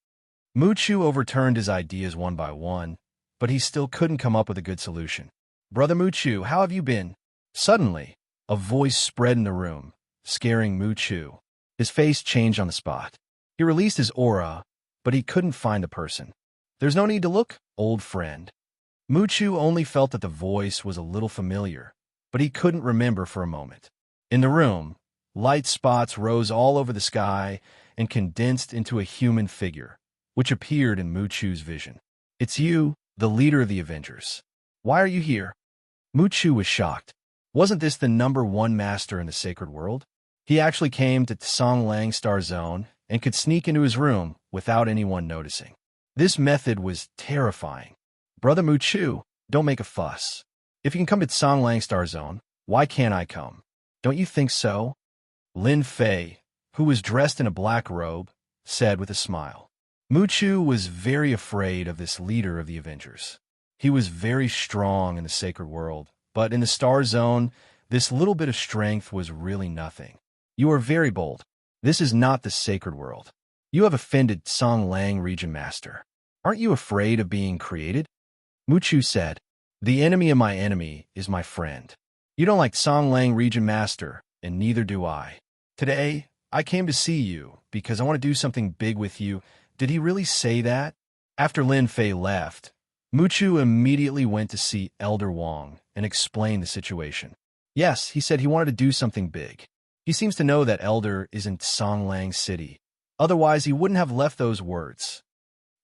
Mu Chu overturned his ideas one by one, but he still couldn't come up with a good solution. Brother Mu Chu, how have you been? Suddenly, a voice spread in the room, scaring Mu Chu. His face changed on the spot. He released his aura, but he couldn't find the person. There's no need to look, old friend. Mu Chu only felt that the voice was a little familiar, but he couldn't remember for a moment. In the room, light spots rose all over the sky and condensed into a human figure, which appeared in Mu Chu's vision. It's you, the leader of the Avengers. Why are you here? Mu Chu was shocked. Wasn't this the #1 master in the sacred world? He actually came to Songlang Star Zone and could sneak into his room without anyone noticing. This method was terrifying. Brother Mu Chu, don't make a fuss. If you can come to Songlang Star Zone, why can't I come? Don't you think so? Lin Fei, who was dressed in a black robe, said with a smile. Mu Chu was very afraid of this leader of the Avengers. He was very strong in the sacred world, but in the Star Zone, this little bit of strength was really nothing. You are very bold. This is not the sacred world. You have offended Songlang Region Master. Aren't you afraid of being created? Mu Chu said, the enemy of my enemy is my friend. You don't like Songlang Region Master, and neither do I. Today, I came to see you because I want to do something big with you. Did he really say that? After Lin Fei left, Mu Chu immediately went to see Elder Wang and explain the situation. Yes, he said he wanted to do something big. He seems to know that Elder is in Songlang City. Otherwise, he wouldn't have left those words.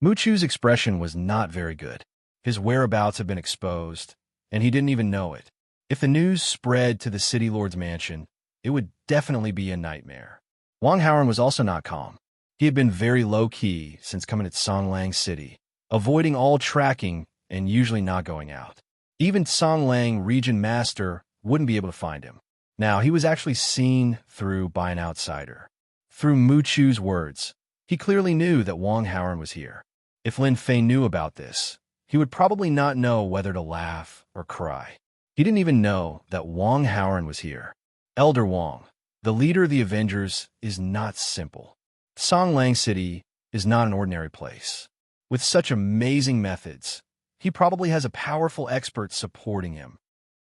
Mu Chu's expression was not very good. His whereabouts had been exposed, and he didn't even know it. If the news spread to the city lord's mansion, it would definitely be a nightmare. Wang Haoran was also not calm. He had been very low-key since coming to Songlang City, avoiding all tracking and usually not going out. Even Songlang Region Master wouldn't be able to find him. Now, he was actually seen through by an outsider. Through Mu Chu's words, he clearly knew that Wang Haoran was here. If Lin Fei knew about this, he would probably not know whether to laugh or cry. He didn't even know that Wang Haoran was here. Elder Wang, the leader of the Avengers, is not simple. Songlang City is not an ordinary place. With such amazing methods, he probably has a powerful expert supporting him.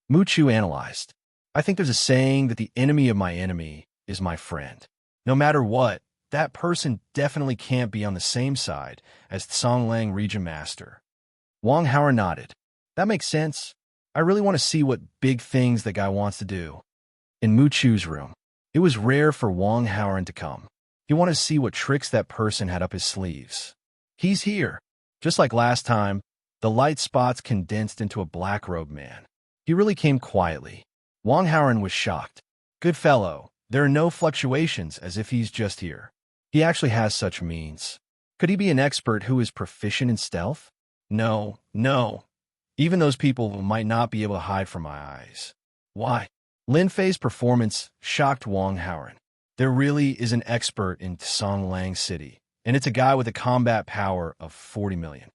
Mu Chu analyzed. I think there's a saying that the enemy of my enemy is my friend. No matter what, that person definitely can't be on the same side as Songlang Region Master. Wang Haoran nodded. That makes sense. I really want to see what big things that guy wants to do. In Mu Chu's room, it was rare for Wang Haoran to come. He wanted to see what tricks that person had up his sleeves. He's here. Just like last time, the light spots condensed into a black-robed man. He really came quietly. Wang Haoran was shocked. Good fellow, there are no fluctuations as if he's just here. He actually has such means. Could he be an expert who is proficient in stealth? No. Even those people might not be able to hide from my eyes. Why? Lin Fei's performance shocked Wang Haoran. There really is an expert in Songlang City, and it's a guy with a combat power of 40 million.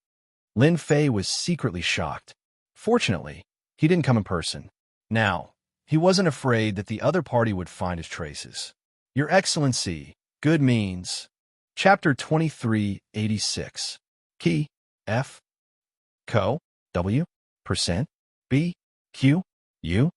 Lin Fei was secretly shocked. Fortunately, he didn't come in person. Now, he wasn't afraid that the other party would find his traces. Your Excellency, good means. Chapter 2386. Key, F, Co, W, percent, B, Q, U,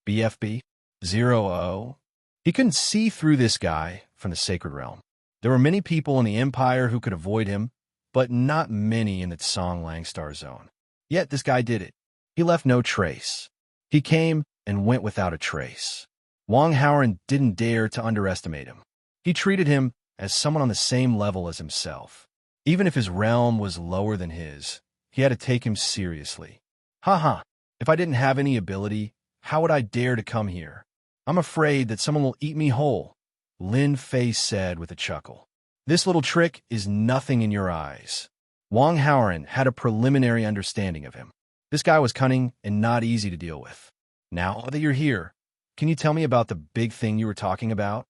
BFB, 0O. He couldn't see through this guy from the Sacred Realm. There were many people in the Empire who could avoid him, but not many in the Songlang Star Zone. Yet this guy did it. He left no trace. He came and went without a trace. Wang Haoran didn't dare to underestimate him. He treated him as someone on the same level as himself. Even if his realm was lower than his, he had to take him seriously. Haha, if I didn't have any ability, how would I dare to come here? I'm afraid that someone will eat me whole, Lin Fei said with a chuckle. This little trick is nothing in your eyes. Wang Haoran had a preliminary understanding of him. This guy was cunning and not easy to deal with. Now that you're here, can you tell me about the big thing you were talking about?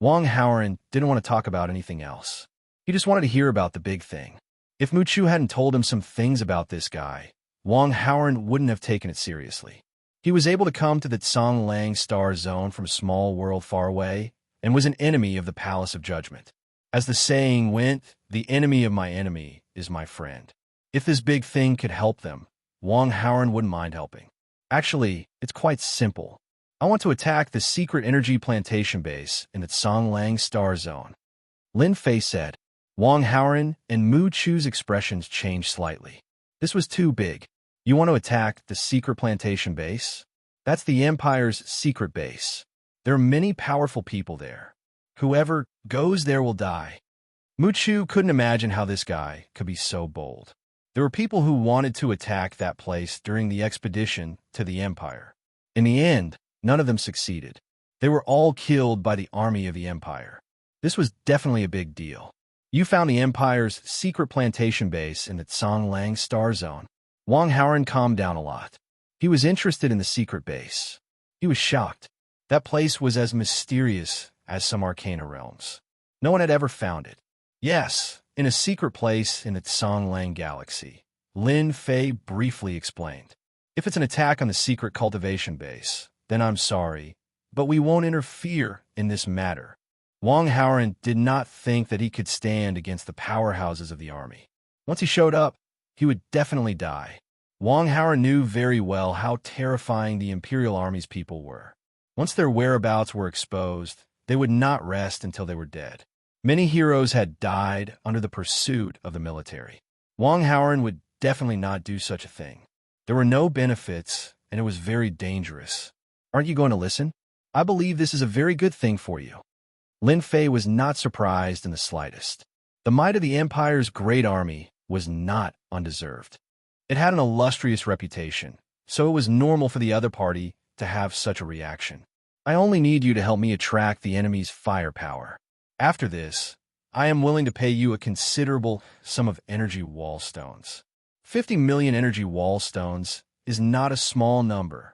Wang Haoran didn't want to talk about anything else. He just wanted to hear about the big thing. If Mu Chu hadn't told him some things about this guy, Wang Haoran wouldn't have taken it seriously. He was able to come to the Songlang Star Zone from a small world far away and was an enemy of the Palace of Judgment. As the saying went, the enemy of my enemy is my friend. If this big thing could help them, Wang Haoran wouldn't mind helping. Actually, it's quite simple. I want to attack the secret energy plantation base in the Songlang Star Zone. Lin Fei said. Wang Haoran and Mu Chu's expressions changed slightly. This was too big. You want to attack the secret plantation base? That's the Empire's secret base. There are many powerful people there. Whoever goes there will die. Mu Chu couldn't imagine how this guy could be so bold. There were people who wanted to attack that place during the expedition to the Empire. In the end, none of them succeeded. They were all killed by the army of the Empire. This was definitely a big deal. You found the Empire's secret plantation base in the Songlang Star Zone. Wang Haoran calmed down a lot. He was interested in the secret base. He was shocked. That place was as mysterious as some Arcana realms. No one had ever found it. Yes, in a secret place in the Songlang Galaxy, Lin Fei briefly explained. If it's an attack on the secret cultivation base, then I'm sorry, but we won't interfere in this matter. Wang Haoran did not think that he could stand against the powerhouses of the army. Once he showed up, he would definitely die. Wang Haoran knew very well how terrifying the Imperial Army's people were. Once their whereabouts were exposed, they would not rest until they were dead. Many heroes had died under the pursuit of the military. Wang Haoran would definitely not do such a thing. There were no benefits, and it was very dangerous. Aren't you going to listen? I believe this is a very good thing for you. Lin Fei was not surprised in the slightest. The might of the Empire's great army was not undeserved. It had an illustrious reputation, so it was normal for the other party to have such a reaction. I only need you to help me attract the enemy's firepower. After this, I am willing to pay you a considerable sum of energy wall stones. 50 million energy wall stones is not a small number.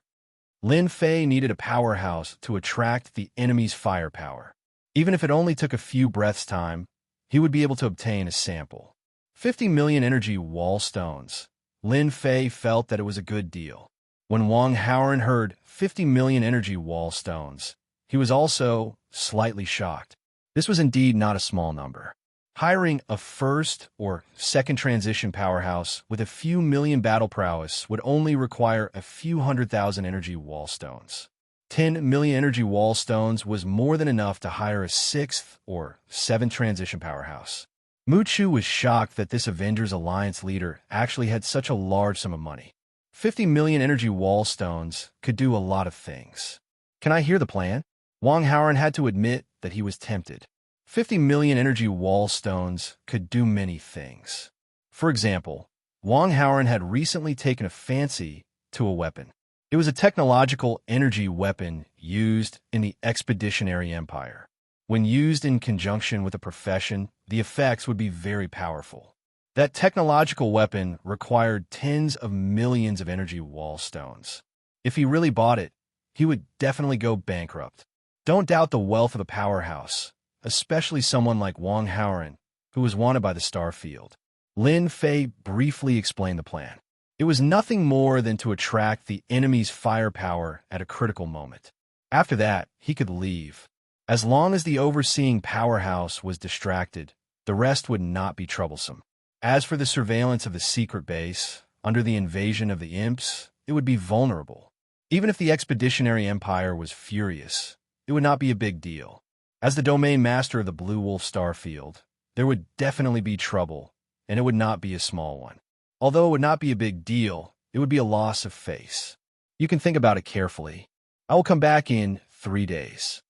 Lin Fei needed a powerhouse to attract the enemy's firepower. Even if it only took a few breaths' time, he would be able to obtain a sample. 50 million energy wall stones. Lin Fei felt that it was a good deal. When Wang Haoran heard 50 million energy wall stones, he was also slightly shocked. This was indeed not a small number. Hiring a first or second transition powerhouse with a few million battle prowess would only require a few 100,000 energy wall stones. 10 million energy wall stones was more than enough to hire a sixth or seventh transition powerhouse. Mu Chu was shocked that this Avengers Alliance leader actually had such a large sum of money. 50 million energy wall stones could do a lot of things. Can I hear the plan? Wang Haoran had to admit that he was tempted. 50 million energy wall stones could do many things. For example, Wang Haoran had recently taken a fancy to a weapon. It was a technological energy weapon used in the Expeditionary Empire. When used in conjunction with a profession, the effects would be very powerful. That technological weapon required tens of millions of energy wall stones. If he really bought it, he would definitely go bankrupt. Don't doubt the wealth of a powerhouse, especially someone like Wang Haoran, who was wanted by the star field. Lin Fei briefly explained the plan. It was nothing more than to attract the enemy's firepower at a critical moment. After that, he could leave. As long as the overseeing powerhouse was distracted, the rest would not be troublesome. As for the surveillance of the secret base, under the invasion of the imps, it would be vulnerable. Even if the Expeditionary Empire was furious, it would not be a big deal. As the domain master of the Blue Wolf star field, there would definitely be trouble, and it would not be a small one. Although it would not be a big deal, it would be a loss of face. You can think about it carefully. I will come back in 3 days.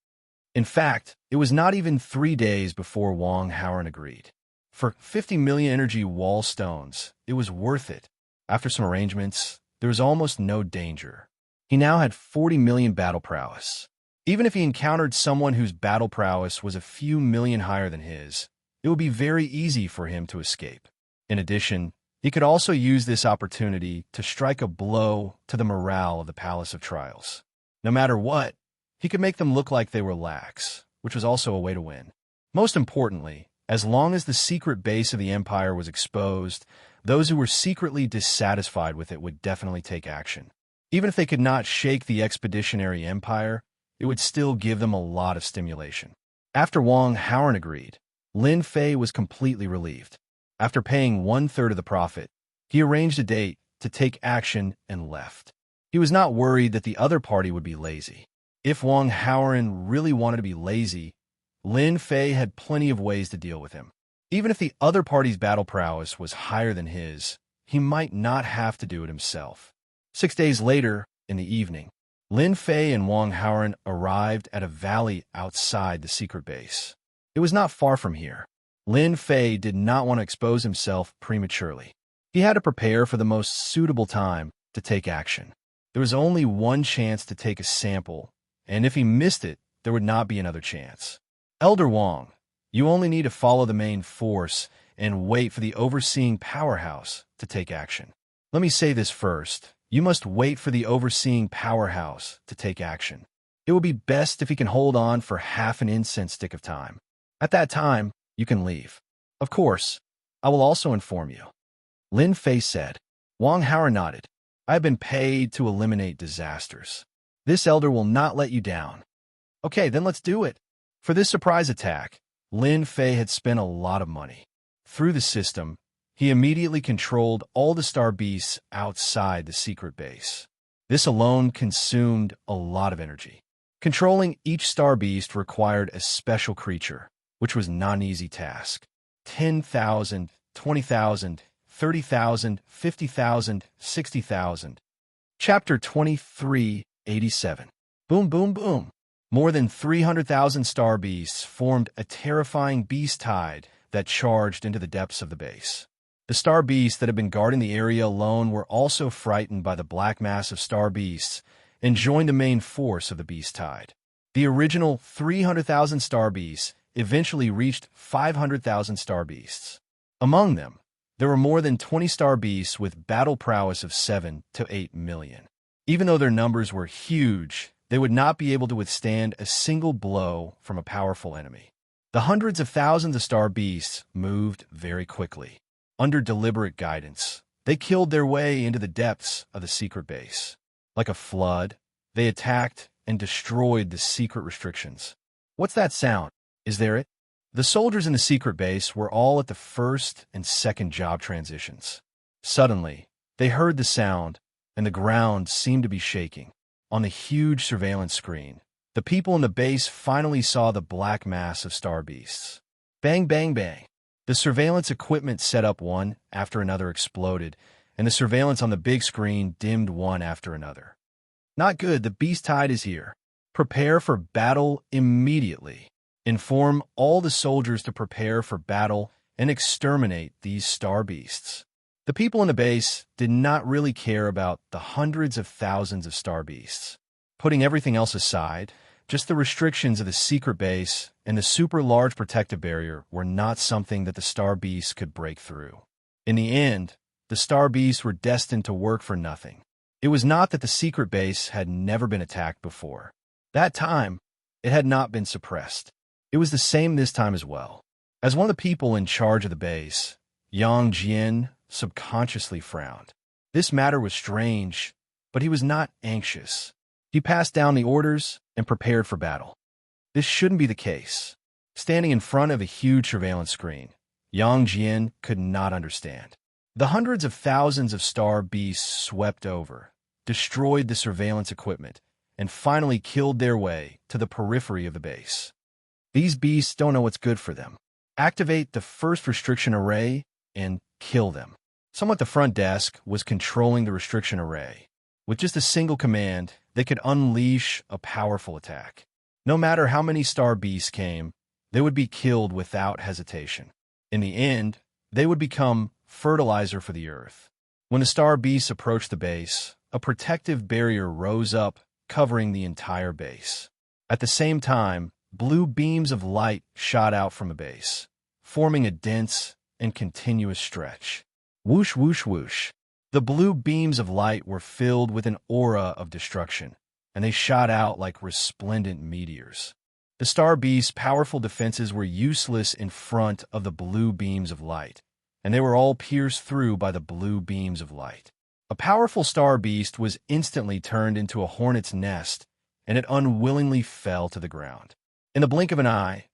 In fact, it was not even 3 days before Wang Haoran agreed. For 50 million energy wall stones, it was worth it. After some arrangements, there was almost no danger. He now had 40 million battle prowess. Even if he encountered someone whose battle prowess was a few million higher than his, it would be very easy for him to escape. In addition, he could also use this opportunity to strike a blow to the morale of the Palace of Trials. No matter what, he could make them look like they were lax, which was also a way to win. Most importantly, as long as the secret base of the Empire was exposed, those who were secretly dissatisfied with it would definitely take action. Even if they could not shake the Expeditionary Empire, it would still give them a lot of stimulation. After Wang Haoran agreed, Lin Fei was completely relieved. After paying 1/3 of the profit, he arranged a date to take action and left. He was not worried that the other party would be lazy. If Wang Haoran really wanted to be lazy, Lin Fei had plenty of ways to deal with him. Even if the other party's battle prowess was higher than his, he might not have to do it himself. 6 days later, in the evening, Lin Fei and Wang Haoran arrived at a valley outside the secret base. It was not far from here. Lin Fei did not want to expose himself prematurely. He had to prepare for the most suitable time to take action. There was only one chance to take a sample, and if he missed it, there would not be another chance. Elder Wang, you only need to follow the main force and wait for the overseeing powerhouse to take action. Let me say this first. You must wait for the overseeing powerhouse to take action. It will be best if he can hold on for half an incense stick of time. At that time, you can leave. Of course, I will also inform you. Lin Fei said. Wang Haoran nodded. I have been paid to eliminate disasters. This elder will not let you down. Okay, then let's do it. For this surprise attack, Lin Fei had spent a lot of money. Through the system, he immediately controlled all the star beasts outside the secret base. This alone consumed a lot of energy. Controlling each star beast required a special creature, which was not an easy task. 10,000, 20,000, 30,000, 50,000, 60,000. Chapter 2387. Boom, boom, boom. More than 300,000 star beasts formed a terrifying beast tide that charged into the depths of the base. The star beasts that had been guarding the area alone were also frightened by the black mass of star beasts and joined the main force of the beast tide. The original 300,000 star beasts eventually reached 500,000 star beasts. Among them, there were more than 20 star beasts with battle prowess of 7 to 8 million. Even though their numbers were huge, they would not be able to withstand a single blow from a powerful enemy. The hundreds of thousands of star beasts moved very quickly. Under deliberate guidance, they killed their way into the depths of the secret base. Like a flood, they attacked and destroyed the secret restrictions. What's that sound? Is there it? The soldiers in the secret base were all at the first and second job transitions. Suddenly, they heard the sound, and the ground seemed to be shaking. On the huge surveillance screen, the people in the base finally saw the black mass of star beasts. Bang, bang, bang. The surveillance equipment set up one after another exploded, and the surveillance on the big screen dimmed one after another. Not good, the beast tide is here. Prepare for battle immediately. Inform all the soldiers to prepare for battle and exterminate these star beasts. The people in the base did not really care about the hundreds of thousands of star beasts. Putting everything else aside, just the restrictions of the secret base and the super large protective barrier were not something that the star beasts could break through. In the end, the star beasts were destined to work for nothing. It was not that the secret base had never been attacked before. That time, it had not been suppressed. It was the same this time as well. As one of the people in charge of the base, Yang Jian subconsciously frowned. This matter was strange, but he was not anxious. He passed down the orders and prepared for battle. This shouldn't be the case. Standing in front of a huge surveillance screen, Yang Jian could not understand. The hundreds of thousands of star beasts swept over, destroyed the surveillance equipment, and finally killed their way to the periphery of the base. These beasts don't know what's good for them. Activate the first restriction array and kill them. Someone at the front desk was controlling the restriction array. With just a single command, they could unleash a powerful attack. No matter how many star beasts came, they would be killed without hesitation. In the end, they would become fertilizer for the Earth. When the star beasts approached the base, a protective barrier rose up, covering the entire base. At the same time, blue beams of light shot out from the base, forming a dense and continuous stretch. Whoosh, whoosh, whoosh. The blue beams of light were filled with an aura of destruction, and they shot out like resplendent meteors. The star beast's powerful defenses were useless in front of the blue beams of light, and they were all pierced through by the blue beams of light. A powerful star beast was instantly turned into a hornet's nest, and it unwillingly fell to the ground. In the blink of an eye,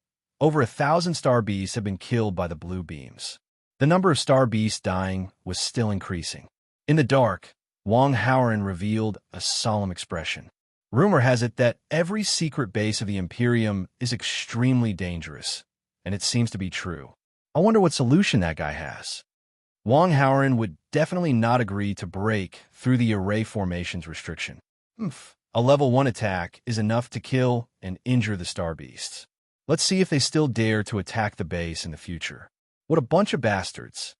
over 1,000 star beasts had been killed by the blue beams. The number of star beasts dying was still increasing. In the dark, Wang Haoren revealed a solemn expression. Rumor has it that every secret base of the Imperium is extremely dangerous, and it seems to be true. I wonder what solution that guy has. Wang Haoren would definitely not agree to break through the array formations restriction. A level 1 attack is enough to kill and injure the star beasts. Let's see if they still dare to attack the base in the future. What a bunch of bastards.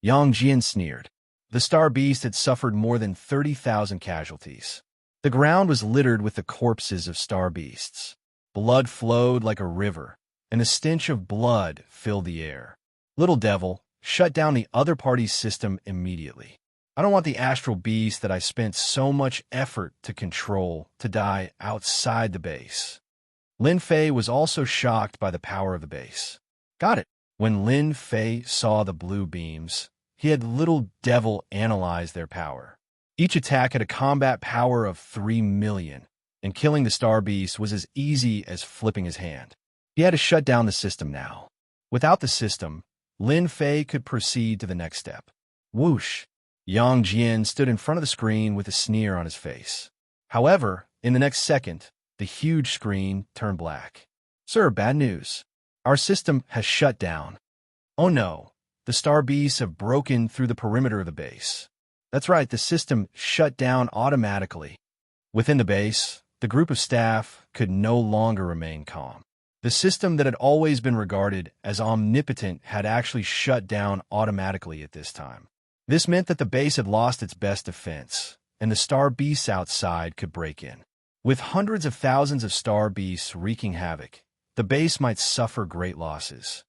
Yang Jian sneered. The star beast had suffered more than 30,000 casualties. The ground was littered with the corpses of star beasts. Blood flowed like a river, and the stench of blood filled the air. Little devil, shut down the other party's system immediately. I don't want the astral beast that I spent so much effort to control to die outside the base. Lin Fei was also shocked by the power of the base. Got it. When Lin Fei saw the blue beams, he had Little Devil analyze their power. Each attack had a combat power of 3 million, and killing the star beast was as easy as flipping his hand. He had to shut down the system now. Without the system, Lin Fei could proceed to the next step. Whoosh! Yang Jian stood in front of the screen with a sneer on his face. However, in the next second, the huge screen turned black. Sir, bad news. Our system has shut down. Oh no, the star beasts have broken through the perimeter of the base. That's right, the system shut down automatically. Within the base, the group of staff could no longer remain calm. The system that had always been regarded as omnipotent had actually shut down automatically at this time. This meant that the base had lost its best defense, and the star beasts outside could break in. With hundreds of thousands of star beasts wreaking havoc, the base might suffer great losses.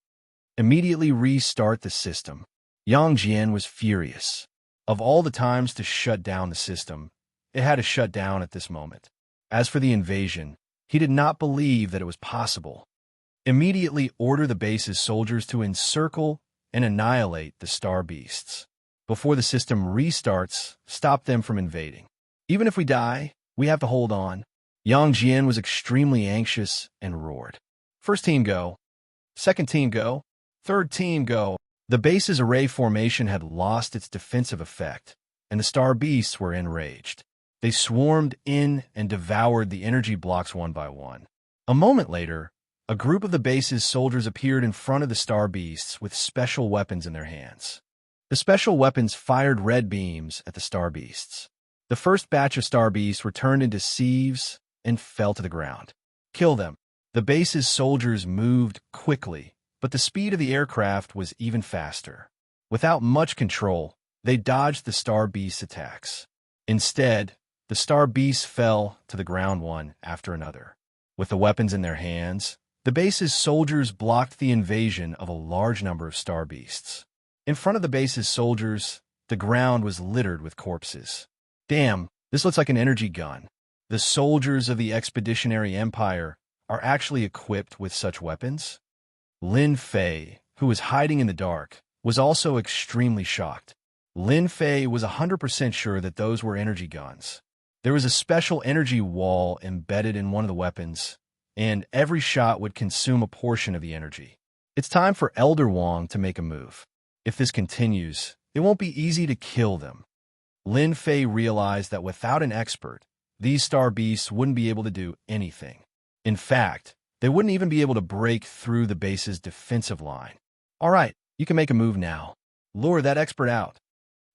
Immediately restart the system. Yang Jian was furious. Of all the times to shut down the system, it had to shut down at this moment. As for the invasion, he did not believe that it was possible. Immediately order the base's soldiers to encircle and annihilate the star beasts. Before the system restarts, stop them from invading. Even if we die, we have to hold on. Yang Jian was extremely anxious and roared. First team go. Second team go. Third team go. The base's array formation had lost its defensive effect, and the star beasts were enraged. They swarmed in and devoured the energy blocks one by one. A moment later, a group of the base's soldiers appeared in front of the star beasts with special weapons in their hands. The special weapons fired red beams at the star beasts. The first batch of star beasts were turned into sieves and fell to the ground. Kill them. The base's soldiers moved quickly, but the speed of the aircraft was even faster. Without much control, they dodged the star beast's attacks. Instead, the star beasts fell to the ground one after another. With the weapons in their hands, the base's soldiers blocked the invasion of a large number of star beasts. In front of the base's soldiers, the ground was littered with corpses. Damn, This looks like an energy gun. The soldiers of the Expeditionary Empire are actually equipped with such weapons? Lin Fei, who was hiding in the dark, was also extremely shocked. Lin Fei was 100% sure that those were energy guns. There was a special energy wall embedded in one of the weapons, and every shot would consume a portion of the energy. It's time for Elder Wong to make a move. If this continues, it won't be easy to kill them. Lin Fei realized that without an expert, these star beasts wouldn't be able to do anything. In fact, they wouldn't even be able to break through the base's defensive line. All right, you can make a move now. Lure that expert out.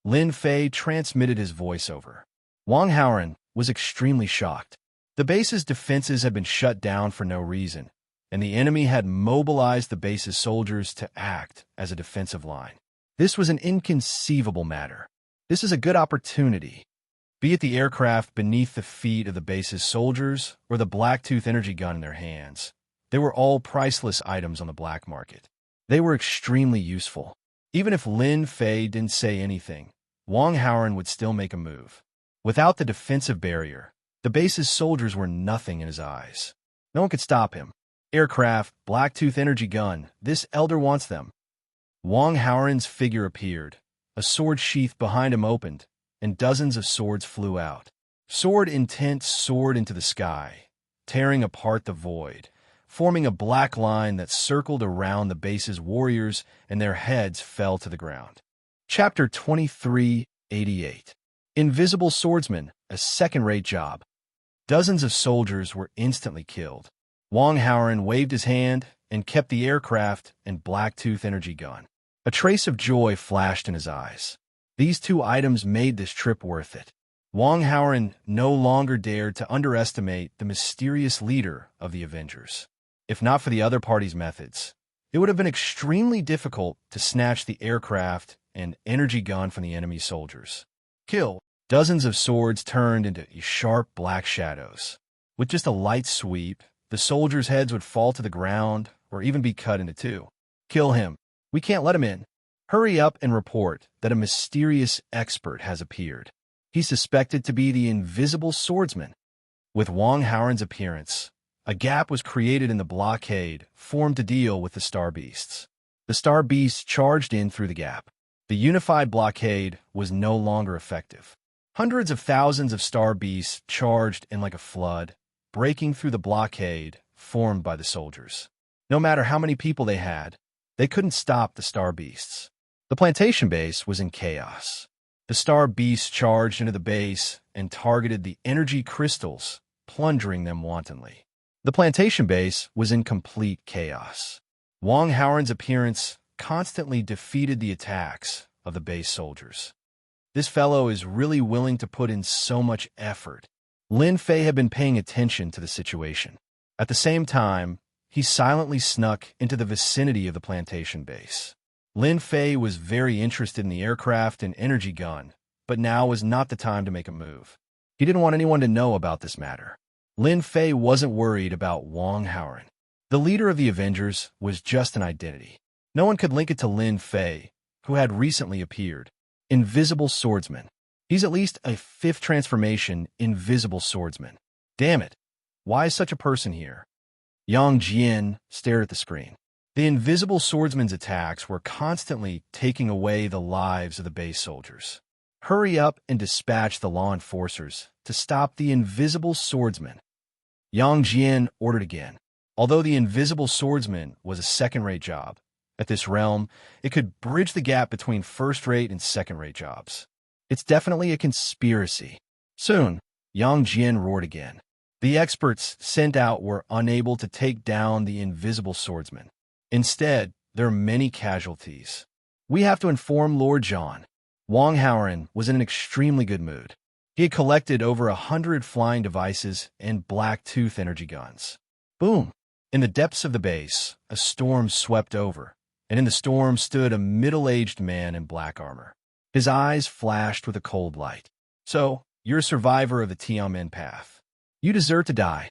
Lin Fei transmitted his voiceover. Wang Haoren was extremely shocked. The base's defenses had been shut down for no reason, and the enemy had mobilized the base's soldiers to act as a defensive line. This was an inconceivable matter. This is a good opportunity. Be it the aircraft beneath the feet of the base's soldiers or the Blacktooth energy gun in their hands, they were all priceless items on the black market. They were extremely useful. Even if Lin Fei didn't say anything, Wang Haoren would still make a move. Without the defensive barrier, the base's soldiers were nothing in his eyes. No one could stop him. Aircraft, Blacktooth energy gun, this elder wants them. Wang Haoren's figure appeared. A sword sheath behind him opened, and dozens of swords flew out. Sword intent soared into the sky, tearing apart the void, forming a black line that circled around the base's warriors, and their heads fell to the ground. Chapter 2388. Invisible Swordsman, a second-rate job. Dozens of soldiers were instantly killed. Wang Haoren waved his hand and kept the aircraft and Blacktooth energy gun. A trace of joy flashed in his eyes. These two items made this trip worth it. Wang Haoren no longer dared to underestimate the mysterious leader of the Avengers. If not for the other party's methods, it would have been extremely difficult to snatch the aircraft and energy gun from the enemy soldiers. Kill. Dozens of swords turned into sharp black shadows. With just a light sweep, the soldiers' heads would fall to the ground or even be cut into two. Kill him. We can't let him in. Hurry up and report that a mysterious expert has appeared. He's suspected to be the Invisible Swordsman. With Wang Haoren's appearance, a gap was created in the blockade formed to deal with the Star Beasts. The Star Beasts charged in through the gap. The unified blockade was no longer effective. Hundreds of thousands of Star Beasts charged in like a flood, breaking through the blockade formed by the soldiers. No matter how many people they had, they couldn't stop the Star Beasts. The plantation base was in chaos. The Star Beasts charged into the base and targeted the energy crystals, plundering them wantonly. The plantation base was in complete chaos. Wang Haoren's appearance constantly defeated the attacks of the base soldiers. This fellow is really willing to put in so much effort. Lin Fei had been paying attention to the situation. At the same time, he silently snuck into the vicinity of the plantation base. Lin Fei was very interested in the aircraft and energy gun, but now was not the time to make a move. He didn't want anyone to know about this matter. Lin Fei wasn't worried about Wang Haoren. The leader of the Avengers was just an identity. No one could link it to Lin Fei, who had recently appeared. Invisible Swordsman. He's at least a fifth transformation Invisible Swordsman. Damn it. Why is such a person here? Yang Jian stared at the screen. The Invisible Swordsman's attacks were constantly taking away the lives of the base soldiers. Hurry up and dispatch the law enforcers to stop the Invisible Swordsman. Yang Jian ordered again. Although the Invisible Swordsman was a second-rate job, at this realm, it could bridge the gap between first-rate and second-rate jobs. It's definitely a conspiracy. Soon, Yang Jian roared again. The experts sent out were unable to take down the Invisible Swordsman. Instead, there are many casualties. We have to inform Lord John. Wang Haoren was in an extremely good mood. He had collected over 100 flying devices and Blacktooth energy guns. Boom! In the depths of the base, a storm swept over, and in the storm stood a middle-aged man in black armor. His eyes flashed with a cold light. So, you're a survivor of the Tianmen path. You deserve to die.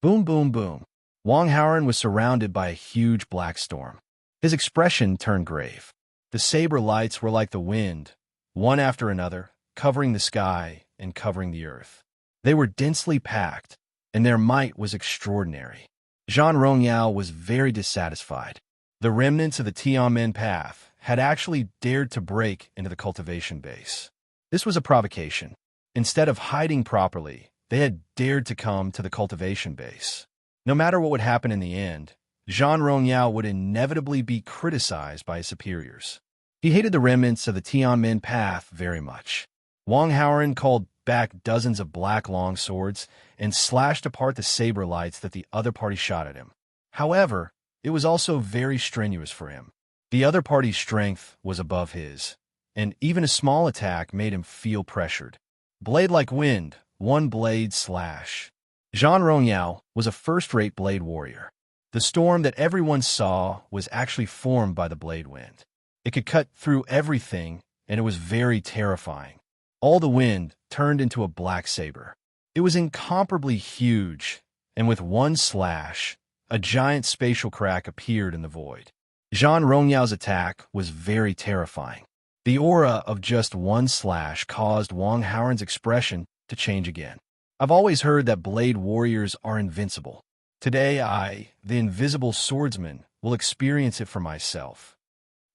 Boom, boom, boom. Wang Haoren was surrounded by a huge black storm. His expression turned grave. The saber lights were like the wind, one after another, covering the sky and covering the earth. They were densely packed, and their might was extraordinary. Jean Rongyao was very dissatisfied. The remnants of the Tianmen path had actually dared to break into the cultivation base. This was a provocation. Instead of hiding properly, they had dared to come to the cultivation base. No matter what would happen in the end, Jean Rongyao would inevitably be criticized by his superiors. He hated the remnants of the Tianmen path very much. Wang Haoren called back dozens of black long swords and slashed apart the saber lights that the other party shot at him. However, it was also very strenuous for him. The other party's strength was above his, and even a small attack made him feel pressured. Blade like wind, one blade slash. Jean Rongyao was a first-rate blade warrior. The storm that everyone saw was actually formed by the blade wind. It could cut through everything, and it was very terrifying. All the wind turned into a black saber. It was incomparably huge, and with one slash, a giant spatial crack appeared in the void. Jean Rongyao's attack was very terrifying. The aura of just one slash caused Wang Haoren's expression to change again. I've always heard that blade warriors are invincible. Today I, the invisible swordsman, will experience it for myself.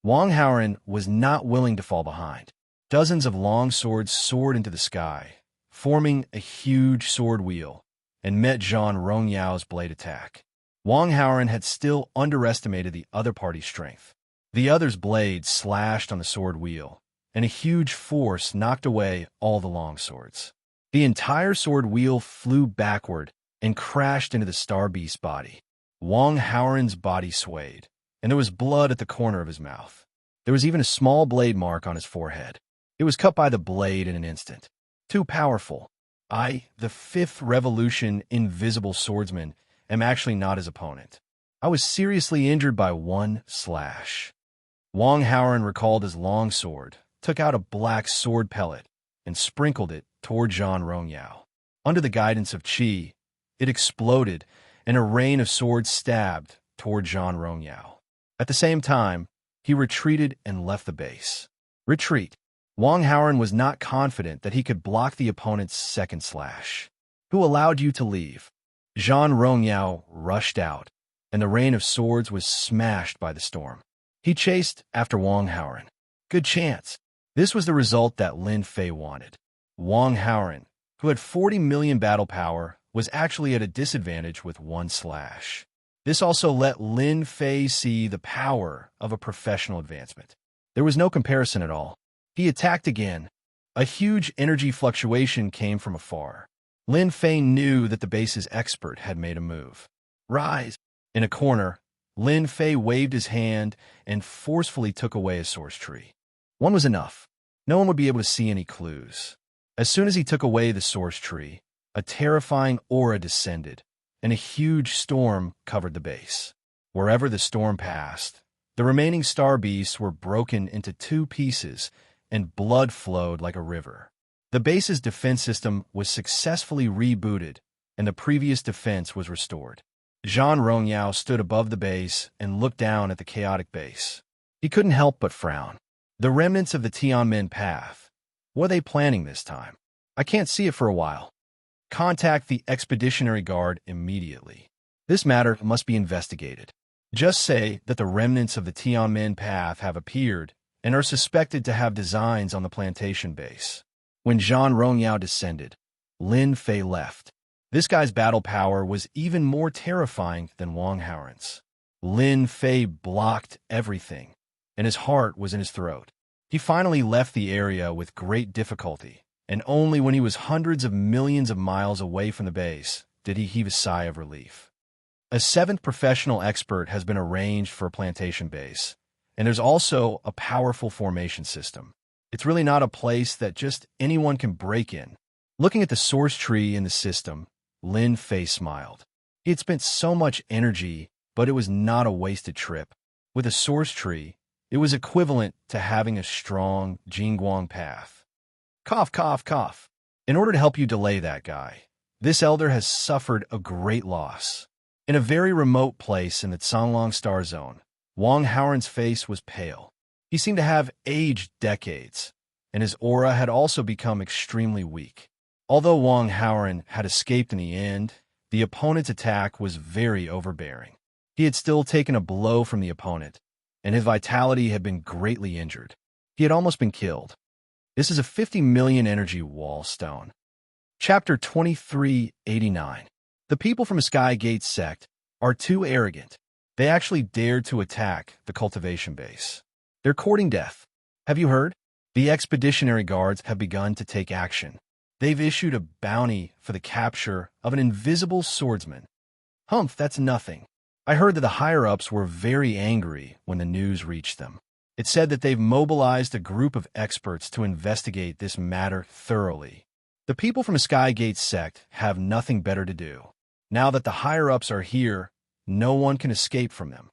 Wang Haoren was not willing to fall behind. Dozens of long swords soared into the sky, forming a huge sword wheel, and met Jean Rongyao's blade attack. Wang Haoren had still underestimated the other party's strength. The other's blades slashed on the sword wheel, and a huge force knocked away all the long swords. The entire sword wheel flew backward and crashed into the star beast's body. Wang Haoren's body swayed, and there was blood at the corner of his mouth. There was even a small blade mark on his forehead. It was cut by the blade in an instant. Too powerful. I, the fifth revolution invisible swordsman, am actually not his opponent. I was seriously injured by one slash. Wang Haoren recalled his long sword, took out a black sword pellet, and sprinkled it toward Jean Rongyao. Under the guidance of Qi, it exploded, and a rain of swords stabbed toward Jean Rongyao. At the same time, he retreated and left the base. Retreat. Wang Haoren was not confident that he could block the opponent's second slash. Who allowed you to leave? Jean Rongyao rushed out, and the rain of swords was smashed by the storm. He chased after Wang Haoren. Good chance. This was the result that Lin Fei wanted. Wang Haoren, who had 40 million battle power, was actually at a disadvantage with one slash. This also let Lin Fei see the power of a professional advancement. There was no comparison at all. He attacked again. A huge energy fluctuation came from afar. Lin Fei knew that the base's expert had made a move. Rise! In a corner, Lin Fei waved his hand and forcefully took away his source tree. One was enough. No one would be able to see any clues. As soon as he took away the source tree, a terrifying aura descended, and a huge storm covered the base. Wherever the storm passed, the remaining star beasts were broken into two pieces, and blood flowed like a river. The base's defense system was successfully rebooted, and the previous defense was restored. Jean Rongyao stood above the base and looked down at the chaotic base. He couldn't help but frown. The remnants of the Tianmen path. What are they planning this time? I can't see it for a while. Contact the Expeditionary Guard immediately. This matter must be investigated. Just say that the remnants of the Tianmen path have appeared and are suspected to have designs on the plantation base. When Jean Rongyao descended, Lin Fei left. This guy's battle power was even more terrifying than Wang Haoren's. Lin Fei blocked everything, and his heart was in his throat. He finally left the area with great difficulty, and only when he was hundreds of millions of miles away from the base did he heave a sigh of relief. A seventh professional expert has been arranged for a plantation base, and there's also a powerful formation system. It's really not a place that just anyone can break in. Looking at the source tree in the system, Lin Fei smiled. He had spent so much energy, but it was not a wasted trip. With a source tree, it was equivalent to having a strong Jingguang path. Cough, cough, cough. In order to help you delay that guy, this elder has suffered a great loss. In a very remote place in the Canglong Star Zone, Wang Haoren's face was pale. He seemed to have aged decades, and his aura had also become extremely weak. Although Wang Haoran had escaped in the end, the opponent's attack was very overbearing. He had still taken a blow from the opponent, and his vitality had been greatly injured. He had almost been killed. This is a 50 million energy wall stone. Chapter 2389. The people from Sky Gate sect are too arrogant. They actually dared to attack the cultivation base. They're courting death. Have you heard? The expeditionary guards have begun to take action. They've issued a bounty for the capture of an invisible swordsman. Humph, that's nothing. I heard that the higher-ups were very angry when the news reached them. It said that they've mobilized a group of experts to investigate this matter thoroughly. The people from Sky Gate sect have nothing better to do. Now that the higher-ups are here, no one can escape from them.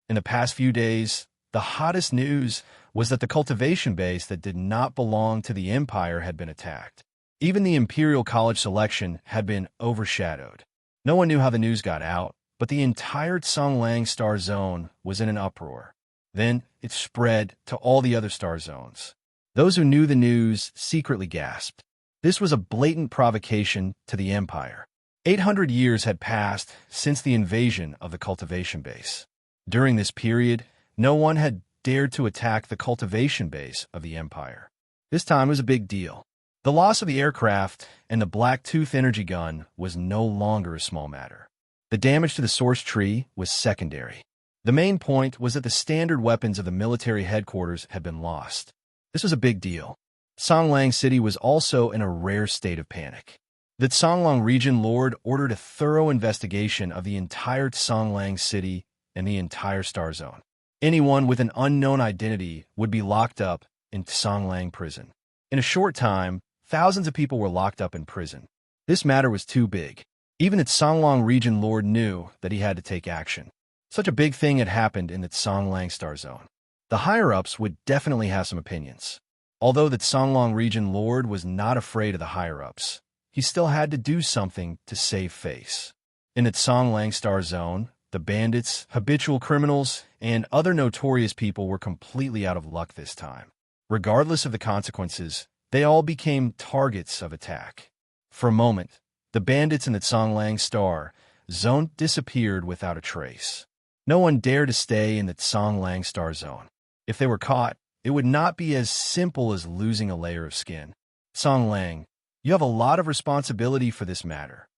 In the past few days, the hottest news was that the cultivation base that did not belong to the Empire had been attacked. Even the Imperial College selection had been overshadowed. No one knew how the news got out, but the entire Songlang Star Zone was in an uproar. Then it spread to all the other star zones. Those who knew the news secretly gasped. This was a blatant provocation to the Empire. 800 years had passed since the invasion of the cultivation base. During this period, no one had dared to attack the cultivation base of the Empire. This time was a big deal. The loss of the aircraft and the Black Tooth energy gun was no longer a small matter. The damage to the source tree was secondary. The main point was that the standard weapons of the military headquarters had been lost. This was a big deal. Songlang City was also in a rare state of panic. The Songlang region lord ordered a thorough investigation of the entire Songlang City and the entire star zone. Anyone with an unknown identity would be locked up in Songlang prison. In a short time, thousands of people were locked up in prison. This matter was too big. Even the Songlang region lord knew that he had to take action. Such a big thing had happened in the Songlang Star Zone. The higher-ups would definitely have some opinions. Although the Songlang region lord was not afraid of the higher-ups, he still had to do something to save face. In the Songlang Star Zone, the bandits, habitual criminals, and other notorious people were completely out of luck this time. Regardless of the consequences, they all became targets of attack. For a moment, the bandits in the Songlang Star Zone disappeared without a trace. No one dared to stay in the Songlang Star Zone. If they were caught, it would not be as simple as losing a layer of skin. Songlang, you have a lot of responsibility for this matter.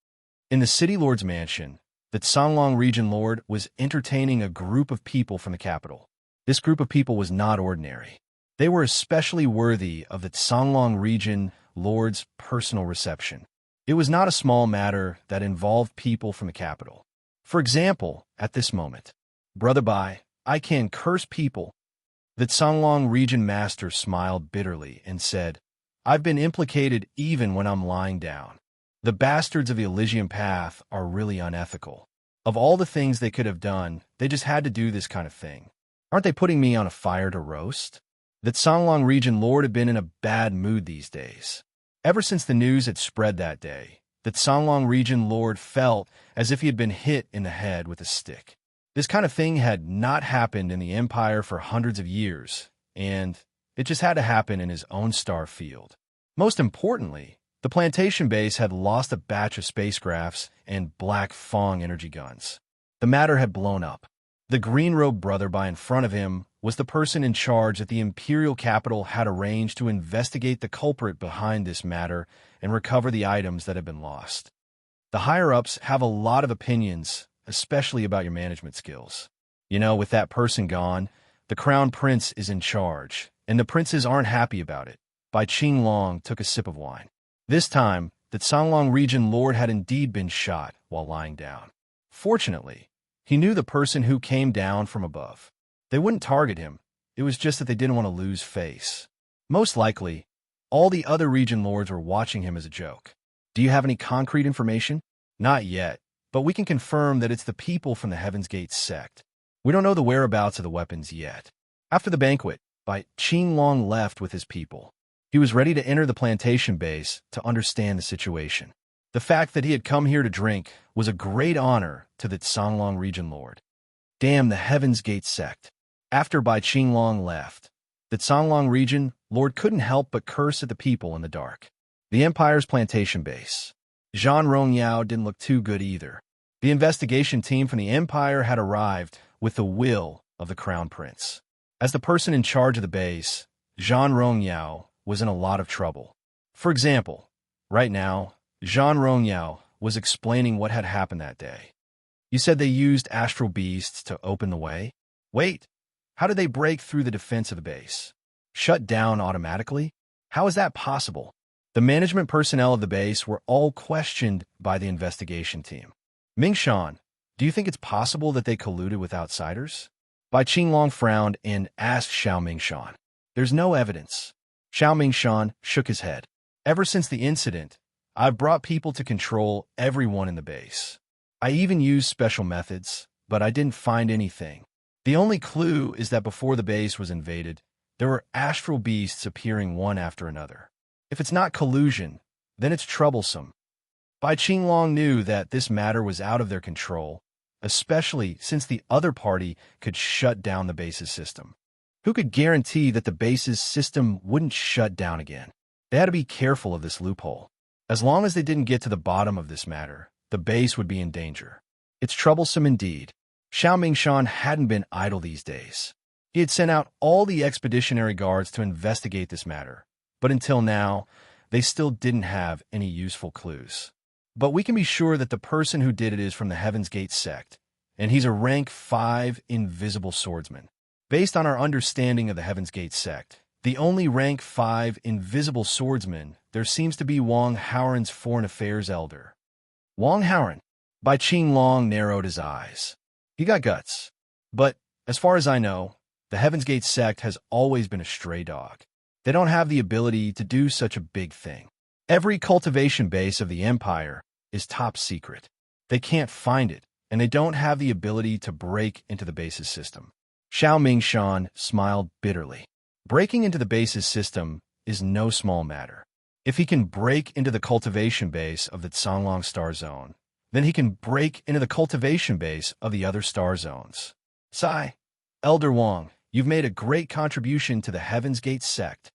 In the City Lord's mansion, the Songlang region lord was entertaining a group of people from the capital. This group of people was not ordinary. They were especially worthy of the Songlang region lord's personal reception. It was not a small matter that involved people from the capital. For example, at this moment, Brother Bai, I can curse people. The Songlang region master smiled bitterly and said, I've been implicated even when I'm lying down. The bastards of the Elysian Path are really unethical. Of all the things they could have done, they just had to do this kind of thing. Aren't they putting me on a fire to roast? The Songlang region lord had been in a bad mood these days. Ever since the news had spread that day, the Songlang region lord felt as if he had been hit in the head with a stick. This kind of thing had not happened in the Empire for hundreds of years, and it just had to happen in his own star field. Most importantly, the plantation base had lost a batch of spacecrafts and Black Fong energy guns. The matter had blown up. The green-robed brother by in front of him was the person in charge that the Imperial capital had arranged to investigate the culprit behind this matter and recover the items that had been lost. The higher-ups have a lot of opinions, especially about your management skills. You know, with that person gone, the Crown Prince is in charge, and the princes aren't happy about it. Bai Qinglong took a sip of wine. This time, the Songlang region lord had indeed been shot while lying down. Fortunately, he knew the person who came down from above. They wouldn't target him. It was just that they didn't want to lose face. Most likely, all the other region lords were watching him as a joke. Do you have any concrete information? Not yet, but we can confirm that it's the people from the Heaven's Gate sect. We don't know the whereabouts of the weapons yet. After the banquet, Bai Qinglong left with his people. He was ready to enter the plantation base to understand the situation. The fact that he had come here to drink was a great honor to the Songlang region lord. Damn the Heaven's Gate sect. After Bai Qinglong left, the Songlang region lord couldn't help but curse at the people in the dark. The Empire's plantation base. Zhang Rongyao didn't look too good either. The investigation team from the Empire had arrived with the will of the Crown Prince. As the person in charge of the base, Zhang Rongyao was in a lot of trouble. For example, right now, Zhang Rongyao was explaining what had happened that day. You said they used astral beasts to open the way? Wait, how did they break through the defense of the base? Shut down automatically? How is that possible? The management personnel of the base were all questioned by the investigation team. Mingshan, do you think it's possible that they colluded with outsiders? Bai Qinglong frowned and asked Xiao Mingshan. There's no evidence. Xiao Mingshan shook his head. Ever since the incident, I've brought people to control everyone in the base. I even used special methods, but I didn't find anything. The only clue is that before the base was invaded, there were astral beasts appearing one after another. If it's not collusion, then it's troublesome. Bai Qinglong knew that this matter was out of their control, especially since the other party could shut down the base's system. Who could guarantee that the base's system wouldn't shut down again? They had to be careful of this loophole. As long as they didn't get to the bottom of this matter, the base would be in danger. It's troublesome indeed. Xiao Mingshan hadn't been idle these days. He had sent out all the expeditionary guards to investigate this matter, but until now, they still didn't have any useful clues. But we can be sure that the person who did it is from the Heaven's Gate sect, and he's a rank 5 invisible swordsman. Based on our understanding of the Heaven's Gate sect, the only rank 5 invisible swordsman there seems to be Wang Haoran's foreign affairs elder. Wang Haoran. Bai Qinglong narrowed his eyes. He got guts. But, as far as I know, the Heaven's Gate sect has always been a stray dog. They don't have the ability to do such a big thing. Every cultivation base of the Empire is top secret. They can't find it, and they don't have the ability to break into the base's system. Xiao Mingshan smiled bitterly. Breaking into the base's system is no small matter. If he can break into the cultivation base of the Songlong Star Zone, then he can break into the cultivation base of the other star zones. Sigh, Elder Wang, you've made a great contribution to the Heaven's Gate sect.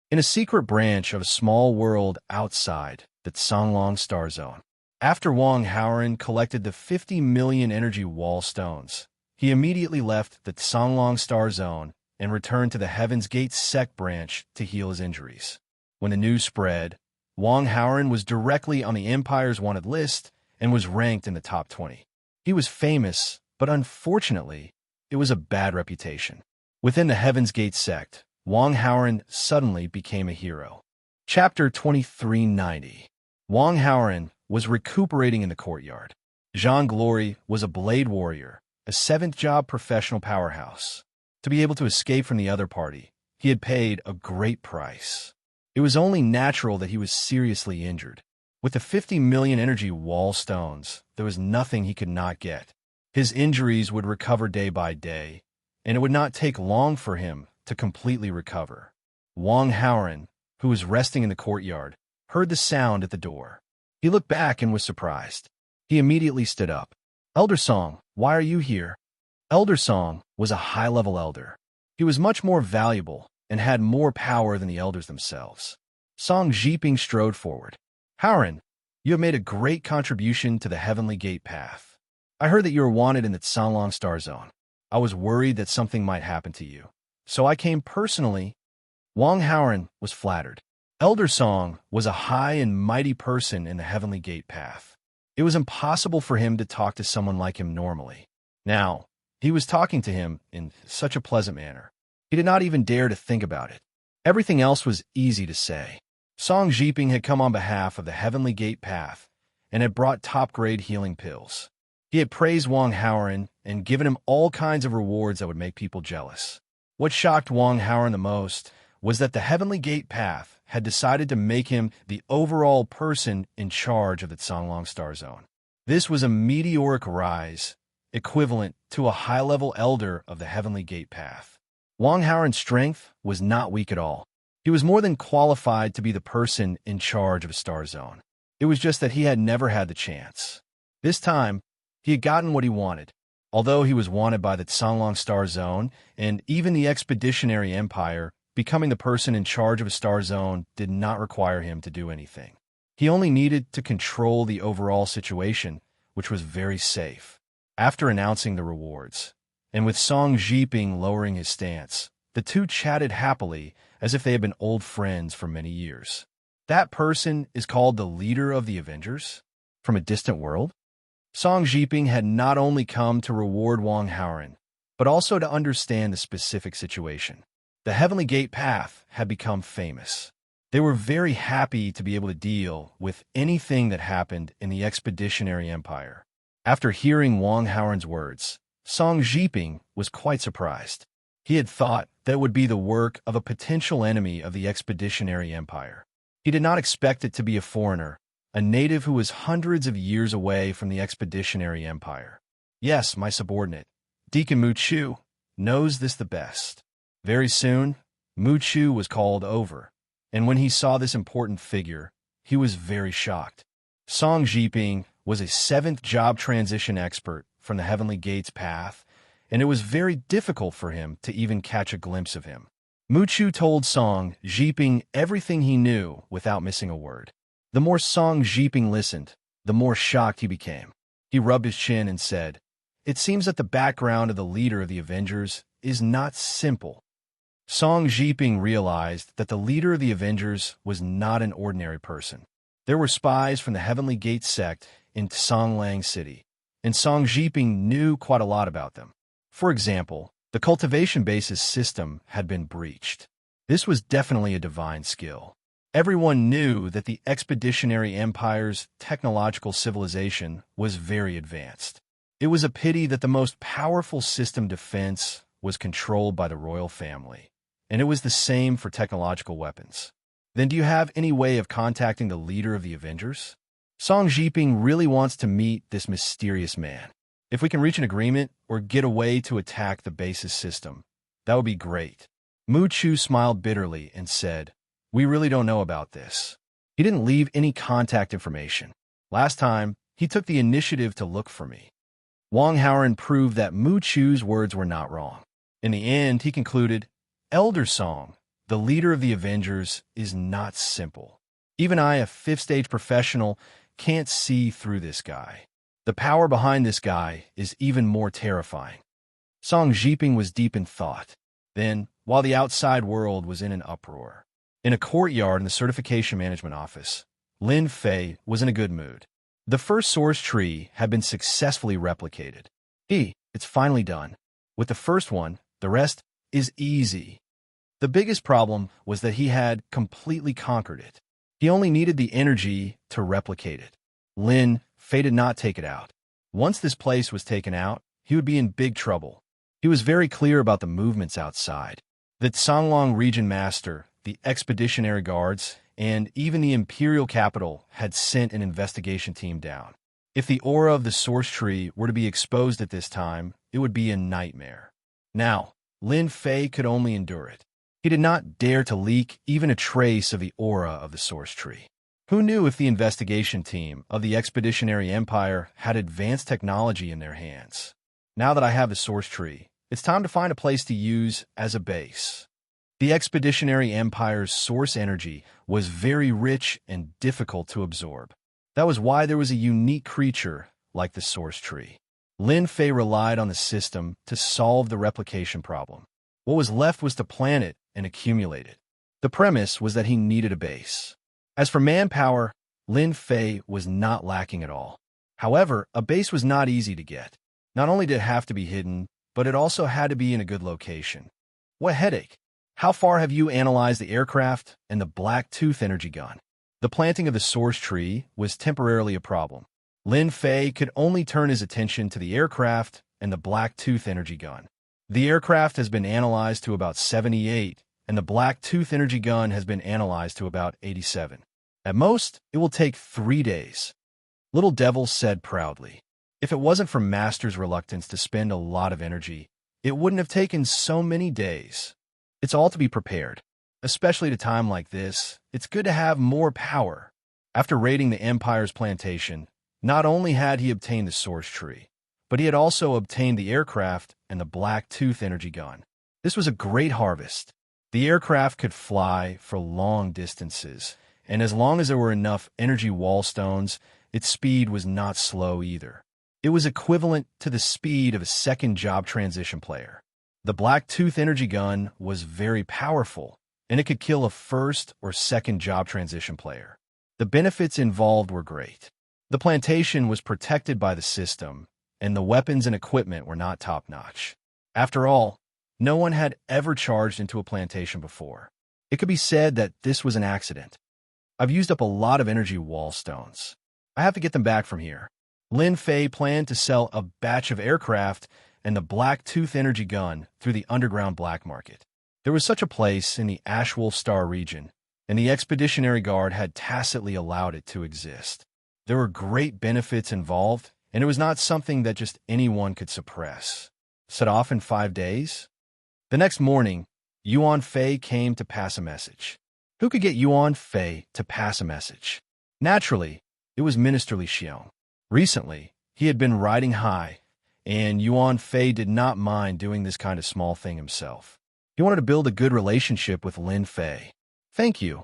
In a secret branch of a small world outside the Songlong Star Zone, after Wang Haoran collected the 50 million energy wall stones, he immediately left the Songlong Star Zone and returned to the Heaven's Gate sect branch to heal his injuries. When the news spread, Wang Haoran was directly on the Empire's wanted list and was ranked in the top 20. He was famous, but unfortunately, it was a bad reputation. Within the Heaven's Gate sect, Wang Haoran suddenly became a hero. Chapter 2390. Wang Haoran was recuperating in the courtyard. Zhang Glory was a blade warrior, a 7th job professional powerhouse. To be able to escape from the other party, he had paid a great price. It was only natural that he was seriously injured. With the 50 million energy wall stones, there was nothing he could not get. His injuries would recover day by day, and it would not take long for him to completely recover. Wang Haoran, who was resting in the courtyard, heard the sound at the door. He looked back and was surprised. He immediately stood up. Elder Song, why are you here? Elder Song was a high-level elder. He was much more valuable and had more power than the elders themselves. Song Jiping strode forward. Haoran, you have made a great contribution to the Heavenly Gate path. I heard that you were wanted in the Songlong Star Zone. I was worried that something might happen to you, so I came personally. Wang Haoran was flattered. Elder Song was a high and mighty person in the Heavenly Gate path. It was impossible for him to talk to someone like him normally. Now, he was talking to him in such a pleasant manner. He did not even dare to think about it. Everything else was easy to say. Song Jiping had come on behalf of the Heavenly Gate path and had brought top-grade healing pills. He had praised Wang Haoran and given him all kinds of rewards that would make people jealous. What shocked Wang Haoran the most was that the Heavenly Gate path had decided to make him the overall person in charge of the Songlong Star Zone. This was a meteoric rise, equivalent to a high-level elder of the Heavenly Gate path. Wang Haoran's strength was not weak at all. He was more than qualified to be the person in charge of a star zone. It was just that he had never had the chance. This time, he had gotten what he wanted. Although he was wanted by the Songlong Star Zone and even the Expeditionary Empire, becoming the person in charge of a star zone did not require him to do anything. He only needed to control the overall situation, which was very safe. After announcing the rewards, and with Song Jiping lowering his stance, the two chatted happily as if they had been old friends for many years. That person is called the leader of the Avengers? From a distant world? Song Jiping had not only come to reward Wang Haoran, but also to understand the specific situation. The Heavenly Gate path had become famous. They were very happy to be able to deal with anything that happened in the Expeditionary Empire. After hearing Wang Haoran's words, Song Jiping was quite surprised. He had thought that it would be the work of a potential enemy of the Expeditionary Empire. He did not expect it to be a foreigner, a native who was hundreds of years away from the Expeditionary Empire. Yes, my subordinate, Deacon Mu Chu, knows this the best. Very soon, Mu Chu was called over, and when he saw this important figure, he was very shocked. Song Jiping was a seventh job transition expert from the Heavenly Gates path, and it was very difficult for him to even catch a glimpse of him. Mu Chu told Song Jiping everything he knew without missing a word. The more Song Jiping listened, the more shocked he became. He rubbed his chin and said, "It seems that the background of the leader of the Avengers is not simple." Song Jiping realized that the leader of the Avengers was not an ordinary person. There were spies from the Heavenly Gate sect in Songlang City, and Song Jiping knew quite a lot about them. For example, the cultivation base's system had been breached. This was definitely a divine skill. Everyone knew that the Expeditionary Empire's technological civilization was very advanced. It was a pity that the most powerful system defense was controlled by the royal family, and it was the same for technological weapons. Then do you have any way of contacting the leader of the Avengers? Song Jiping really wants to meet this mysterious man. If we can reach an agreement or get a way to attack the base's system, that would be great. Mu Chu smiled bitterly and said, "We really don't know about this." He didn't leave any contact information. Last time, he took the initiative to look for me. Wang Haoran proved that Mu Chu's words were not wrong. In the end, he concluded, "Elder Song, the leader of the Avengers, is not simple. Even I, a fifth-stage professional, can't see through this guy. The power behind this guy is even more terrifying." Song Jiping was deep in thought. Then, while the outside world was in an uproar, in a courtyard in the Certification Management Office, Lin Fei was in a good mood. The first source tree had been successfully replicated. It's finally done. With the first one, the rest is easy. The biggest problem was that he had completely conquered it. He only needed the energy to replicate it. Lin Fei did not take it out. Once this place was taken out, he would be in big trouble. He was very clear about the movements outside. The Songlong Region Master, the Expeditionary Guards, and even the Imperial Capital had sent an investigation team down. If the aura of the source tree were to be exposed at this time, it would be a nightmare. Now, Lin Fei could only endure it. He did not dare to leak even a trace of the aura of the source tree. Who knew if the investigation team of the Expeditionary Empire had advanced technology in their hands? Now that I have the source tree, it's time to find a place to use as a base. The Expeditionary Empire's source energy was very rich and difficult to absorb. That was why there was a unique creature like the source tree. Lin Fei relied on the system to solve the replication problem. What was left was to plant it and accumulate it. The premise was that he needed a base. As for manpower, Lin Fei was not lacking at all. However, a base was not easy to get. Not only did it have to be hidden, but it also had to be in a good location. What headache! How far have you analyzed the aircraft and the Black Tooth energy gun? The planting of the source tree was temporarily a problem. Lin Fei could only turn his attention to the aircraft and the Black Tooth energy gun. The aircraft has been analyzed to about 78, and the Black Tooth energy gun has been analyzed to about 87. At most, it will take 3 days. Little Devil said proudly. If it wasn't for Master's reluctance to spend a lot of energy, it wouldn't have taken so many days. It's all to be prepared. Especially at a time like this, it's good to have more power. After raiding the Empire's plantation, not only had he obtained the source tree, but he had also obtained the aircraft and the Black Tooth energy gun. This was a great harvest. The aircraft could fly for long distances, and as long as there were enough energy wall stones, its speed was not slow either. It was equivalent to the speed of a second job transition player. The Black Tooth energy gun was very powerful, and it could kill a first or second job transition player. The benefits involved were great. The plantation was protected by the system, and the weapons and equipment were not top-notch. After all, no one had ever charged into a plantation before. It could be said that this was an accident. I've used up a lot of energy wall stones. I have to get them back from here. Lin Fei planned to sell a batch of aircraft and the Black Tooth energy gun through the underground black market. There was such a place in the Ashwolf Star region, and the Expeditionary Guard had tacitly allowed it to exist. There were great benefits involved, and it was not something that just anyone could suppress. Set off in 5 days? The next morning, Yuan Fei came to pass a message. Who could get Yuan Fei to pass a message? Naturally, it was Minister Li Xiong. Recently, he had been riding high, and Yuan Fei did not mind doing this kind of small thing himself. He wanted to build a good relationship with Lin Fei. Thank you,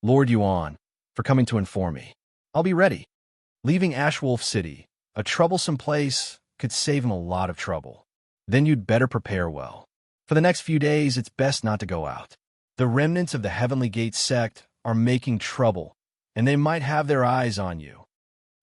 Lord Yuan, for coming to inform me. I'll be ready. Leaving Ashwolf City, a troublesome place, could save him a lot of trouble. Then you'd better prepare well. For the next few days, it's best not to go out. The remnants of the Heavenly Gate sect are making trouble, and they might have their eyes on you.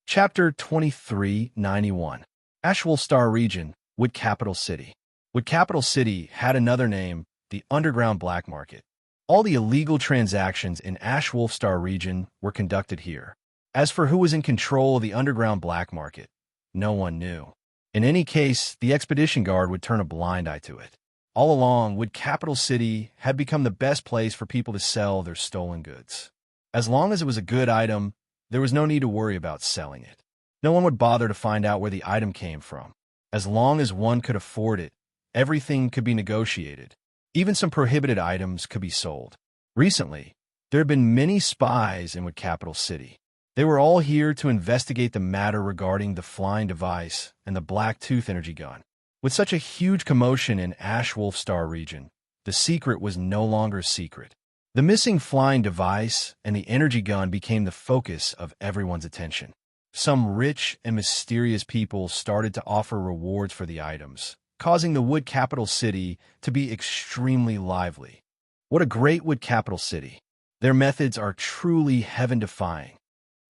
Chapter 2391. Ashwolf Star Region, Wood Capital City. Wood Capital City had another name, the Underground Black Market. All the illegal transactions in Ashwolf Star Region were conducted here. As for who was in control of the Underground Black Market, no one knew. In any case, the Expedition Guard would turn a blind eye to it. All along, Wood Capital City had become the best place for people to sell their stolen goods. As long as it was a good item, there was no need to worry about selling it. No one would bother to find out where the item came from. As long as one could afford it, everything could be negotiated. Even some prohibited items could be sold. Recently, there had been many spies in Wood Capital City. They were all here to investigate the matter regarding the flying device and the Black Tooth energy gun. With such a huge commotion in Ashwolf Star region, the secret was no longer a secret. The missing flying device and the energy gun became the focus of everyone's attention. Some rich and mysterious people started to offer rewards for the items, causing the Wood Capital City to be extremely lively. What a great Wood Capital City! Their methods are truly heaven-defying.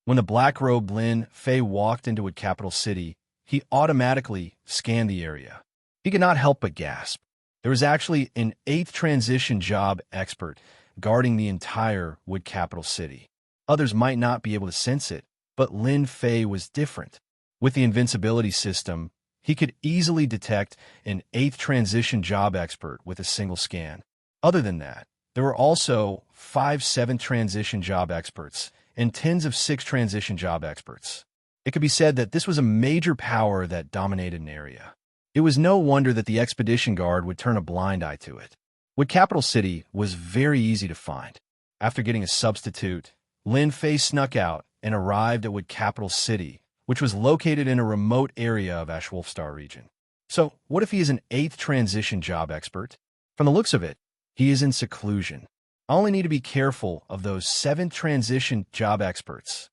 When the black-robed Lin Fei walked into Wood Capital City, he automatically scanned the area. He could not help but gasp. There was actually an 8th transition job expert guarding the entire Wood Capital City. Others might not be able to sense it, but Lin Fei was different. With the invincibility system, he could easily detect an 8th transition job expert with a single scan. Other than that, there were also 5 7th transition job experts and tens of 6 transition job experts. It could be said that this was a major power that dominated an area. It was no wonder that the Expedition Guard would turn a blind eye to it. Wood Capital City was very easy to find. After getting a substitute, Lin Fei snuck out and arrived at Wood Capital City, which was located in a remote area of Ashwolf Star region. So, what if he is an 8th transition job expert? From the looks of it, he is in seclusion. I only need to be careful of those 7th transition job experts.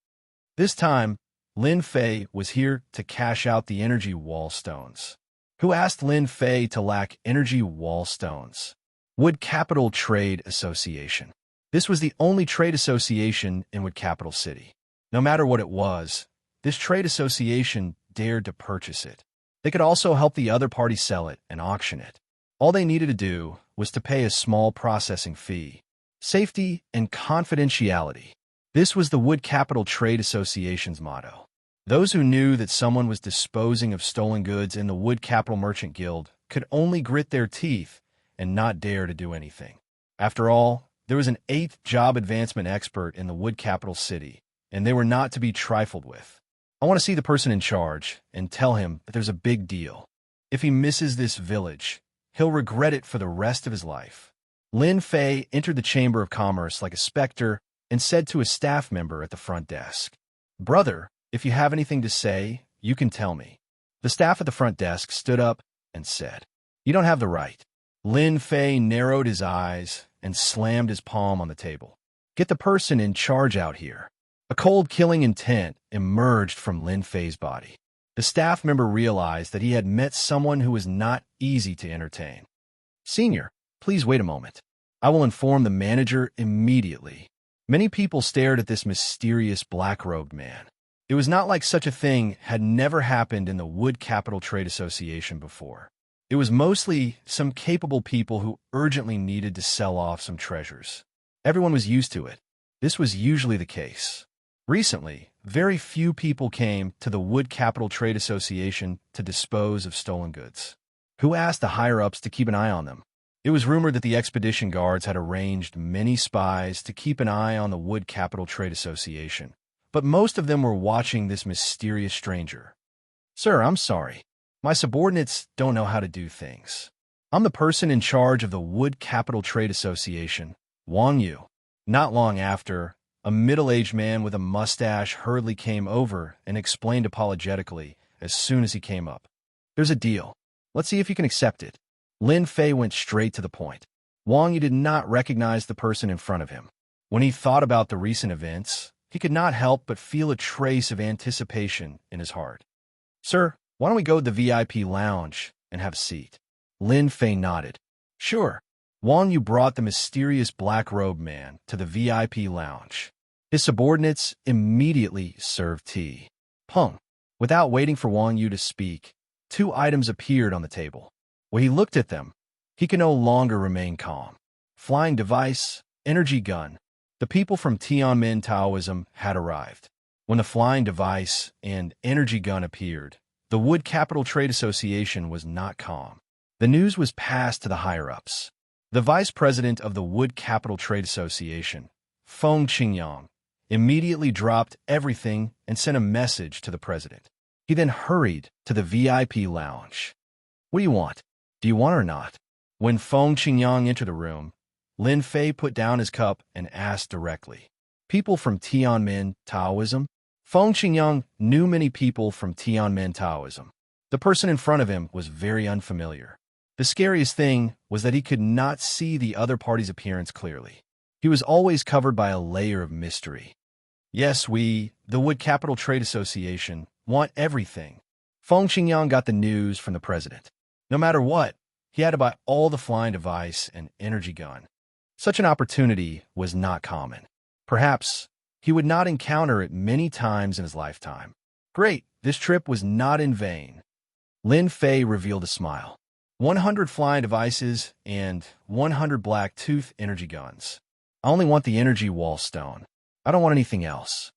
This time, Lin Fei was here to cash out the energy wall stones. Who asked Lin Fei to lack energy wall stones? Wood Capital Trade Association. This was the only trade association in Wood Capital City. No matter what it was, this trade association dared to purchase it. They could also help the other party sell it and auction it. All they needed to do was to pay a small processing fee. Safety and confidentiality. This was the Wood Capital Trade Association's motto. Those who knew that someone was disposing of stolen goods in the Wood Capital Merchant Guild could only grit their teeth and not dare to do anything. After all, there was an 8th job advancement expert in the Wood Capital City, and they were not to be trifled with. I want to see the person in charge and tell him that there's a big deal. If he misses this village, he'll regret it for the rest of his life. Lin Fei entered the Chamber of Commerce like a specter and said to a staff member at the front desk, "Brother, if you have anything to say, you can tell me." The staff at the front desk stood up and said, "You don't have the right." Lin Fei narrowed his eyes and slammed his palm on the table. Get the person in charge out here. A cold killing intent emerged from Lin Fei's body. The staff member realized that he had met someone who was not easy to entertain. Senior, please wait a moment. I will inform the manager immediately. Many people stared at this mysterious black-robed man. It was not like such a thing had never happened in the Wood Capital Trade Association before. It was mostly some capable people who urgently needed to sell off some treasures. Everyone was used to it. This was usually the case. Recently, very few people came to the Wood Capital Trade Association to dispose of stolen goods. Who asked the higher-ups to keep an eye on them? It was rumored that the expedition guards had arranged many spies to keep an eye on the Wood Capital Trade Association, but most of them were watching this mysterious stranger. Sir, I'm sorry. My subordinates don't know how to do things. I'm the person in charge of the Wood Capital Trade Association, Wang Yu. Not long after, a middle-aged man with a mustache hurriedly came over and explained apologetically as soon as he came up. There's a deal. Let's see if you can accept it. Lin Fei went straight to the point. Wang Yu did not recognize the person in front of him. When he thought about the recent events, he could not help but feel a trace of anticipation in his heart. Sir, why don't we go to the VIP lounge and have a seat? Lin Fei nodded. Sure. Wang Yu brought the mysterious black-robed man to the VIP lounge. His subordinates immediately served tea. Pung. Without waiting for Wang Yu to speak, 2 items appeared on the table. When he looked at them, he could no longer remain calm. Flying device, energy gun. The people from Tianmin Taoism had arrived. When the flying device and energy gun appeared, the Wood Capital Trade Association was not calm. The news was passed to the higher-ups. The vice president of the Wood Capital Trade Association, Feng Qingyang, immediately dropped everything and sent a message to the president. He then hurried to the VIP lounge. What do you want? Do you want or not? When Feng Qingyang entered the room, Lin Fei put down his cup and asked directly. People from Tianmin Taoism? Feng Qingyang knew many people from Tianmin Taoism. The person in front of him was very unfamiliar. The scariest thing was that he could not see the other party's appearance clearly. He was always covered by a layer of mystery. Yes, we, the Wood Capital Trade Association, want everything. Feng Qingyang got the news from the president. No matter what, he had to buy all the flying device and energy gun. Such an opportunity was not common. Perhaps he would not encounter it many times in his lifetime. Great, this trip was not in vain. Lin Fei revealed a smile. 100 flying devices and 100 black tooth energy guns. I only want the energy wall stone. I don't want anything else.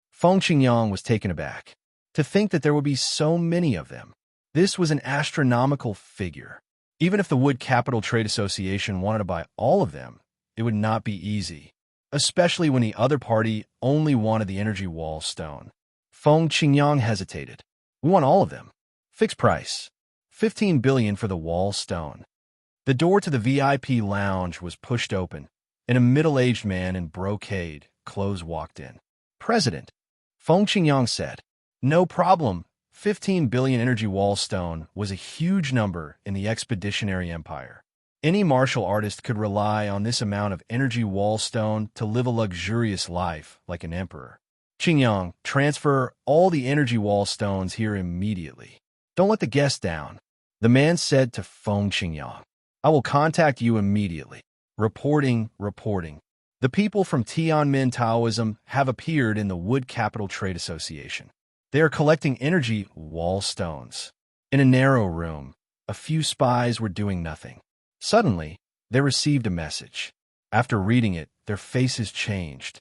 Feng Qingyang was taken aback. To think that there would be so many of them. This was an astronomical figure. Even if the Wood Capital Trade Association wanted to buy all of them, it would not be easy, especially when the other party only wanted the energy wall stone. Feng Qingyang hesitated. We want all of them. Fixed price. 15 billion for the wall stone. The door to the VIP lounge was pushed open, and a middle-aged man in brocade clothes walked in. President, Feng Qingyang said, no problem. 15 billion energy wall stone was a huge number in the expeditionary empire. Any martial artist could rely on this amount of energy wall stone to live a luxurious life like an emperor. Qingyang, transfer all the energy wall stones here immediately. Don't let the guests down. The man said to Feng Qingyang, I will contact you immediately. Reporting. The people from Tianmin Taoism have appeared in the Wood Capital Trade Association. They are collecting energy wall stones. In a narrow room, a few spies were doing nothing. Suddenly, they received a message. After reading it, their faces changed.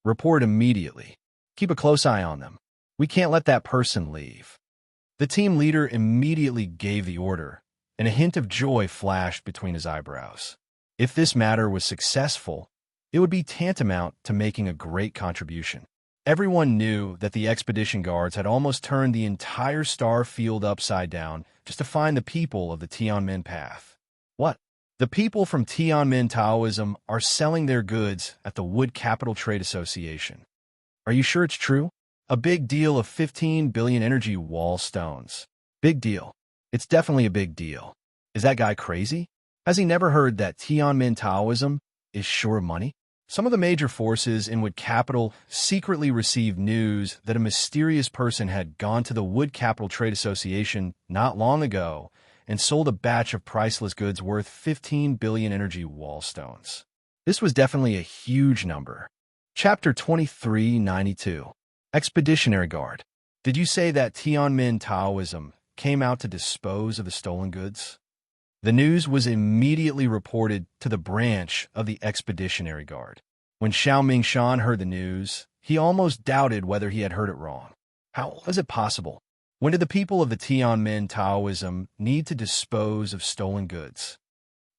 Report immediately. Keep a close eye on them. We can't let that person leave. The team leader immediately gave the order, and a hint of joy flashed between his eyebrows. If this matter was successful, it would be tantamount to making a great contribution. Everyone knew that the expedition guards had almost turned the entire star field upside down just to find the people of the Tianmin path. What? The people from Tianmin Taoism are selling their goods at the Wood Capital Trade Association. Are you sure it's true? A big deal of 15 billion energy wall stones. Big deal. It's definitely a big deal. Is that guy crazy? Has he never heard that Tianmin Taoism is sure of money? Some of the major forces in Wood Capital secretly received news that a mysterious person had gone to the Wood Capital Trade Association not long ago and sold a batch of priceless goods worth 15 billion energy wallstones. This was definitely a huge number. Chapter 2392. Expeditionary Guard. Did you say that Tianmin Taoism came out to dispose of the stolen goods? The news was immediately reported to the branch of the Expeditionary Guard. When Xiao Mingshan heard the news, he almost doubted whether he had heard it wrong. How was it possible? When did the people of the Tianmin Taoism need to dispose of stolen goods?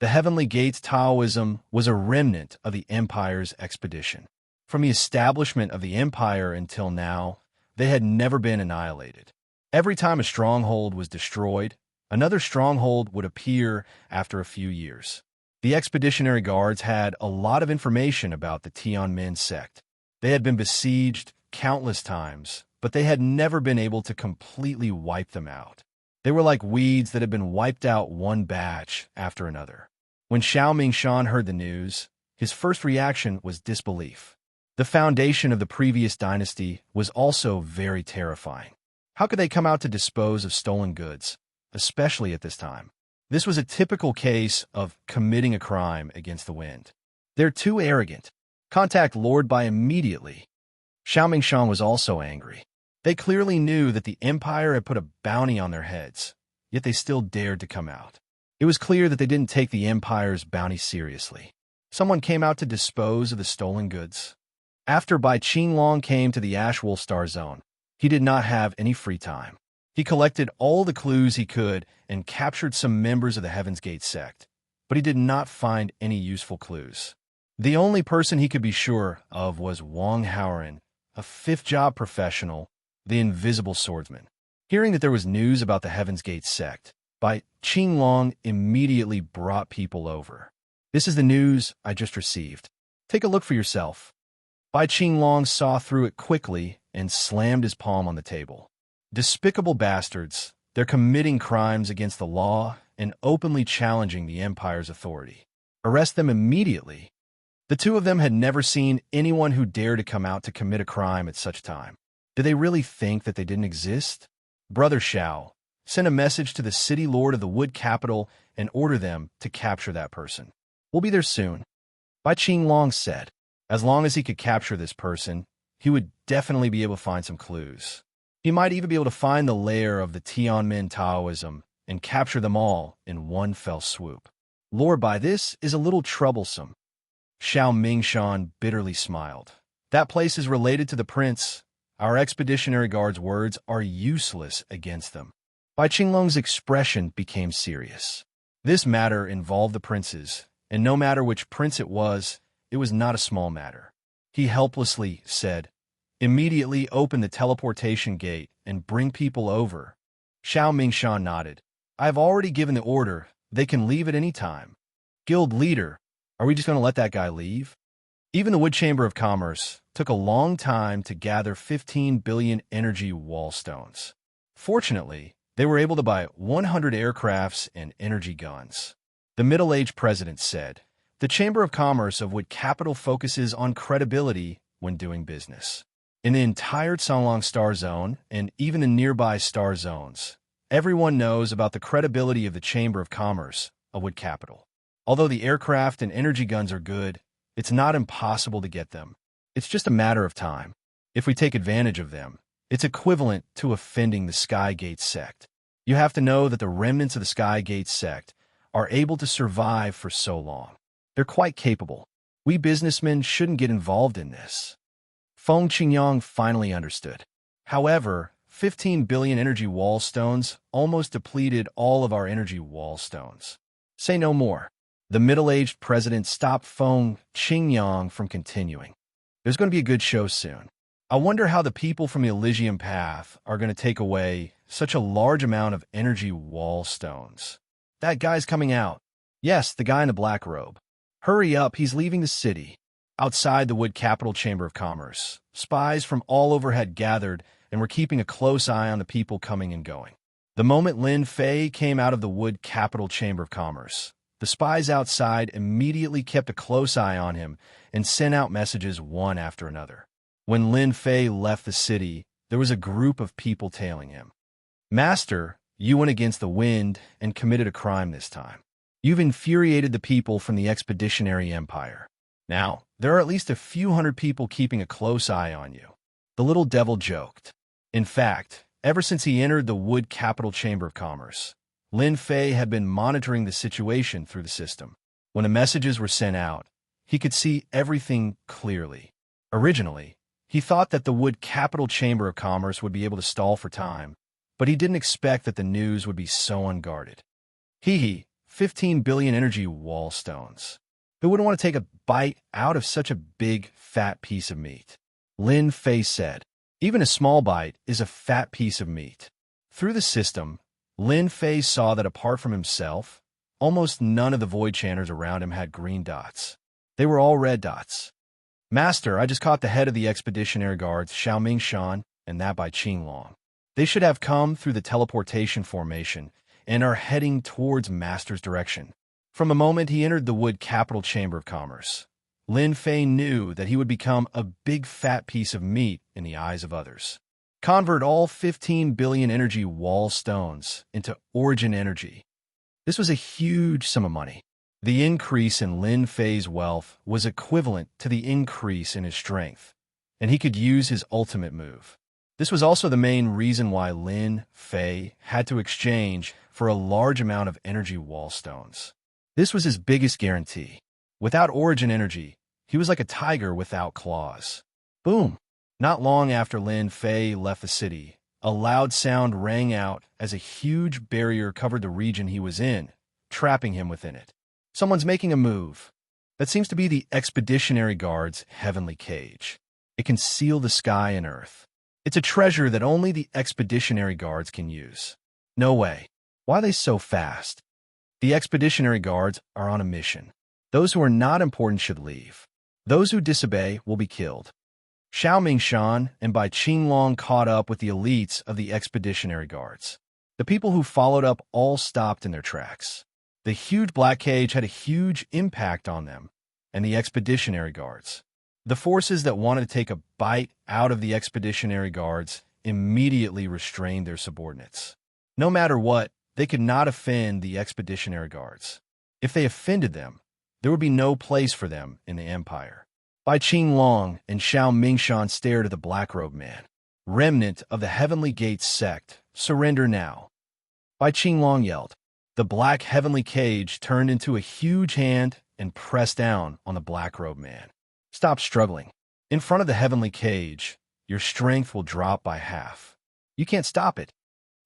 The Heavenly Gates Taoism was a remnant of the Empire's expedition. From the establishment of the Empire until now, they had never been annihilated. Every time a stronghold was destroyed, another stronghold would appear after a few years. The Expeditionary Guards had a lot of information about the Tianmin sect. They had been besieged countless times, but they had never been able to completely wipe them out. They were like weeds that had been wiped out one batch after another. When Xiao Mingshan heard the news, his first reaction was disbelief. The foundation of the previous dynasty was also very terrifying. How could they come out to dispose of stolen goods, especially at this time? This was a typical case of committing a crime against the wind. They're too arrogant. Contact Lord Bai immediately. Xiao Mingshan was also angry. They clearly knew that the Empire had put a bounty on their heads, yet they still dared to come out. It was clear that they didn't take the Empire's bounty seriously. Someone came out to dispose of the stolen goods. After Bai Qinglong came to the Ashwolf Star Zone, he did not have any free time. He collected all the clues he could and captured some members of the Heaven's Gate sect, but he did not find any useful clues. The only person he could be sure of was Wang Haoren, a fifth-job professional, the invisible swordsman. Hearing that there was news about the Heaven's Gate sect, Bai Qinglong immediately brought people over. This is the news I just received. Take a look for yourself. Bai Qinglong saw through it quickly and slammed his palm on the table. Despicable bastards, they're committing crimes against the law and openly challenging the Empire's authority. Arrest them immediately. The two of them had never seen anyone who dared to come out to commit a crime at such time. Did they really think that they didn't exist? Brother Xiao, send a message to the city lord of the Wood Capital and order them to capture that person. We'll be there soon. Bai Qinglong said. As long as he could capture this person, he would definitely be able to find some clues. He might even be able to find the lair of the Tianmin Taoism and capture them all in one fell swoop. Lord Bai, this is a little troublesome. Xiao Mingshan bitterly smiled. That place is related to the prince. Our Expeditionary Guard's words are useless against them. Bai Qinglong's expression became serious. This matter involved the princes, and no matter which prince it was not a small matter. He helplessly said, "Immediately open the teleportation gate and bring people over." Xiao Mingshan nodded. "I've already given the order. They can leave at any time." Guild leader, are we just going to let that guy leave? Even the Wood Chamber of Commerce took a long time to gather 15 billion energy wallstones. Fortunately, they were able to buy 100 aircrafts and energy guns. The middle-aged president said, "The Chamber of Commerce of Wood Capital focuses on credibility when doing business. In the entire Songlong Star Zone, and even in nearby star zones, everyone knows about the credibility of the Chamber of Commerce of Wood Capital. Although the aircraft and energy guns are good, it's not impossible to get them. It's just a matter of time. If we take advantage of them, it's equivalent to offending the Skygate sect. You have to know that the remnants of the Skygate sect are able to survive for so long. They're quite capable. We businessmen shouldn't get involved in this." Feng Qingyang finally understood. However, 15 billion energy wallstones almost depleted all of our energy wallstones. Say no more. The middle-aged president stopped Feng Qingyang from continuing. There's going to be a good show soon. I wonder how the people from the Elysium Path are going to take away such a large amount of energy wallstones. That guy's coming out. Yes, the guy in the black robe. Hurry up, he's leaving the city. Outside the Wood Capital Chamber of Commerce, spies from all over had gathered and were keeping a close eye on the people coming and going. The moment Lin Fei came out of the Wood Capital Chamber of Commerce, The spies outside immediately kept a close eye on him and sent out messages one after another. When Lin Fei left the city, there was a group of people tailing him. "Master, you went against the wind and committed a crime this time. You've infuriated the people from the Expeditionary Empire. Now, there are at least a few hundred people keeping a close eye on you." The little devil joked. In fact, ever since he entered the Wood Capital Chamber of Commerce, Lin Fei had been monitoring the situation through the system. When the messages were sent out, he could see everything clearly. Originally, he thought that the Wood Capital Chamber of Commerce would be able to stall for time, but he didn't expect that the news would be so unguarded. 15 billion energy wall stones. Who wouldn't want to take a bite out of such a big, fat piece of meat? Lin Fei said. Even a small bite is a fat piece of meat. Through the system, Lin Fei saw that apart from himself, almost none of the void chanters around him had green dots. They were all red dots. "Master, I just caught the head of the Expeditionary Guards, Xiao Mingshan, and that by Qinglong. They should have come through the teleportation formation and are heading towards Master's direction." From the moment he entered the Wood Capital Chamber of Commerce, Lin Fei knew that he would become a big fat piece of meat in the eyes of others. Convert all 15 billion energy wall stones into origin energy. This was a huge sum of money. The increase in Lin Fei's wealth was equivalent to the increase in his strength, and he could use his ultimate move. This was also the main reason why Lin Fei had to exchange for a large amount of energy wall stones. This was his biggest guarantee. Without origin energy, he was like a tiger without claws. Boom! Not long after Lin Fei left the city, a loud sound rang out as a huge barrier covered the region he was in, trapping him within it. Someone's making a move. That seems to be the Expeditionary Guard's heavenly cage. It can seal the sky and earth. It's a treasure that only the Expeditionary Guards can use. No way. Why are they so fast? The Expeditionary Guards are on a mission. Those who are not important should leave. Those who disobey will be killed. Xiao Mingshan and Bai Qinglong caught up with the elites of the Expeditionary Guards. The people who followed up all stopped in their tracks. The huge black cage had a huge impact on them and the Expeditionary Guards. The forces that wanted to take a bite out of the Expeditionary Guards immediately restrained their subordinates. No matter what, they could not offend the Expeditionary Guards. If they offended them, there would be no place for them in the Empire. Bai Qinglong and Xiao Mingshan stared at the black-robed man. "Remnant of the Heavenly Gates sect, surrender now." Bai Qinglong yelled. The black heavenly cage turned into a huge hand and pressed down on the black-robed man. "Stop struggling. In front of the heavenly cage, your strength will drop by half. You can't stop it,"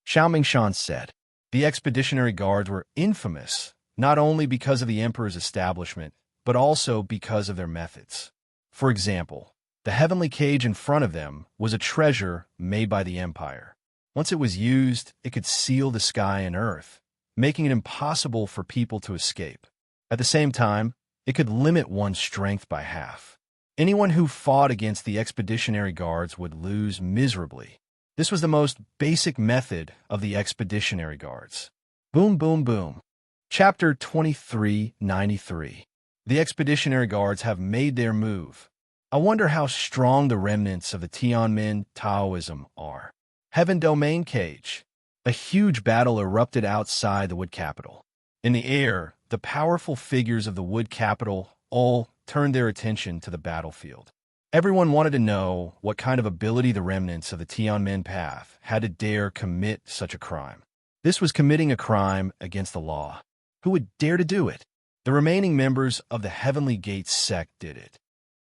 Xiao Mingshan said. The Expeditionary Guards were infamous, not only because of the Emperor's establishment, but also because of their methods. For example, the heavenly cage in front of them was a treasure made by the Empire. Once it was used, it could seal the sky and earth, making it impossible for people to escape. At the same time, it could limit one's strength by half. Anyone who fought against the Expeditionary Guards would lose miserably. This was the most basic method of the Expeditionary Guards. Boom, boom, boom. Chapter 2393. The Expeditionary Guards have made their move. I wonder how strong the remnants of the Tianmin Taoism are. Heaven Domain Cage. A huge battle erupted outside the Wood Capital. In the air, the powerful figures of the Wood Capital all turned their attention to the battlefield. Everyone wanted to know what kind of ability the remnants of the Tianmin Path had to dare commit such a crime. This was committing a crime against the law. Who would dare to do it? The remaining members of the Heavenly Gates sect did it.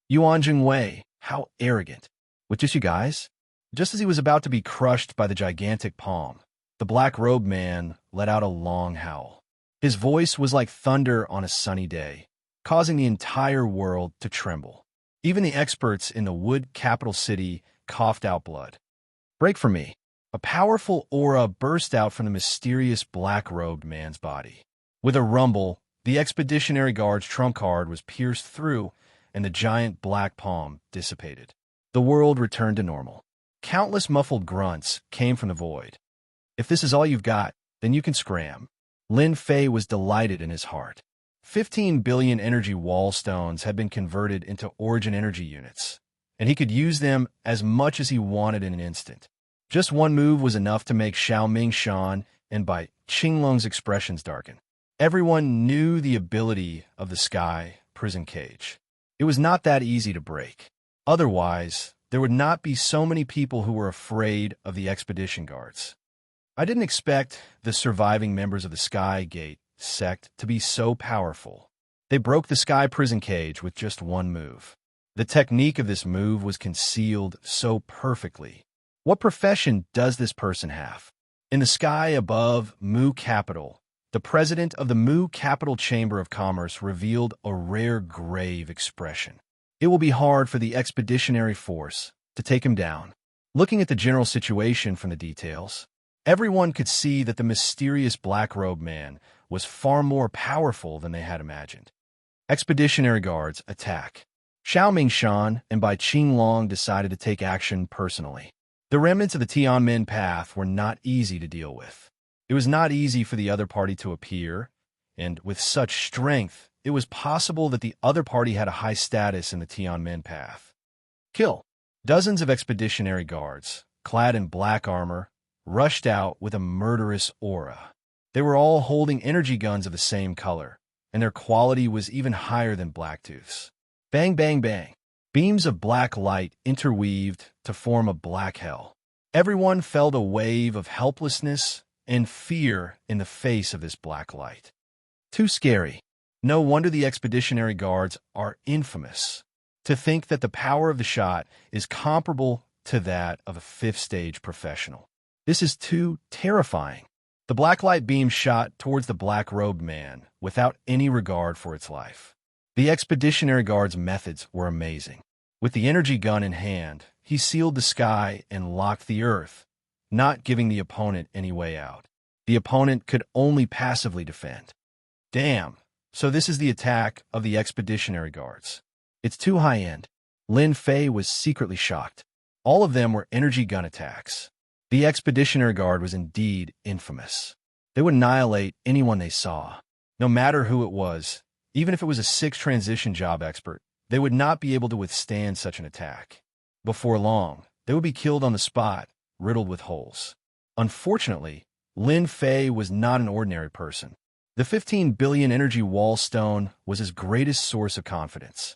Yuan Jingwei, how arrogant. With just you guys? Just as he was about to be crushed by the gigantic palm, the black-robed man let out a long howl. His voice was like thunder on a sunny day, causing the entire world to tremble. Even the experts in the Wood Capital City coughed out blood. "Break from me." A powerful aura burst out from the mysterious black-robed man's body. With a rumble, the Expeditionary Guard's trump card was pierced through, and the giant black palm dissipated. The world returned to normal. Countless muffled grunts came from the void. "If this is all you've got, then you can scram." Lin Fei was delighted in his heart. 15 billion energy wall stones had been converted into origin energy units, and he could use them as much as he wanted in an instant. Just one move was enough to make Xiaoming Shan and Bai Qinglong's expressions darken. Everyone knew the ability of the sky prison cage. It was not that easy to break. Otherwise, there would not be so many people who were afraid of the expedition guards. I didn't expect the surviving members of the Sky Gate sect to be so powerful. They broke the sky prison cage with just one move. The technique of this move was concealed so perfectly. What profession does this person have? In the sky above Mu Capital, the president of the Mu Capital Chamber of Commerce revealed a rare grave expression. It will be hard for the expeditionary force to take him down. Looking at the general situation from the details, everyone could see that the mysterious black-robed man was far more powerful than they had imagined. Expeditionary guards attack. Xiaoming Shan and Bai Qinglong decided to take action personally. The remnants of the Tianmen path were not easy to deal with. It was not easy for the other party to appear, and with such strength, it was possible that the other party had a high status in the Tianmen path. Kill. Dozens of expeditionary guards, clad in black armor, rushed out with a murderous aura. They were all holding energy guns of the same color, and their quality was even higher than Blacktooth's. Bang, bang, bang. Beams of black light interweaved to form a black hell. Everyone felt a wave of helplessness and fear in the face of this black light. Too scary. No wonder the expeditionary guards are infamous. To think that the power of the shot is comparable to that of a fifth-stage professional. This is too terrifying. The black light beam shot towards the black-robed man without any regard for its life. The expeditionary guard's methods were amazing. With the energy gun in hand, he sealed the sky and locked the earth, not giving the opponent any way out. The opponent could only passively defend. Damn, so this is the attack of the expeditionary guards. It's too high-end. Lin Fei was secretly shocked. All of them were energy gun attacks. The expeditionary guard was indeed infamous. They would annihilate anyone they saw. No matter who it was, even if it was a 6 transition job expert, they would not be able to withstand such an attack. Before long, they would be killed on the spot, riddled with holes. Unfortunately, Lin Fei was not an ordinary person. The 15 billion energy wall stone was his greatest source of confidence.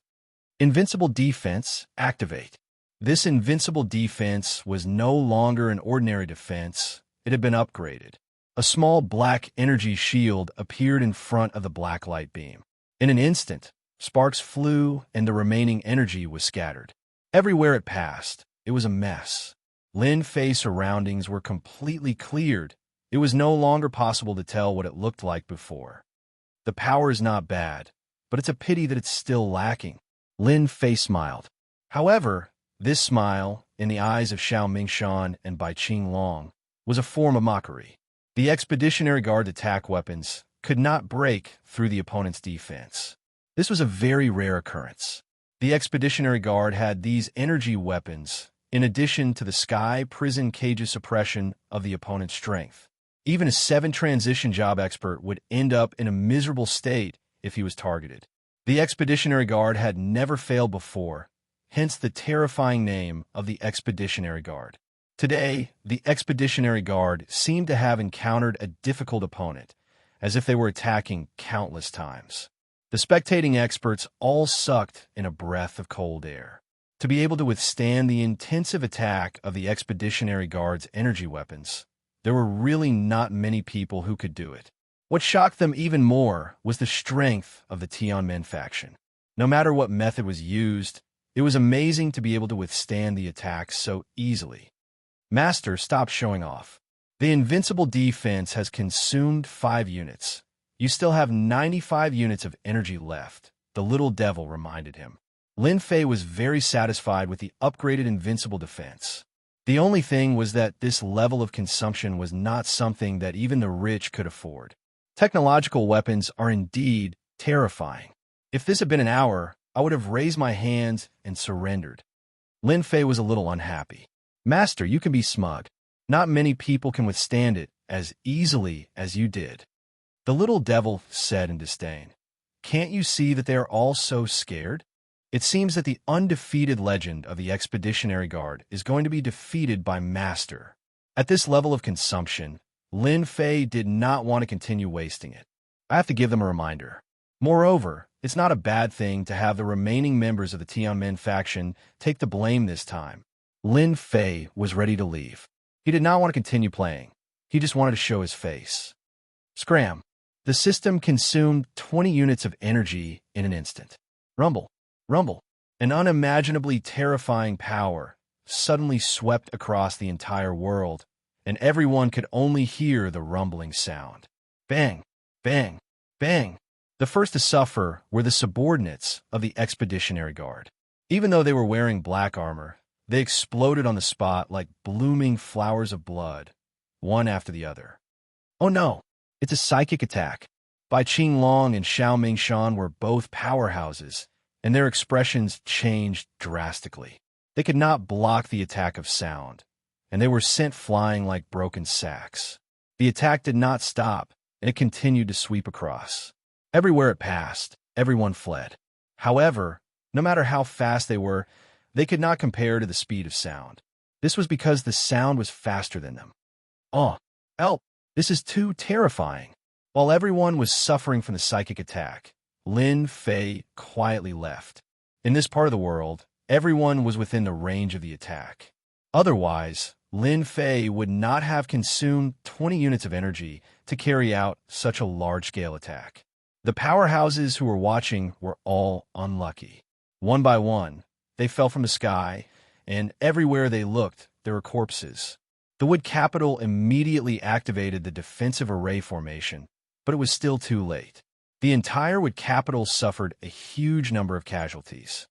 Invincible defense, activate. This invincible defense was no longer an ordinary defense, it had been upgraded. A small black energy shield appeared in front of the black light beam. In an instant, sparks flew and the remaining energy was scattered. Everywhere it passed, it was a mess. Lin Fei's surroundings were completely cleared. It was no longer possible to tell what it looked like before. The power is not bad, but it's a pity that it's still lacking. Lin Fei smiled. However, this smile, in the eyes of Xiaoming Shan and Bai Qinglong, was a form of mockery. The expeditionary guard attack weapons could not break through the opponent's defense. This was a very rare occurrence. The expeditionary guard had these energy weapons, in addition to the sky prison cage's suppression of the opponent's strength. Even a 7 transition job expert would end up in a miserable state if he was targeted. The expeditionary guard had never failed before, hence the terrifying name of the expeditionary guard. Today, the expeditionary guard seemed to have encountered a difficult opponent, as if they were attacking countless times. The spectating experts all sucked in a breath of cold air. To be able to withstand the intensive attack of the expeditionary guard's energy weapons, there were really not many people who could do it. What shocked them even more was the strength of the Tianmen faction. No matter what method was used, it was amazing to be able to withstand the attacks so easily. Master, stop showing off. The invincible defense has consumed 5 units. You still have 95 units of energy left, the little devil reminded him. Lin Fei was very satisfied with the upgraded invincible defense. The only thing was that this level of consumption was not something that even the rich could afford. Technological weapons are indeed terrifying. If this had been an hour, I would have raised my hands and surrendered. Lin Fei was a little unhappy. Master, you can be smug. Not many people can withstand it as easily as you did. The little devil said in disdain. Can't you see that they are all so scared? It seems that the undefeated legend of the Expeditionary Guard is going to be defeated by Master. At this level of consumption, Lin Fei did not want to continue wasting it. I have to give them a reminder. Moreover, it's not a bad thing to have the remaining members of the Tianmen faction take the blame this time. Lin Fei was ready to leave. He did not want to continue playing. He just wanted to show his face. Scram. The system consumed 20 units of energy in an instant. Rumble. Rumble. An unimaginably terrifying power suddenly swept across the entire world, and everyone could only hear the rumbling sound. Bang, bang, bang. The first to suffer were the subordinates of the Expeditionary Guard. Even though they were wearing black armor, they exploded on the spot like blooming flowers of blood, one after the other. Oh no, it's a psychic attack. Bai Qinglong and Xiao Mingshan were both powerhouses, and their expressions changed drastically. They could not block the attack of sound, and they were sent flying like broken sacks. The attack did not stop, and it continued to sweep across. Everywhere it passed, everyone fled. However, no matter how fast they could not compare to the speed of sound. This was because the sound was faster than them. Oh, help! This is too terrifying. While everyone was suffering from the psychic attack, Lin Fei quietly left. In this part of the world, everyone was within the range of the attack. Otherwise, Lin Fei would not have consumed 20 units of energy to carry out such a large-scale attack. The powerhouses who were watching were all unlucky. One by one, they fell from the sky, and everywhere they looked, there were corpses. The Wood Capital immediately activated the defensive array formation, but it was still too late. The entire Wood Capital suffered a huge number of casualties.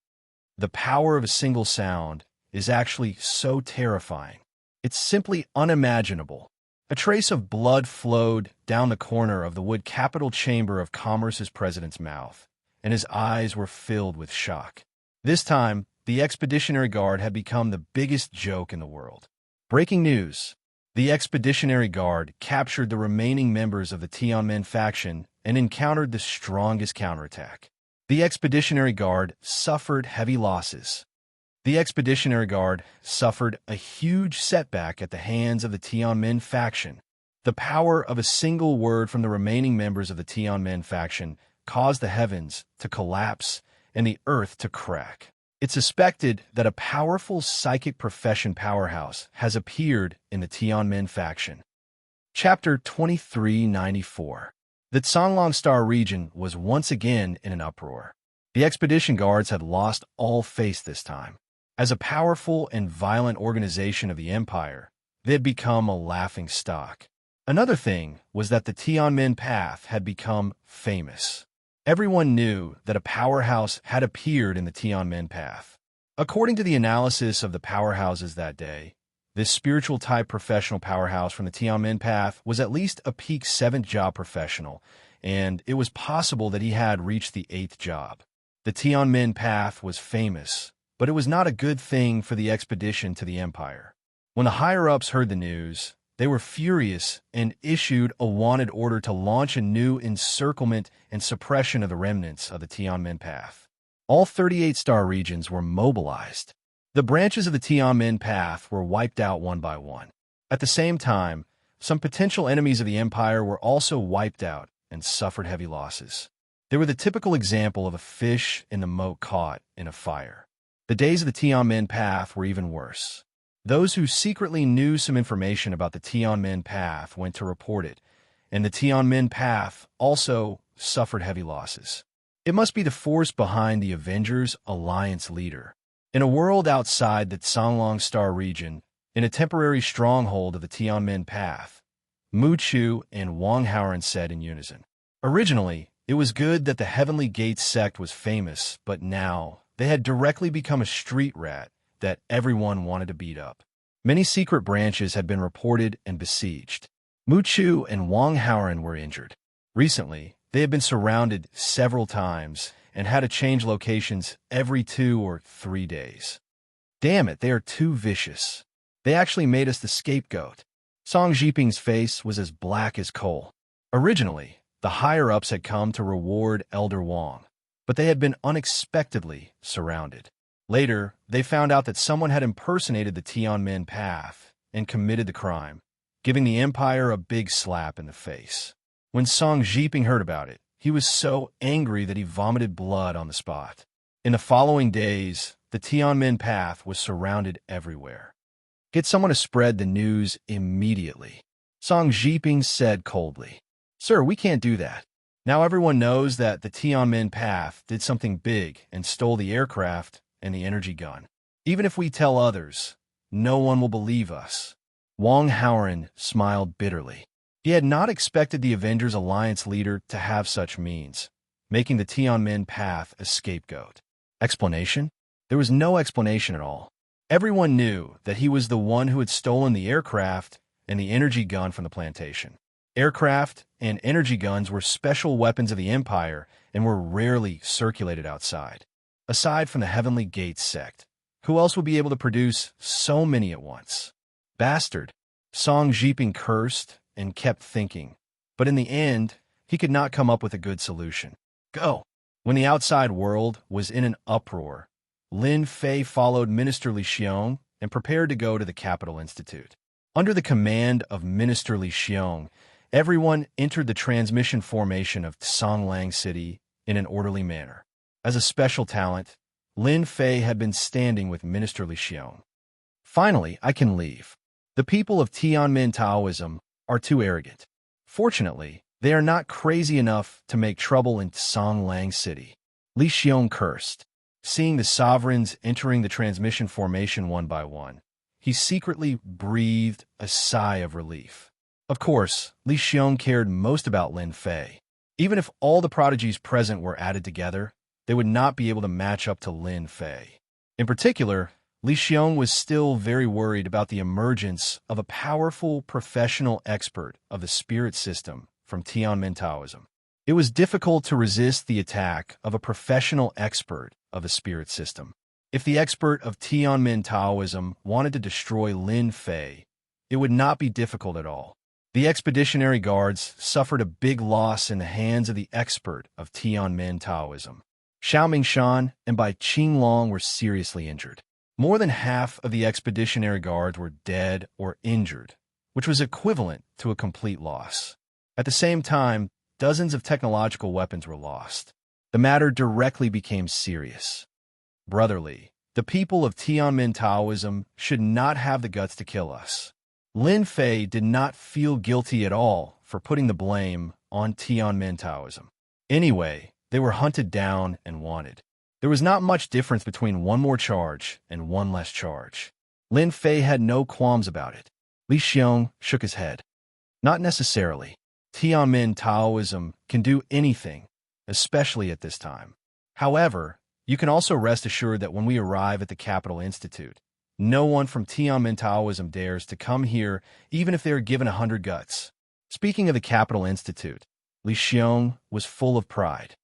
The power of a single sound is actually so terrifying. It's simply unimaginable. A trace of blood flowed down the corner of the Wood Capital Chamber of Commerce's president's mouth, and his eyes were filled with shock. This time, the Expeditionary Guard had become the biggest joke in the world. Breaking news. The Expeditionary Guard captured the remaining members of the Tianmen faction and encountered the strongest counterattack. The Expeditionary Guard suffered heavy losses. The Expeditionary Guard suffered a huge setback at the hands of the Tianmen faction. The power of a single word from the remaining members of the Tianmen faction caused the heavens to collapse and the earth to crack. It's suspected that a powerful psychic profession powerhouse has appeared in the Tianmen faction. Chapter 2394. The Canlong Star region was once again in an uproar. The expedition guards had lost all face this time. As a powerful and violent organization of the empire, they had become a laughing stock. Another thing was that the Tianmen Path had become famous. Everyone knew that a powerhouse had appeared in the Tianmen Path. According to the analysis of the powerhouses that day, this spiritual-type professional powerhouse from the Tianmen Path was at least a peak 7th job professional, and it was possible that he had reached the 8th job. The Tianmen Path was famous, but it was not a good thing for the expedition to the empire. When the higher-ups heard the news, they were furious and issued a wanted order to launch a new encirclement and suppression of the remnants of the Tianmen Path. All 38 star regions were mobilized. The branches of the Tianmen Path were wiped out one by one. At the same time, some potential enemies of the empire were also wiped out and suffered heavy losses. They were the typical example of a fish in the moat caught in a fire. The days of the Tianmen Path were even worse. Those who secretly knew some information about the Tianmen Path went to report it, and the Tianmen Path also suffered heavy losses. It must be the force behind the Avengers Alliance leader. In a world outside the Canlong Star region, in a temporary stronghold of the Tianmen Path, Mu Chu and Wang Haoran said in unison. Originally, it was good that the Heavenly Gate sect was famous, but now they had directly become a street rat that everyone wanted to beat up. Many secret branches had been reported and besieged. Mu Chu and Wang Haoran were injured. Recently, they had been surrounded several times and had to change locations every 2 or 3 days. Damn it, they are too vicious. They actually made us the scapegoat. Song Jiping's face was as black as coal. Originally, The higher-ups had come to reward Elder Wang, but they had been unexpectedly surrounded. Later, they found out that someone had impersonated the Tianmin path and committed the crime, giving the Empire a big slap in the face. When Song Zhiping heard about it, he was so angry that he vomited blood on the spot. In the following days, the Tianmin path was surrounded everywhere. Get someone to spread the news immediately, Song Zhiping said coldly. Sir, we can't do that. Now everyone knows that the Tianmin path did something big and stole the aircraft and the energy gun. Even if we tell others, no one will believe us. Wang Haoren smiled bitterly. He had not expected the Avengers Alliance leader to have such means, making the Tianmin path a scapegoat. Explanation? There was no explanation at all. Everyone knew that he was the one who had stolen the aircraft and the energy gun from the plantation. Aircraft and energy guns were special weapons of the Empire and were rarely circulated outside. Aside from the Heavenly Gates sect, who else would be able to produce so many at once? Bastard! Song Zhiping cursed and kept thinking, but in the end, he could not come up with a good solution. Go! When the outside world was in an uproar, Lin Fei followed Minister Li Xiong and prepared to go to the Capital Institute. Under the command of Minister Li Xiong, everyone entered the transmission formation of Songlang City in an orderly manner. As a special talent, Lin Fei had been standing with Minister Li Xiong. Finally, I can leave. The people of Tianmin Taoism are too arrogant. Fortunately, they are not crazy enough to make trouble in Songlang City. Li Xiong cursed. Seeing the sovereigns entering the transmission formation one by one, he secretly breathed a sigh of relief. Of course, Li Xiong cared most about Lin Fei. Even if all the prodigies present were added together, they would not be able to match up to Lin Fei. In particular, Li Xiong was still very worried about the emergence of a powerful professional expert of the spirit system from Tianmin Taoism. It was difficult to resist the attack of a professional expert of the spirit system. If the expert of Tianmin Taoism wanted to destroy Lin Fei, it would not be difficult at all. The expeditionary guards suffered a big loss in the hands of the expert of Tianmin Taoism. Xiao Mingshan and Bai Qinglong were seriously injured. More than half of the expeditionary guards were dead or injured, which was equivalent to a complete loss. At the same time, dozens of technological weapons were lost. The matter directly became serious. Brotherly, the people of Tianmin Taoism should not have the guts to kill us. Lin Fei did not feel guilty at all for putting the blame on Tianmin Taoism. Anyway, they were hunted down and wanted. There was not much difference between one more charge and one less charge. Lin Fei had no qualms about it. Li Xiong shook his head. Not necessarily. Tianmin Taoism can do anything, especially at this time. However, you can also rest assured that when we arrive at the Capital Institute, no one from Tianmin Taoism dares to come here even if they are given 100 guts. Speaking of the Capital Institute, Li Xiong was full of pride.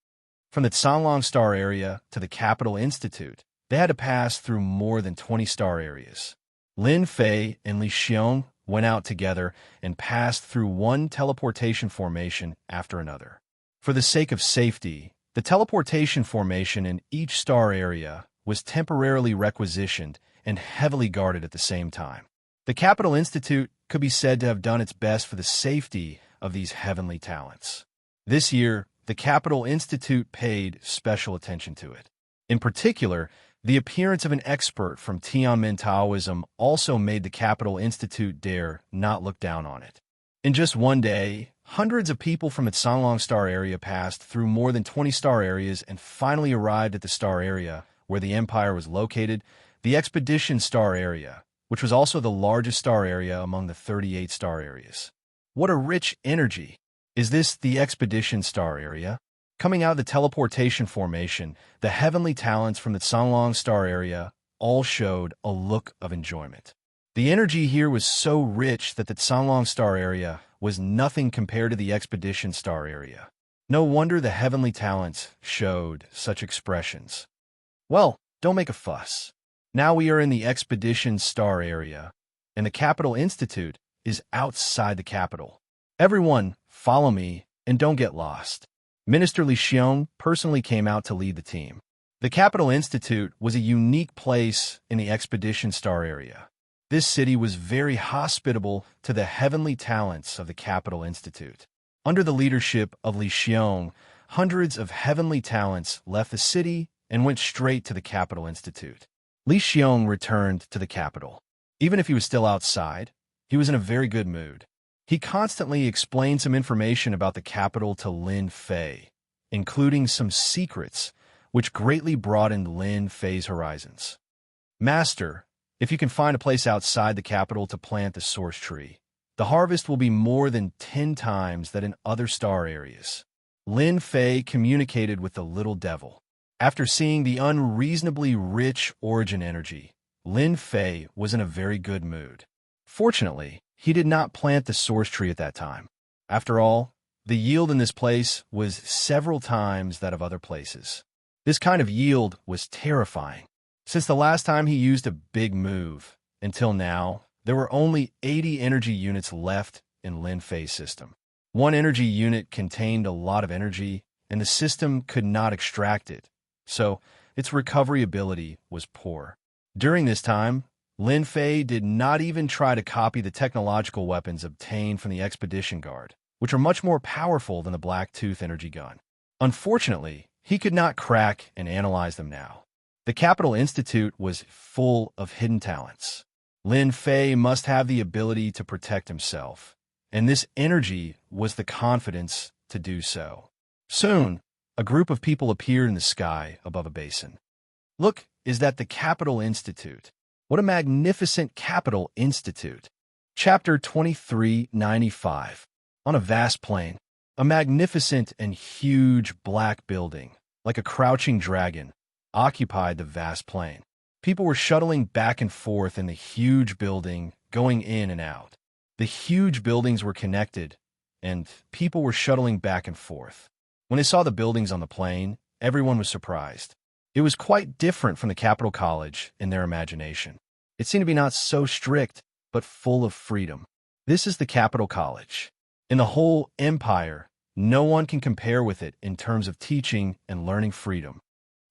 From the Sanlong Star area to the Capital Institute, they had to pass through more than 20 star areas. Lin Fei and Li Xiong went out together and passed through one teleportation formation after another. For the sake of safety, the teleportation formation in each star area was temporarily requisitioned and heavily guarded at the same time. The Capital Institute could be said to have done its best for the safety of these heavenly talents. This year, the Capital Institute paid special attention to it. In particular, the appearance of an expert from Tianmin Taoism also made the Capital Institute dare not look down on it. In just one day, hundreds of people from its Sanlong Star area passed through more than 20 star areas and finally arrived at the star area where the Empire was located, the Expedition Star area, which was also the largest star area among the 38 star areas. What a rich energy! Is this the Expedition Star area? Coming out of the teleportation formation, the heavenly talents from the Sanlong Star area all showed a look of enjoyment. The energy here was so rich that the Sanlong Star area was nothing compared to the Expedition Star area. No wonder the heavenly talents showed such expressions. Well, don't make a fuss. Now we are in the Expedition Star area, and the Capital Institute is outside the capital. Everyone, follow me and don't get lost. Minister Li Xiong personally came out to lead the team. The Capital Institute was a unique place in the Expedition Star area. This city was very hospitable to the heavenly talents of the Capital Institute. Under the leadership of Li Xiong, hundreds of heavenly talents left the city and went straight to the Capital Institute. Li Xiong returned to the capital. Even if he was still outside, he was in a very good mood. He constantly explained some information about the capital to Lin Fei, including some secrets, which greatly broadened Lin Fei's horizons. Master, if you can find a place outside the capital to plant the source tree, the harvest will be more than 10 times that in other star areas. Lin Fei communicated with the little devil. After seeing the unreasonably rich origin energy, Lin Fei was in a very good mood. Fortunately, he did not plant the source tree at that time. After all, the yield in this place was several times that of other places. This kind of yield was terrifying. Since the last time he used a big move, until now, there were only 80 energy units left in Lin Fei's system. One energy unit contained a lot of energy, and the system could not extract it, so its recovery ability was poor. During this time, Lin Fei did not even try to copy the technological weapons obtained from the Expedition Guard, which are much more powerful than the Black Tooth energy gun. Unfortunately, he could not crack and analyze them now. The Capital Institute was full of hidden talents. Lin Fei must have the ability to protect himself, and this energy was the confidence to do so. Soon, a group of people appeared in the sky above a basin. Look, is that the Capital Institute? What a magnificent Capital Institute! Chapter 2395. On a vast plain, a magnificent and huge black building, like a crouching dragon, occupied the vast plain. People were shuttling back and forth in the huge building, going in and out. The huge buildings were connected, and people were shuttling back and forth. When they saw the buildings on the plain, everyone was surprised. It was quite different from the Capital College in their imagination. It seemed to be not so strict, but full of freedom. This is the Capital College. In the whole empire, no one can compare with it in terms of teaching and learning freedom.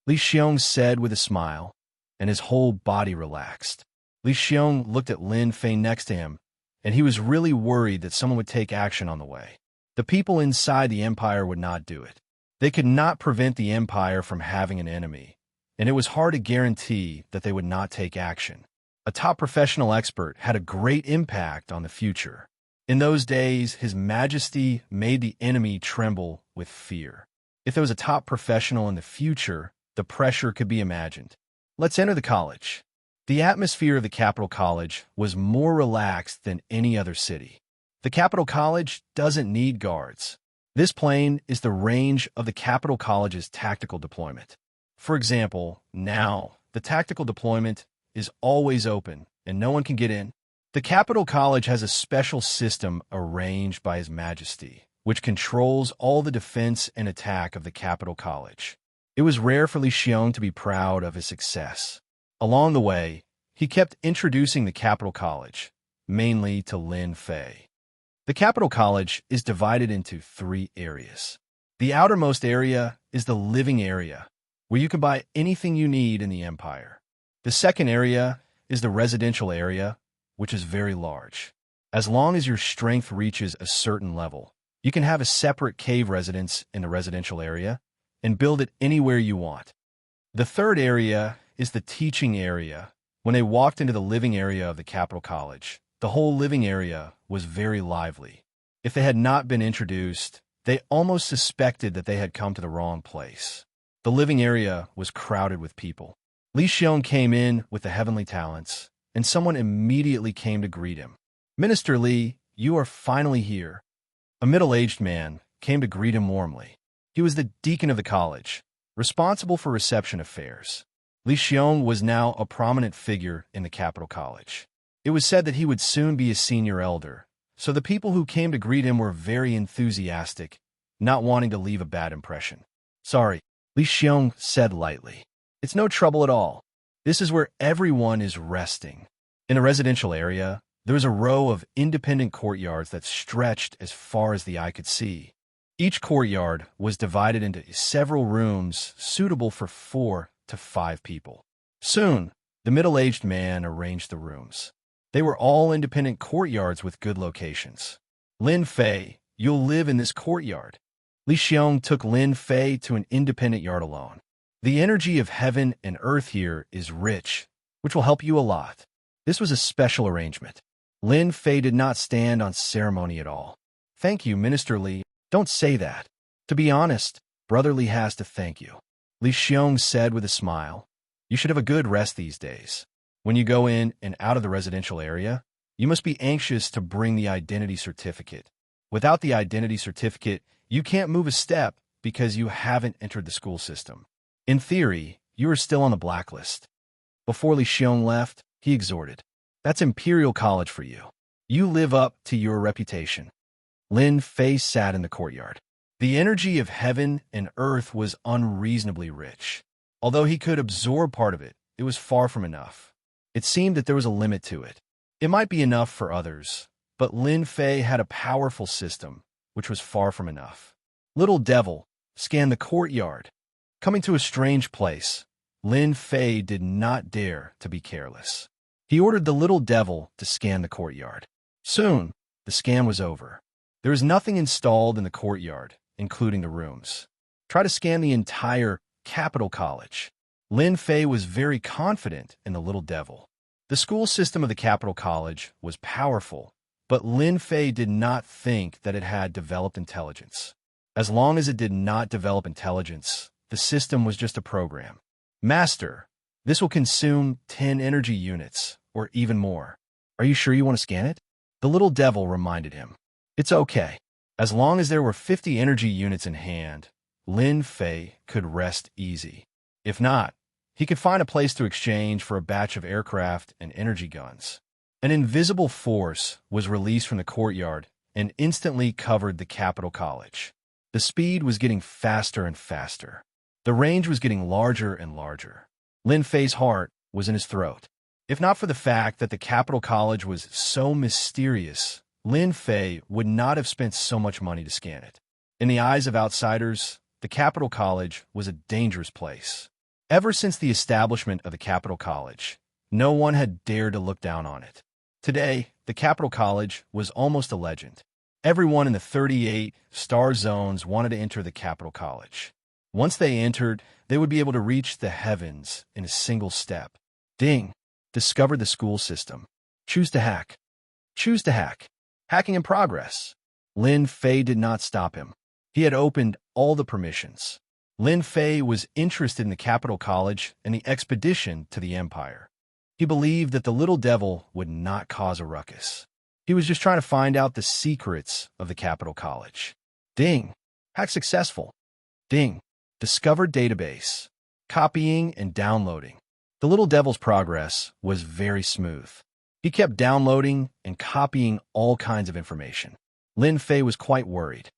Li Xiong said with a smile, and his whole body relaxed. Li Xiong looked at Lin Fei next to him, and he was really worried that someone would take action on the way. The people inside the empire would not do it. They could not prevent the empire from having an enemy, and it was hard to guarantee that they would not take action. A top professional expert had a great impact on the future. In those days, His Majesty made the enemy tremble with fear. If there was a top professional in the future, the pressure could be imagined. Let's enter the college. The atmosphere of the Capital College was more relaxed than any other city. The Capital College doesn't need guards. This plane is the range of the Capital College's tactical deployment. For example, now, the tactical deployment is always open, and no one can get in. The Capital College has a special system arranged by His Majesty, which controls all the defense and attack of the Capital College. It was rare for Li Xiong to be proud of his success. Along the way, he kept introducing the Capital College, mainly to Lin Fei. The Capital College is divided into 3 areas. The outermost area is the living area, where you can buy anything you need in the empire. The second area is the residential area, which is very large. As long as your strength reaches a certain level, you can have a separate cave residence in the residential area and build it anywhere you want. The third area is the teaching area. When they walked into the living area of the Capital College, the whole living area was very lively. If they had not been introduced, they almost suspected that they had come to the wrong place. The living area was crowded with people. Li Xiong came in with the heavenly talents, and someone immediately came to greet him. Minister Li, you are finally here. A middle-aged man came to greet him warmly. He was the deacon of the college, responsible for reception affairs. Li Xiong was now a prominent figure in the Capital College. It was said that he would soon be a senior elder, so the people who came to greet him were very enthusiastic, not wanting to leave a bad impression. Sorry, Li Xiong said lightly. It's no trouble at all. This is where everyone is resting. In a residential area, there was a row of independent courtyards that stretched as far as the eye could see. Each courtyard was divided into several rooms suitable for 4 to 5 people. Soon, the middle-aged man arranged the rooms. They were all independent courtyards with good locations. Lin Fei, you'll live in this courtyard. Li Xiong took Lin Fei to an independent yard alone. The energy of heaven and earth here is rich, which will help you a lot. This was a special arrangement. Lin Fei did not stand on ceremony at all. Thank you, Minister Li. Don't say that. To be honest, Brother Li has to thank you. Li Xiong said with a smile. You should have a good rest these days. When you go in and out of the residential area, you must be anxious to bring the identity certificate. Without the identity certificate, you can't move a step because you haven't entered the school system. In theory, you are still on the blacklist. Before Li Xiong left, he exhorted. That's Imperial College for you. You live up to your reputation. Lin Fei sat in the courtyard. The energy of heaven and earth was unreasonably rich. Although he could absorb part of it, it was far from enough. It seemed that there was a limit to it. It might be enough for others, but Lin Fei had a powerful system, which was far from enough. Little Devil scanned the courtyard. Coming to a strange place, Lin Fei did not dare to be careless. He ordered the Little Devil to scan the courtyard. Soon, the scan was over. There was nothing installed in the courtyard, including the rooms. Try to scan the entire Capital College. Lin Fei was very confident in the Little Devil. The school system of the Capital College was powerful, but Lin Fei did not think that it had developed intelligence. As long as it did not develop intelligence, the system was just a program. Master, this will consume 10 energy units, or even more. Are you sure you want to scan it? The Little Devil reminded him. It's okay. As long as there were 50 energy units in hand, Lin Fei could rest easy. If not, he could find a place to exchange for a batch of aircraft and energy guns. An invisible force was released from the courtyard and instantly covered the Capital College. The speed was getting faster and faster. The range was getting larger and larger. Lin Fei's heart was in his throat. If not for the fact that the Capital College was so mysterious, Lin Fei would not have spent so much money to scan it. In the eyes of outsiders, the Capital College was a dangerous place. Ever since the establishment of the Capital College, no one had dared to look down on it. Today, the Capital College was almost a legend. Everyone in the 38 star zones wanted to enter the Capital College. Once they entered, they would be able to reach the heavens in a single step. Ding! Discovered the school system. Choose to hack. Choose to hack. Hacking in progress. Lin Fei did not stop him. He had opened all the permissions. Lin Fei was interested in the Capital College and the expedition to the Empire. He believed that the Little Devil would not cause a ruckus. He was just trying to find out the secrets of the Capital College. Ding! Hack successful. Ding! Discovered database. Copying and downloading. The Little Devil's progress was very smooth. He kept downloading and copying all kinds of information. Lin Fei was quite worried.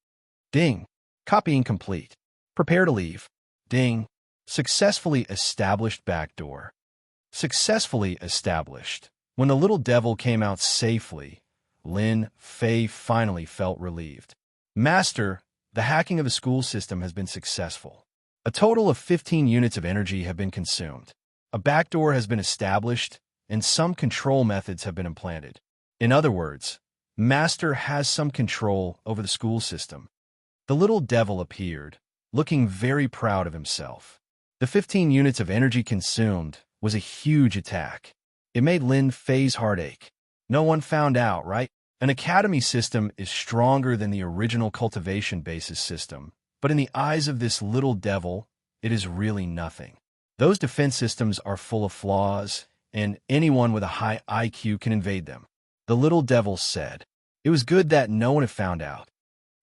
Ding! Copying complete. Prepare to leave. Ding! Successfully established backdoor. Successfully established. When the Little Devil came out safely, Lin Fei finally felt relieved. Master, the hacking of the school system has been successful. A total of 15 units of energy have been consumed. A backdoor has been established, and some control methods have been implanted. In other words, Master has some control over the school system. The Little Devil appeared, looking very proud of himself. The 15 units of energy consumed was a huge attack. It made Lin Fei's heart ache. No one found out, right? An academy system is stronger than the original cultivation basis system, but in the eyes of this Little Devil, it is really nothing. Those defense systems are full of flaws, and anyone with a high IQ can invade them. The Little Devil said. It was good that no one had found out.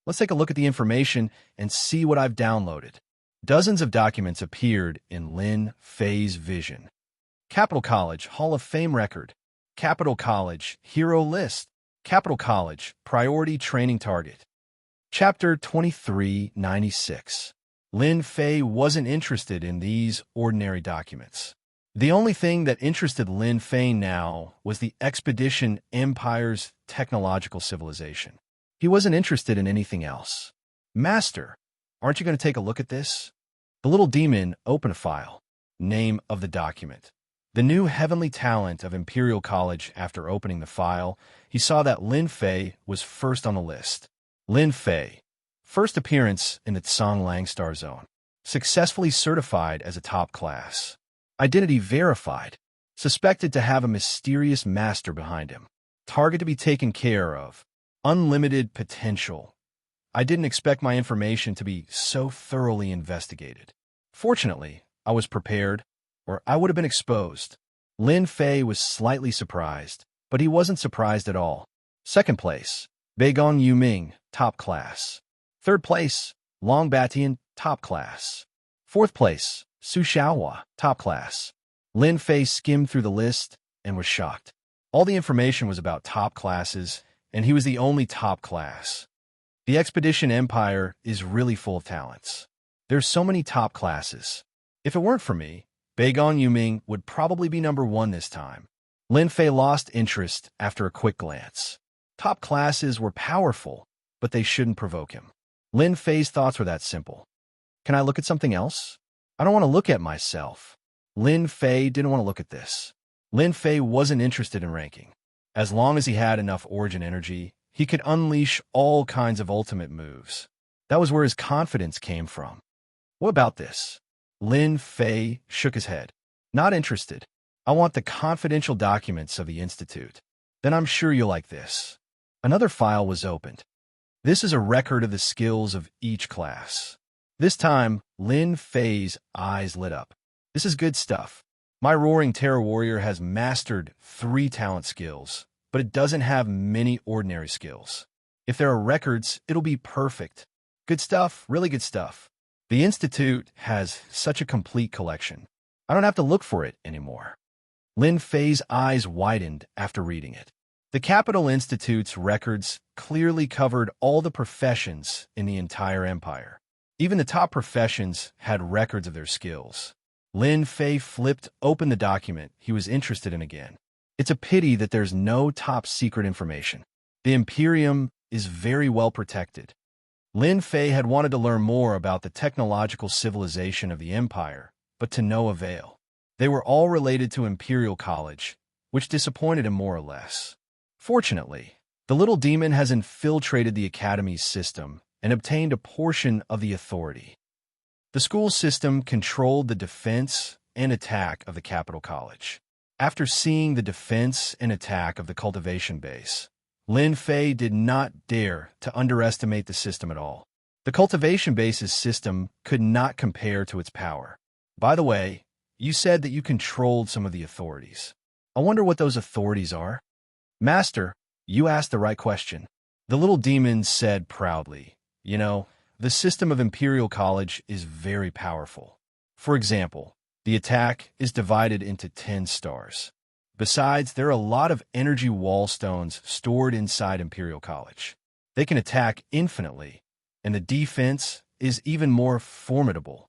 Let's take a look at the information and see what I've downloaded. Dozens of documents appeared in Lin Fei's vision. Capital College Hall of Fame record. Capital College Hero List. Capital College Priority Training Target. Chapter 2396. Lin Fei wasn't interested in these ordinary documents. The only thing that interested Lin Fei now was the Expedition Empire's technological civilization. He wasn't interested in anything else. Master, aren't you going to take a look at this? The little demon opened a file. Name of the document. The new heavenly talent of Imperial College. After opening the file, he saw that Lin Fei was first on the list. Lin Fei, first appearance in the Tsang Langstar Zone. Successfully certified as a top class. Identity verified. Suspected to have a mysterious master behind him. Target to be taken care of. Unlimited potential. I didn't expect my information to be so thoroughly investigated. Fortunately, I was prepared, or I would have been exposed. Lin Fei was slightly surprised, but he wasn't surprised at all. Second place, Beigong Yuming, top class. Third place, Long Batian, top class. Fourth place, Su Xiaohua, top class. Lin Fei skimmed through the list and was shocked. All the information was about top classes, and he was the only top class. The Expedition Empire is really full of talents. There's so many top classes. If it weren't for me, Beigong Yuming would probably be number 1 this time. Lin Fei lost interest after a quick glance. Top classes were powerful, but they shouldn't provoke him. Lin Fei's thoughts were that simple. Can I look at something else? I don't want to look at myself. Lin Fei didn't want to look at this. Lin Fei wasn't interested in ranking. As long as he had enough origin energy, he could unleash all kinds of ultimate moves. That was where his confidence came from. What about this? Lin Fei shook his head. Not interested. I want the confidential documents of the Institute. Then I'm sure you'll like this. Another file was opened. This is a record of the skills of each class. This time, Lin Fei's eyes lit up. This is good stuff. My Roaring Terror Warrior has mastered 3 talent skills, but it doesn't have many ordinary skills. If there are records, it'll be perfect. Good stuff, really good stuff. The Institute has such a complete collection. I don't have to look for it anymore. Lin Fei's eyes widened after reading it. The Capital Institute's records clearly covered all the professions in the entire empire. Even the top professions had records of their skills. Lin Fei flipped open the document he was interested in again. It's a pity that there's no top secret information. The Imperium is very well protected. Lin Fei had wanted to learn more about the technological civilization of the Empire, but to no avail. They were all related to Imperial College, which disappointed him more or less. Fortunately, the little demon has infiltrated the Academy's system and obtained a portion of the authority. The school system controlled the defense and attack of the Capital College. After seeing the defense and attack of the cultivation base, Lin Fei did not dare to underestimate the system at all. The cultivation base's system could not compare to its power. By the way, you said that you controlled some of the authorities. I wonder what those authorities are. Master, you asked the right question. The little demon said proudly, the system of Imperial College is very powerful. For example, the attack is divided into 10 stars. Besides, there are a lot of energy wall stones stored inside Imperial College. They can attack infinitely, and the defense is even more formidable.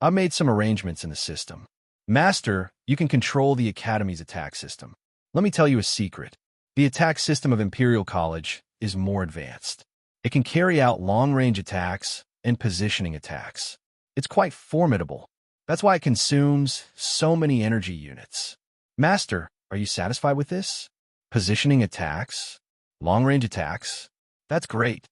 I've made some arrangements in the system. Master, you can control the Academy's attack system. Let me tell you a secret. The attack system of Imperial College is more advanced. It can carry out long-range attacks and positioning attacks. It's quite formidable. That's why it consumes so many energy units. Master, are you satisfied with this? Positioning attacks? Long-range attacks? That's great.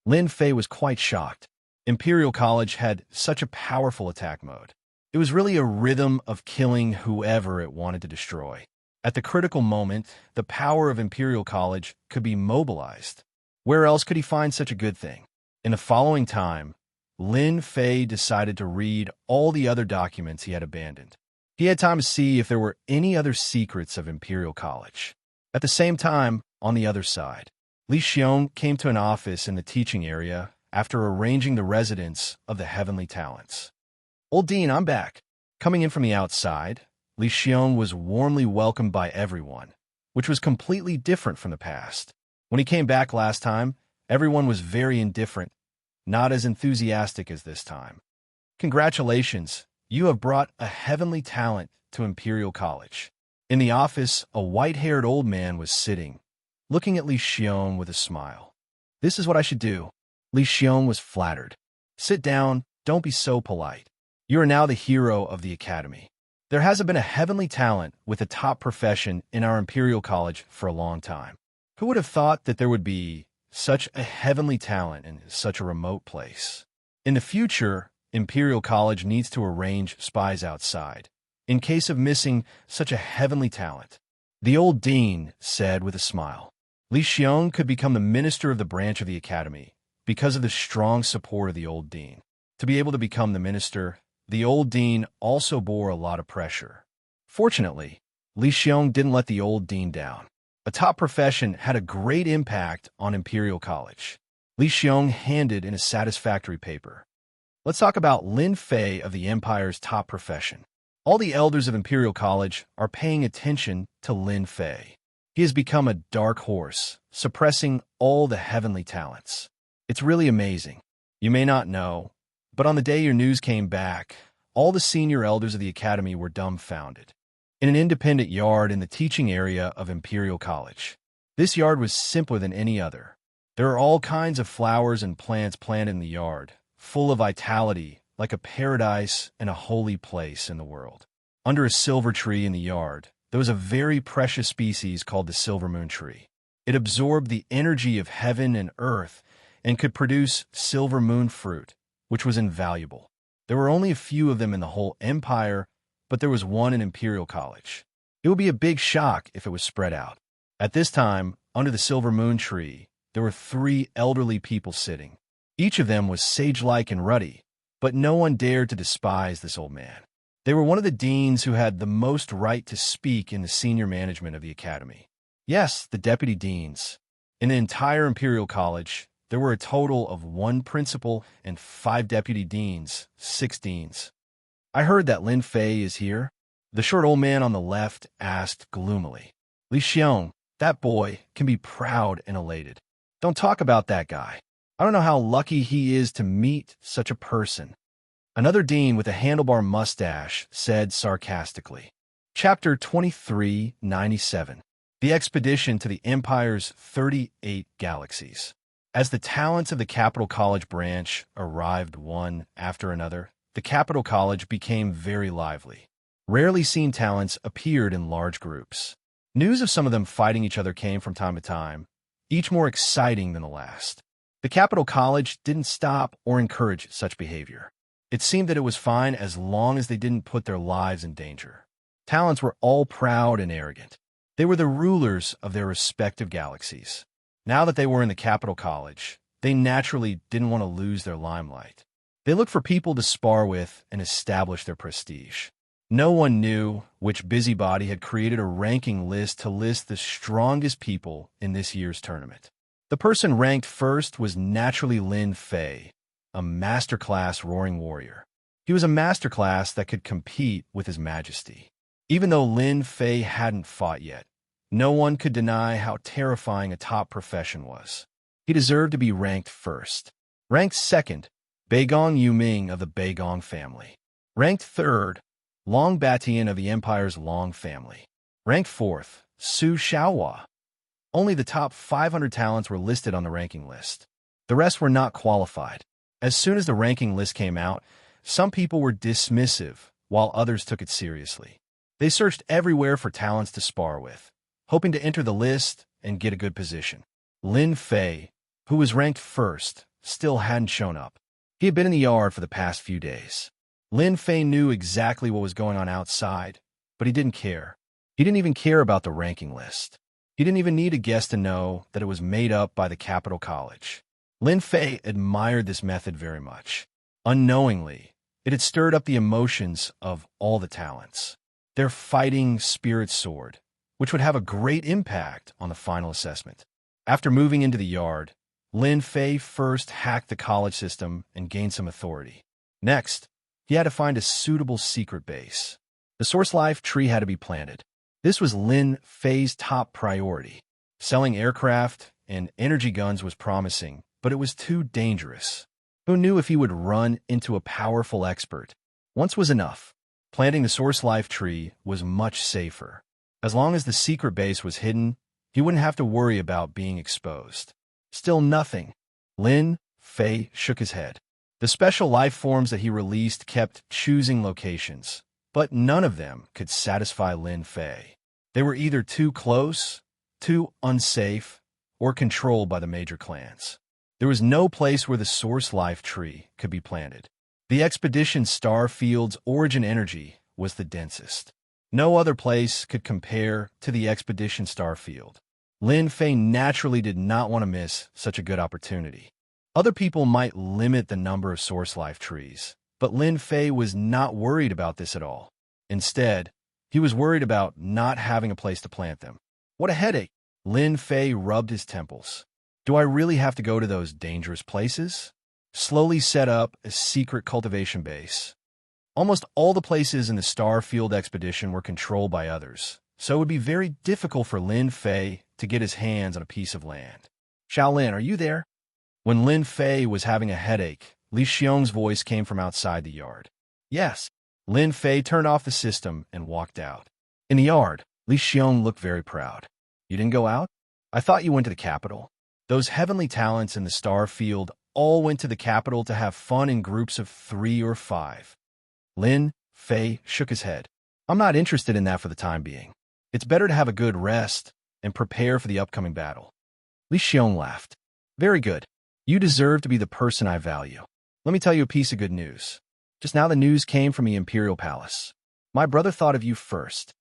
Lin Fei was quite shocked. Imperial College had such a powerful attack mode. It was really a rhythm of killing whoever it wanted to destroy. At the critical moment, the power of Imperial College could be mobilized. Where else could he find such a good thing? In the following time, Lin Fei decided to read all the other documents he had abandoned. He had time to see if there were any other secrets of Imperial College. At the same time, on the other side, Li Xiong came to an office in the teaching area after arranging the residence of the heavenly talents. Old Dean, I'm back. Coming in from the outside, Li Xiong was warmly welcomed by everyone, which was completely different from the past. When he came back last time, everyone was very indifferent, not as enthusiastic as this time. Congratulations, you have brought a heavenly talent to Imperial College. In the office, a white-haired old man was sitting, looking at Li Xiong with a smile. This is what I should do. Li Xiong was flattered. Sit down, don't be so polite. You are now the hero of the academy. There hasn't been a heavenly talent with a top profession in our Imperial College for a long time. Who would have thought that there would be such a heavenly talent in such a remote place? In the future, Imperial College needs to arrange spies outside, in case of missing such a heavenly talent. The old dean said with a smile. Li Xiong could become the minister of the branch of the academy because of the strong support of the old dean. To be able to become the minister, the old dean also bore a lot of pressure. Fortunately, Li Xiong didn't let the old dean down. A top profession had a great impact on Imperial College. Li Xiong handed in a satisfactory paper. Let's talk about Lin Fei of the Empire's top profession. All the elders of Imperial College are paying attention to Lin Fei. He has become a dark horse, suppressing all the heavenly talents. It's really amazing. You may not know, but on the day your news came back, all the senior elders of the academy were dumbfounded. In an independent yard in the teaching area of Imperial College. This yard was simpler than any other. There are all kinds of flowers and plants planted in the yard, full of vitality, like a paradise and a holy place in the world. Under a silver tree in the yard, there was a very precious species called the silver moon tree. It absorbed the energy of heaven and earth and could produce silver moon fruit, which was invaluable. There were only a few of them in the whole empire, but there was one in Imperial College. It would be a big shock if it was spread out. At this time, under the silver moon tree, there were 3 elderly people sitting. Each of them was sage-like and ruddy, but no one dared to despise this old man. They were one of the deans who had the most right to speak in the senior management of the academy. Yes, the deputy deans. In the entire Imperial College, there were a total of 1 principal and 5 deputy deans, 6 deans. I heard that Lin Fei is here? The short old man on the left asked gloomily. Li Xiong, that boy, can be proud and elated. Don't talk about that guy. I don't know how lucky he is to meet such a person. Another dean with a handlebar mustache said sarcastically. Chapter 2397. The Expedition to the Empire's 38 Galaxies. As the talents of the Capital College branch arrived one after another, the Capital College became very lively. Rarely seen talents appeared in large groups. News of some of them fighting each other came from time to time, each more exciting than the last. The Capital College didn't stop or encourage such behavior. It seemed that it was fine as long as they didn't put their lives in danger. Talents were all proud and arrogant. They were the rulers of their respective galaxies. Now that they were in the Capital College, they naturally didn't want to lose their limelight. They looked for people to spar with and establish their prestige. No one knew which busybody had created a ranking list to list the strongest people in this year's tournament. The person ranked first was naturally Lin Fei, a masterclass roaring warrior. He was a masterclass that could compete with His Majesty. Even though Lin Fei hadn't fought yet, no one could deny how terrifying a top profession was. He deserved to be ranked first. Ranked second, Beigong Yuming of the Beigong family. Ranked third, Long Batian of the Empire's Long family. Ranked fourth, Su Xiaohua. Only the top 500 talents were listed on the ranking list. The rest were not qualified. As soon as the ranking list came out, some people were dismissive, while others took it seriously. They searched everywhere for talents to spar with, hoping to enter the list and get a good position. Lin Fei, who was ranked first, still hadn't shown up. He had been in the yard for the past few days. Lin Fei knew exactly what was going on outside, but he didn't care. He didn't even care about the ranking list. He didn't even need a guess to know that it was made up by the Capital College. Lin Fei admired this method very much. Unknowingly, it had stirred up the emotions of all the talents. Their fighting spirit soared, which would have a great impact on the final assessment. After moving into the yard, Lin Fei first hacked the college system and gained some authority. Next, he had to find a suitable secret base. The source life tree had to be planted. This was Lin Fei's top priority. Selling aircraft and energy guns was promising, but it was too dangerous. Who knew if he would run into a powerful expert? Once was enough. Planting the source life tree was much safer. As long as the secret base was hidden, he wouldn't have to worry about being exposed. Still nothing. Lin Fei shook his head. The special life forms that he released kept choosing locations, but none of them could satisfy Lin Fei. They were either too close, too unsafe, or controlled by the major clans. There was no place where the source life tree could be planted. The expedition star field's origin energy was the densest. No other place could compare to the expedition star field. Lin Fei naturally did not want to miss such a good opportunity. Other people might limit the number of source life trees, but Lin Fei was not worried about this at all. Instead, he was worried about not having a place to plant them. What a headache! Lin Fei rubbed his temples. Do I really have to go to those dangerous places? Slowly set up a secret cultivation base. Almost all the places in the Starfield expedition were controlled by others, so it would be very difficult for Lin Fei to get his hands on a piece of land. Shaolin, are you there? When Lin Fei was having a headache, Li Xiong's voice came from outside the yard. Yes. Lin Fei turned off the system and walked out. In the yard, Li Xiong looked very proud. You didn't go out? I thought you went to the capital. Those heavenly talents in the star field all went to the capital to have fun in groups of 3 or 5. Lin Fei shook his head. I'm not interested in that for the time being. It's better to have a good rest and prepare for the upcoming battle. Li Xiong laughed. Very good. You deserve to be the person I value. Let me tell you a piece of good news. Just now the news came from the Imperial Palace. My brother thought of you first.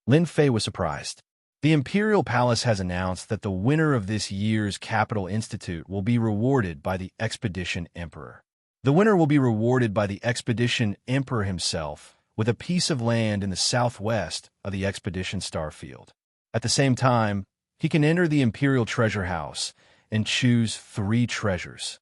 Lin Fei was surprised. The Imperial Palace has announced that the winner of this year's Capital Institute will be rewarded by the Expedition Emperor. The winner will be rewarded by the Expedition Emperor himself with a piece of land in the southwest of the Expedition Starfield. At the same time, he can enter the Imperial Treasure House and choose 3 treasures.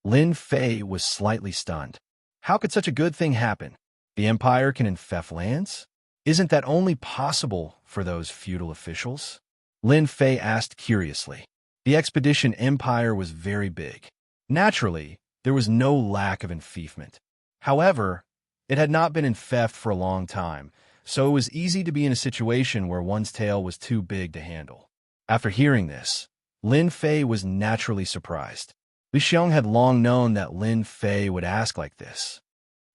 Lin Fei was slightly stunned. How could such a good thing happen? The Empire can infect lands? Isn't that only possible for those feudal officials? Lin Fei asked curiously. The Expedition Empire was very big. Naturally, there was no lack of enfeoffment. However, it had not been in theft for a long time, so it was easy to be in a situation where one's tail was too big to handle. After hearing this, Lin Fei was naturally surprised. Li Xiong had long known that Lin Fei would ask like this.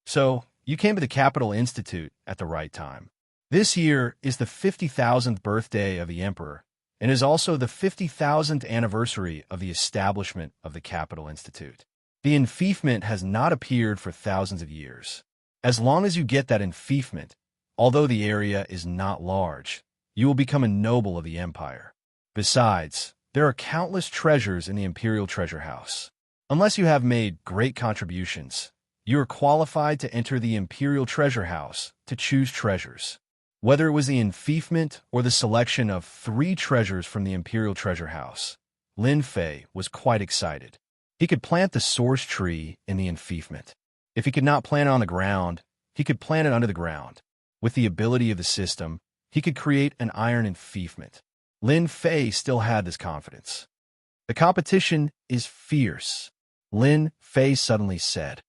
So, you came to the Capital Institute at the right time. This year is the 50,000th birthday of the Emperor, and is also the 50,000th anniversary of the establishment of the Capital Institute. The enfeoffment has not appeared for thousands of years. As long as you get that enfeoffment, although the area is not large, you will become a noble of the Empire. Besides, there are countless treasures in the Imperial Treasure House. Unless you have made great contributions, you are qualified to enter the Imperial Treasure House to choose treasures. Whether it was the enfeoffment or the selection of 3 treasures from the Imperial Treasure House, Lin Fei was quite excited. He could plant the source tree in the enfeoffment. If he could not plant it on the ground, he could plant it under the ground. With the ability of the system, he could create an iron enfeoffment. Lin Fei still had this confidence. The competition is fierce, Lin Fei suddenly said.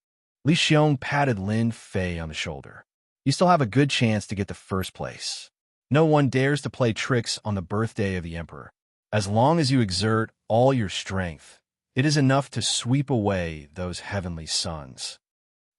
Li Xiong patted Lin Fei on the shoulder. You still have a good chance to get the first place. No one dares to play tricks on the birthday of the Emperor. As long as you exert all your strength, it is enough to sweep away those heavenly suns.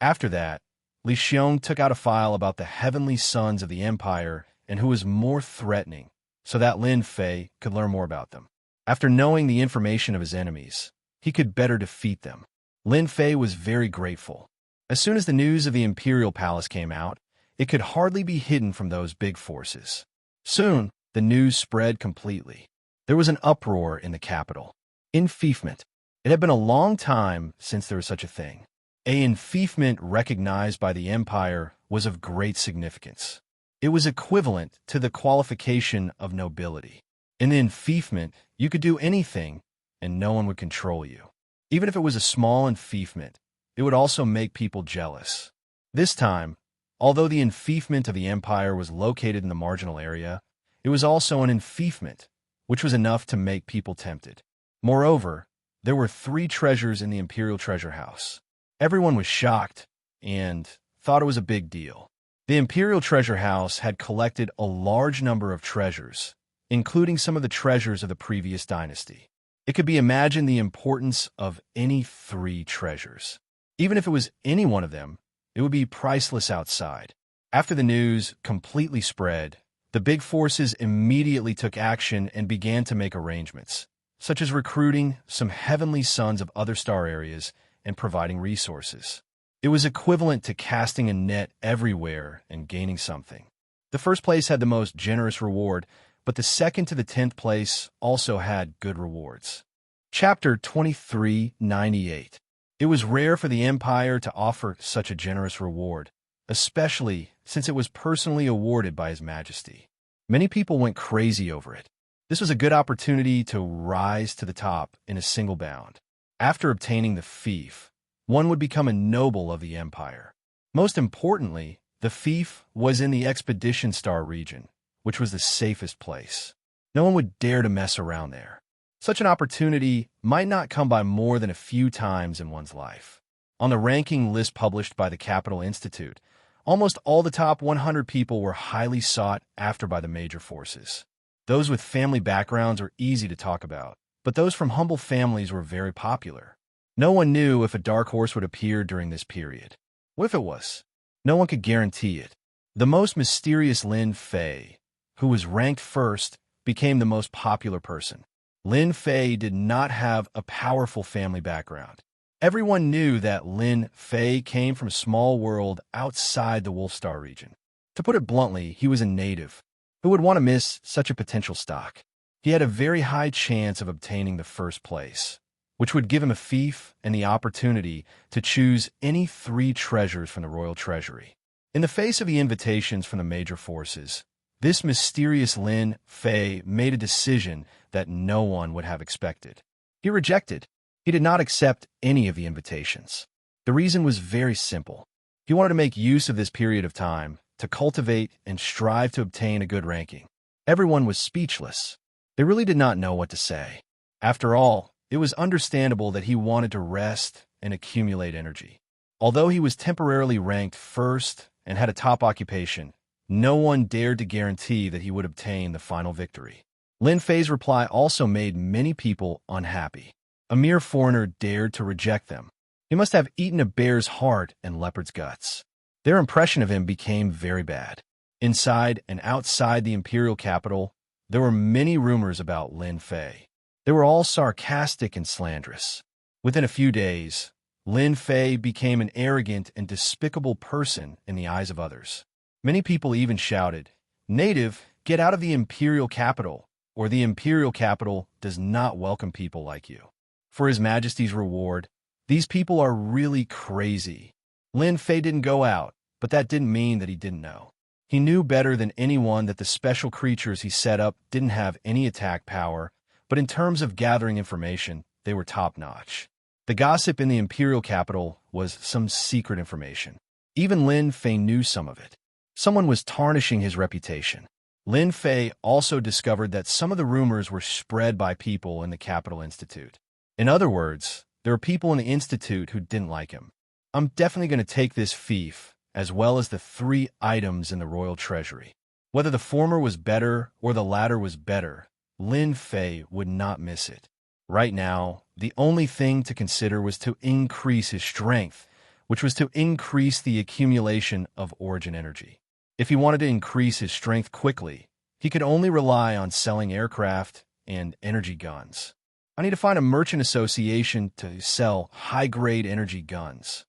After that, Li Xiong took out a file about the heavenly suns of the Empire and who was more threatening, so that Lin Fei could learn more about them. After knowing the information of his enemies, he could better defeat them. Lin Fei was very grateful. As soon as the news of the Imperial Palace came out, it could hardly be hidden from those big forces. Soon, the news spread completely. There was an uproar in the capital. Enfeoffment. It had been a long time since there was such a thing. An enfeoffment recognized by the Empire was of great significance. It was equivalent to the qualification of nobility. In the enfeoffment, you could do anything, and no one would control you. Even if it was a small enfeoffment, it would also make people jealous. This time, although the enfeoffment of the Empire was located in the marginal area, it was also an enfeoffment, which was enough to make people tempted. Moreover, there were 3 treasures in the Imperial Treasure House. Everyone was shocked and thought it was a big deal. The Imperial Treasure House had collected a large number of treasures, including some of the treasures of the previous dynasty. It could be imagined the importance of any three treasures. Even if it was any one of them, it would be priceless outside. After the news completely spread, the big forces immediately took action and began to make arrangements, such as recruiting some heavenly sons of other star areas and providing resources. It was equivalent to casting a net everywhere and gaining something. The first place had the most generous reward, but the second to the 10th place also had good rewards. Chapter 2398. It was rare for the Empire to offer such a generous reward, especially since it was personally awarded by His Majesty. Many people went crazy over it. This was a good opportunity to rise to the top in a single bound. After obtaining the fief, one would become a noble of the Empire. Most importantly, the fief was in the Expedition Star region, which was the safest place. No one would dare to mess around there. Such an opportunity might not come by more than a few times in one's life. On the ranking list published by the Capital Institute, almost all the top 100 people were highly sought after by the major forces. Those with family backgrounds are easy to talk about, but those from humble families were very popular. No one knew if a dark horse would appear during this period. What if it was? No one could guarantee it. The most mysterious Lin Fei, who was ranked first, became the most popular person. Lin Fei did not have a powerful family background. Everyone knew that Lin Fei came from a small world outside the Wolf Star region. To put it bluntly, he was a native. Who would want to miss such a potential stock? He had a very high chance of obtaining the first place, which would give him a fief and the opportunity to choose any three treasures from the royal treasury. In the face of the invitations from the major forces, this mysterious Lin Fei made a decision that no one would have expected. He rejected. He did not accept any of the invitations. The reason was very simple. He wanted to make use of this period of time to cultivate and strive to obtain a good ranking. Everyone was speechless. They really did not know what to say. After all, it was understandable that he wanted to rest and accumulate energy. Although he was temporarily ranked first and had a top occupation, no one dared to guarantee that he would obtain the final victory. Lin Fei's reply also made many people unhappy. A mere foreigner dared to reject them. He must have eaten a bear's heart and leopard's guts. Their impression of him became very bad. Inside and outside the imperial capital, there were many rumors about Lin Fei. They were all sarcastic and slanderous. Within a few days, Lin Fei became an arrogant and despicable person in the eyes of others. Many people even shouted, "Native, get out of the imperial capital, or the imperial capital does not welcome people like you." For His Majesty's reward, these people are really crazy. Lin Fei didn't go out, but that didn't mean that he didn't know. He knew better than anyone that the special creatures he set up didn't have any attack power, but in terms of gathering information, they were top-notch. The gossip in the imperial capital was some secret information. Even Lin Fei knew some of it. Someone was tarnishing his reputation. Lin Fei also discovered that some of the rumors were spread by people in the Capital Institute. In other words, there were people in the Institute who didn't like him. "I'm definitely going to take this fief, as well as the 3 items in the royal treasury." Whether the former was better or the latter was better, Lin Fei would not miss it. Right now, the only thing to consider was to increase his strength, which was to increase the accumulation of origin energy. If he wanted to increase his strength quickly, he could only rely on selling aircraft and energy guns. I need to find a merchant association to sell high-grade energy guns.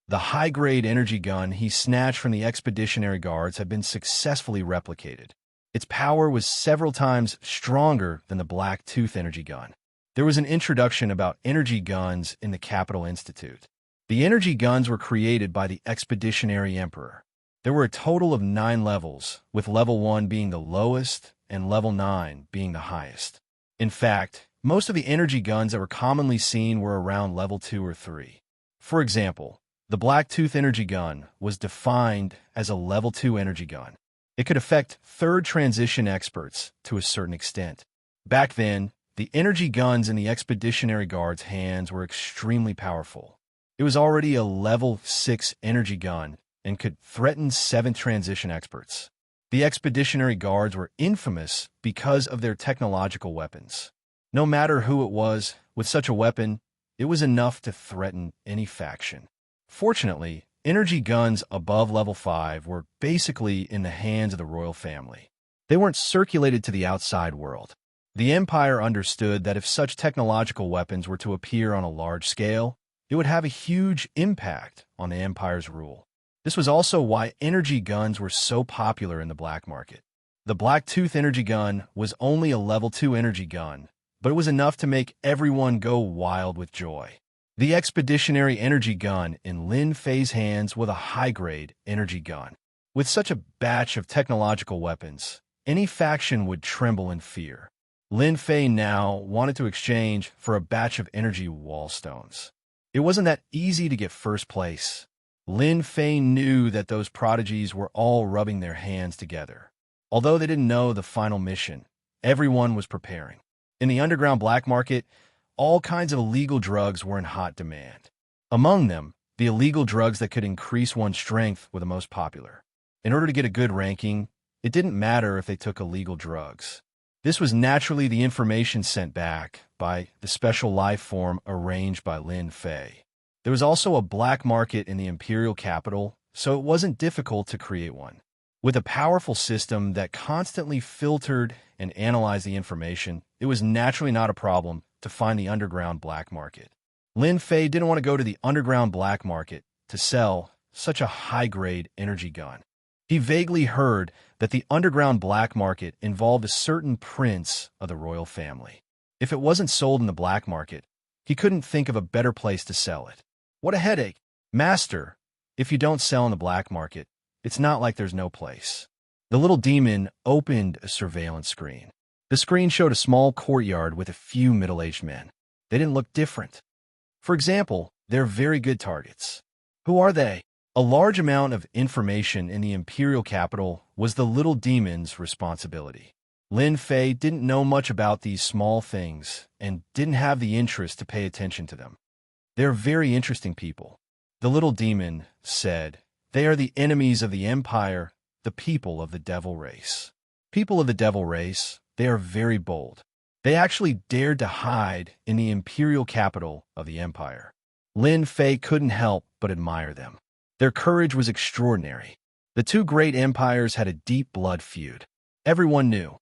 The high-grade energy gun he snatched from the Expeditionary Guards had been successfully replicated. Its power was several times stronger than the Black Tooth energy gun. There was an introduction about energy guns in the Capital Institute. The energy guns were created by the Expeditionary Emperor. There were a total of 9 levels, with level 1 being the lowest and level 9 being the highest. In fact, most of the energy guns that were commonly seen were around level 2 or 3. For example, the Black Tooth energy gun was defined as a level 2 energy gun. It could affect third transition experts to a certain extent. Back then, the energy guns in the Expeditionary Guards' hands were extremely powerful. It was already a level 6 energy gun and could threaten 7th transition experts. The Expeditionary Guards were infamous because of their technological weapons. No matter who it was, with such a weapon, it was enough to threaten any faction. Fortunately, energy guns above level 5 were basically in the hands of the royal family. They weren't circulated to the outside world. The Empire understood that if such technological weapons were to appear on a large scale, it would have a huge impact on the Empire's rule. This was also why energy guns were so popular in the black market. The Blacktooth energy gun was only a level 2 energy gun, but it was enough to make everyone go wild with joy. The Expeditionary energy gun in Lin Fei's hands was a high-grade energy gun. With such a batch of technological weapons, any faction would tremble in fear. Lin Fei now wanted to exchange for a batch of energy wallstones. It wasn't that easy to get first place. Lin Fei knew that those prodigies were all rubbing their hands together. Although they didn't know the final mission, everyone was preparing. In the underground black market, all kinds of illegal drugs were in hot demand. Among them, the illegal drugs that could increase one's strength were the most popular. In order to get a good ranking, it didn't matter if they took illegal drugs. This was naturally the information sent back by the special life form arranged by Lin Fei. There was also a black market in the imperial capital, so it wasn't difficult to create one. With a powerful system that constantly filtered and analyzed the information, it was naturally not a problem to find the underground black market. Lin Fei didn't want to go to the underground black market to sell such a high-grade energy gun. He vaguely heard that the underground black market involved a certain prince of the royal family. If it wasn't sold in the black market, he couldn't think of a better place to sell it. What a headache! Master, if you don't sell in the black market, it's not like there's no place. The little demon opened a surveillance screen. The screen showed a small courtyard with a few middle-aged men. They didn't look different. For example, they're very good targets. Who are they? A large amount of information in the imperial capital was the little demon's responsibility. Lin Fei didn't know much about these small things and didn't have the interest to pay attention to them. They're very interesting people. The little demon said, they are the enemies of the Empire, the people of the devil race. People of the devil race, they are very bold. They actually dared to hide in the imperial capital of the Empire. Lin Fei couldn't help but admire them. Their courage was extraordinary. The two great empires had a deep blood feud. Everyone knew.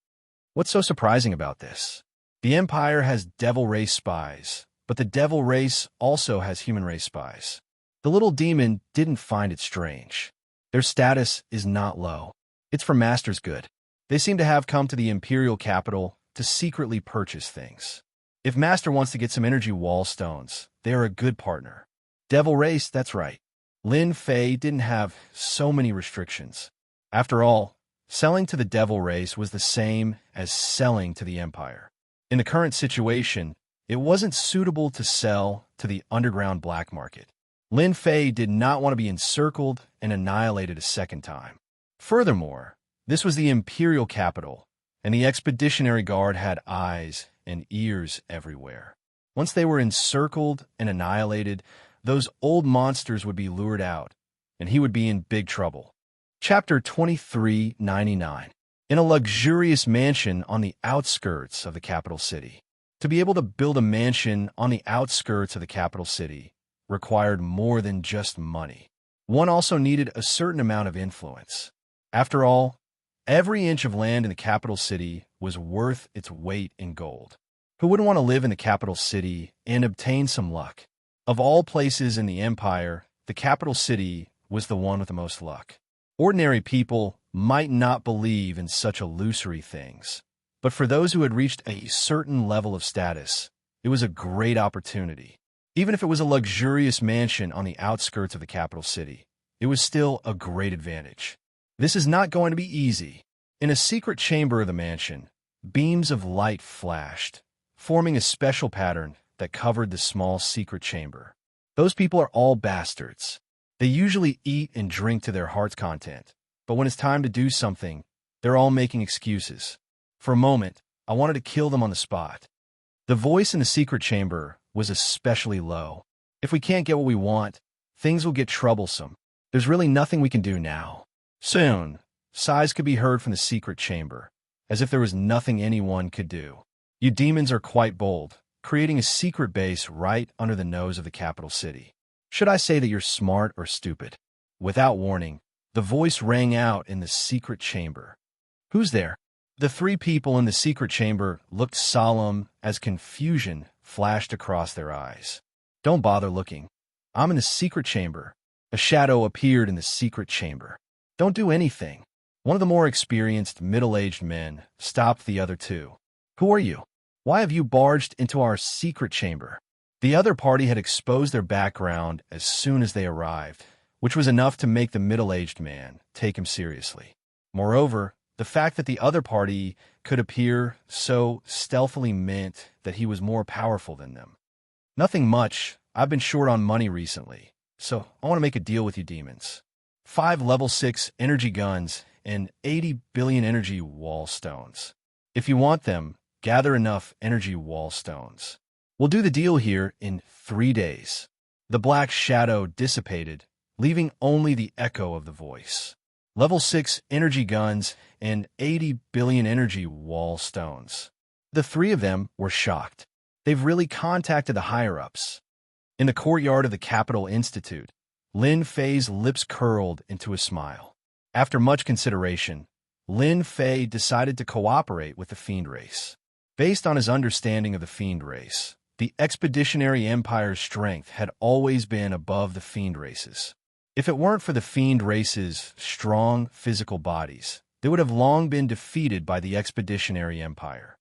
What's so surprising about this? The Empire has devil race spies, but the devil race also has human race spies. The little demon didn't find it strange. Their status is not low. It's for Master's good. They seem to have come to the imperial capital to secretly purchase things. If Master wants to get some energy wall stones, they are a good partner. Devil race, that's right. Lin Fei didn't have so many restrictions. After all, selling to the devil race was the same as selling to the Empire. In the current situation, it wasn't suitable to sell to the underground black market. Lin Fei did not want to be encircled and annihilated a second time. Furthermore, this was the imperial capital, and the Expeditionary Guard had eyes and ears everywhere. Once they were encircled and annihilated, those old monsters would be lured out, and he would be in big trouble. Chapter 2399. In a luxurious mansion on the outskirts of the capital city. To be able to build a mansion on the outskirts of the capital city required more than just money. One also needed a certain amount of influence. After all, every inch of land in the capital city was worth its weight in gold. Who wouldn't want to live in the capital city and obtain some luck? Of all places in the Empire, the capital city was the one with the most luck. Ordinary people might not believe in such illusory things, but for those who had reached a certain level of status, it was a great opportunity. Even if it was a luxurious mansion on the outskirts of the capital city, it was still a great advantage. This is not going to be easy. In a secret chamber of the mansion, beams of light flashed, forming a special pattern that covered the small secret chamber. Those people are all bastards. They usually eat and drink to their heart's content, but when it's time to do something, they're all making excuses. For a moment, I wanted to kill them on the spot. The voice in the secret chamber was especially low. If we can't get what we want, things will get troublesome. There's really nothing we can do now. Soon, sighs could be heard from the secret chamber, as if there was nothing anyone could do. You demons are quite bold, creating a secret base right under the nose of the capital city. Should I say that you're smart or stupid? Without warning, the voice rang out in the secret chamber. Who's there? The three people in the secret chamber looked solemn as confusion flashed across their eyes. Don't bother looking. I'm in the secret chamber. A shadow appeared in the secret chamber. Don't do anything. One of the more experienced middle-aged men stopped the other two. Who are you? Why have you barged into our secret chamber? The other party had exposed their background as soon as they arrived, which was enough to make the middle-aged man take him seriously. Moreover, the fact that the other party could appear so stealthily meant that he was more powerful than them. Nothing much. I've been short on money recently, so I want to make a deal with you demons. 5 level 6 energy guns and 80 billion energy wall stones. If you want them, gather enough energy wall stones. We'll do the deal here in 3 days. The black shadow dissipated, leaving only the echo of the voice. Level 6 energy guns and 80 billion energy wall stones. The three of them were shocked. They've really contacted the higher-ups. In the courtyard of the Capital Institute, Lin Fei's lips curled into a smile. After much consideration, Lin Fei decided to cooperate with the Fiend race. Based on his understanding of the Fiend race, the Expeditionary Empire's strength had always been above the Fiend race's. If it weren't for the Fiend race's strong physical bodies, they would have long been defeated by the Expeditionary Empire.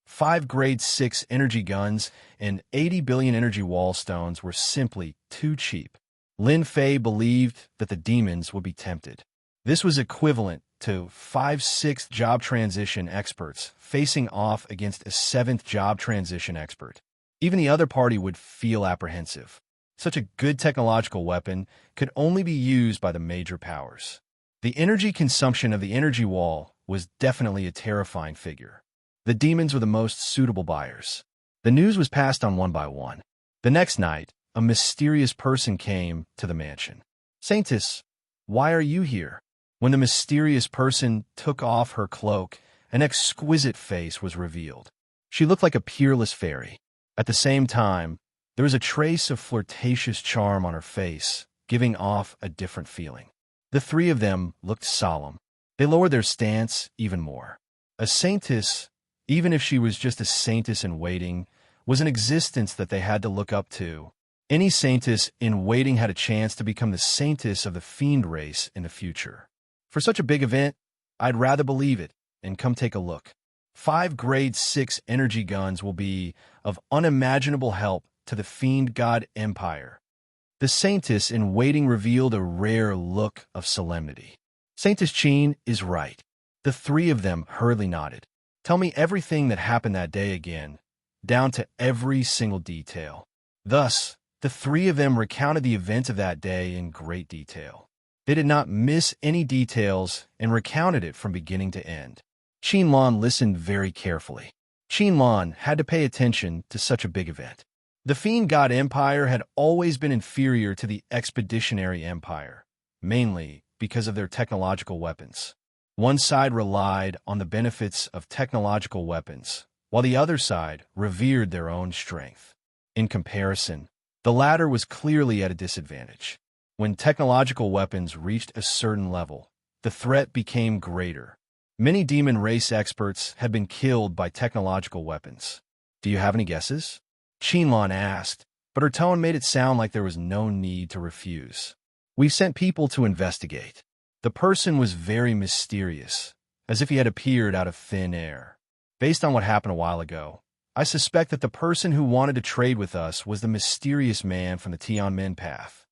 5 grade 6 energy guns and 80 billion energy wall stones were simply too cheap. Lin Fei believed that the demons would be tempted. This was equivalent to 5 6th job transition experts facing off against a 7th job transition expert. Even the other party would feel apprehensive. Such a good technological weapon could only be used by the major powers. The energy consumption of the energy wall was definitely a terrifying figure. The demons were the most suitable buyers. The news was passed on one by one. The next night, a mysterious person came to the mansion. Saintess, why are you here? When the mysterious person took off her cloak, an exquisite face was revealed. She looked like a peerless fairy. At the same time, there was a trace of flirtatious charm on her face, giving off a different feeling. The three of them looked solemn. They lowered their stance even more. A saintess, even if she was just a saintess in waiting, was an existence that they had to look up to. Any saintess in waiting had a chance to become the saintess of the Fiend race in the future. For such a big event, I'd rather believe it, and come take a look. 5 grade 6 energy guns will be of unimaginable help to the Fiend God Empire. The saintess in waiting revealed a rare look of solemnity. Saintess Chin is right. The three of them hurriedly nodded. Tell me everything that happened that day again, down to every single detail. Thus, the three of them recounted the events of that day in great detail. They did not miss any details and recounted it from beginning to end. Qinlan listened very carefully. Qinlan had to pay attention to such a big event. The Fiend God Empire had always been inferior to the Expeditionary Empire, mainly because of their technological weapons. One side relied on the benefits of technological weapons, while the other side revered their own strength. In comparison, the latter was clearly at a disadvantage. When technological weapons reached a certain level, the threat became greater. Many demon race experts had been killed by technological weapons. Do you have any guesses? Qinlan asked, but her tone made it sound like there was no need to refuse. We've sent people to investigate. The person was very mysterious, as if he had appeared out of thin air. Based on what happened a while ago, I suspect that the person who wanted to trade with us was the mysterious man from the Tianmen path.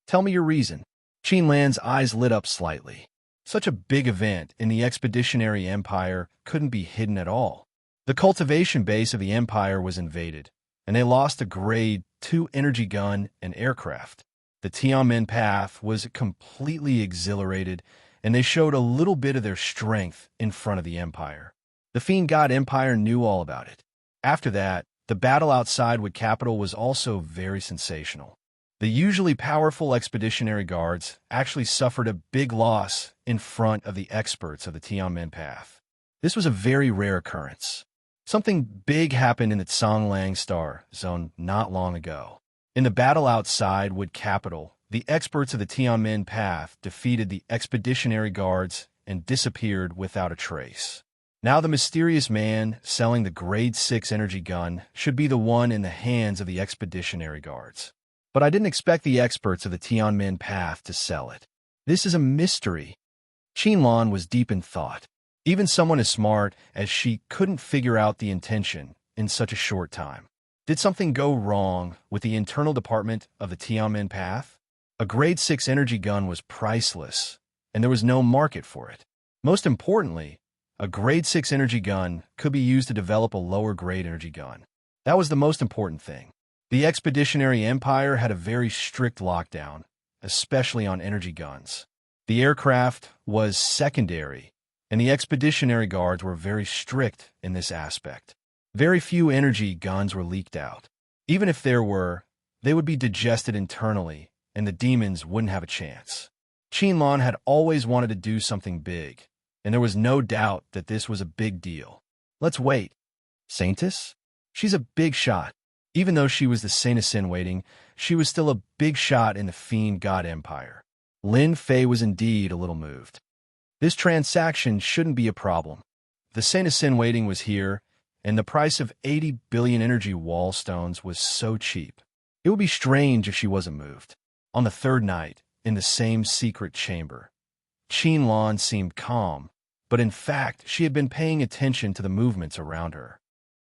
Tell me your reason. Qinlan's eyes lit up slightly. Such a big event in the Expeditionary Empire couldn't be hidden at all. The cultivation base of the Empire was invaded, and they lost a grade 2 energy gun and aircraft. The Tianmen path was completely exhilarated, and they showed a little bit of their strength in front of the Empire. The Fiend God Empire knew all about it. After that, the battle outside Wood Capital was also very sensational. The usually powerful expeditionary guards actually suffered a big loss in front of the experts of the Tianmen path. This was a very rare occurrence. Something big happened in the Songlang Star Zone not long ago. In the battle outside Wood Capital, the experts of the Tianmen Path defeated the expeditionary guards and disappeared without a trace. Now the mysterious man selling the Grade 6 energy gun should be the one in the hands of the expeditionary guards. But I didn't expect the experts of the Tianmen Path to sell it. This is a mystery. Qinlan was deep in thought. Even someone as smart as she couldn't figure out the intention in such a short time. Did something go wrong with the internal department of the Tianmen Path? A Grade 6 energy gun was priceless, and there was no market for it. Most importantly, a Grade 6 energy gun could be used to develop a lower-grade energy gun. That was the most important thing. The Expeditionary Empire had a very strict lockdown, especially on energy guns. The aircraft was secondary, and the Expeditionary Guards were very strict in this aspect. Very few energy guns were leaked out. Even if there were, they would be digested internally, and the demons wouldn't have a chance. Qinlan had always wanted to do something big, and there was no doubt that this was a big deal. Let's wait. Saintess? She's a big shot. Even though she was the Saintess in waiting, she was still a big shot in the Fiend God Empire. Lin Fei was indeed a little moved. This transaction shouldn't be a problem. The Saintess in waiting was here, and the price of 80 billion energy wall stones was so cheap. It would be strange if she wasn't moved. On the third night, in the same secret chamber, Qinlan seemed calm, but in fact, she had been paying attention to the movements around her.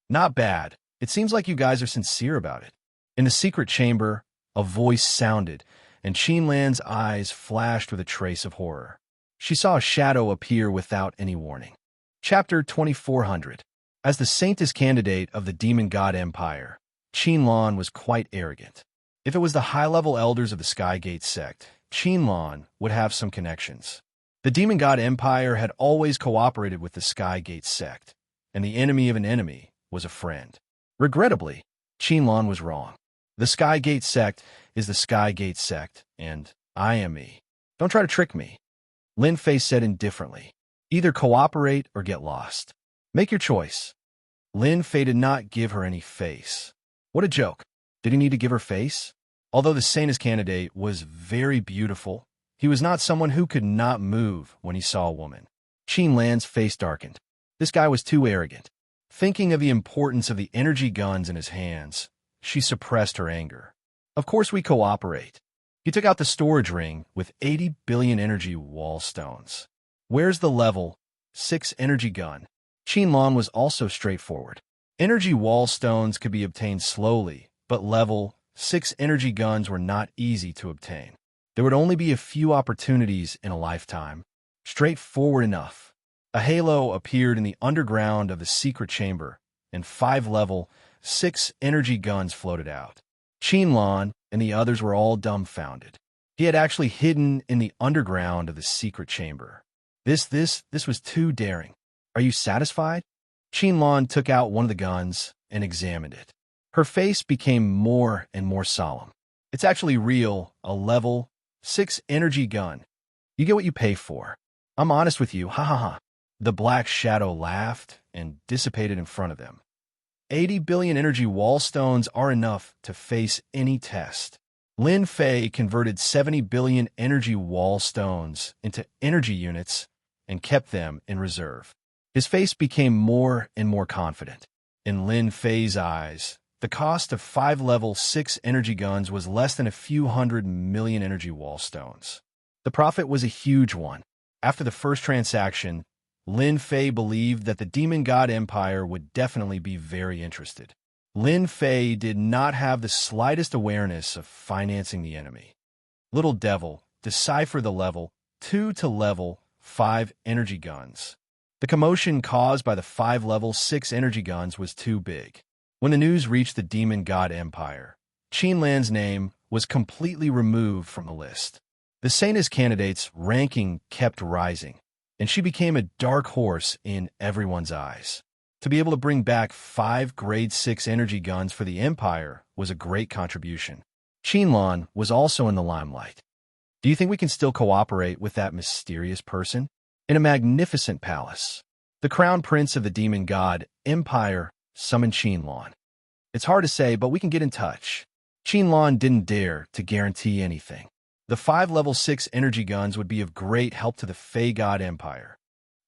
Not bad. It seems like you guys are sincere about it. In the secret chamber, a voice sounded, and Qinlan's eyes flashed with a trace of horror. She saw a shadow appear without any warning. Chapter 2400. As the Saintess candidate of the Demon God Empire, Qinlan was quite arrogant. If it was the high-level elders of the Skygate sect, Qinlan would have some connections. The Demon God Empire had always cooperated with the Skygate sect, and the enemy of an enemy was a friend. Regrettably, Qinlan was wrong. The Skygate sect is the Skygate sect, and I am me. Don't try to trick me. Lin Fei said indifferently. Either cooperate or get lost. Make your choice. Lin Fei did not give her any face. What a joke. Did he need to give her face? Although the Saintess candidate was very beautiful, he was not someone who could not move when he saw a woman. Qinlan's face darkened. This guy was too arrogant. Thinking of the importance of the energy guns in his hands, she suppressed her anger. Of course we cooperate. He took out the storage ring with 80 billion energy wall stones. Where's the level 6 energy gun? Qinlan was also straightforward. Energy wall stones could be obtained slowly, but level 6 energy guns were not easy to obtain. There would only be a few opportunities in a lifetime. Straightforward enough. A halo appeared in the underground of the secret chamber, and 5 level 6 energy guns floated out. Qinlan and the others were all dumbfounded. He had actually hidden in the underground of the secret chamber. This was too daring. Are you satisfied? Qinlan took out one of the guns and examined it. Her face became more and more solemn. It's actually real, a level 6 energy gun. You get what you pay for. I'm honest with you, ha ha ha. The black shadow laughed and dissipated in front of them. 80 billion energy wall stones are enough to face any test. Lin Fei converted 70 billion energy wall stones into energy units and kept them in reserve. His face became more and more confident. In Lin Fei's eyes, the cost of 5 level 6 energy guns was less than a few 100 million energy wall stones. The profit was a huge one. After the first transaction, Lin Fei believed that the Demon God Empire would definitely be very interested. Lin Fei did not have the slightest awareness of financing the enemy. Little Devil, decipher the level 2 to level 5 energy guns. The commotion caused by the 5 level 6 energy guns was too big. When the news reached the Demon God Empire, Qinlan's name was completely removed from the list. The Saintess candidate's ranking kept rising, and she became a dark horse in everyone's eyes. To be able to bring back 5 grade 6 energy guns for the Empire was a great contribution. Qinlan was also in the limelight. Do you think we can still cooperate with that mysterious person? In a magnificent palace. The crown prince of the demon god Empire summoned Qinlan. It's hard to say, but we can get in touch. Qinlan didn't dare to guarantee anything. The 5 level 6 energy guns would be of great help to the Fey God Empire.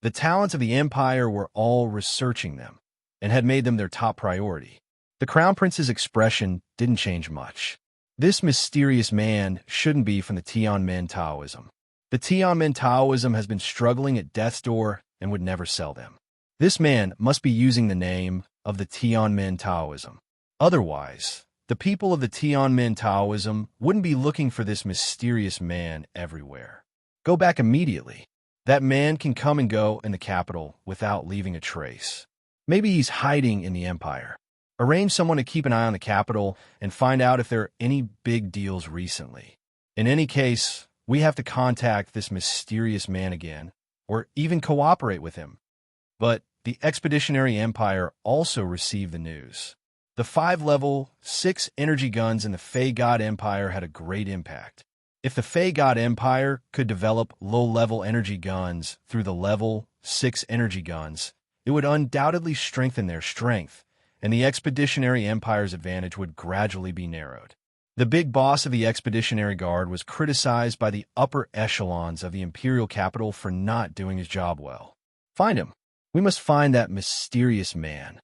The talents of the Empire were all researching them, and had made them their top priority. The Crown Prince's expression didn't change much. This mysterious man shouldn't be from the Tianmen Taoism. The Tianmen Taoism has been struggling at death's door and would never sell them. This man must be using the name of the Tianmen Taoism. Otherwise, the people of the Tianmen Taoism wouldn't be looking for this mysterious man everywhere. Go back immediately. That man can come and go in the capital without leaving a trace. Maybe he's hiding in the Empire. Arrange someone to keep an eye on the capital and find out if there are any big deals recently. In any case, we have to contact this mysterious man again, or even cooperate with him. But the Expeditionary Empire also received the news. The 5 level 6 energy guns in the Fey God Empire had a great impact. If the Fey God Empire could develop low-level energy guns through the level 6 energy guns, it would undoubtedly strengthen their strength, and the Expeditionary Empire's advantage would gradually be narrowed. The big boss of the Expeditionary Guard was criticized by the upper echelons of the imperial capital for not doing his job well. Find him. We must find that mysterious man.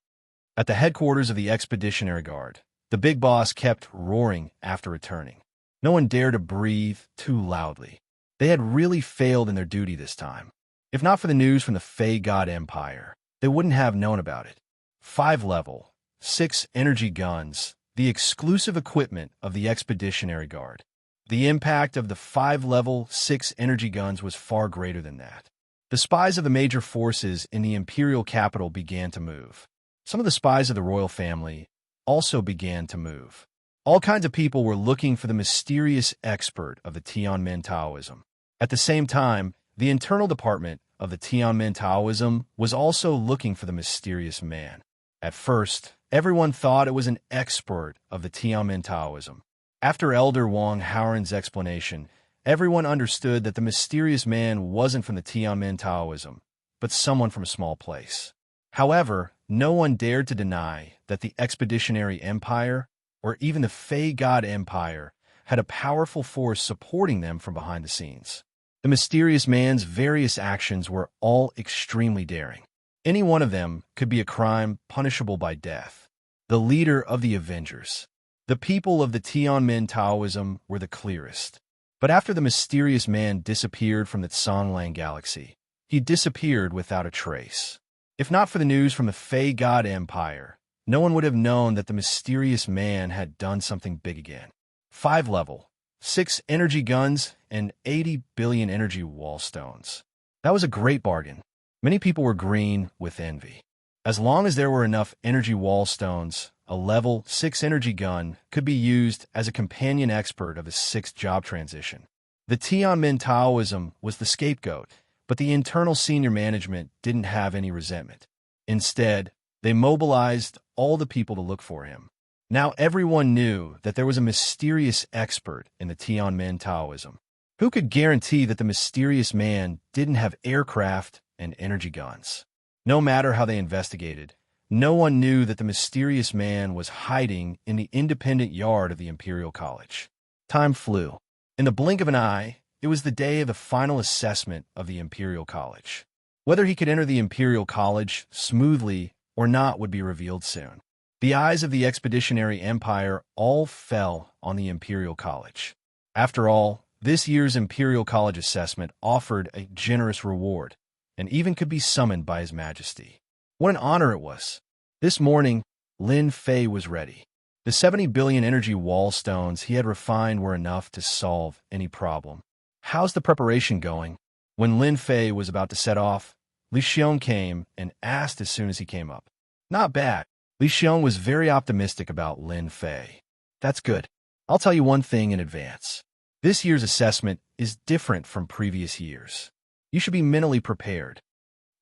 At the headquarters of the Expeditionary Guard, the big boss kept roaring after returning. No one dared to breathe too loudly. They had really failed in their duty this time. If not for the news from the Fey God Empire, they wouldn't have known about it. 5 level 6 energy guns, the exclusive equipment of the Expeditionary Guard. The impact of the 5 level 6 energy guns was far greater than that. The spies of the major forces in the imperial capital began to move. Some of the spies of the royal family also began to move. All kinds of people were looking for the mysterious expert of the Tianmen Taoism. At the same time, the internal department of the Tianmen Taoism was also looking for the mysterious man. At first, everyone thought it was an expert of the Tianmen Taoism. After Elder Wang Haoran's explanation, everyone understood that the mysterious man wasn't from the Tianmen Taoism, but someone from a small place. However, no one dared to deny that the Expeditionary Empire, or even the Fey God Empire, had a powerful force supporting them from behind the scenes. The mysterious man's various actions were all extremely daring. Any one of them could be a crime punishable by death. The leader of the Avengers. The people of the Tianmen Taoism were the clearest. But after the mysterious man disappeared from the Songlang galaxy, he disappeared without a trace. If not for the news from the Fey God Empire, no one would have known that the mysterious man had done something big again. 5 level 6 energy guns and 80 billion energy wall stones. That was a great bargain. Many people were green with envy. As long as there were enough energy wall stones, a level 6 energy gun could be used as a companion expert of the 6th job transition. The Tianmen Taoism was the scapegoat, but the internal senior management didn't have any resentment. Instead, they mobilized all the people to look for him. Now everyone knew that there was a mysterious expert in the Tianmen Taoism. Who could guarantee that the mysterious man didn't have aircraft and energy guns? No matter how they investigated, no one knew that the mysterious man was hiding in the independent yard of the Imperial College. Time flew. In the blink of an eye, it was the day of the final assessment of the Imperial College. Whether he could enter the Imperial College smoothly or not would be revealed soon. The eyes of the Expeditionary Empire all fell on the Imperial College. After all, this year's Imperial College assessment offered a generous reward, and even could be summoned by His Majesty. What an honor it was! This morning, Lin Fei was ready. The 70 billion energy wall stones he had refined were enough to solve any problem. How's the preparation going? When Lin Fei was about to set off, Li Xiong came and asked as soon as he came up. Not bad. Li Xiong was very optimistic about Lin Fei. That's good. I'll tell you one thing in advance. This year's assessment is different from previous years. You should be mentally prepared.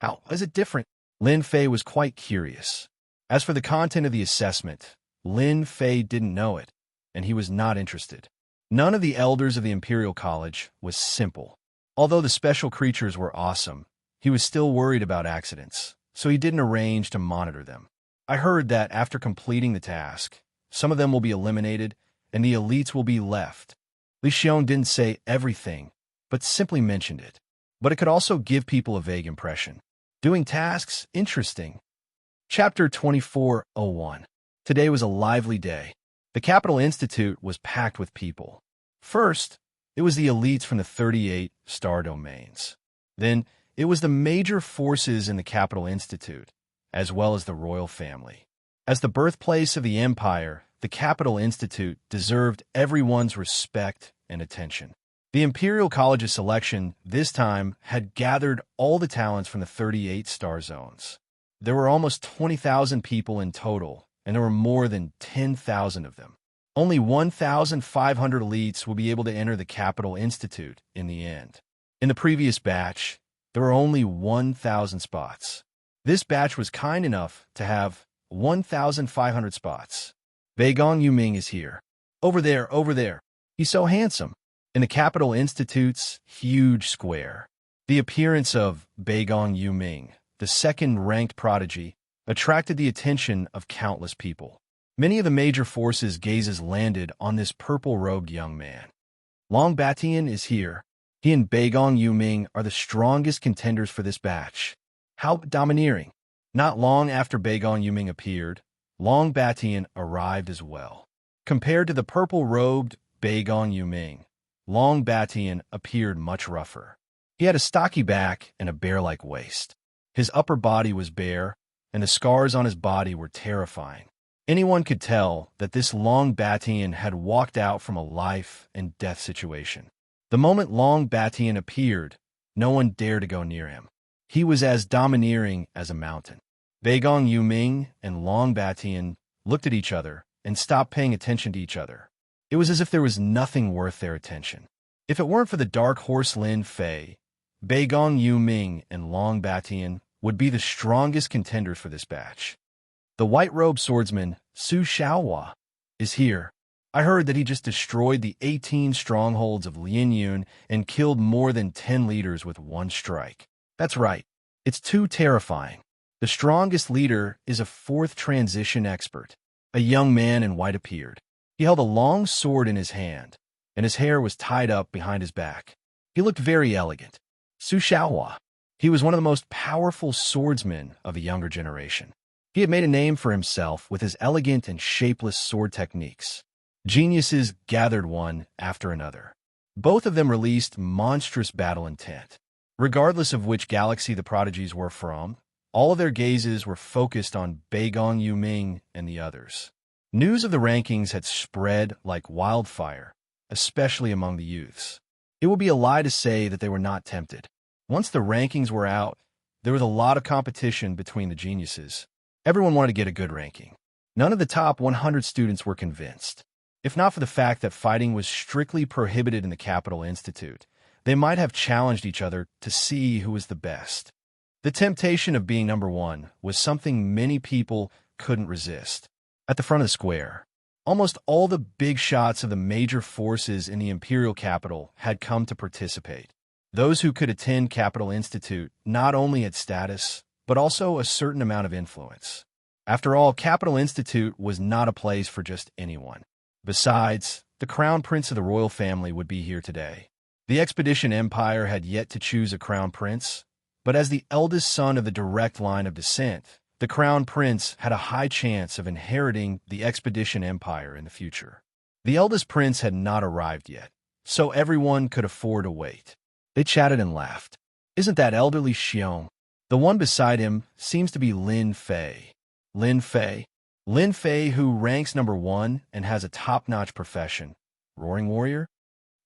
How is it different? Lin Fei was quite curious. As for the content of the assessment, Lin Fei didn't know it, and he was not interested. None of the elders of the Imperial College was simple. Although the special creatures were awesome, he was still worried about accidents, so he didn't arrange to monitor them. I heard that after completing the task, some of them will be eliminated and the elites will be left. Li Xiong didn't say everything, but simply mentioned it. But it could also give people a vague impression. Doing tasks, interesting. Chapter 2401. Today was a lively day. The Capital Institute was packed with people. First, it was the elites from the 38 star domains. Then, it was the major forces in the Capital Institute, as well as the royal family. As the birthplace of the empire, the Capital Institute deserved everyone's respect and attention. The Imperial College's selection this time had gathered all the talents from the 38 star zones. There were almost 20,000 people in total, and there were more than 10,000 of them. Only 1,500 elites will be able to enter the Capital Institute in the end. In the previous batch, there were only 1,000 spots. This batch was kind enough to have 1,500 spots. Beigong Yuming is here. Over there, over there. He's so handsome. In the Capital Institute's huge square, the appearance of Beigong Yuming, the second-ranked prodigy, attracted the attention of countless people. Many of the major forces' gazes landed on this purple-robed young man. Long Batian is here. He and Beigong Yuming are the strongest contenders for this batch. How domineering! Not long after Beigong Yuming appeared, Long Batian arrived as well. Compared to the purple-robed Beigong Yuming, Long Batian appeared much rougher. He had a stocky back and a bear-like waist. His upper body was bare, and the scars on his body were terrifying. Anyone could tell that this Long Batian had walked out from a life-and-death situation. The moment Long Batian appeared, no one dared to go near him. He was as domineering as a mountain. Beigong Yuming and Long Batian looked at each other and stopped paying attention to each other. It was as if there was nothing worth their attention. If it weren't for the dark horse Lin Fei, Beigong Yuming and Long Batian would be the strongest contenders for this batch. The white-robed swordsman, Su Xiaohua, is here. I heard that he just destroyed the 18 strongholds of Lin Yun and killed more than 10 leaders with one strike. That's right. It's too terrifying. The strongest leader is a fourth transition expert. A young man in white appeared. He held a long sword in his hand, and his hair was tied up behind his back. He looked very elegant. Su Xiaohua. He was one of the most powerful swordsmen of a younger generation. He had made a name for himself with his elegant and shapeless sword techniques. Geniuses gathered one after another. Both of them released monstrous battle intent. Regardless of which galaxy the prodigies were from, all of their gazes were focused on Beigong Yuming and the others. News of the rankings had spread like wildfire, especially among the youths. It would be a lie to say that they were not tempted. Once the rankings were out, there was a lot of competition between the geniuses. Everyone wanted to get a good ranking. None of the top 100 students were convinced. If not for the fact that fighting was strictly prohibited in the Capital Institute, they might have challenged each other to see who was the best. The temptation of being number one was something many people couldn't resist. At the front of the square, almost all the big shots of the major forces in the imperial capital had come to participate. Those who could attend Capital Institute not only had status, but also a certain amount of influence. After all, Capital Institute was not a place for just anyone. Besides, the crown prince of the royal family would be here today. The Expedition Empire had yet to choose a crown prince, but as the eldest son of the direct line of descent, the crown prince had a high chance of inheriting the Expedition Empire in the future. The eldest prince had not arrived yet, so everyone could afford to wait. They chatted and laughed. Isn't that elderly Xiong? The one beside him seems to be Lin Fei. Lin Fei? Lin Fei, who ranks number 1 and has a top-notch profession. Roaring warrior?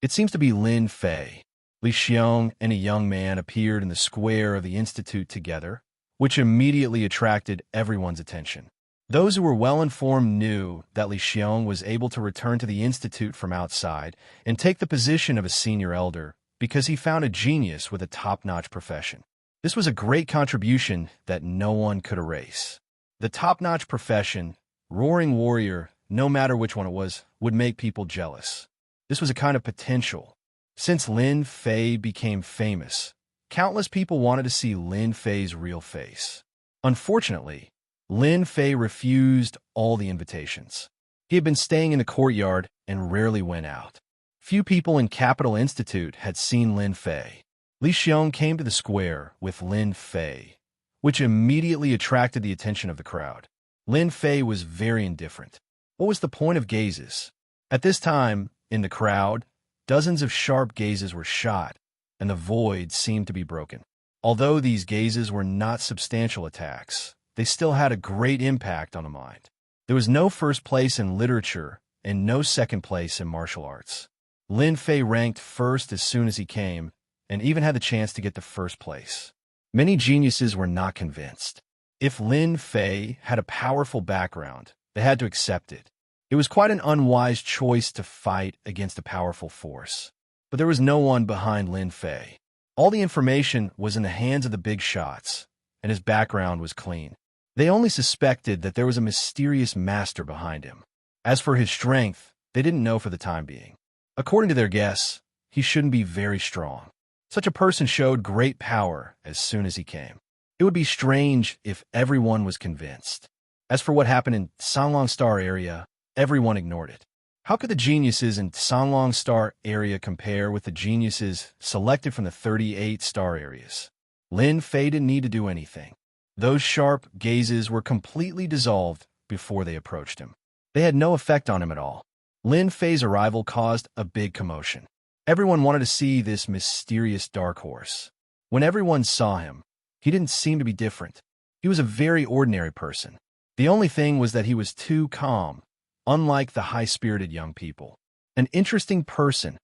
It seems to be Lin Fei. Li Xiong and a young man appeared in the square of the institute together, which immediately attracted everyone's attention. Those who were well-informed knew that Li Xiong was able to return to the institute from outside and take the position of a senior elder because he found a genius with a top-notch profession. This was a great contribution that no one could erase. The top-notch profession, roaring warrior, no matter which one it was, would make people jealous. This was a kind of potential. Since Lin Fei became famous, countless people wanted to see Lin Fei's real face. Unfortunately, Lin Fei refused all the invitations. He had been staying in the courtyard and rarely went out. Few people in Capital Institute had seen Lin Fei. Li Xiong came to the square with Lin Fei, which immediately attracted the attention of the crowd. Lin Fei was very indifferent. What was the point of gazes? At this time, in the crowd, dozens of sharp gazes were shot, and the void seemed to be broken. Although these gazes were not substantial attacks, they still had a great impact on the mind. There was no first place in literature and no second place in martial arts. Lin Fei ranked first as soon as he came, and even had the chance to get to first place. Many geniuses were not convinced. If Lin Fei had a powerful background, they had to accept it. It was quite an unwise choice to fight against a powerful force. But there was no one behind Lin Fei. All the information was in the hands of the big shots, and his background was clean. They only suspected that there was a mysterious master behind him. As for his strength, they didn't know for the time being. According to their guess, he shouldn't be very strong. Such a person showed great power as soon as he came. It would be strange if everyone was convinced. As for what happened in Sanglong Star area, everyone ignored it. How could the geniuses in Sanglong Star area compare with the geniuses selected from the 38 star areas? Lin Fei didn't need to do anything. Those sharp gazes were completely dissolved before they approached him. They had no effect on him at all. Lin Fei's arrival caused a big commotion. Everyone wanted to see this mysterious dark horse. When everyone saw him, he didn't seem to be different. He was a very ordinary person. The only thing was that he was too calm, unlike the high-spirited young people. An interesting person.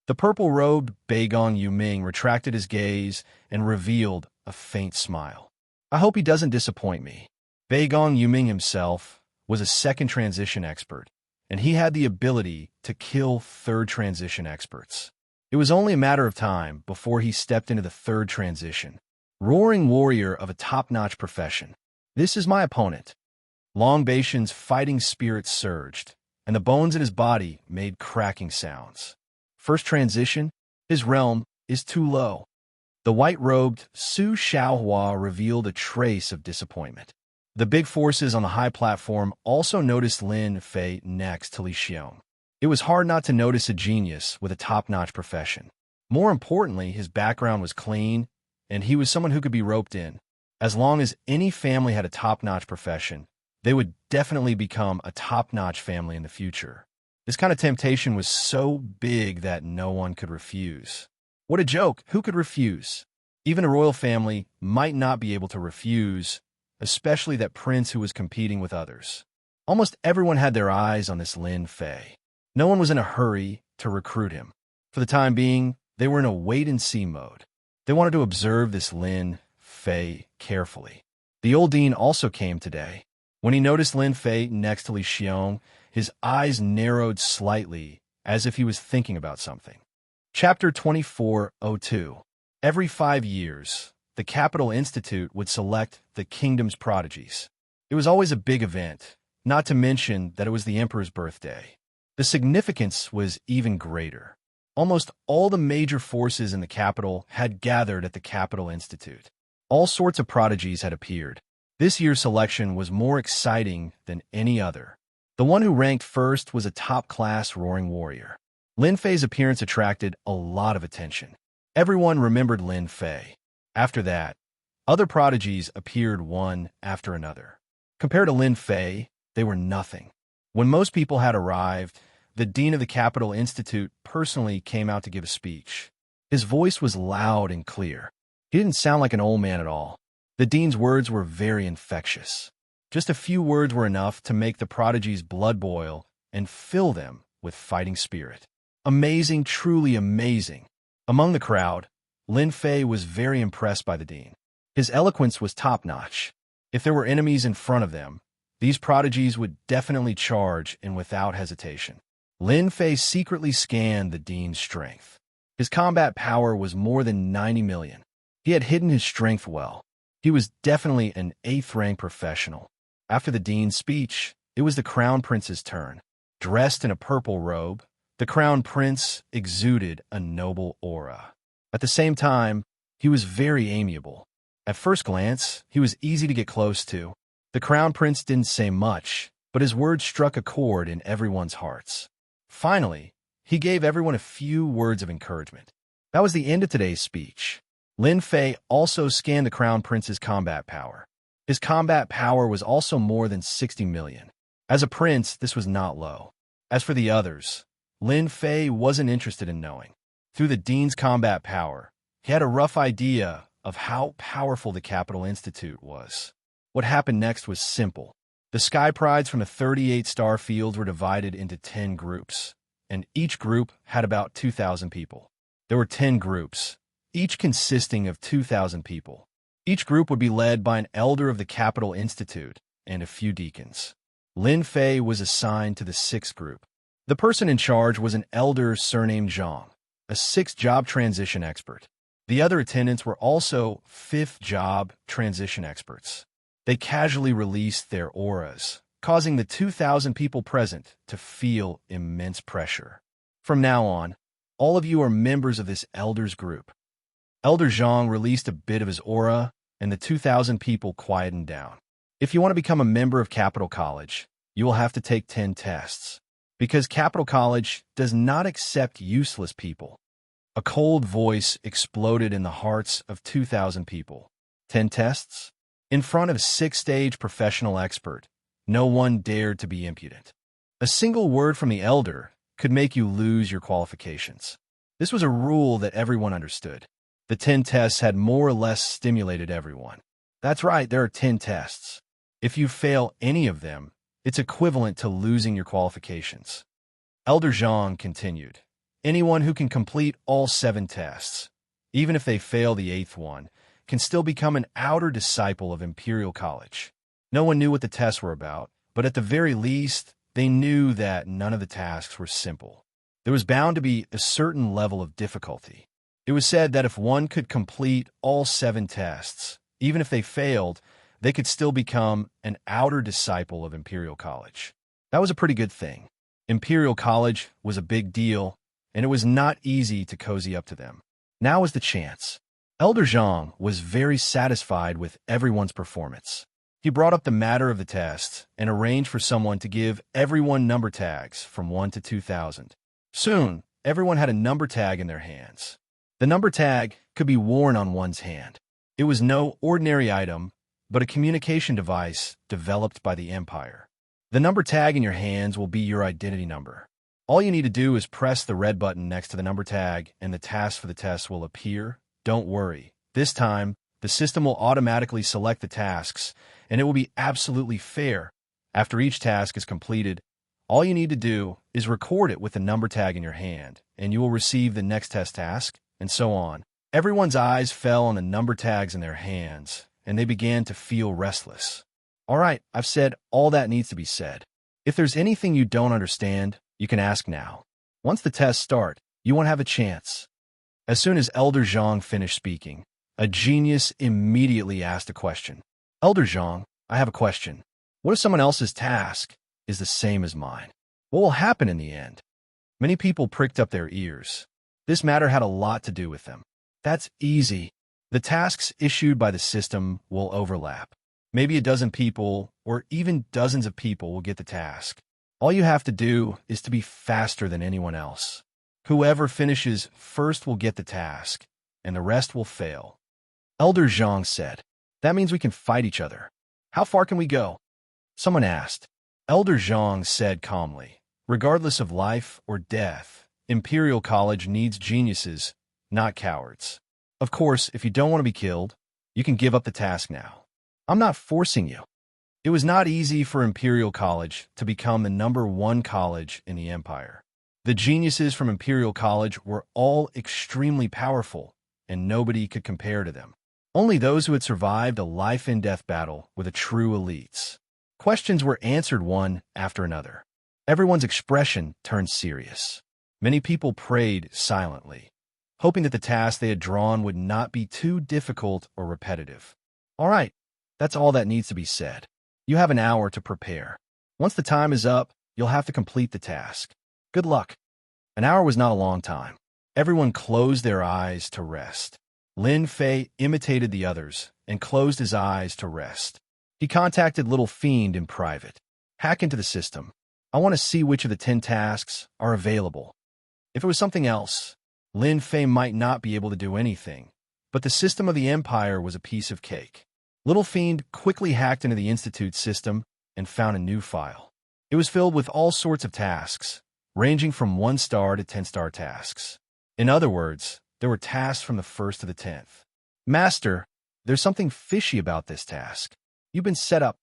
The purple-robed Beigong Yuming retracted his gaze and revealed a faint smile. I hope he doesn't disappoint me. Beigong Yuming himself was a second transition expert, and he had the ability to kill third transition experts. It was only a matter of time before he stepped into the third transition. Roaring warrior of a top-notch profession. This is my opponent. Long Beishan's fighting spirit surged, and the bones in his body made cracking sounds. First transition, his realm is too low. The white-robed Su Xiaohua revealed a trace of disappointment. The big forces on the high platform also noticed Lin Fei next to Li Xiong. It was hard not to notice a genius with a top-notch profession. More importantly, his background was clean, and he was someone who could be roped in. As long as any family had a top-notch profession, they would definitely become a top-notch family in the future. This kind of temptation was so big that no one could refuse. What a joke! Who could refuse? Even a royal family might not be able to refuse, especially that prince who was competing with others. Almost everyone had their eyes on this Lin Fei. No one was in a hurry to recruit him. For the time being, they were in a wait-and-see mode. They wanted to observe this Lin Fei carefully. The old dean also came today. When he noticed Lin Fei next to Li Xiong, his eyes narrowed slightly, as if he was thinking about something. Chapter 2402. Every 5 years, the Capital Institute would select the kingdom's prodigies. It was always a big event, not to mention that it was the emperor's birthday. The significance was even greater. Almost all the major forces in the capital had gathered at the Capital Institute. All sorts of prodigies had appeared. This year's selection was more exciting than any other. The one who ranked first was a top-class roaring warrior. Lin Fei's appearance attracted a lot of attention. Everyone remembered Lin Fei. After that, other prodigies appeared one after another. Compared to Lin Fei, they were nothing. When most people had arrived, the dean of the Capital Institute personally came out to give a speech. His voice was loud and clear. He didn't sound like an old man at all. The dean's words were very infectious. Just a few words were enough to make the prodigy's blood boil and fill them with fighting spirit. Amazing, truly amazing. Among the crowd, Lin Fei was very impressed by the dean. His eloquence was top-notch. If there were enemies in front of them, these prodigies would definitely charge and without hesitation. Lin Fei secretly scanned the dean's strength. His combat power was more than 90 million. He had hidden his strength well. He was definitely an 8th-rank professional. After the dean's speech, it was the crown prince's turn. Dressed in a purple robe, the crown prince exuded a noble aura. At the same time, he was very amiable. At first glance, he was easy to get close to. The Crown Prince didn't say much, but his words struck a chord in everyone's hearts. Finally, he gave everyone a few words of encouragement. That was the end of today's speech. Lin Fei also scanned the Crown Prince's combat power. His combat power was also more than 60 million. As a prince, this was not low. As for the others, Lin Fei wasn't interested in knowing. Through the dean's combat power, he had a rough idea of how powerful the Capital Institute was. What happened next was simple. The Sky Prides from the 38 star fields were divided into 10 groups, and each group had about 2,000 people. There were 10 groups, each consisting of 2,000 people. Each group would be led by an elder of the Capital Institute and a few deacons. Lin Fei was assigned to the 6th group. The person in charge was an elder surnamed Zhang, a 6th job transition expert. The other attendants were also 5th job transition experts. They casually released their auras, causing the 2,000 people present to feel immense pressure. From now on, all of you are members of this elder's group. Elder Zhang released a bit of his aura, and the 2,000 people quietened down. If you want to become a member of Capital College, you will have to take 10 tests. Because Capital College does not accept useless people. A cold voice exploded in the hearts of 2,000 people. 10 tests? In front of a 6th-stage professional expert, no one dared to be impudent. A single word from the elder could make you lose your qualifications. This was a rule that everyone understood. The 10 tests had more or less stimulated everyone. That's right, there are 10 tests. If you fail any of them, it's equivalent to losing your qualifications. Elder Zhang continued. Anyone who can complete all 7 tests, even if they fail the 8th one, can still become an outer disciple of Imperial College. No one knew what the tests were about, but at the very least, they knew that none of the tasks were simple. There was bound to be a certain level of difficulty. It was said that if one could complete all 7 tests, even if they failed, they could still become an outer disciple of Imperial College. That was a pretty good thing. Imperial College was a big deal, and it was not easy to cozy up to them. Now was the chance. Elder Zhang was very satisfied with everyone's performance. He brought up the matter of the test and arranged for someone to give everyone number tags from 1 to 2,000. Soon, everyone had a number tag in their hands. The number tag could be worn on one's hand. It was no ordinary item, but a communication device developed by the Empire. The number tag in your hands will be your identity number. All you need to do is press the red button next to the number tag, and the task for the test will appear. Don't worry. This time, the system will automatically select the tasks, and it will be absolutely fair. After each task is completed, all you need to do is record it with the number tag in your hand, and you will receive the next test task, and so on. Everyone's eyes fell on the number tags in their hands, and they began to feel restless. All right, I've said all that needs to be said. If there's anything you don't understand, you can ask now. Once the tests start, you won't have a chance. As soon as Elder Zhang finished speaking, a genius immediately asked a question. Elder Zhang, I have a question. What if someone else's task is the same as mine? What will happen in the end? Many people pricked up their ears. This matter had a lot to do with them. That's easy. The tasks issued by the system will overlap. Maybe a dozen people, or even dozens of people, will get the task. All you have to do is to be faster than anyone else. Whoever finishes first will get the task, and the rest will fail. Elder Zhang said, That means we can fight each other. How far can we go? Someone asked. Elder Zhang said calmly, Regardless of life or death, Imperial College needs geniuses, not cowards. Of course, if you don't want to be killed, you can give up the task now. I'm not forcing you. It was not easy for Imperial College to become the #1 college in the Empire. The geniuses from Imperial College were all extremely powerful, and nobody could compare to them. Only those who had survived a life-and-death battle were the true elites. Questions were answered one after another. Everyone's expression turned serious. Many people prayed silently, hoping that the task they had drawn would not be too difficult or repetitive. All right, that's all that needs to be said. You have an hour to prepare. Once the time is up, you'll have to complete the task. Good luck. An hour was not a long time. Everyone closed their eyes to rest. Lin Fei imitated the others and closed his eyes to rest. He contacted Little Fiend in private. Hack into the system. I want to see which of the 10 tasks are available. If it was something else, Lin Fei might not be able to do anything, but the system of the Empire was a piece of cake. Little Fiend quickly hacked into the Institute's system and found a new file. It was filled with all sorts of tasks, ranging from 1-star to 10-star tasks. In other words, there were tasks from the 1st to the 10th. Master, there's something fishy about this task. You've been set up.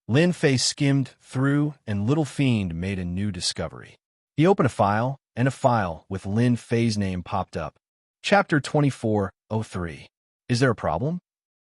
Lin Fei skimmed through, and Little Fiend made a new discovery. He opened a file, and a file with Lin Fei's name popped up. Chapter 2403. Is there a problem?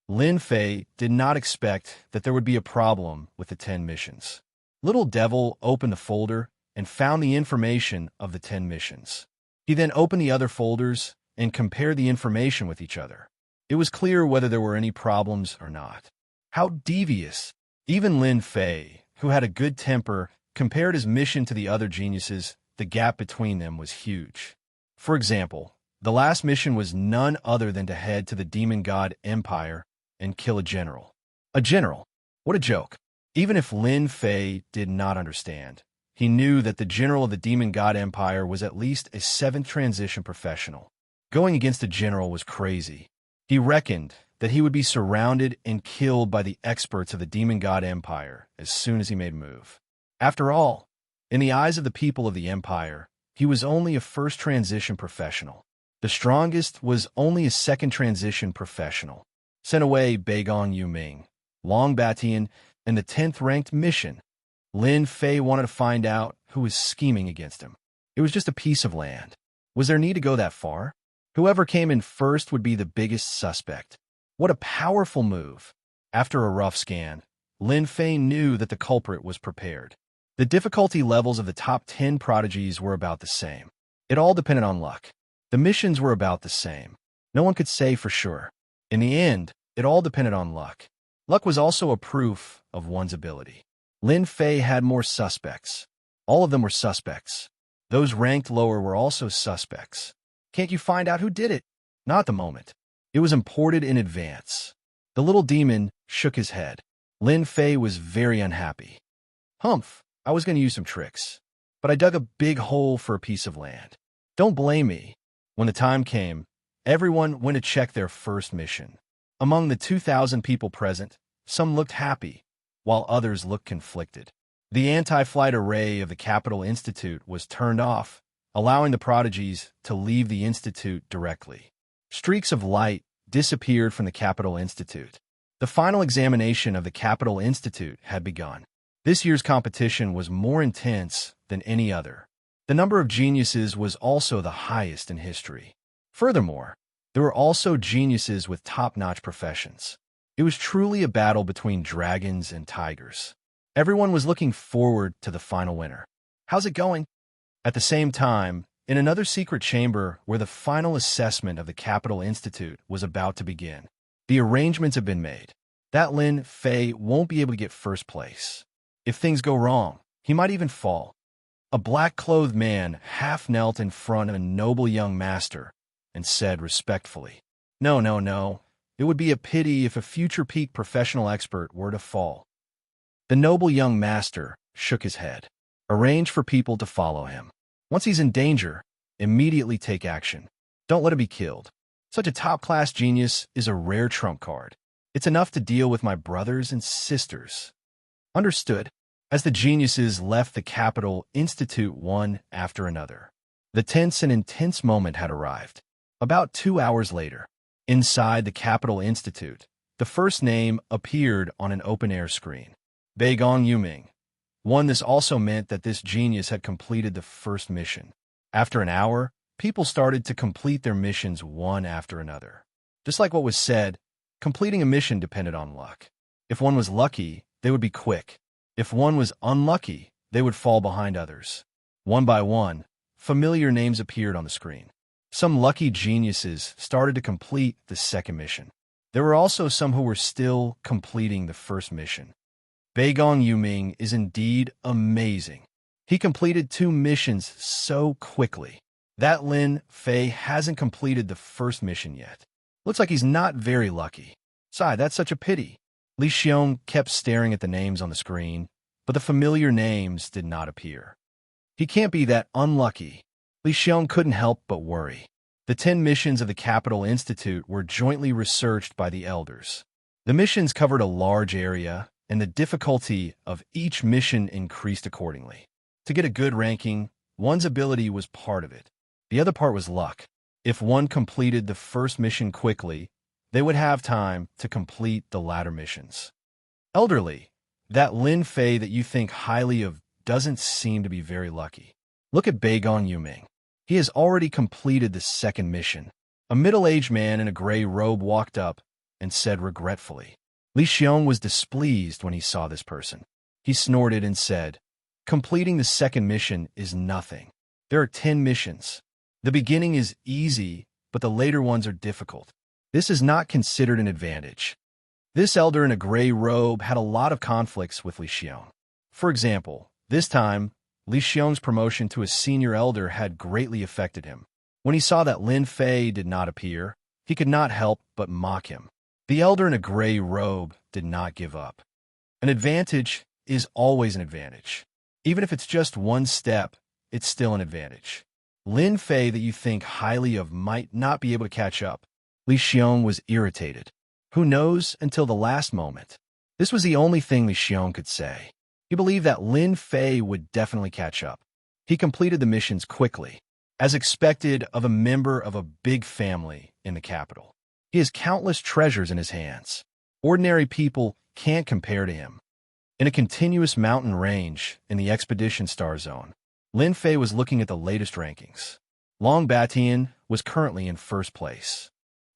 Lin Fei did not expect that there would be a problem with the 10 missions. Little Devil opened the folder and found the information of the 10 missions. He then opened the other folders and compared the information with each other. It was clear whether there were any problems or not. How devious! Even Lin Fei, who had a good temper, compared his mission to the other geniuses. The gap between them was huge. For example, the last mission was none other than to head to the demon god Empire and kill a general. A general? What a joke. Even if Lin Fei did not understand, he knew that the general of the demon god Empire was at least a 7th transition professional. Going against a general was crazy. He reckoned that he would be surrounded and killed by the experts of the demon god Empire as soon as he made a move. After all, in the eyes of the people of the Empire, he was only a 1st transition professional. The strongest was only a 2nd transition professional. Sent away Beigong Yuming, Long Batian, and the 10th ranked mission. Lin Fei wanted to find out who was scheming against him. It was just a piece of land. Was there need to go that far? Whoever came in first would be the biggest suspect. What a powerful move. After a rough scan, Lin Fei knew that the culprit was prepared. The difficulty levels of the top 10 prodigies were about the same. It all depended on luck. The missions were about the same. No one could say for sure. In the end, it all depended on luck. Luck was also a proof of one's ability. Lin Fei had more suspects. All of them were suspects. Those ranked lower were also suspects. Can't you find out who did it? Not at the moment. It was imported in advance. The little demon shook his head. Lin Fei was very unhappy. Humph, I was going to use some tricks, but I dug a big hole for a piece of land. Don't blame me. When the time came, everyone went to check their first mission. Among the 2,000 people present, some looked happy, while others looked conflicted. The anti-flight array of the Capital Institute was turned off, allowing the prodigies to leave the Institute directly. Streaks of light disappeared from the Capital Institute. The final examination of the Capital Institute had begun. This year's competition was more intense than any other. The number of geniuses was also the highest in history. Furthermore, there were also geniuses with top-notch professions. It was truly a battle between dragons and tigers. Everyone was looking forward to the final winner. How's it going? At the same time, in another secret chamber where the final assessment of the Capital Institute was about to begin, the arrangements have been made. That Lin Fei won't be able to get first place. If things go wrong, he might even fall. A black-clothed man half knelt in front of a noble young master and said respectfully, "No, no, no. It would be a pity if a future peak professional expert were to fall." The noble young master shook his head. Arrange for people to follow him. Once he's in danger, immediately take action. Don't let him be killed. Such a top-class genius is a rare trump card. It's enough to deal with my brothers and sisters. Understood. As the geniuses left the Capital Institute one after another, the tense and intense moment had arrived. About 2 hours later, inside the Capital Institute, the first name appeared on an open-air screen. Beigong Yuming. This also meant that this genius had completed the first mission. After an hour, people started to complete their missions one after another. Just like what was said, completing a mission depended on luck. If one was lucky, they would be quick. If one was unlucky, they would fall behind others. One by one, familiar names appeared on the screen. Some lucky geniuses started to complete the second mission. There were also some who were still completing the first mission. Beigong Yuming is indeed amazing. He completed 2 missions so quickly. That Lin Fei hasn't completed the first mission yet. Looks like he's not very lucky. Sigh, that's such a pity. Li Xiong kept staring at the names on the screen, but the familiar names did not appear. He can't be that unlucky. Li Xiong couldn't help but worry. The 10 missions of the Capital Institute were jointly researched by the elders. The missions covered a large area, and the difficulty of each mission increased accordingly. To get a good ranking, one's ability was part of it. The other part was luck. If one completed the first mission quickly, they would have time to complete the latter missions. Elderly, that Lin Fei that you think highly of doesn't seem to be very lucky. Look at Beigong Yuming. He has already completed the second mission. A middle-aged man in a gray robe walked up and said regretfully. Li Xiong was displeased when he saw this person. He snorted and said, "Completing the second mission is nothing. There are 10 missions. The beginning is easy, but the later ones are difficult. This is not considered an advantage." This elder in a gray robe had a lot of conflicts with Li Xiong. For example, this time, Li Xiong's promotion to a senior elder had greatly affected him. When he saw that Lin Fei did not appear, he could not help but mock him. The elder in a gray robe did not give up. An advantage is always an advantage. Even if it's just one step, it's still an advantage. Lin Fei that you think highly of might not be able to catch up. Li Xiong was irritated. Who knows until the last moment? This was the only thing Li Xiong could say. He believed that Lin Fei would definitely catch up. He completed the missions quickly, as expected of a member of a big family in the capital. He has countless treasures in his hands. Ordinary people can't compare to him. In a continuous mountain range in the Expedition Star Zone, Lin Fei was looking at the latest rankings. Long Batian was currently in first place.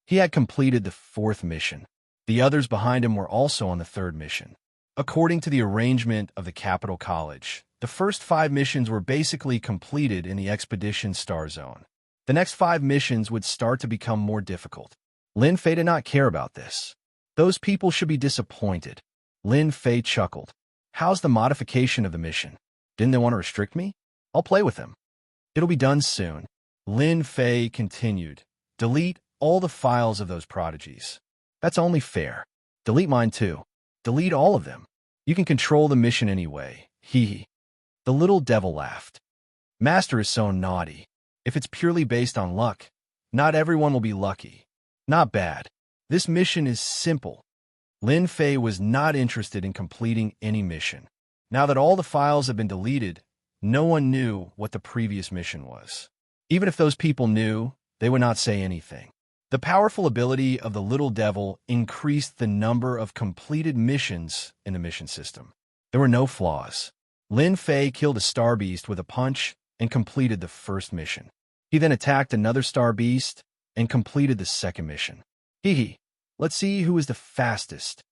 He had completed the 4th mission. The others behind him were also on the 3rd mission. According to the arrangement of the Capital College, the first 5 missions were basically completed in the Expedition Star Zone. The next 5 missions would start to become more difficult. Lin Fei did not care about this. Those people should be disappointed. Lin Fei chuckled. How's the modification of the mission? Didn't they want to restrict me? I'll play with them. It'll be done soon. Lin Fei continued. Delete all the files of those prodigies. That's only fair. Delete mine too. Delete all of them. You can control the mission anyway. Hee hee. The little devil laughed. Master is so naughty. If it's purely based on luck, not everyone will be lucky. Not bad. This mission is simple. Lin Fei was not interested in completing any mission. Now that all the files have been deleted, no one knew what the previous mission was. Even if those people knew, they would not say anything. The powerful ability of the little devil increased the number of completed missions in the mission system. There were no flaws. Lin Fei killed a star beast with a punch and completed the 1st mission. He then attacked another star beast and completed the 2nd mission. Hee hee. Let's see who is the fastest.